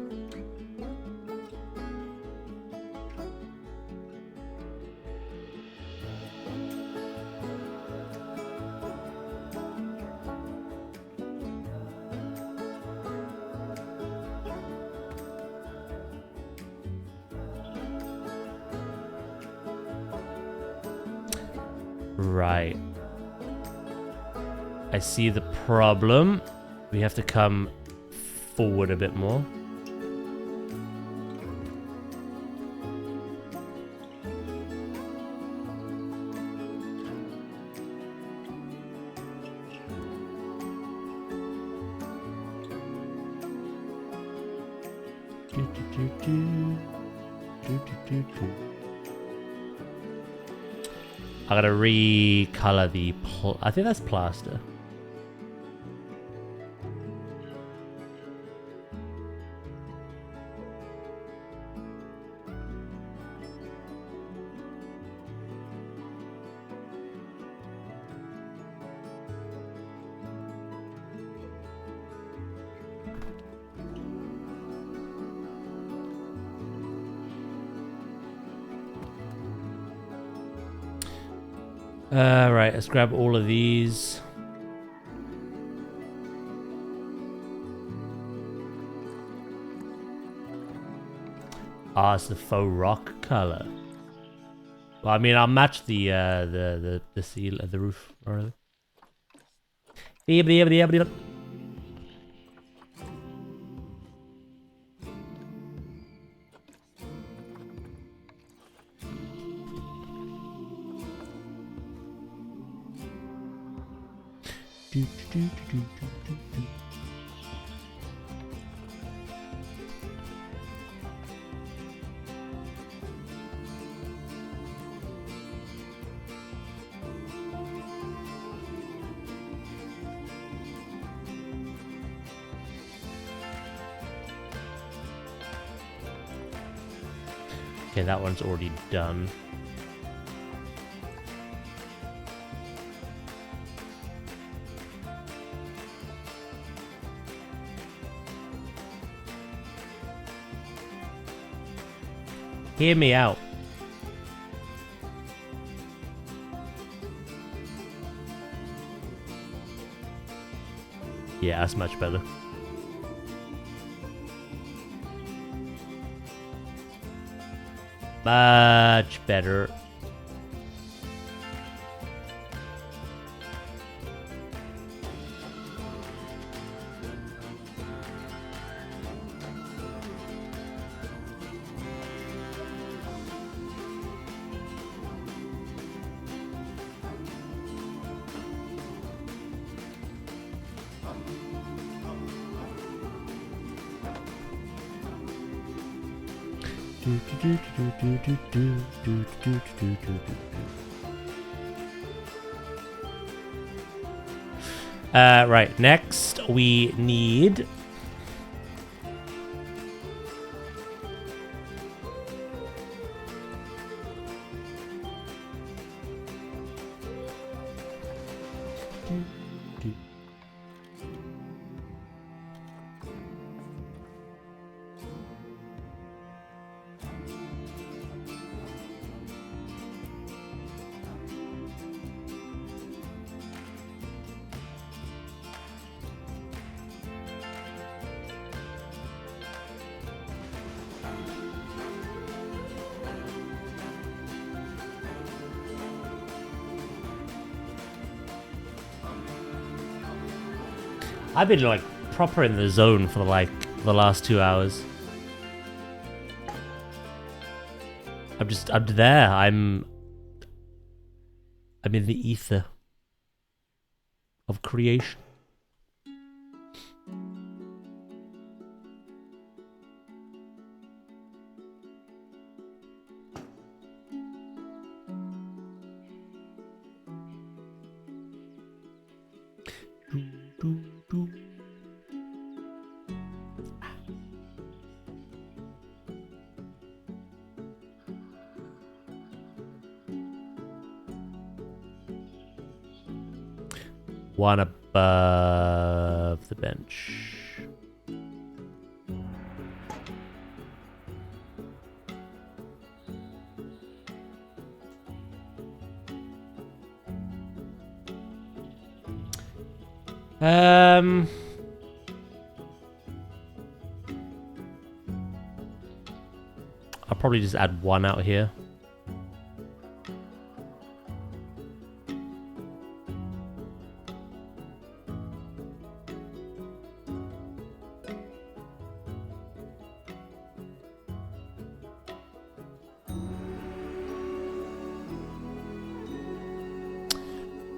Right. I see the problem. We have to come forward a bit more. I gotta recolor the I think that's plaster. Right, let's grab all of these. Ah, it's the faux rock color. Well, I mean, I'll match the seal of the roof. Or okay, that one's already done. Hear me out. Yeah, that's much better. Much better. Right, next we need I've been like proper in the zone for like the last 2 hours. I'm there. I'm in the ether of creation. one above the bench. I'll probably just add one out here.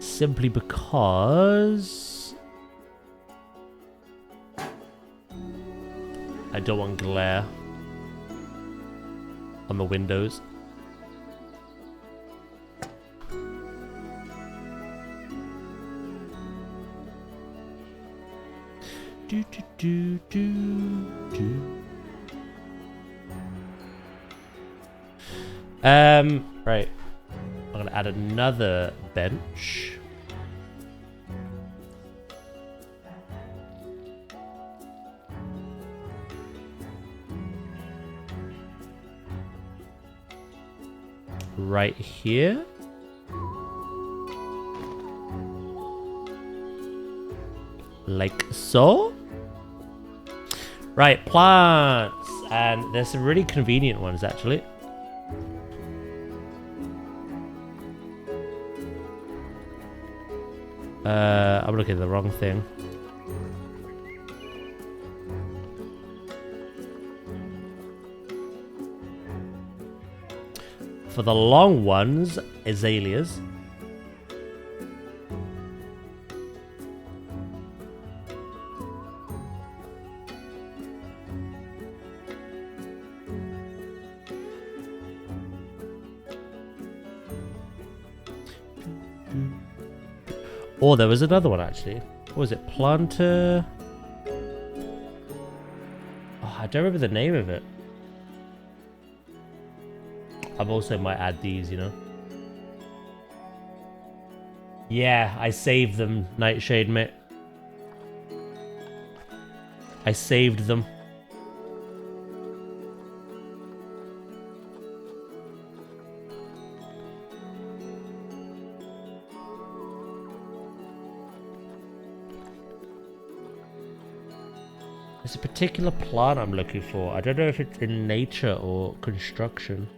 Simply because I don't want glare on the windows. Do, do, do, do, do. Right. I'm gonna add another bench. Right here. Like so. Right, plants. And there's some really convenient ones actually. I'm looking at the wrong thing. For the long ones, azaleas. Oh, there was another one actually. What was it? Planter? Oh, I don't remember the name of it. I also might add these, you know. Yeah, I saved them, Nightshade, mate. I saved them. There's a particular plant I'm looking for. I don't know if it's in nature or construction.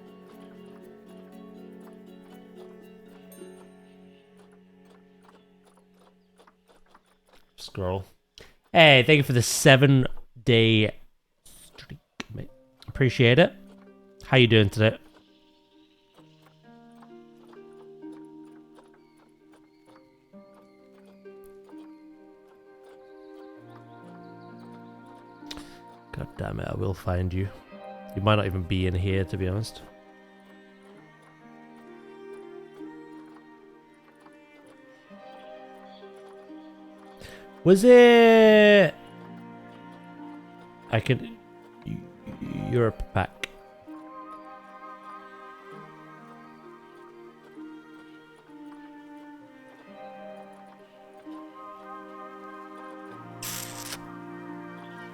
Scroll. Hey, thank you for the 7-day streak, mate. Appreciate it. How you doing today? God damn it, I will find you. You might not even be in here, to be honest. Was it... I could... Europe pack.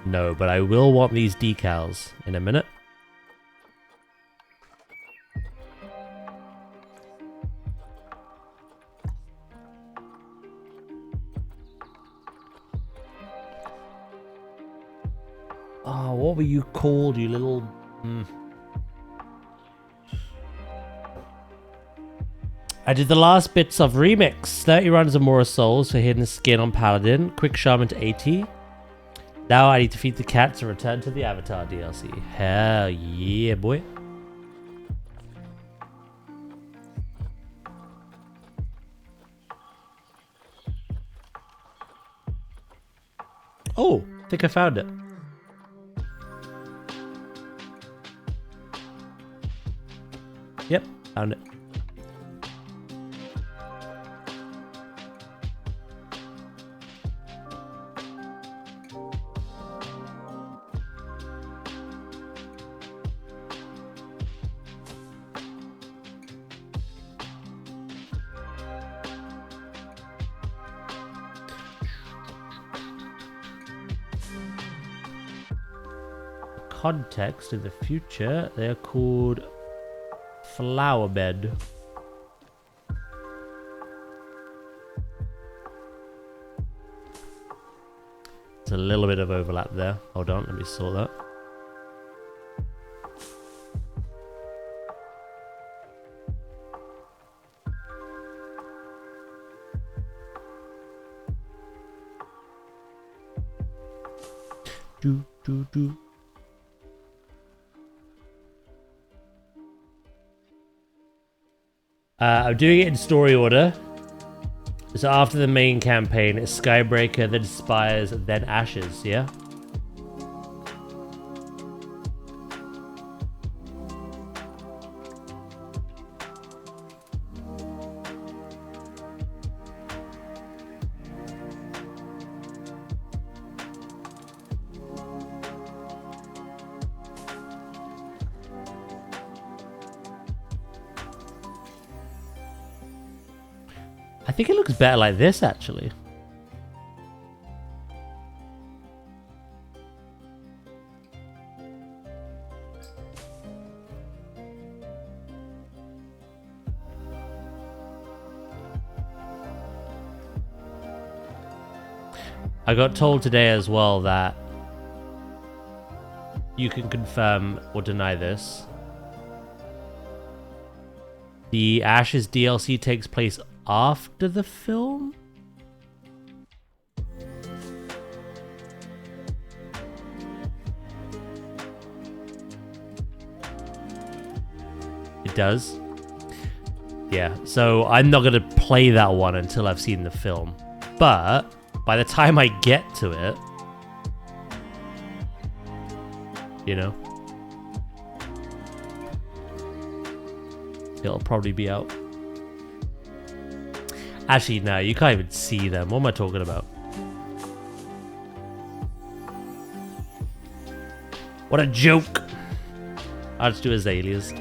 No, but I will want these decals in a minute. Oh, what were you called, you little... I did the last bits of Remix. 30 runs of Mora Souls for Hidden Skin on Paladin. Quick Shaman to 80. Now I need to feed the cat to return to the Avatar DLC. Hell yeah, boy. Oh, I think I found it. Yep, found it. context in the future, they're called flower bed. There's a little bit of overlap there. Hold on, let me sort that. Do. I'm doing it in story order. So after the main campaign, it's Skybreaker, then Spires, then Ashes, yeah? I think it looks better like this, actually. I got told today as well that you can confirm or deny this. The Ashes DLC takes place after the film? It does? Yeah, so I'm not going to play that one until I've seen the film. But by the time I get to it, you know, it'll probably be out. Actually, no, you can't even see them. What am I talking about? What a joke! I'll just do azaleas.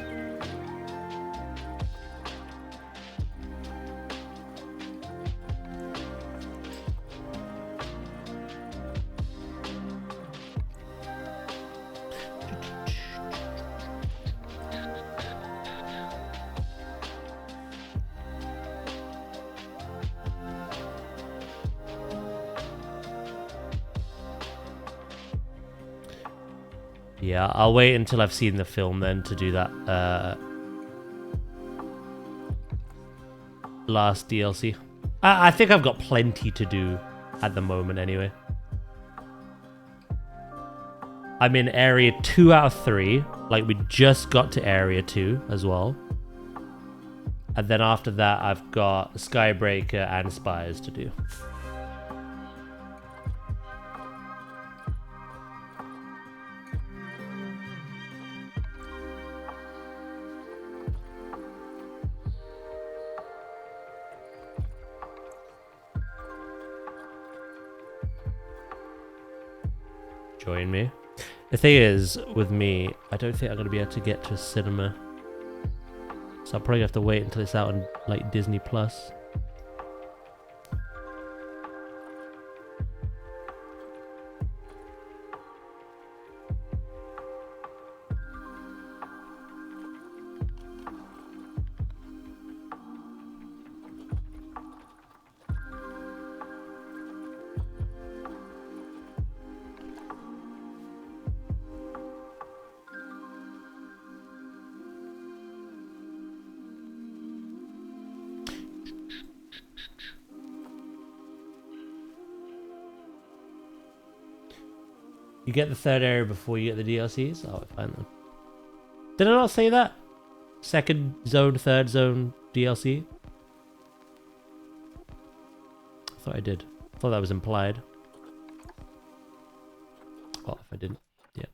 Yeah, I'll wait until I've seen the film then to do that last DLC. I think I've got plenty to do at the moment anyway. I'm in Area 2 out of 3. Like, we just got to Area 2 as well. And then after that, I've got Skybreaker and Spires to do. Join me. The thing is, with me, I don't think I'm going to be able to get to a cinema. So I'll probably have to wait until it's out on, like, Disney Plus. You get the third area before you get the DLCs? Oh, fine then. Did I not say that? Second zone, third zone DLC? I thought I did. I thought that was implied. Oh, if I didn't. Yeah.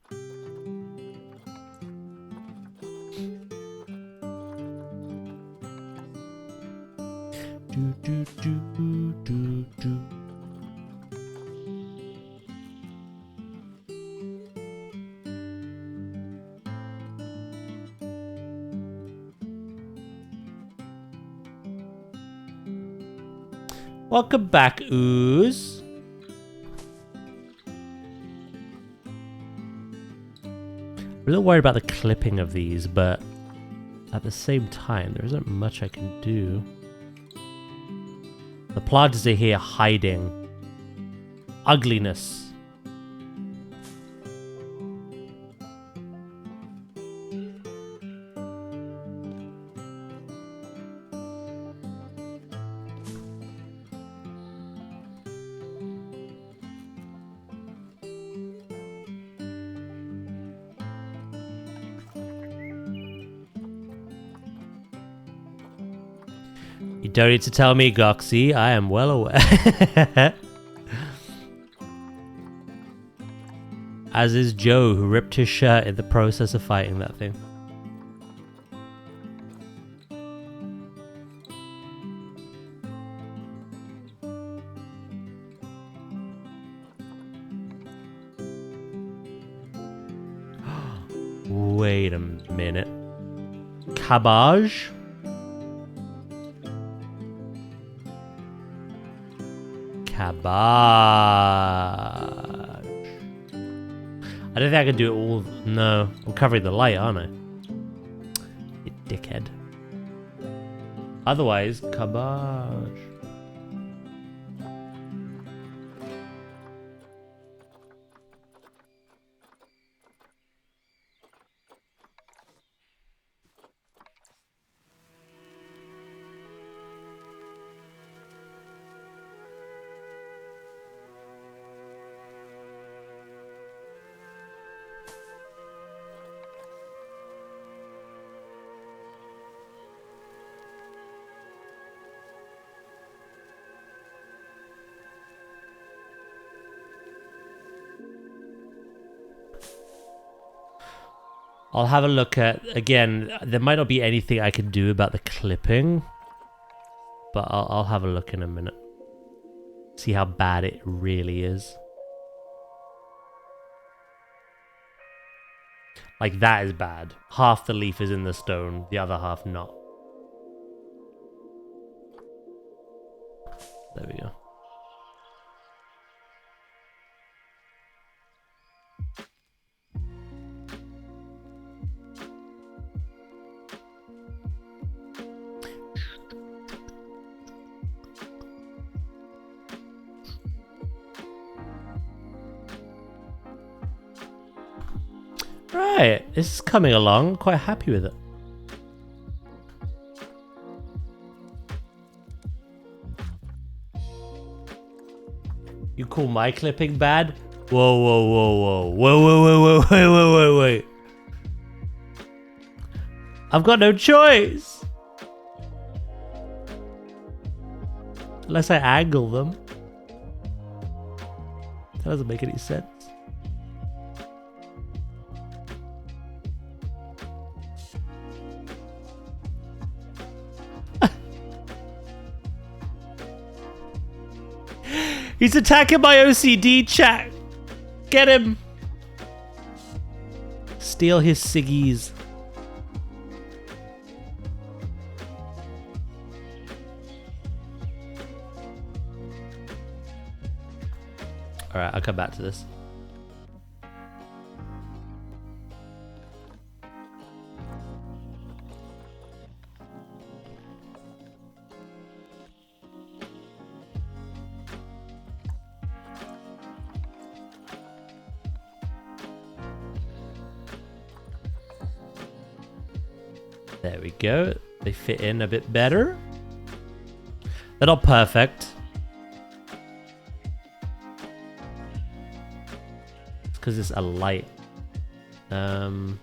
Do. Welcome back, Ooze. Really worried about the clipping of these, but at the same time, there isn't much I can do. The plants are here hiding ugliness. You don't need to tell me, Goxie. I am well aware. As is Joe, who ripped his shirt in the process of fighting that thing. Wait a minute. Cabbage? Cabbage. I don't think I can do it all. No, I'm covering the light, aren't I? You dickhead. Otherwise, cabbage. I'll have a look at, again, there might not be anything I can do about the clipping, but I'll have a look in a minute. See how bad it really is. Like, that is bad. Half the leaf is in the stone, the other half not. There we go. Right, this is coming along. Quite happy with it. You call my clipping bad? Whoa, whoa, whoa, whoa. Whoa, whoa, whoa, whoa, whoa, whoa, whoa, wait. I've got no choice. Unless I angle them. That doesn't make any sense. He's attacking my OCD, chat. Get him. Steal his ciggies. Alright, I'll come back to this. There we go. They fit in a bit better. They're not perfect. It's because it's a light. I'll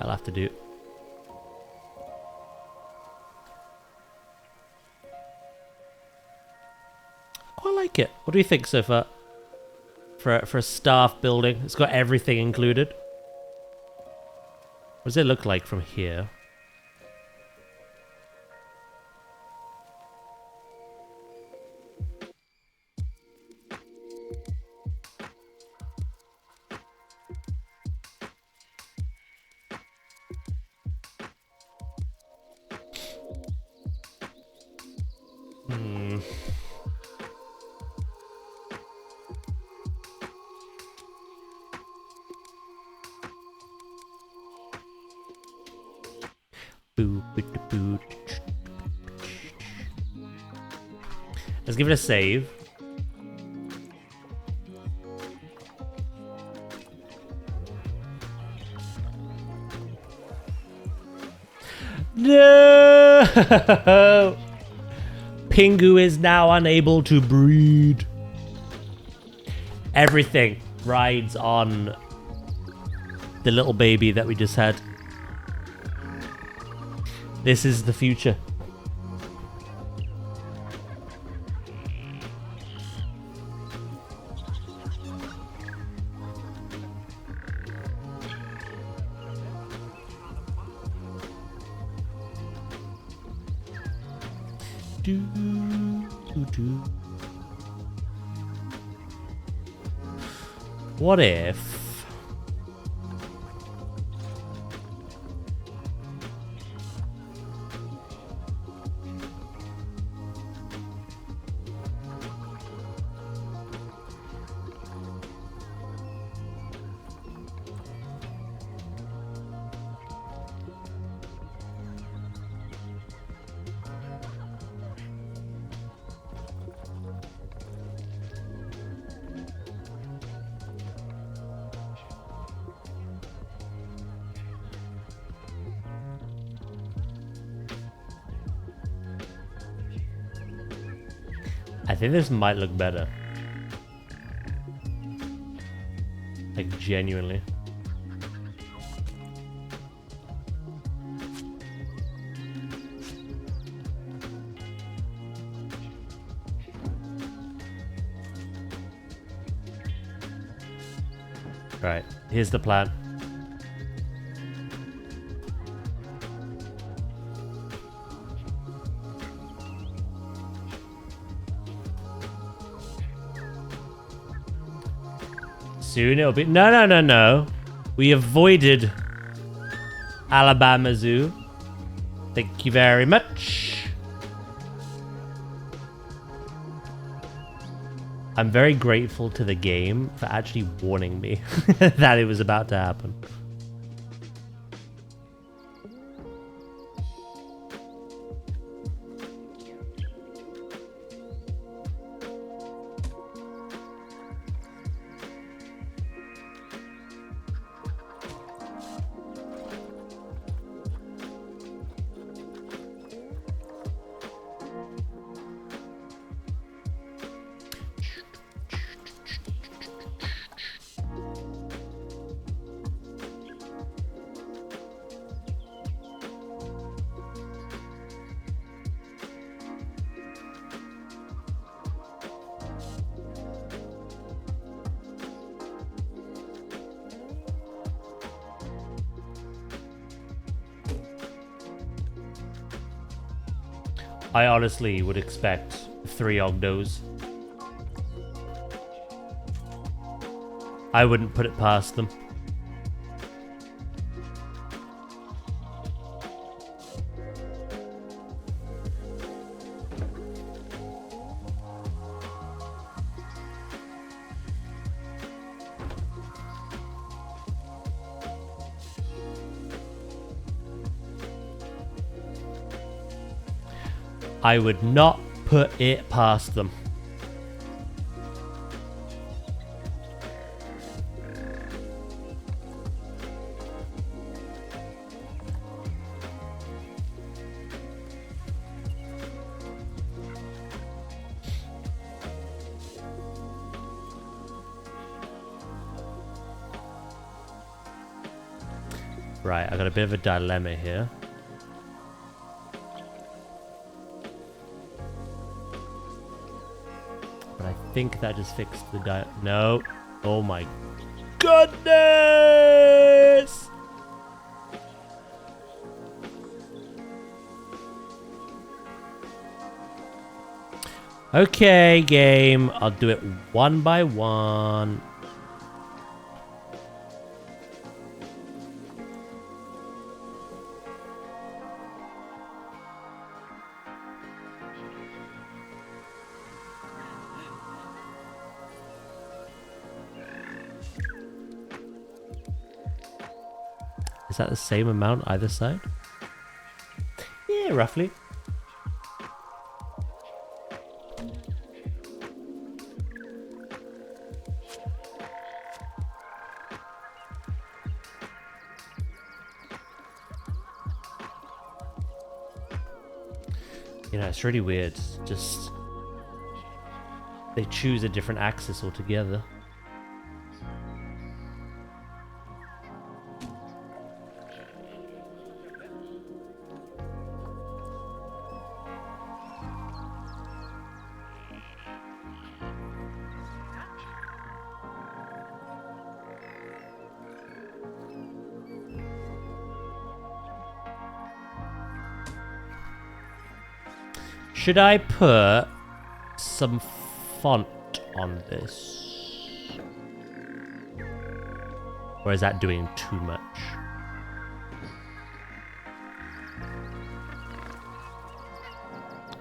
have to do. Quite like it. What do you think so far? For a staff building, it's got everything included. What does it look like from here? Let's give it a save. No! Pingu is now unable to breed. Everything rides on the little baby that we just had. This is the future. What if... I think this might look better. Like, genuinely. Right, here's the plan. Soon it'll be... No. We avoided Alabama Zoo. Thank you very much. I'm very grateful to the game for actually warning me that it was about to happen. I honestly would expect 3 Ogdos. I wouldn't put it past them. I would not put it past them. Right, I got a bit of a dilemma here. I think that just fixed the no. Oh my goodness! Okay, game. I'll do it one by one. Is that the same amount either side? Yeah, roughly. You know, it's really weird. Just they choose a different axis altogether. Should I put some font on this? Or is that doing too much?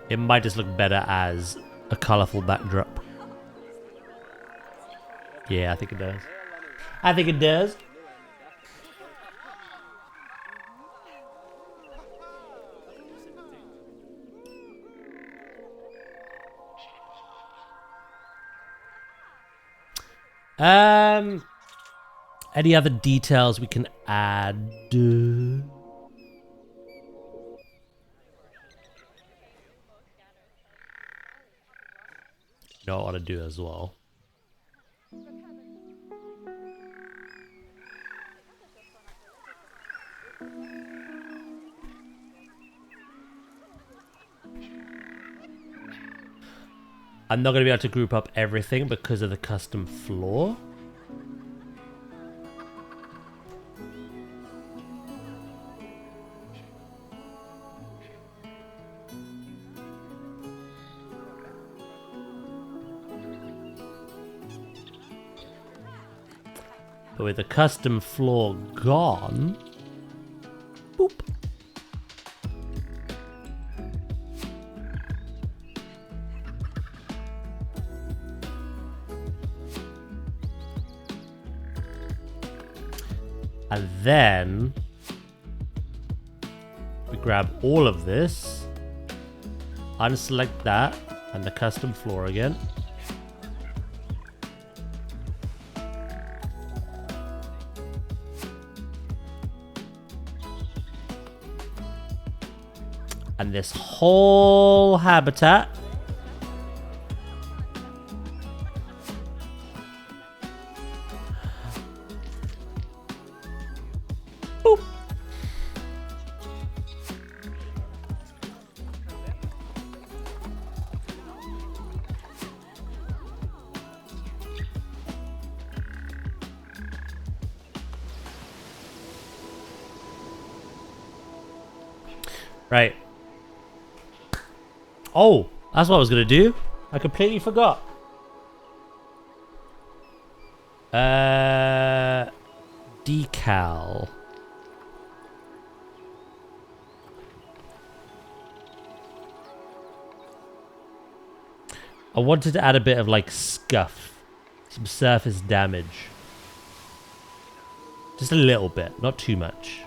It might just look better as a colorful backdrop. Yeah, I think it does. I think it does. Any other details we can add? You know what I want to do as well. I'm not going to be able to group up everything because of the custom floor. But with the custom floor gone, boop. And then we grab all of this, unselect that, and the custom floor again. And this whole habitat boop. Right. Oh, that's what I was gonna do. I completely forgot. Decal. I wanted to add a bit of like scuff, some surface damage. Just a little bit, not too much.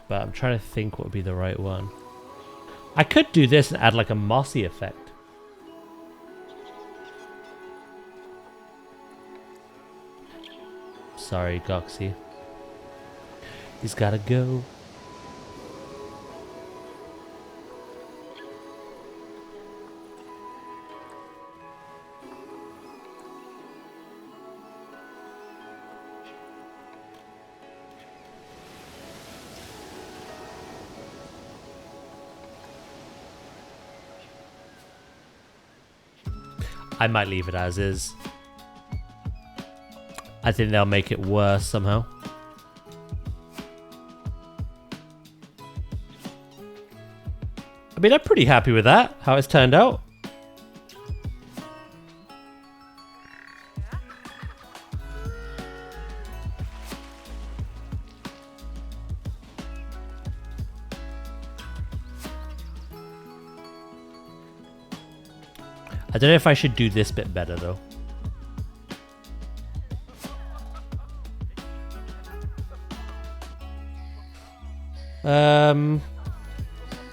But I'm trying to think what would be the right one. I could do this and add like a mossy effect. Sorry, Goxie. He's gotta go. I might leave it as is. I think they'll make it worse somehow. I mean, I'm pretty happy with that, how it's turned out. I don't know if I should do this bit better though.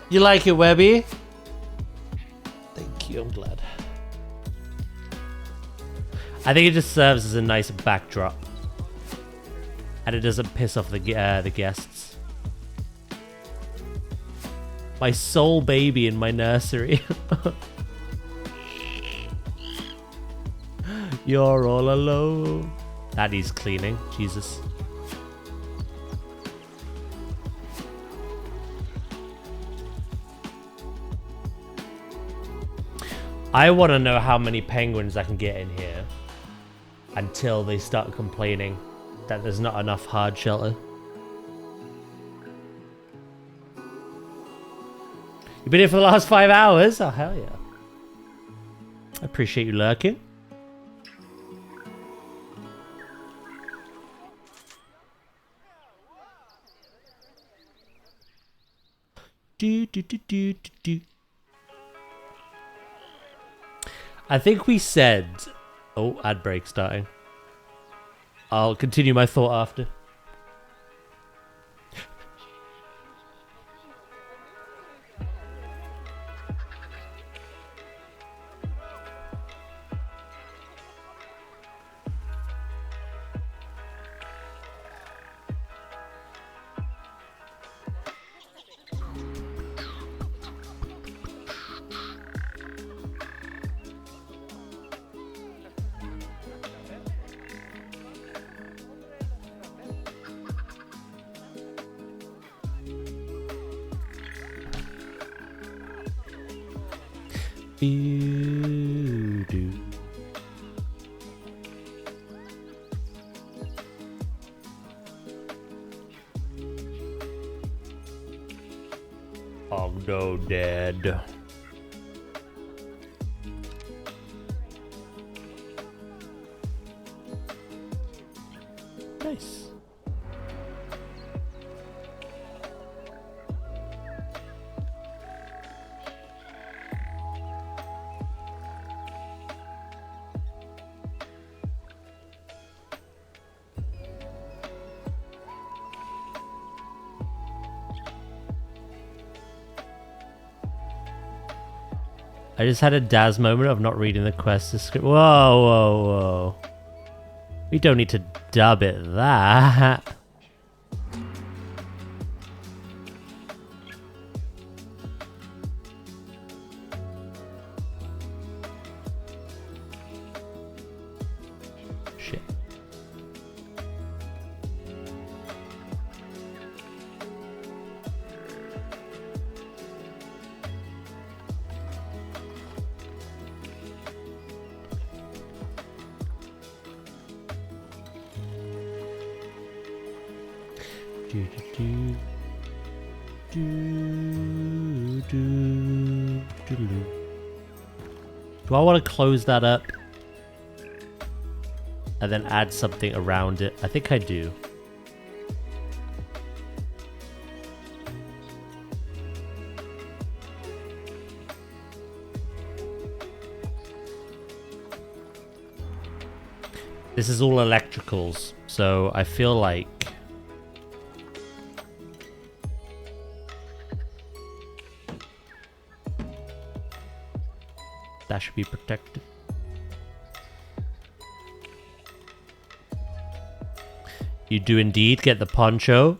You like it, Webby? Thank you, I'm glad. I think it just serves as a nice backdrop. And it doesn't piss off the guests. My soul baby in my nursery. You're all alone. That needs cleaning. Jesus. I want to know how many penguins I can get in here until they start complaining that there's not enough hard shelter. You've been here for the last 5 hours? Oh, hell yeah. I appreciate you lurking. Do. I think we said... Oh, ad break starting. I'll continue my thought after. Do. Ogdo dead. Nice. I just had a Daz moment of not reading the quest script. Whoa. We don't need to dub it that. Shit. Do I want to close that up and then add something around it? I think I do. This is all electricals, so I feel like that should be protected. You do indeed get the poncho.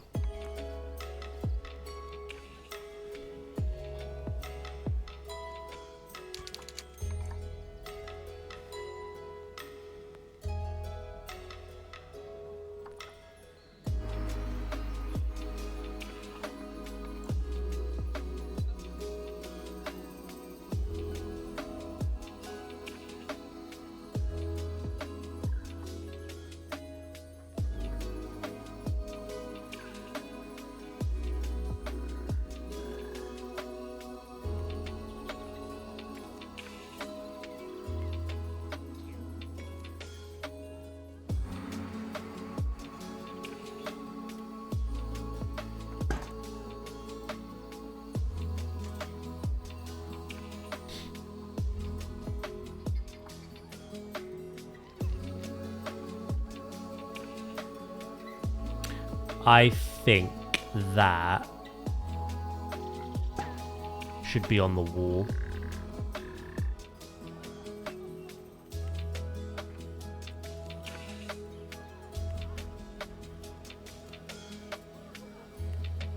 I think that should be on the wall.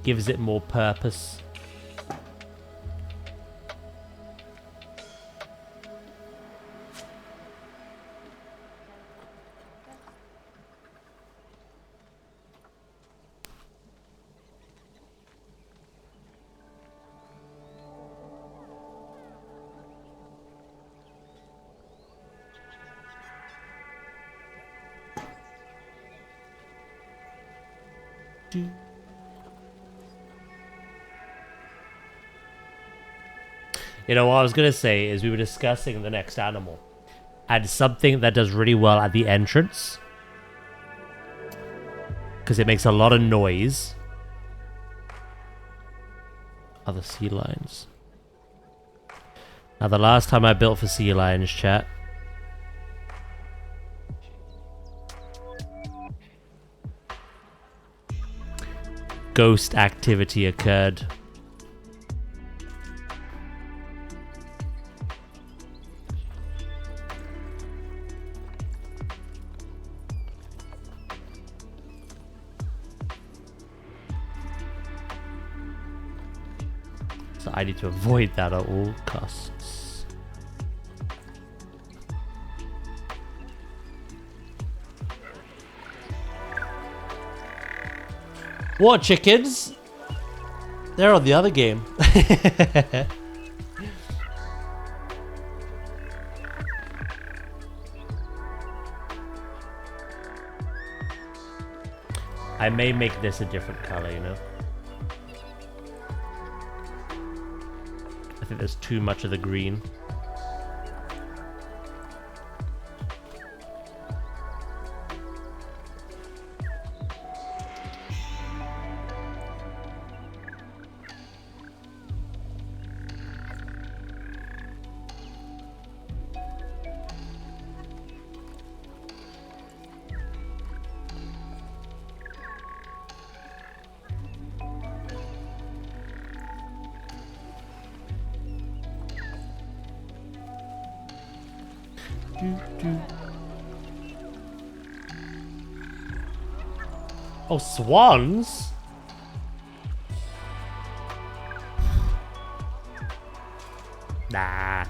Gives it more purpose. You know, what I was going to say is we were discussing the next animal. And something that does really well at the entrance. Because it makes a lot of noise. Are the sea lions. Now, the last time I built for sea lions, chat. Ghost activity occurred. So I need to avoid that at all costs. What, chickens? They're on the other game. I may make this a different color, you know? I think there's too much of the green. Oh, swans? Nah.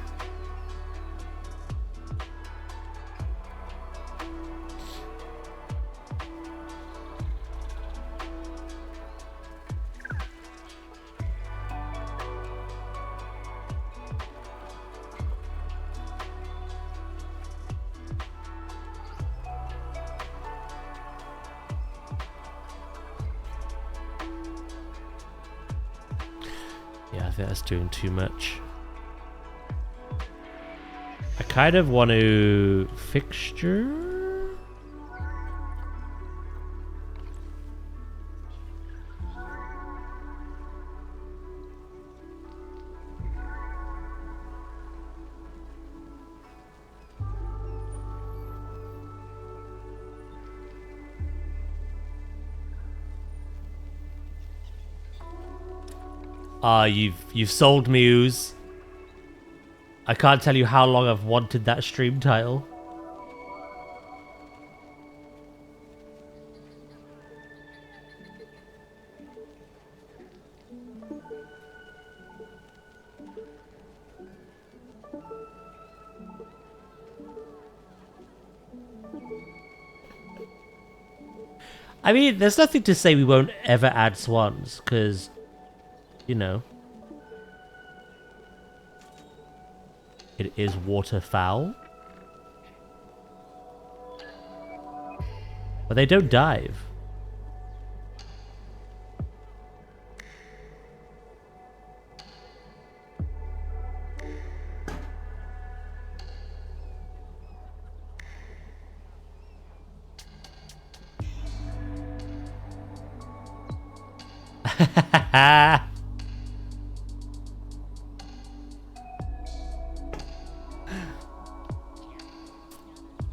Yeah, I think that's doing too much. I kind of want to fixture. You've sold me, Ooze. I can't tell you how long I've wanted that stream title. I mean, there's nothing to say we won't ever add swans, because, you know, it is waterfowl. But they don't dive.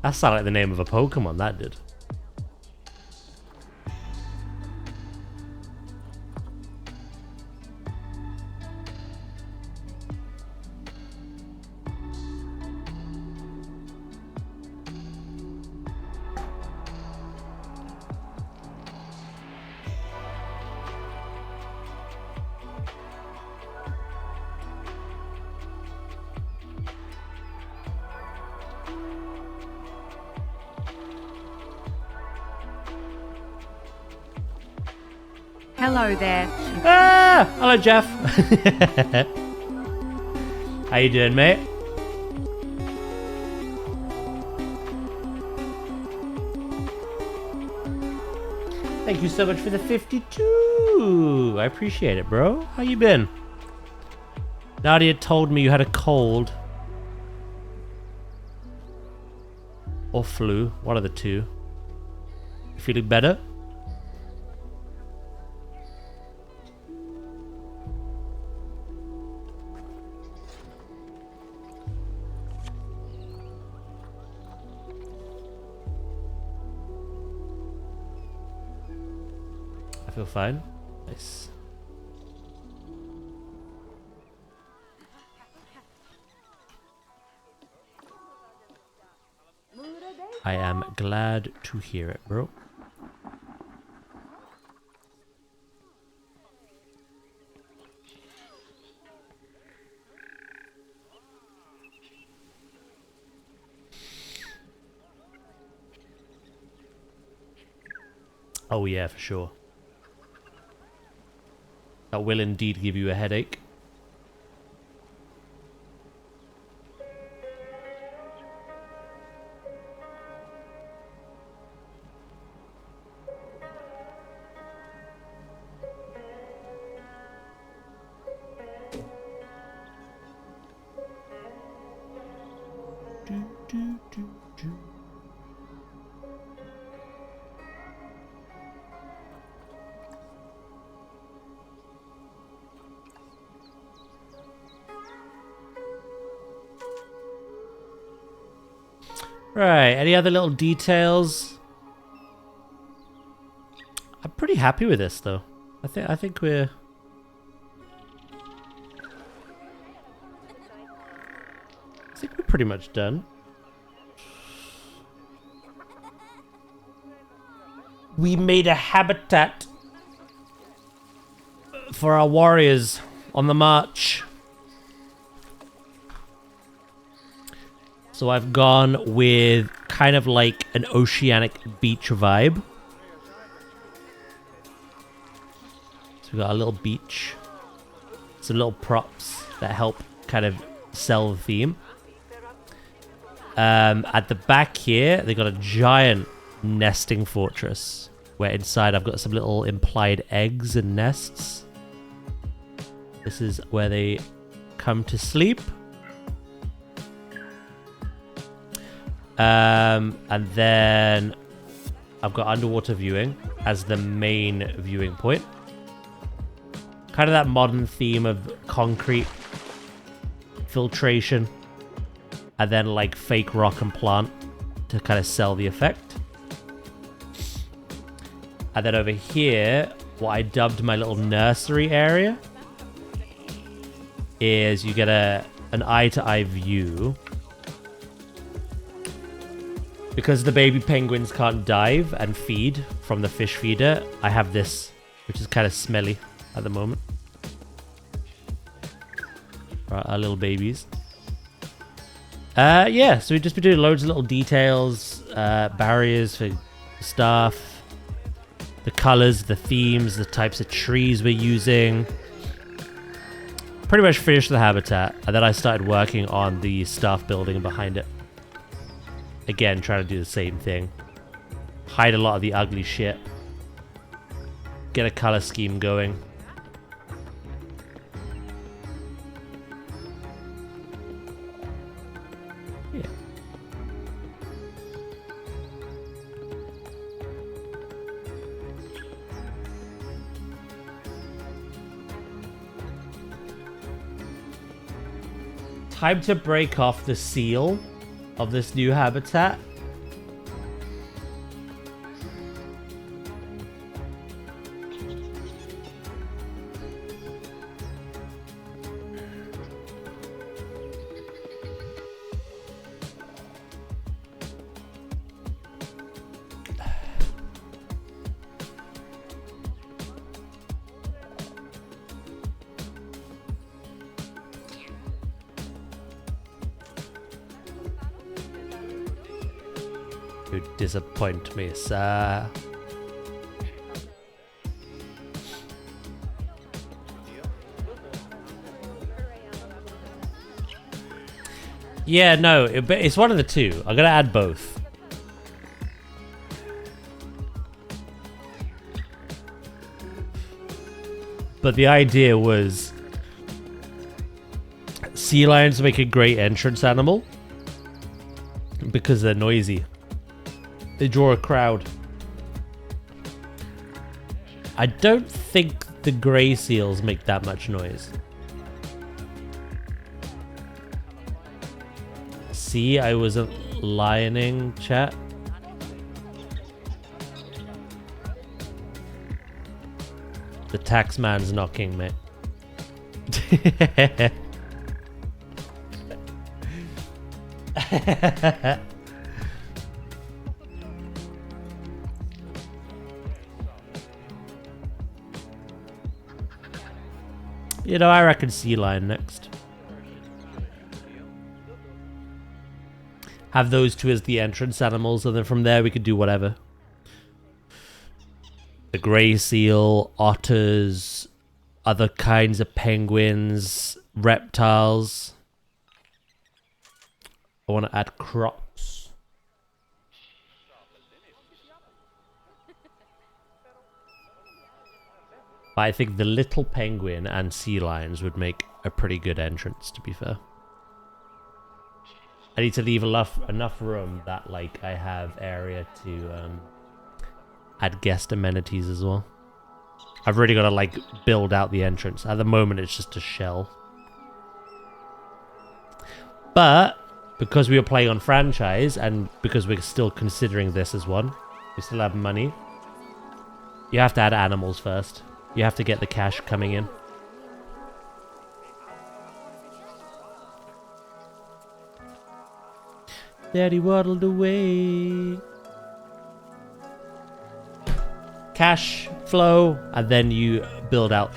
That sounded like the name of a Pokemon, that did. hello there. Ah! Hello, Jeff. How you doing, mate? Thank you so much for the 52. I appreciate it, bro. How you been? Nadia told me you had a cold. Or flu. One of the two. You feeling better? I feel fine. Nice. I am glad to hear it, bro. Oh yeah, for sure. That will indeed give you a headache. Right, any other little details? I'm pretty happy with this though. I think we're pretty much done. We made a habitat for our warriors on the march. So I've gone with kind of like an oceanic beach vibe. So we've got a little beach. Some little props that help kind of sell the theme. At the back here, they got a giant nesting fortress. Where inside I've got some little implied eggs and nests. This is where they come to sleep. And then I've got underwater viewing as the main viewing point. Kind of that modern theme of concrete filtration and then like fake rock and plant to kind of sell the effect. And then over here, what I dubbed my little nursery area is you get an eye-to-eye view. Because the baby penguins can't dive and feed from the fish feeder, I have this, which is kind of smelly at the moment. Right, our little babies. Yeah, so we've just been doing loads of little details, barriers for stuff, the colors, the themes, the types of trees we're using. Pretty much finished the habitat, and then I started working on the staff building behind it. Again, trying to do the same thing. Hide a lot of the ugly shit. Get a color scheme going. Yeah. Time to break off the seal of this new habitat. You disappoint me, sir. Yeah, no, it's one of the two. I'm gonna add both. But the idea was sea lions make a great entrance animal because they're noisy. They draw a crowd. I don't think the grey seals make that much noise. See, I wasn't lioning, chat. The tax man's knocking, mate. You know, I reckon sea lion next. Have those two as the entrance animals, and then from there we could do whatever. The grey seal, otters, other kinds of penguins, reptiles. I want to add crocs. But I think the little penguin and sea lions would make a pretty good entrance, to be fair. I need to leave enough room that, like, I have area to add guest amenities as well. I've really got to, like, build out the entrance. At the moment, it's just a shell. But because we were playing on franchise, and because we're still considering this as one, we still have money. You have to add animals first. You have to get the cash coming in. Daddy waddled away. Cash flow, and then you build out.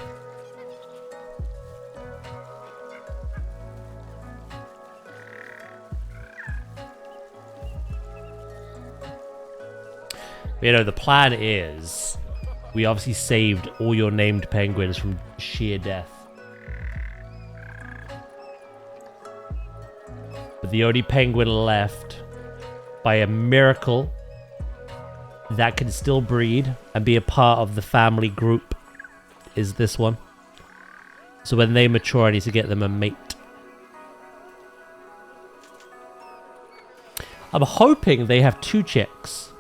You know, the plan is, we obviously saved all your named penguins from sheer death. But the only penguin left, by a miracle, that can still breed and be a part of the family group, is this one. So when they mature, I need to get them a mate. I'm hoping they have 2 chicks,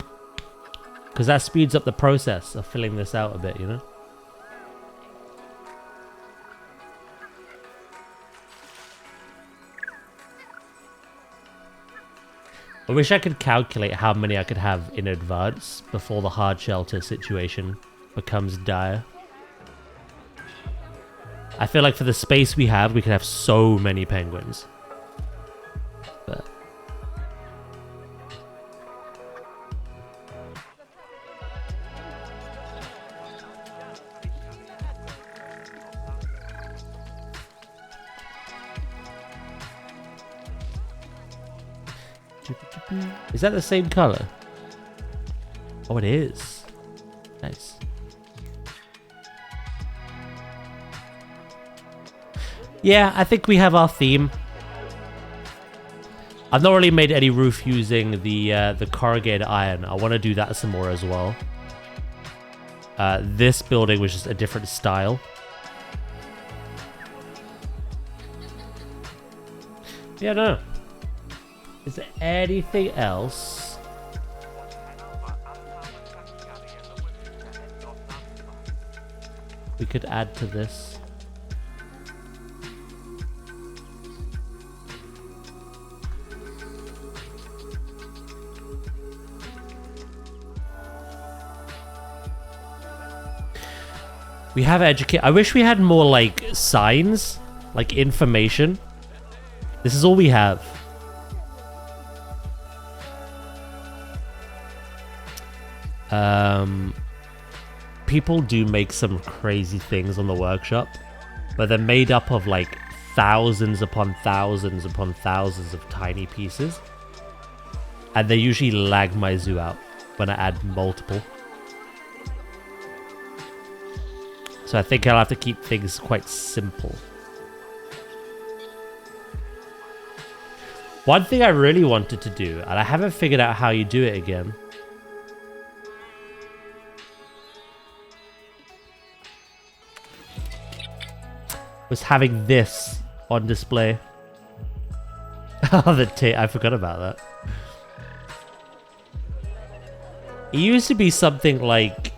because that speeds up the process of filling this out a bit, you know? I wish I could calculate how many I could have in advance before the hard shelter situation becomes dire. I feel like for the space we could have so many penguins. But is that the same color? Oh, it is. Nice. Yeah, I think we have our theme. I've not really made any roof using the corrugated iron. I want to do that some more as well. This building was just a different style. Yeah, no. Is there anything else? We could add to this. We have educate. I wish we had more like signs, like information. This is all we have. People do make some crazy things on the workshop, but they're made up of like thousands upon thousands upon thousands of tiny pieces, and they usually lag my zoo out when I add multiple. So I think I'll have to keep things quite simple. One thing I really wanted to do, and I haven't figured out how you do it again. Was having this on display. Oh, the tape. I forgot about that. It used to be something like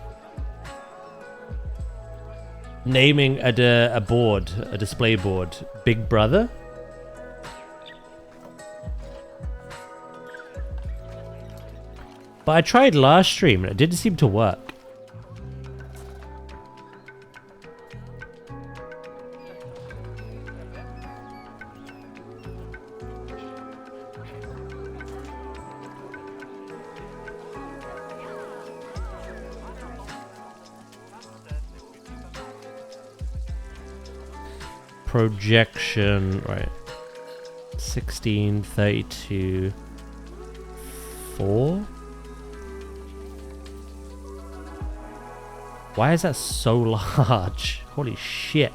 naming a board, a display board, Big Brother. But I tried last stream and it didn't seem to work. Projection, right. 16, 32, 4. Why is that so large? Holy shit.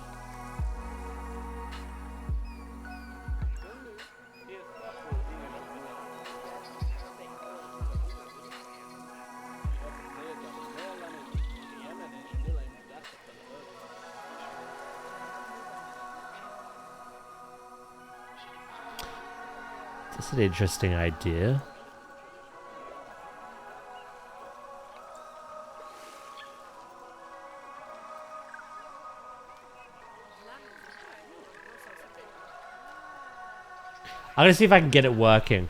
That's an interesting idea. I'm gonna see if I can get it working.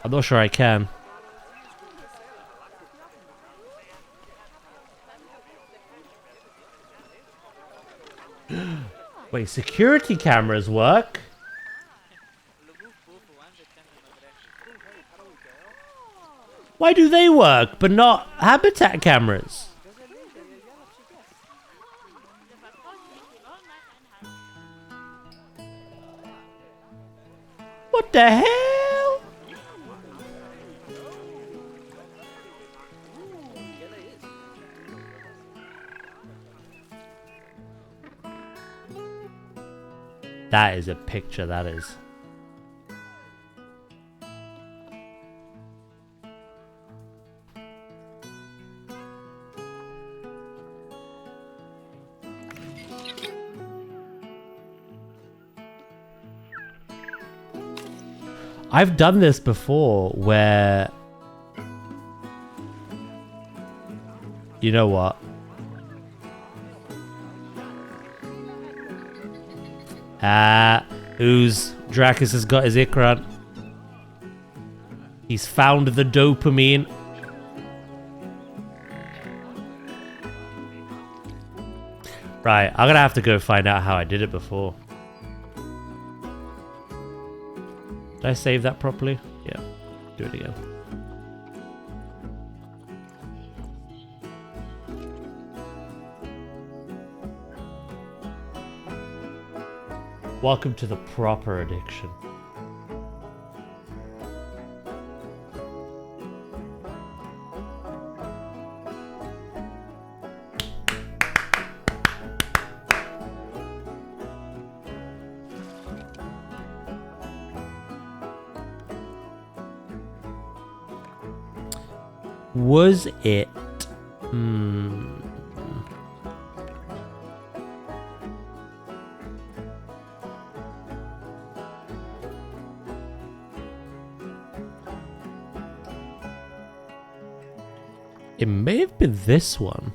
I'm not sure I can. Wait, security cameras work? Why do they work, but not habitat cameras? What the hell? That is a picture, that is. I've done this before where... You know what? Drakus has got his Ikran. He's found the dopamine. Right, I'm gonna have to go find out how I did it before. Did I save that properly? Yeah. Do it again. Welcome to the proper addiction. Was it? It may have been this one.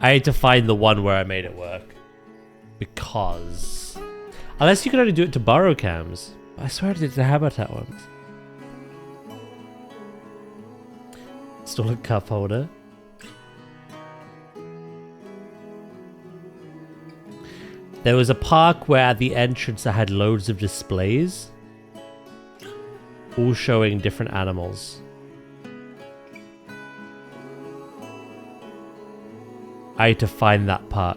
I need to find the one where I made it work. Because... Unless you can only do it to borrow cams. I swear I did the habitat ones. Install a cup holder. There was a park where at the entrance I had loads of displays. All showing different animals. I had to find that park.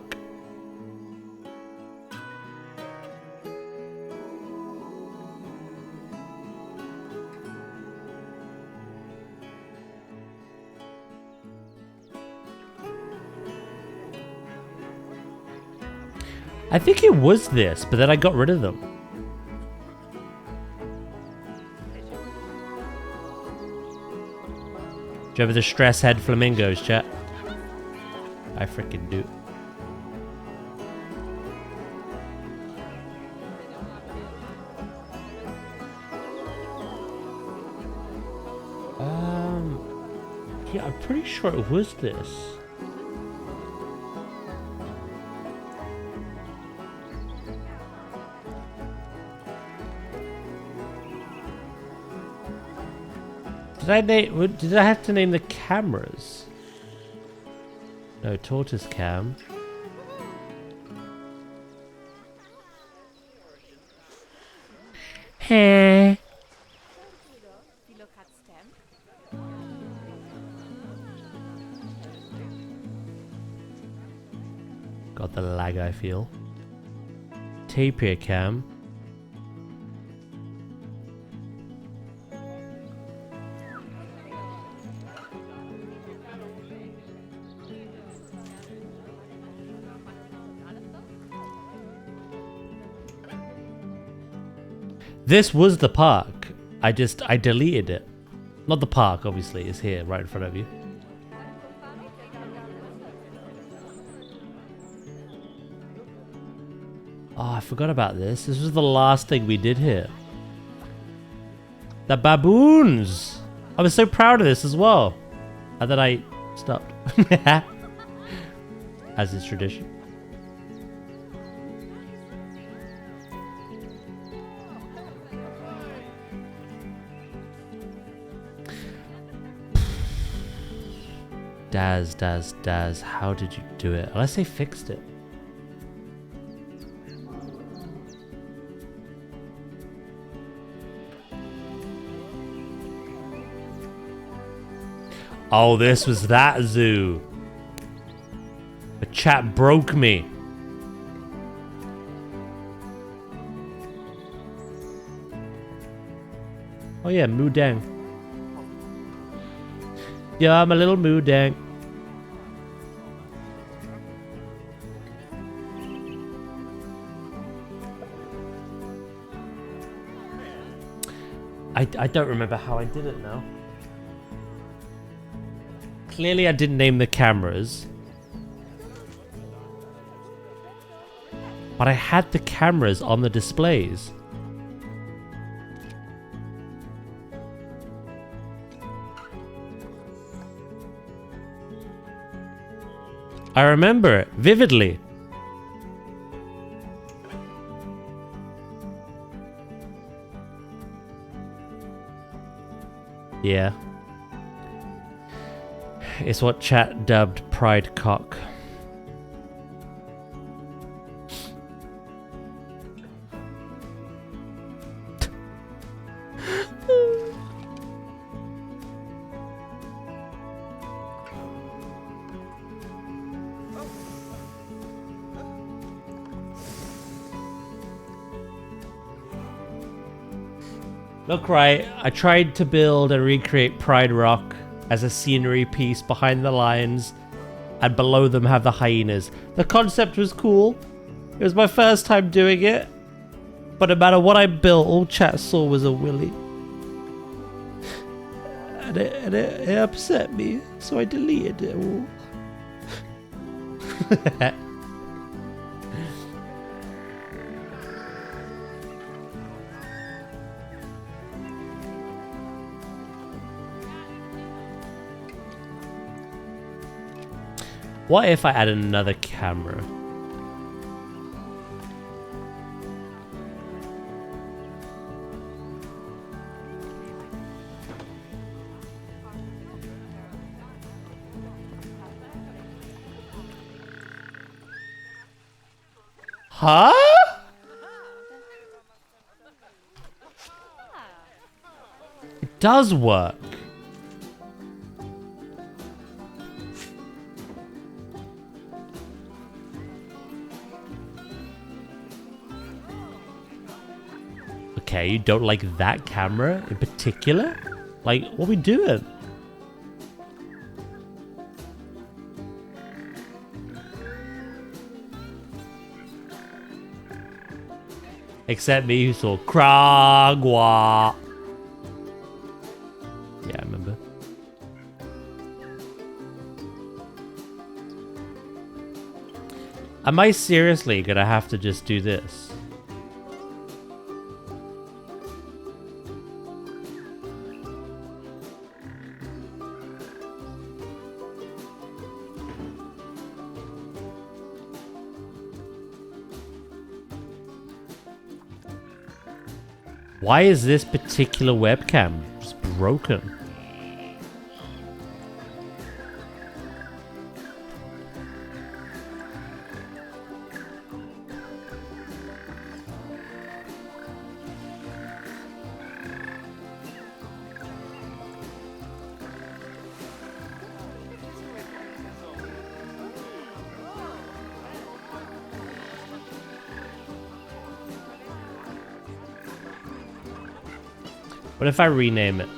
I think it was this, but then I got rid of them. Do you have the stress head flamingos, chat? I freaking do. Yeah, I'm pretty sure it was this. Did I have to name the cameras? No, tortoise cam. Hey. Got the lag I feel. Tapir cam. This was the park. I deleted it. Not the park, obviously. It's here, right in front of you. Oh, I forgot about this. This was the last thing we did here. The baboons! I was so proud of this as well. And then I stopped. As is tradition. Daz, how did you do it? Unless they fixed it. Oh, this was that zoo. The chat broke me. Oh yeah, Moodang. Yeah, I'm a little Moodang. I don't remember how I did it now. Clearly I didn't name the cameras. But I had the cameras on the displays. I remember it vividly. Yeah. It's what chat dubbed Pride Cock. Look, right, I tried to build and recreate Pride Rock as a scenery piece behind the lions, and below them have the hyenas. The concept was cool. It was my first time doing it, but no matter what I built, all chat saw was a willy. And it upset me, so I deleted it all. What if I added another camera? Huh? It does work. Okay, you don't like that camera in particular? Like, what are we doing? Except me who saw Kragwa. Yeah, I remember. Am I seriously gonna have to just do this? Why is this particular webcam just broken? What if I rename it?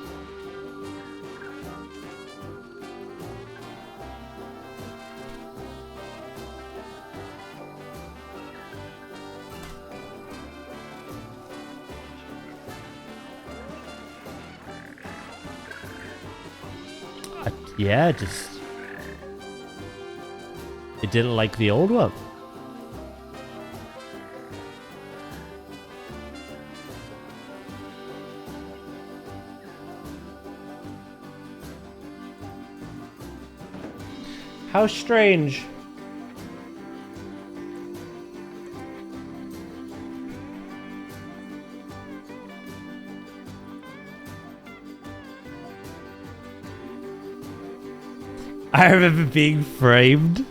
Yeah, just... It didn't like the old one. How strange. I remember being framed.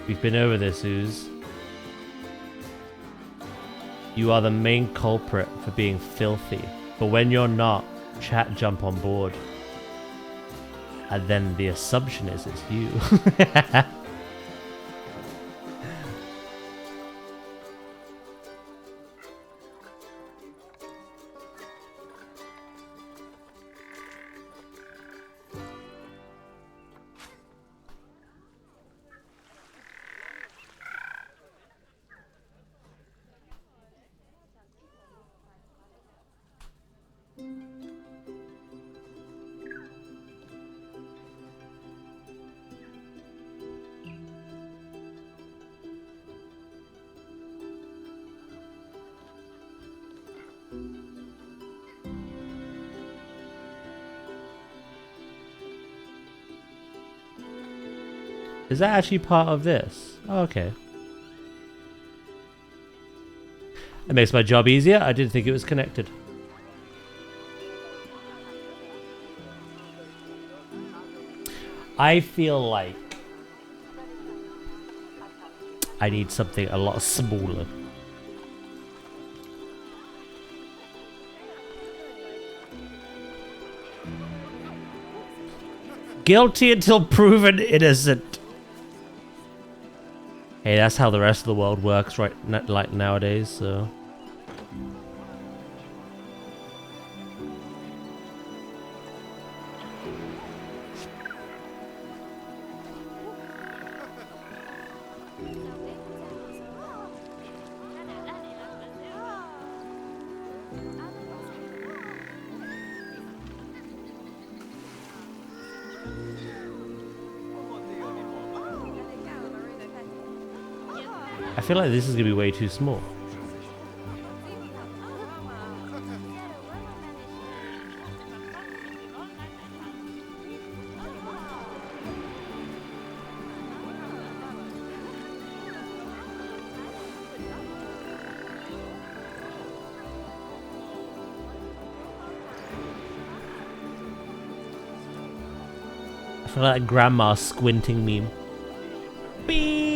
We've been over this, Ooze. You are the main culprit for being filthy. But when you're not, chat jump on board. And then the assumption is it's you. Is that actually part of this? Oh, okay. It makes my job easier. I didn't think it was connected. I feel like I need something a lot smaller. Guilty until proven innocent. Hey, that's how the rest of the world works, right? Like nowadays, so. I feel like this is gonna be way too small. I feel like grandma squinting meme. Beep.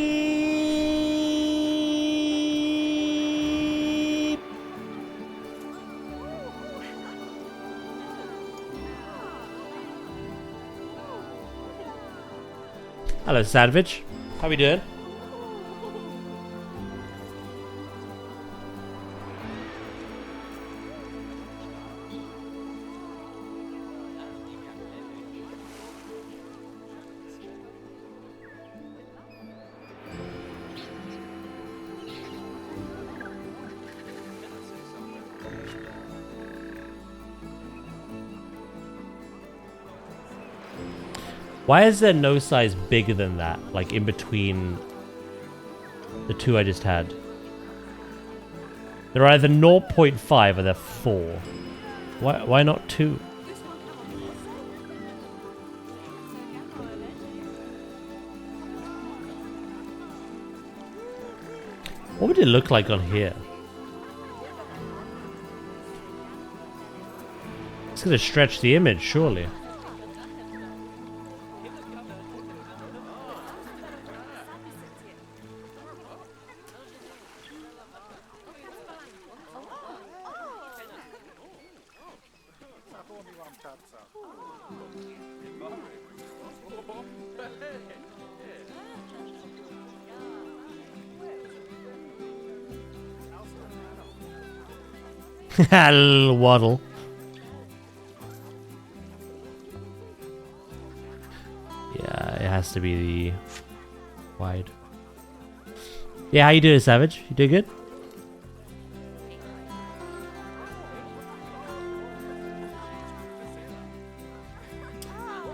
Hello, Savage. How we doing? Why is there no size bigger than that? Like in between the two I just had. They're either 0.5 or they're 4. Why not 2? What would it look like on here? It's gonna stretch the image, surely. A little waddle. Yeah, it has to be the wide. Yeah, how you doing, Savage? You doing good?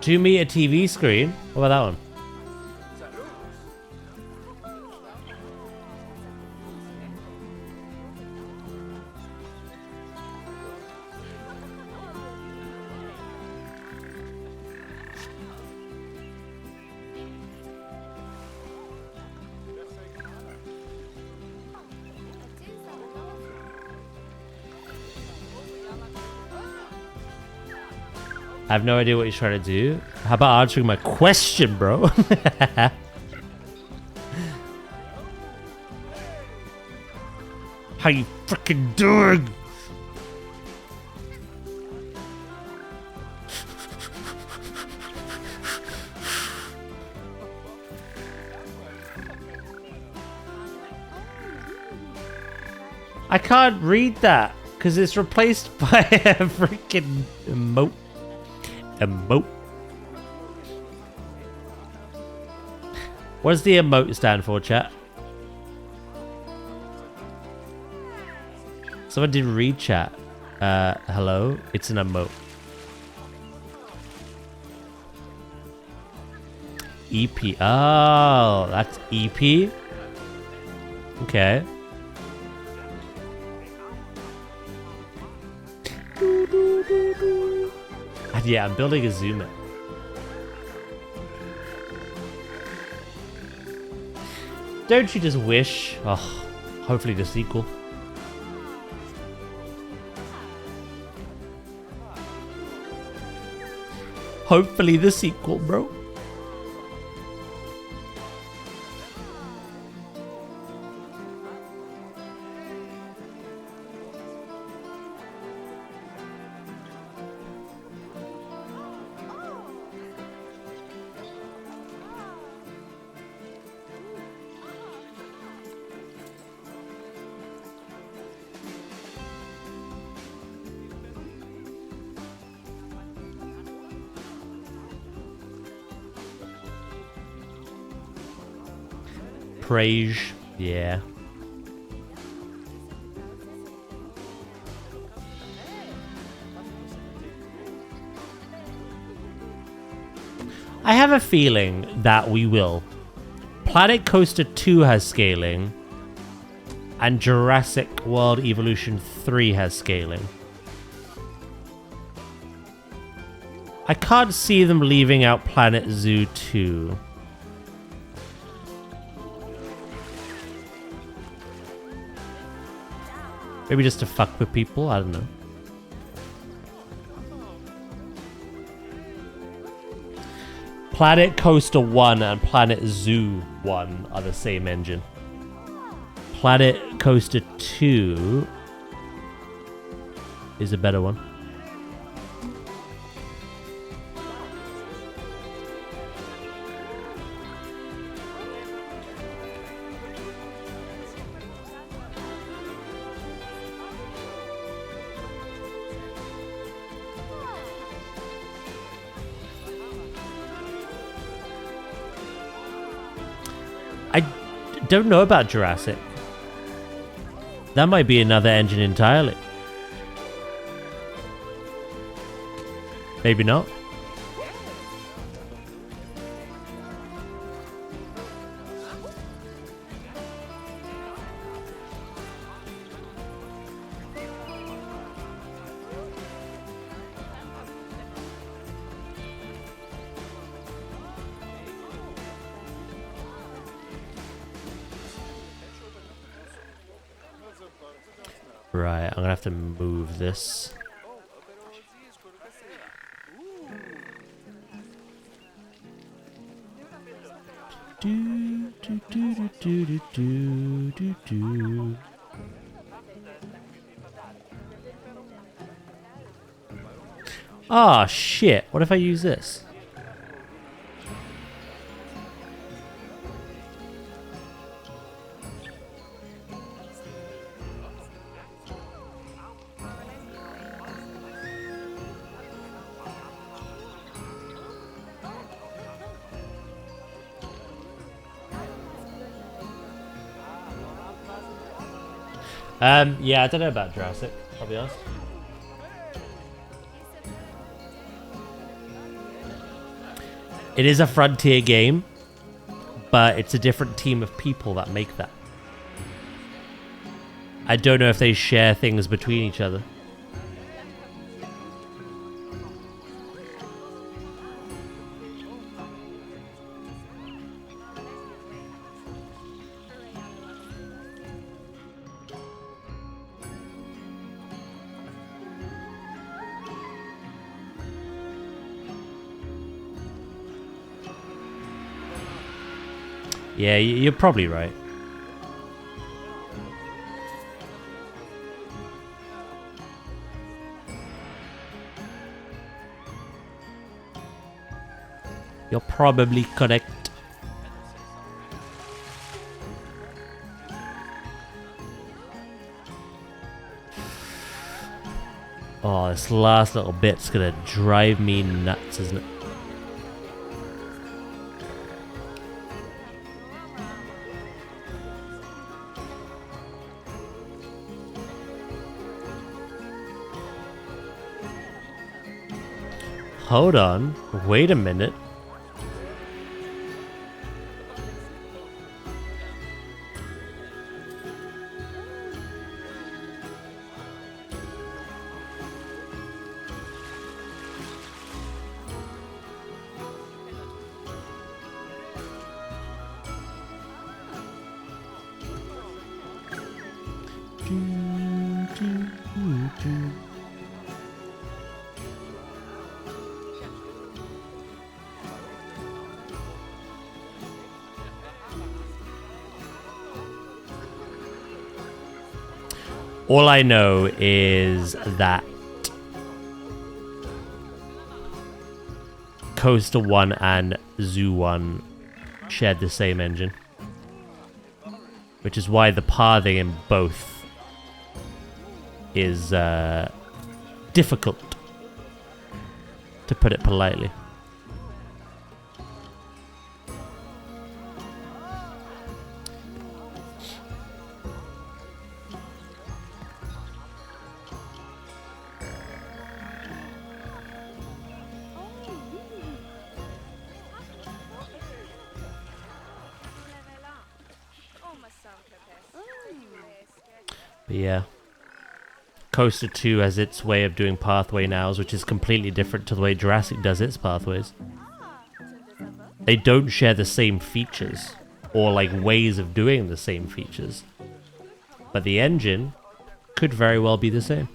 $2 meter TV screen? What about that one? I have no idea what he's trying to do. How about answering my question, bro? How you freaking doing? I can't read that because it's replaced by a freaking emote. Emote. What does the emote stand for, chat? Someone did read chat. Hello? It's an emote. EP. Oh, that's EP? Okay. Yeah, I'm building a zoom in. Don't you just wish? Oh, hopefully the sequel. Hopefully the sequel, bro. Praise, yeah. I have a feeling that we will. Planet Coaster 2 has scaling, and Jurassic World Evolution 3 has scaling. I can't see them leaving out PlanetZoo 2. Maybe just to fuck with people, I don't know. Planet Coaster 1 and PlanetZoo 1 are the same engine. Planet Coaster 2 is a better one. I don't know about Jurassic. That might be another engine entirely. Maybe not. Right, I'm gonna have to move this. Do, do, do, do, do, do, do, do. Ah, shit. What if I use this? Yeah, I don't know about Jurassic, I'll be honest. It is a Frontier game, but it's a different team of people that make that. I don't know if they share things between each other. Yeah, you're probably right. You're probably correct. Oh, this last little bit's gonna drive me nuts, isn't it? Hold on. Wait a minute. All I know is that Coaster 1 and Zoo 1 shared the same engine, which is why the pathing in both is difficult, to put it politely. But yeah, Coaster 2 has its way of doing pathway nows, which is completely different to the way Jurassic does its pathways. They don't share the same features, or like ways of doing the same features, but the engine could very well be the same.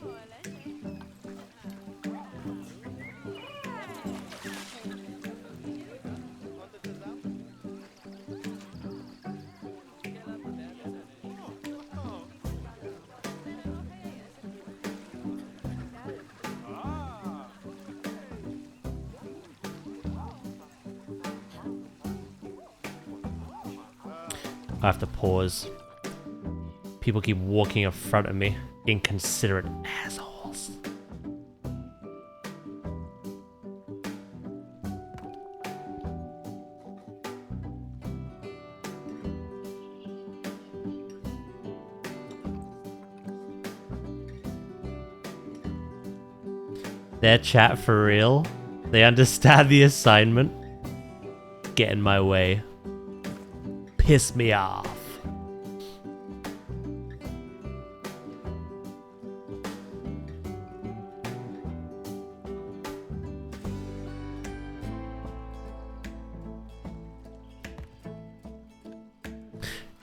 I have to pause. People keep walking in front of me. Inconsiderate assholes. Their chat for real? They understand the assignment? Get in my way. Piss me off.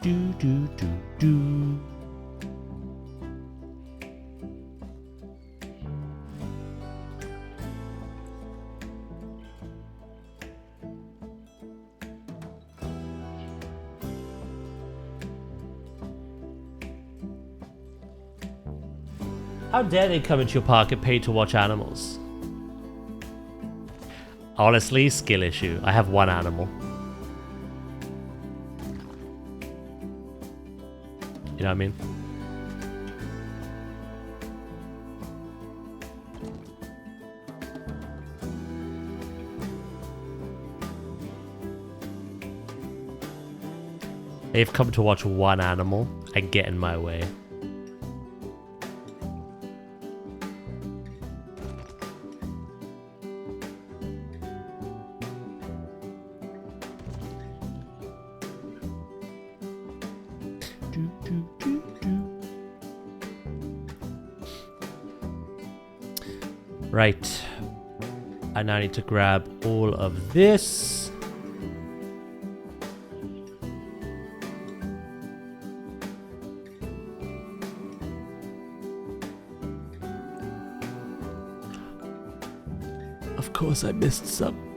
Do do do do. How dare they come into your park and pay to watch animals? Honestly, skill issue. I have one animal. You know what I mean? They've come to watch one animal and get in my way. Right. I now need to grab all of this. Of course I missed some.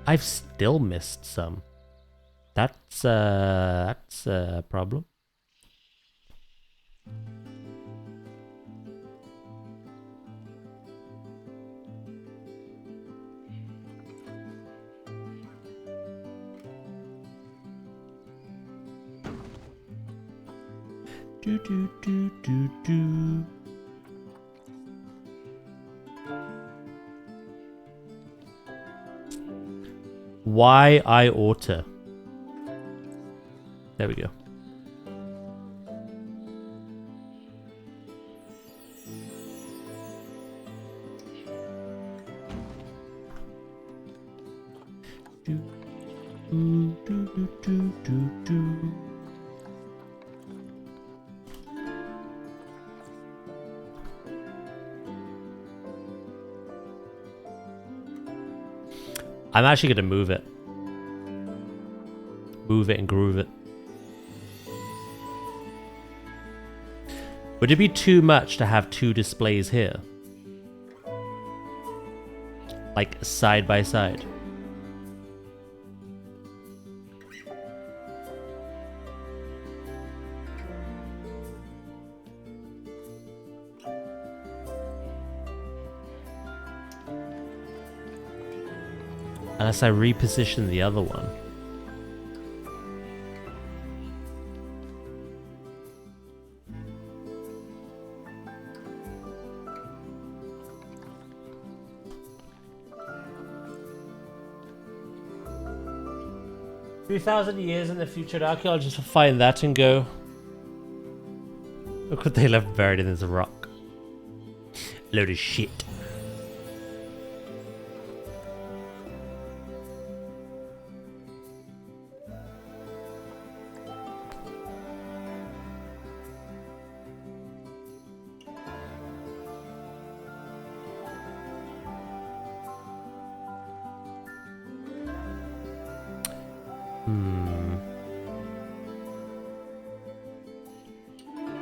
I've still missed some. That's a problem. Do do do do do. Why I oughta. There we go. Do do do do do do. I'm actually going to move it. Move it and groove it. Would it be too much to have two displays here? Like side by side. Unless I reposition the other one. $3,000 in the future, the archaeologists will find that and go, look what they left buried in this rock. Load of shit.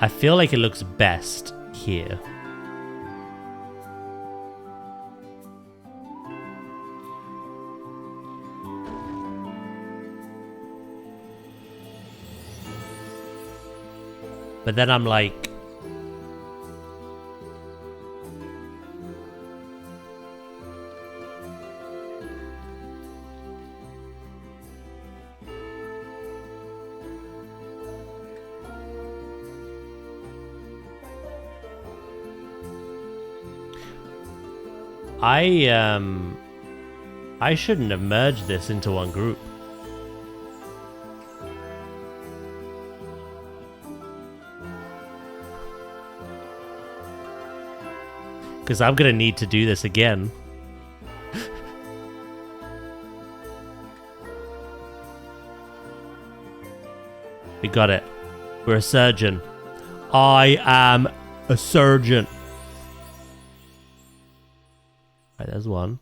I feel like it looks best here. But then I'm like, I shouldn't have merged this into one group. Because I'm gonna need to do this again. We got it. We're a surgeon. I am a surgeon. Right, there's one.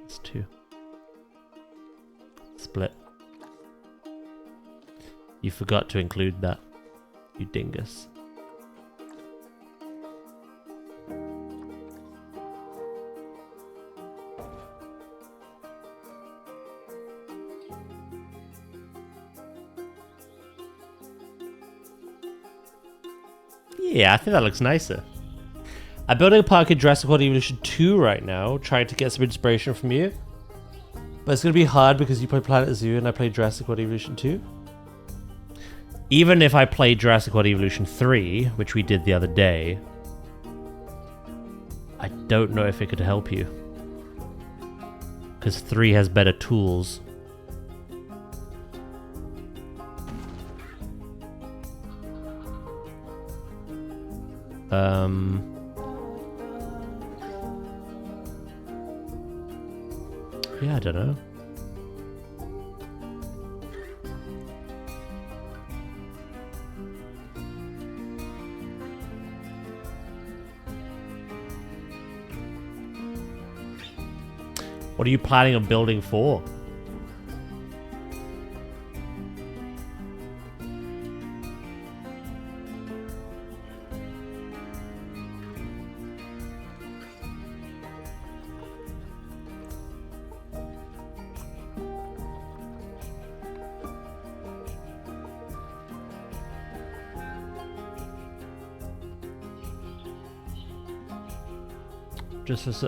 That's two. Split. You forgot to include that, you dingus. Yeah, I think that looks nicer. I'm building a park in Jurassic World Evolution 2 right now, trying to get some inspiration from you. But it's going to be hard because you play Planet Zoo and I play Jurassic World Evolution 2. Even if I played Jurassic World Evolution 3, which we did the other day, I don't know if it could help you. Because 3 has better tools. Yeah, I don't know. What are you planning on building for?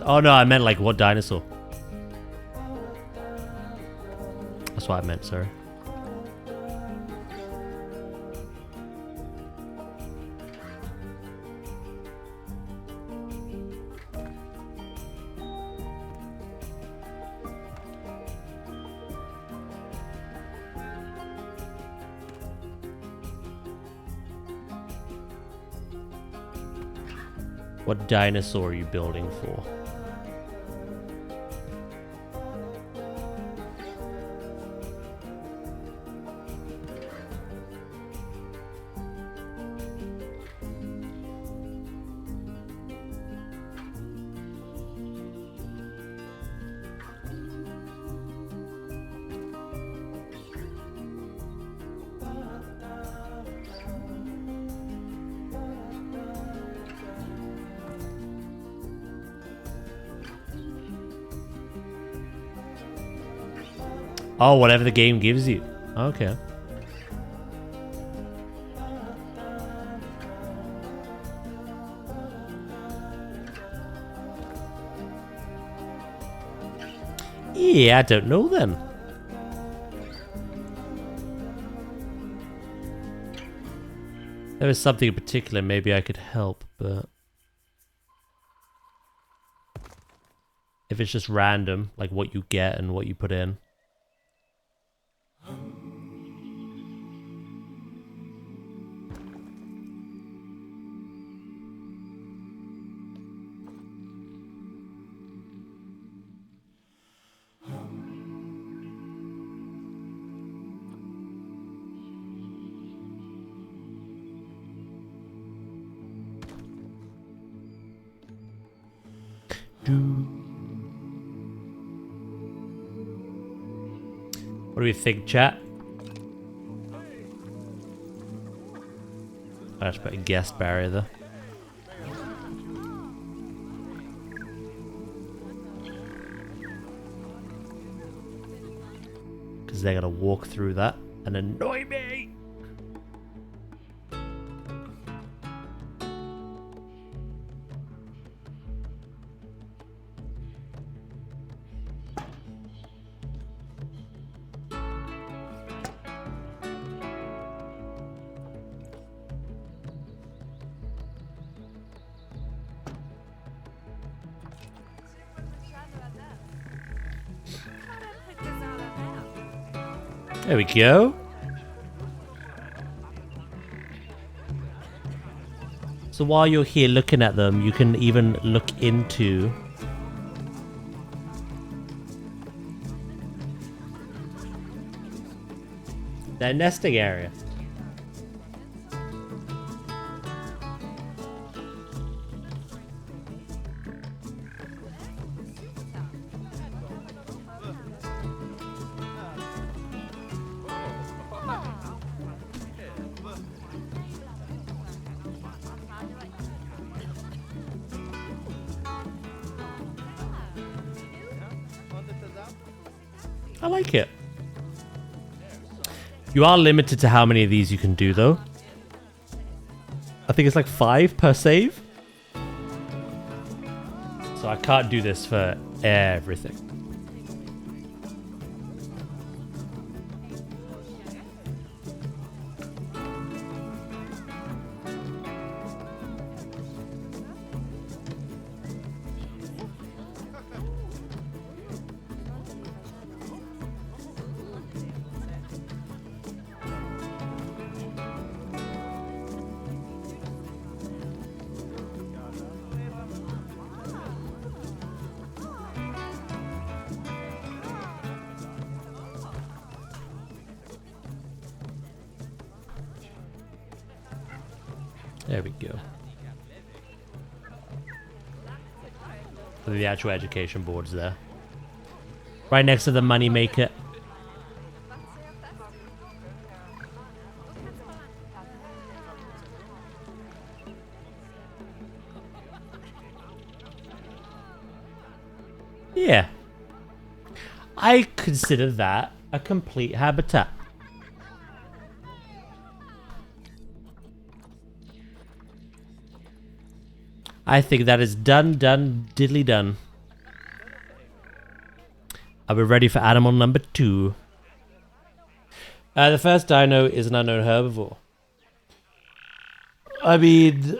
Oh no, I meant like what dinosaur? That's what I meant, sorry. What dinosaur are you building for? Oh, whatever the game gives you. Okay. Yeah, I don't know then. There was something in particular maybe I could help, but if it's just random, like what you get and what you put in. What do we think, chat? I just put a guest barrier there. Because they're gonna walk through that and annoy me. There we go. So while you're here looking at them, you can even look into their nesting area. I like it. You are limited to how many of these you can do, though. I think it's like 5 per save. So I can't do this for everything. There we go. The actual education board's there. Right next to the money maker. Yeah. I consider that a complete habitat. I think that is done, diddly done. Are we ready for animal number 2? The first dino is an unknown herbivore. I mean,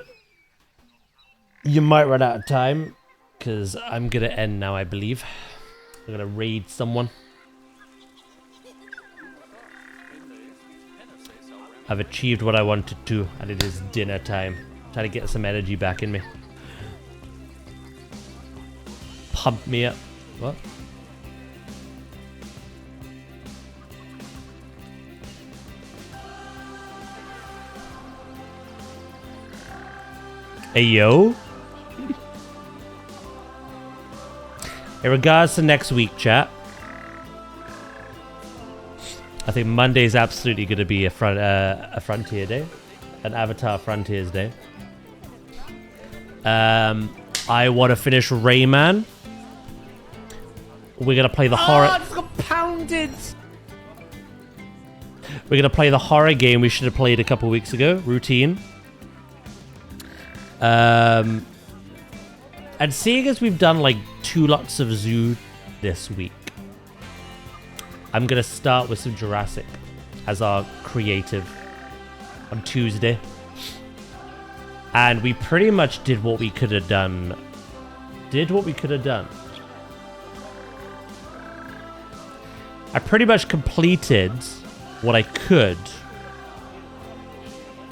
you might run out of time, because I'm going to end now, I believe. I'm going to raid someone. I've achieved what I wanted to, and it is dinner time. Trying to get some energy back in me. Pump me up. What? Hey, yo. In regards to next week, chat, I think Monday is absolutely going to be a Frontier Day. An Avatar Frontiers Day. I want to finish Rayman. We're going to play the horror... Oh, I just got pounded! We're going to play the horror game we should have played a couple weeks ago. Routine. And seeing as we've done like 2 lots of zoo this week, I'm going to start with some Jurassic as our creative on Tuesday. And we pretty much did what we could have done. I pretty much completed what I could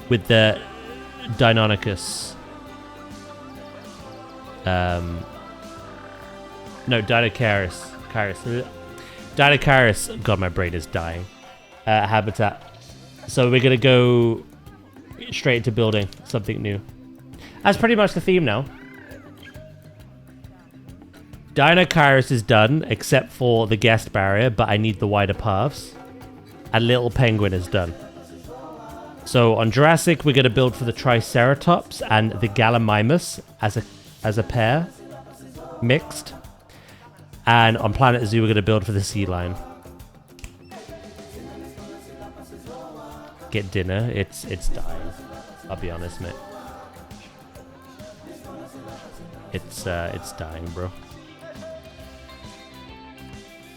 with the Deinonychus. No, Dinocaris. Dinocaris. God, my brain is dying. Habitat. So we're gonna go straight into building something new. That's pretty much the theme now. Dinocaris is done, except for the guest barrier, but I need the wider paths. And Little Penguin is done. So on Jurassic, we're going to build for the Triceratops and the Gallimimus as a pair, mixed. And on Planet Zoo, we're going to build for the sea lion. Get dinner. It's dying. I'll be honest, mate. It's dying, bro.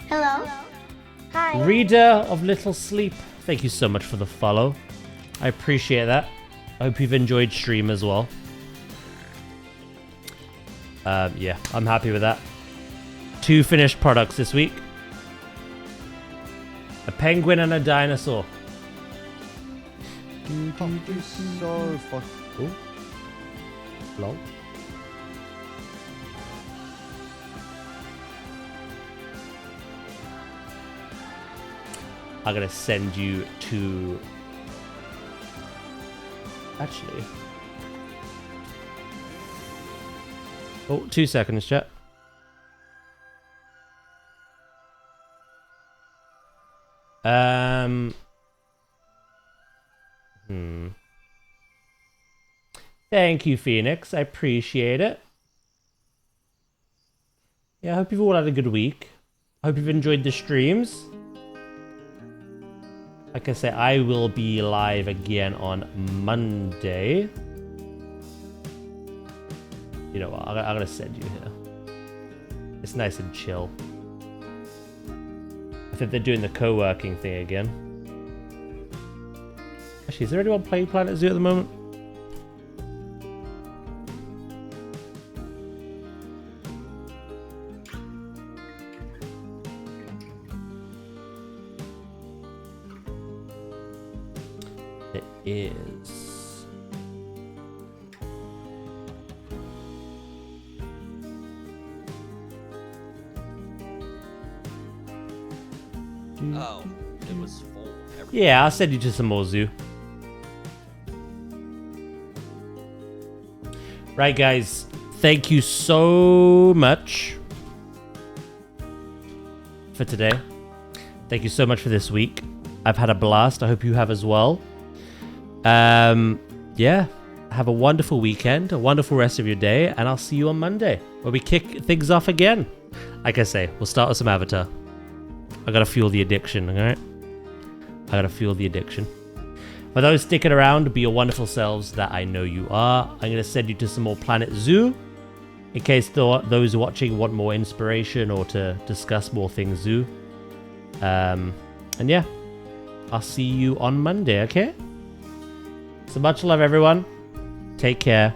Hello. Hi. Reader of Little Sleep, thank you so much for the follow. I appreciate that. I hope you've enjoyed stream as well. Yeah, I'm happy with that. 2 finished products this week. A penguin and a dinosaur. So fuck. Ooh. Lol. I'm gonna send you to... Actually... Oh, 2 seconds, chat. Thank you, Phoenix. I appreciate it. Yeah, I hope you've all had a good week. I hope you've enjoyed the streams. Like I say, I will be live again on Monday. You know what? I'm gonna send you here. It's nice and chill. I think they're doing the co-working thing again. Actually, is there anyone playing Planet Zoo at the moment? It is. Oh, it was full. Yeah, I'll send you to some more zoo. Right, guys. Thank you so much for today. Thank you so much for this week. I've had a blast. I hope you have as well. Yeah. Have a wonderful weekend, a wonderful rest of your day, and I'll see you on Monday where we kick things off again. Like I say, we'll start with some Avatar. I gotta fuel the addiction, alright? I gotta fuel the addiction. For those sticking around, be your wonderful selves that I know you are. I'm gonna send you to some more Planet Zoo. In case those watching want more inspiration or to discuss more things zoo. And yeah, I'll see you on Monday, okay? So much love, everyone. Take care,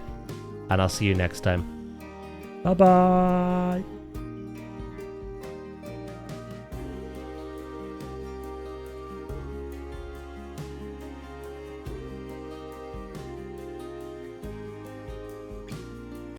and I'll see you next time. Bye-bye.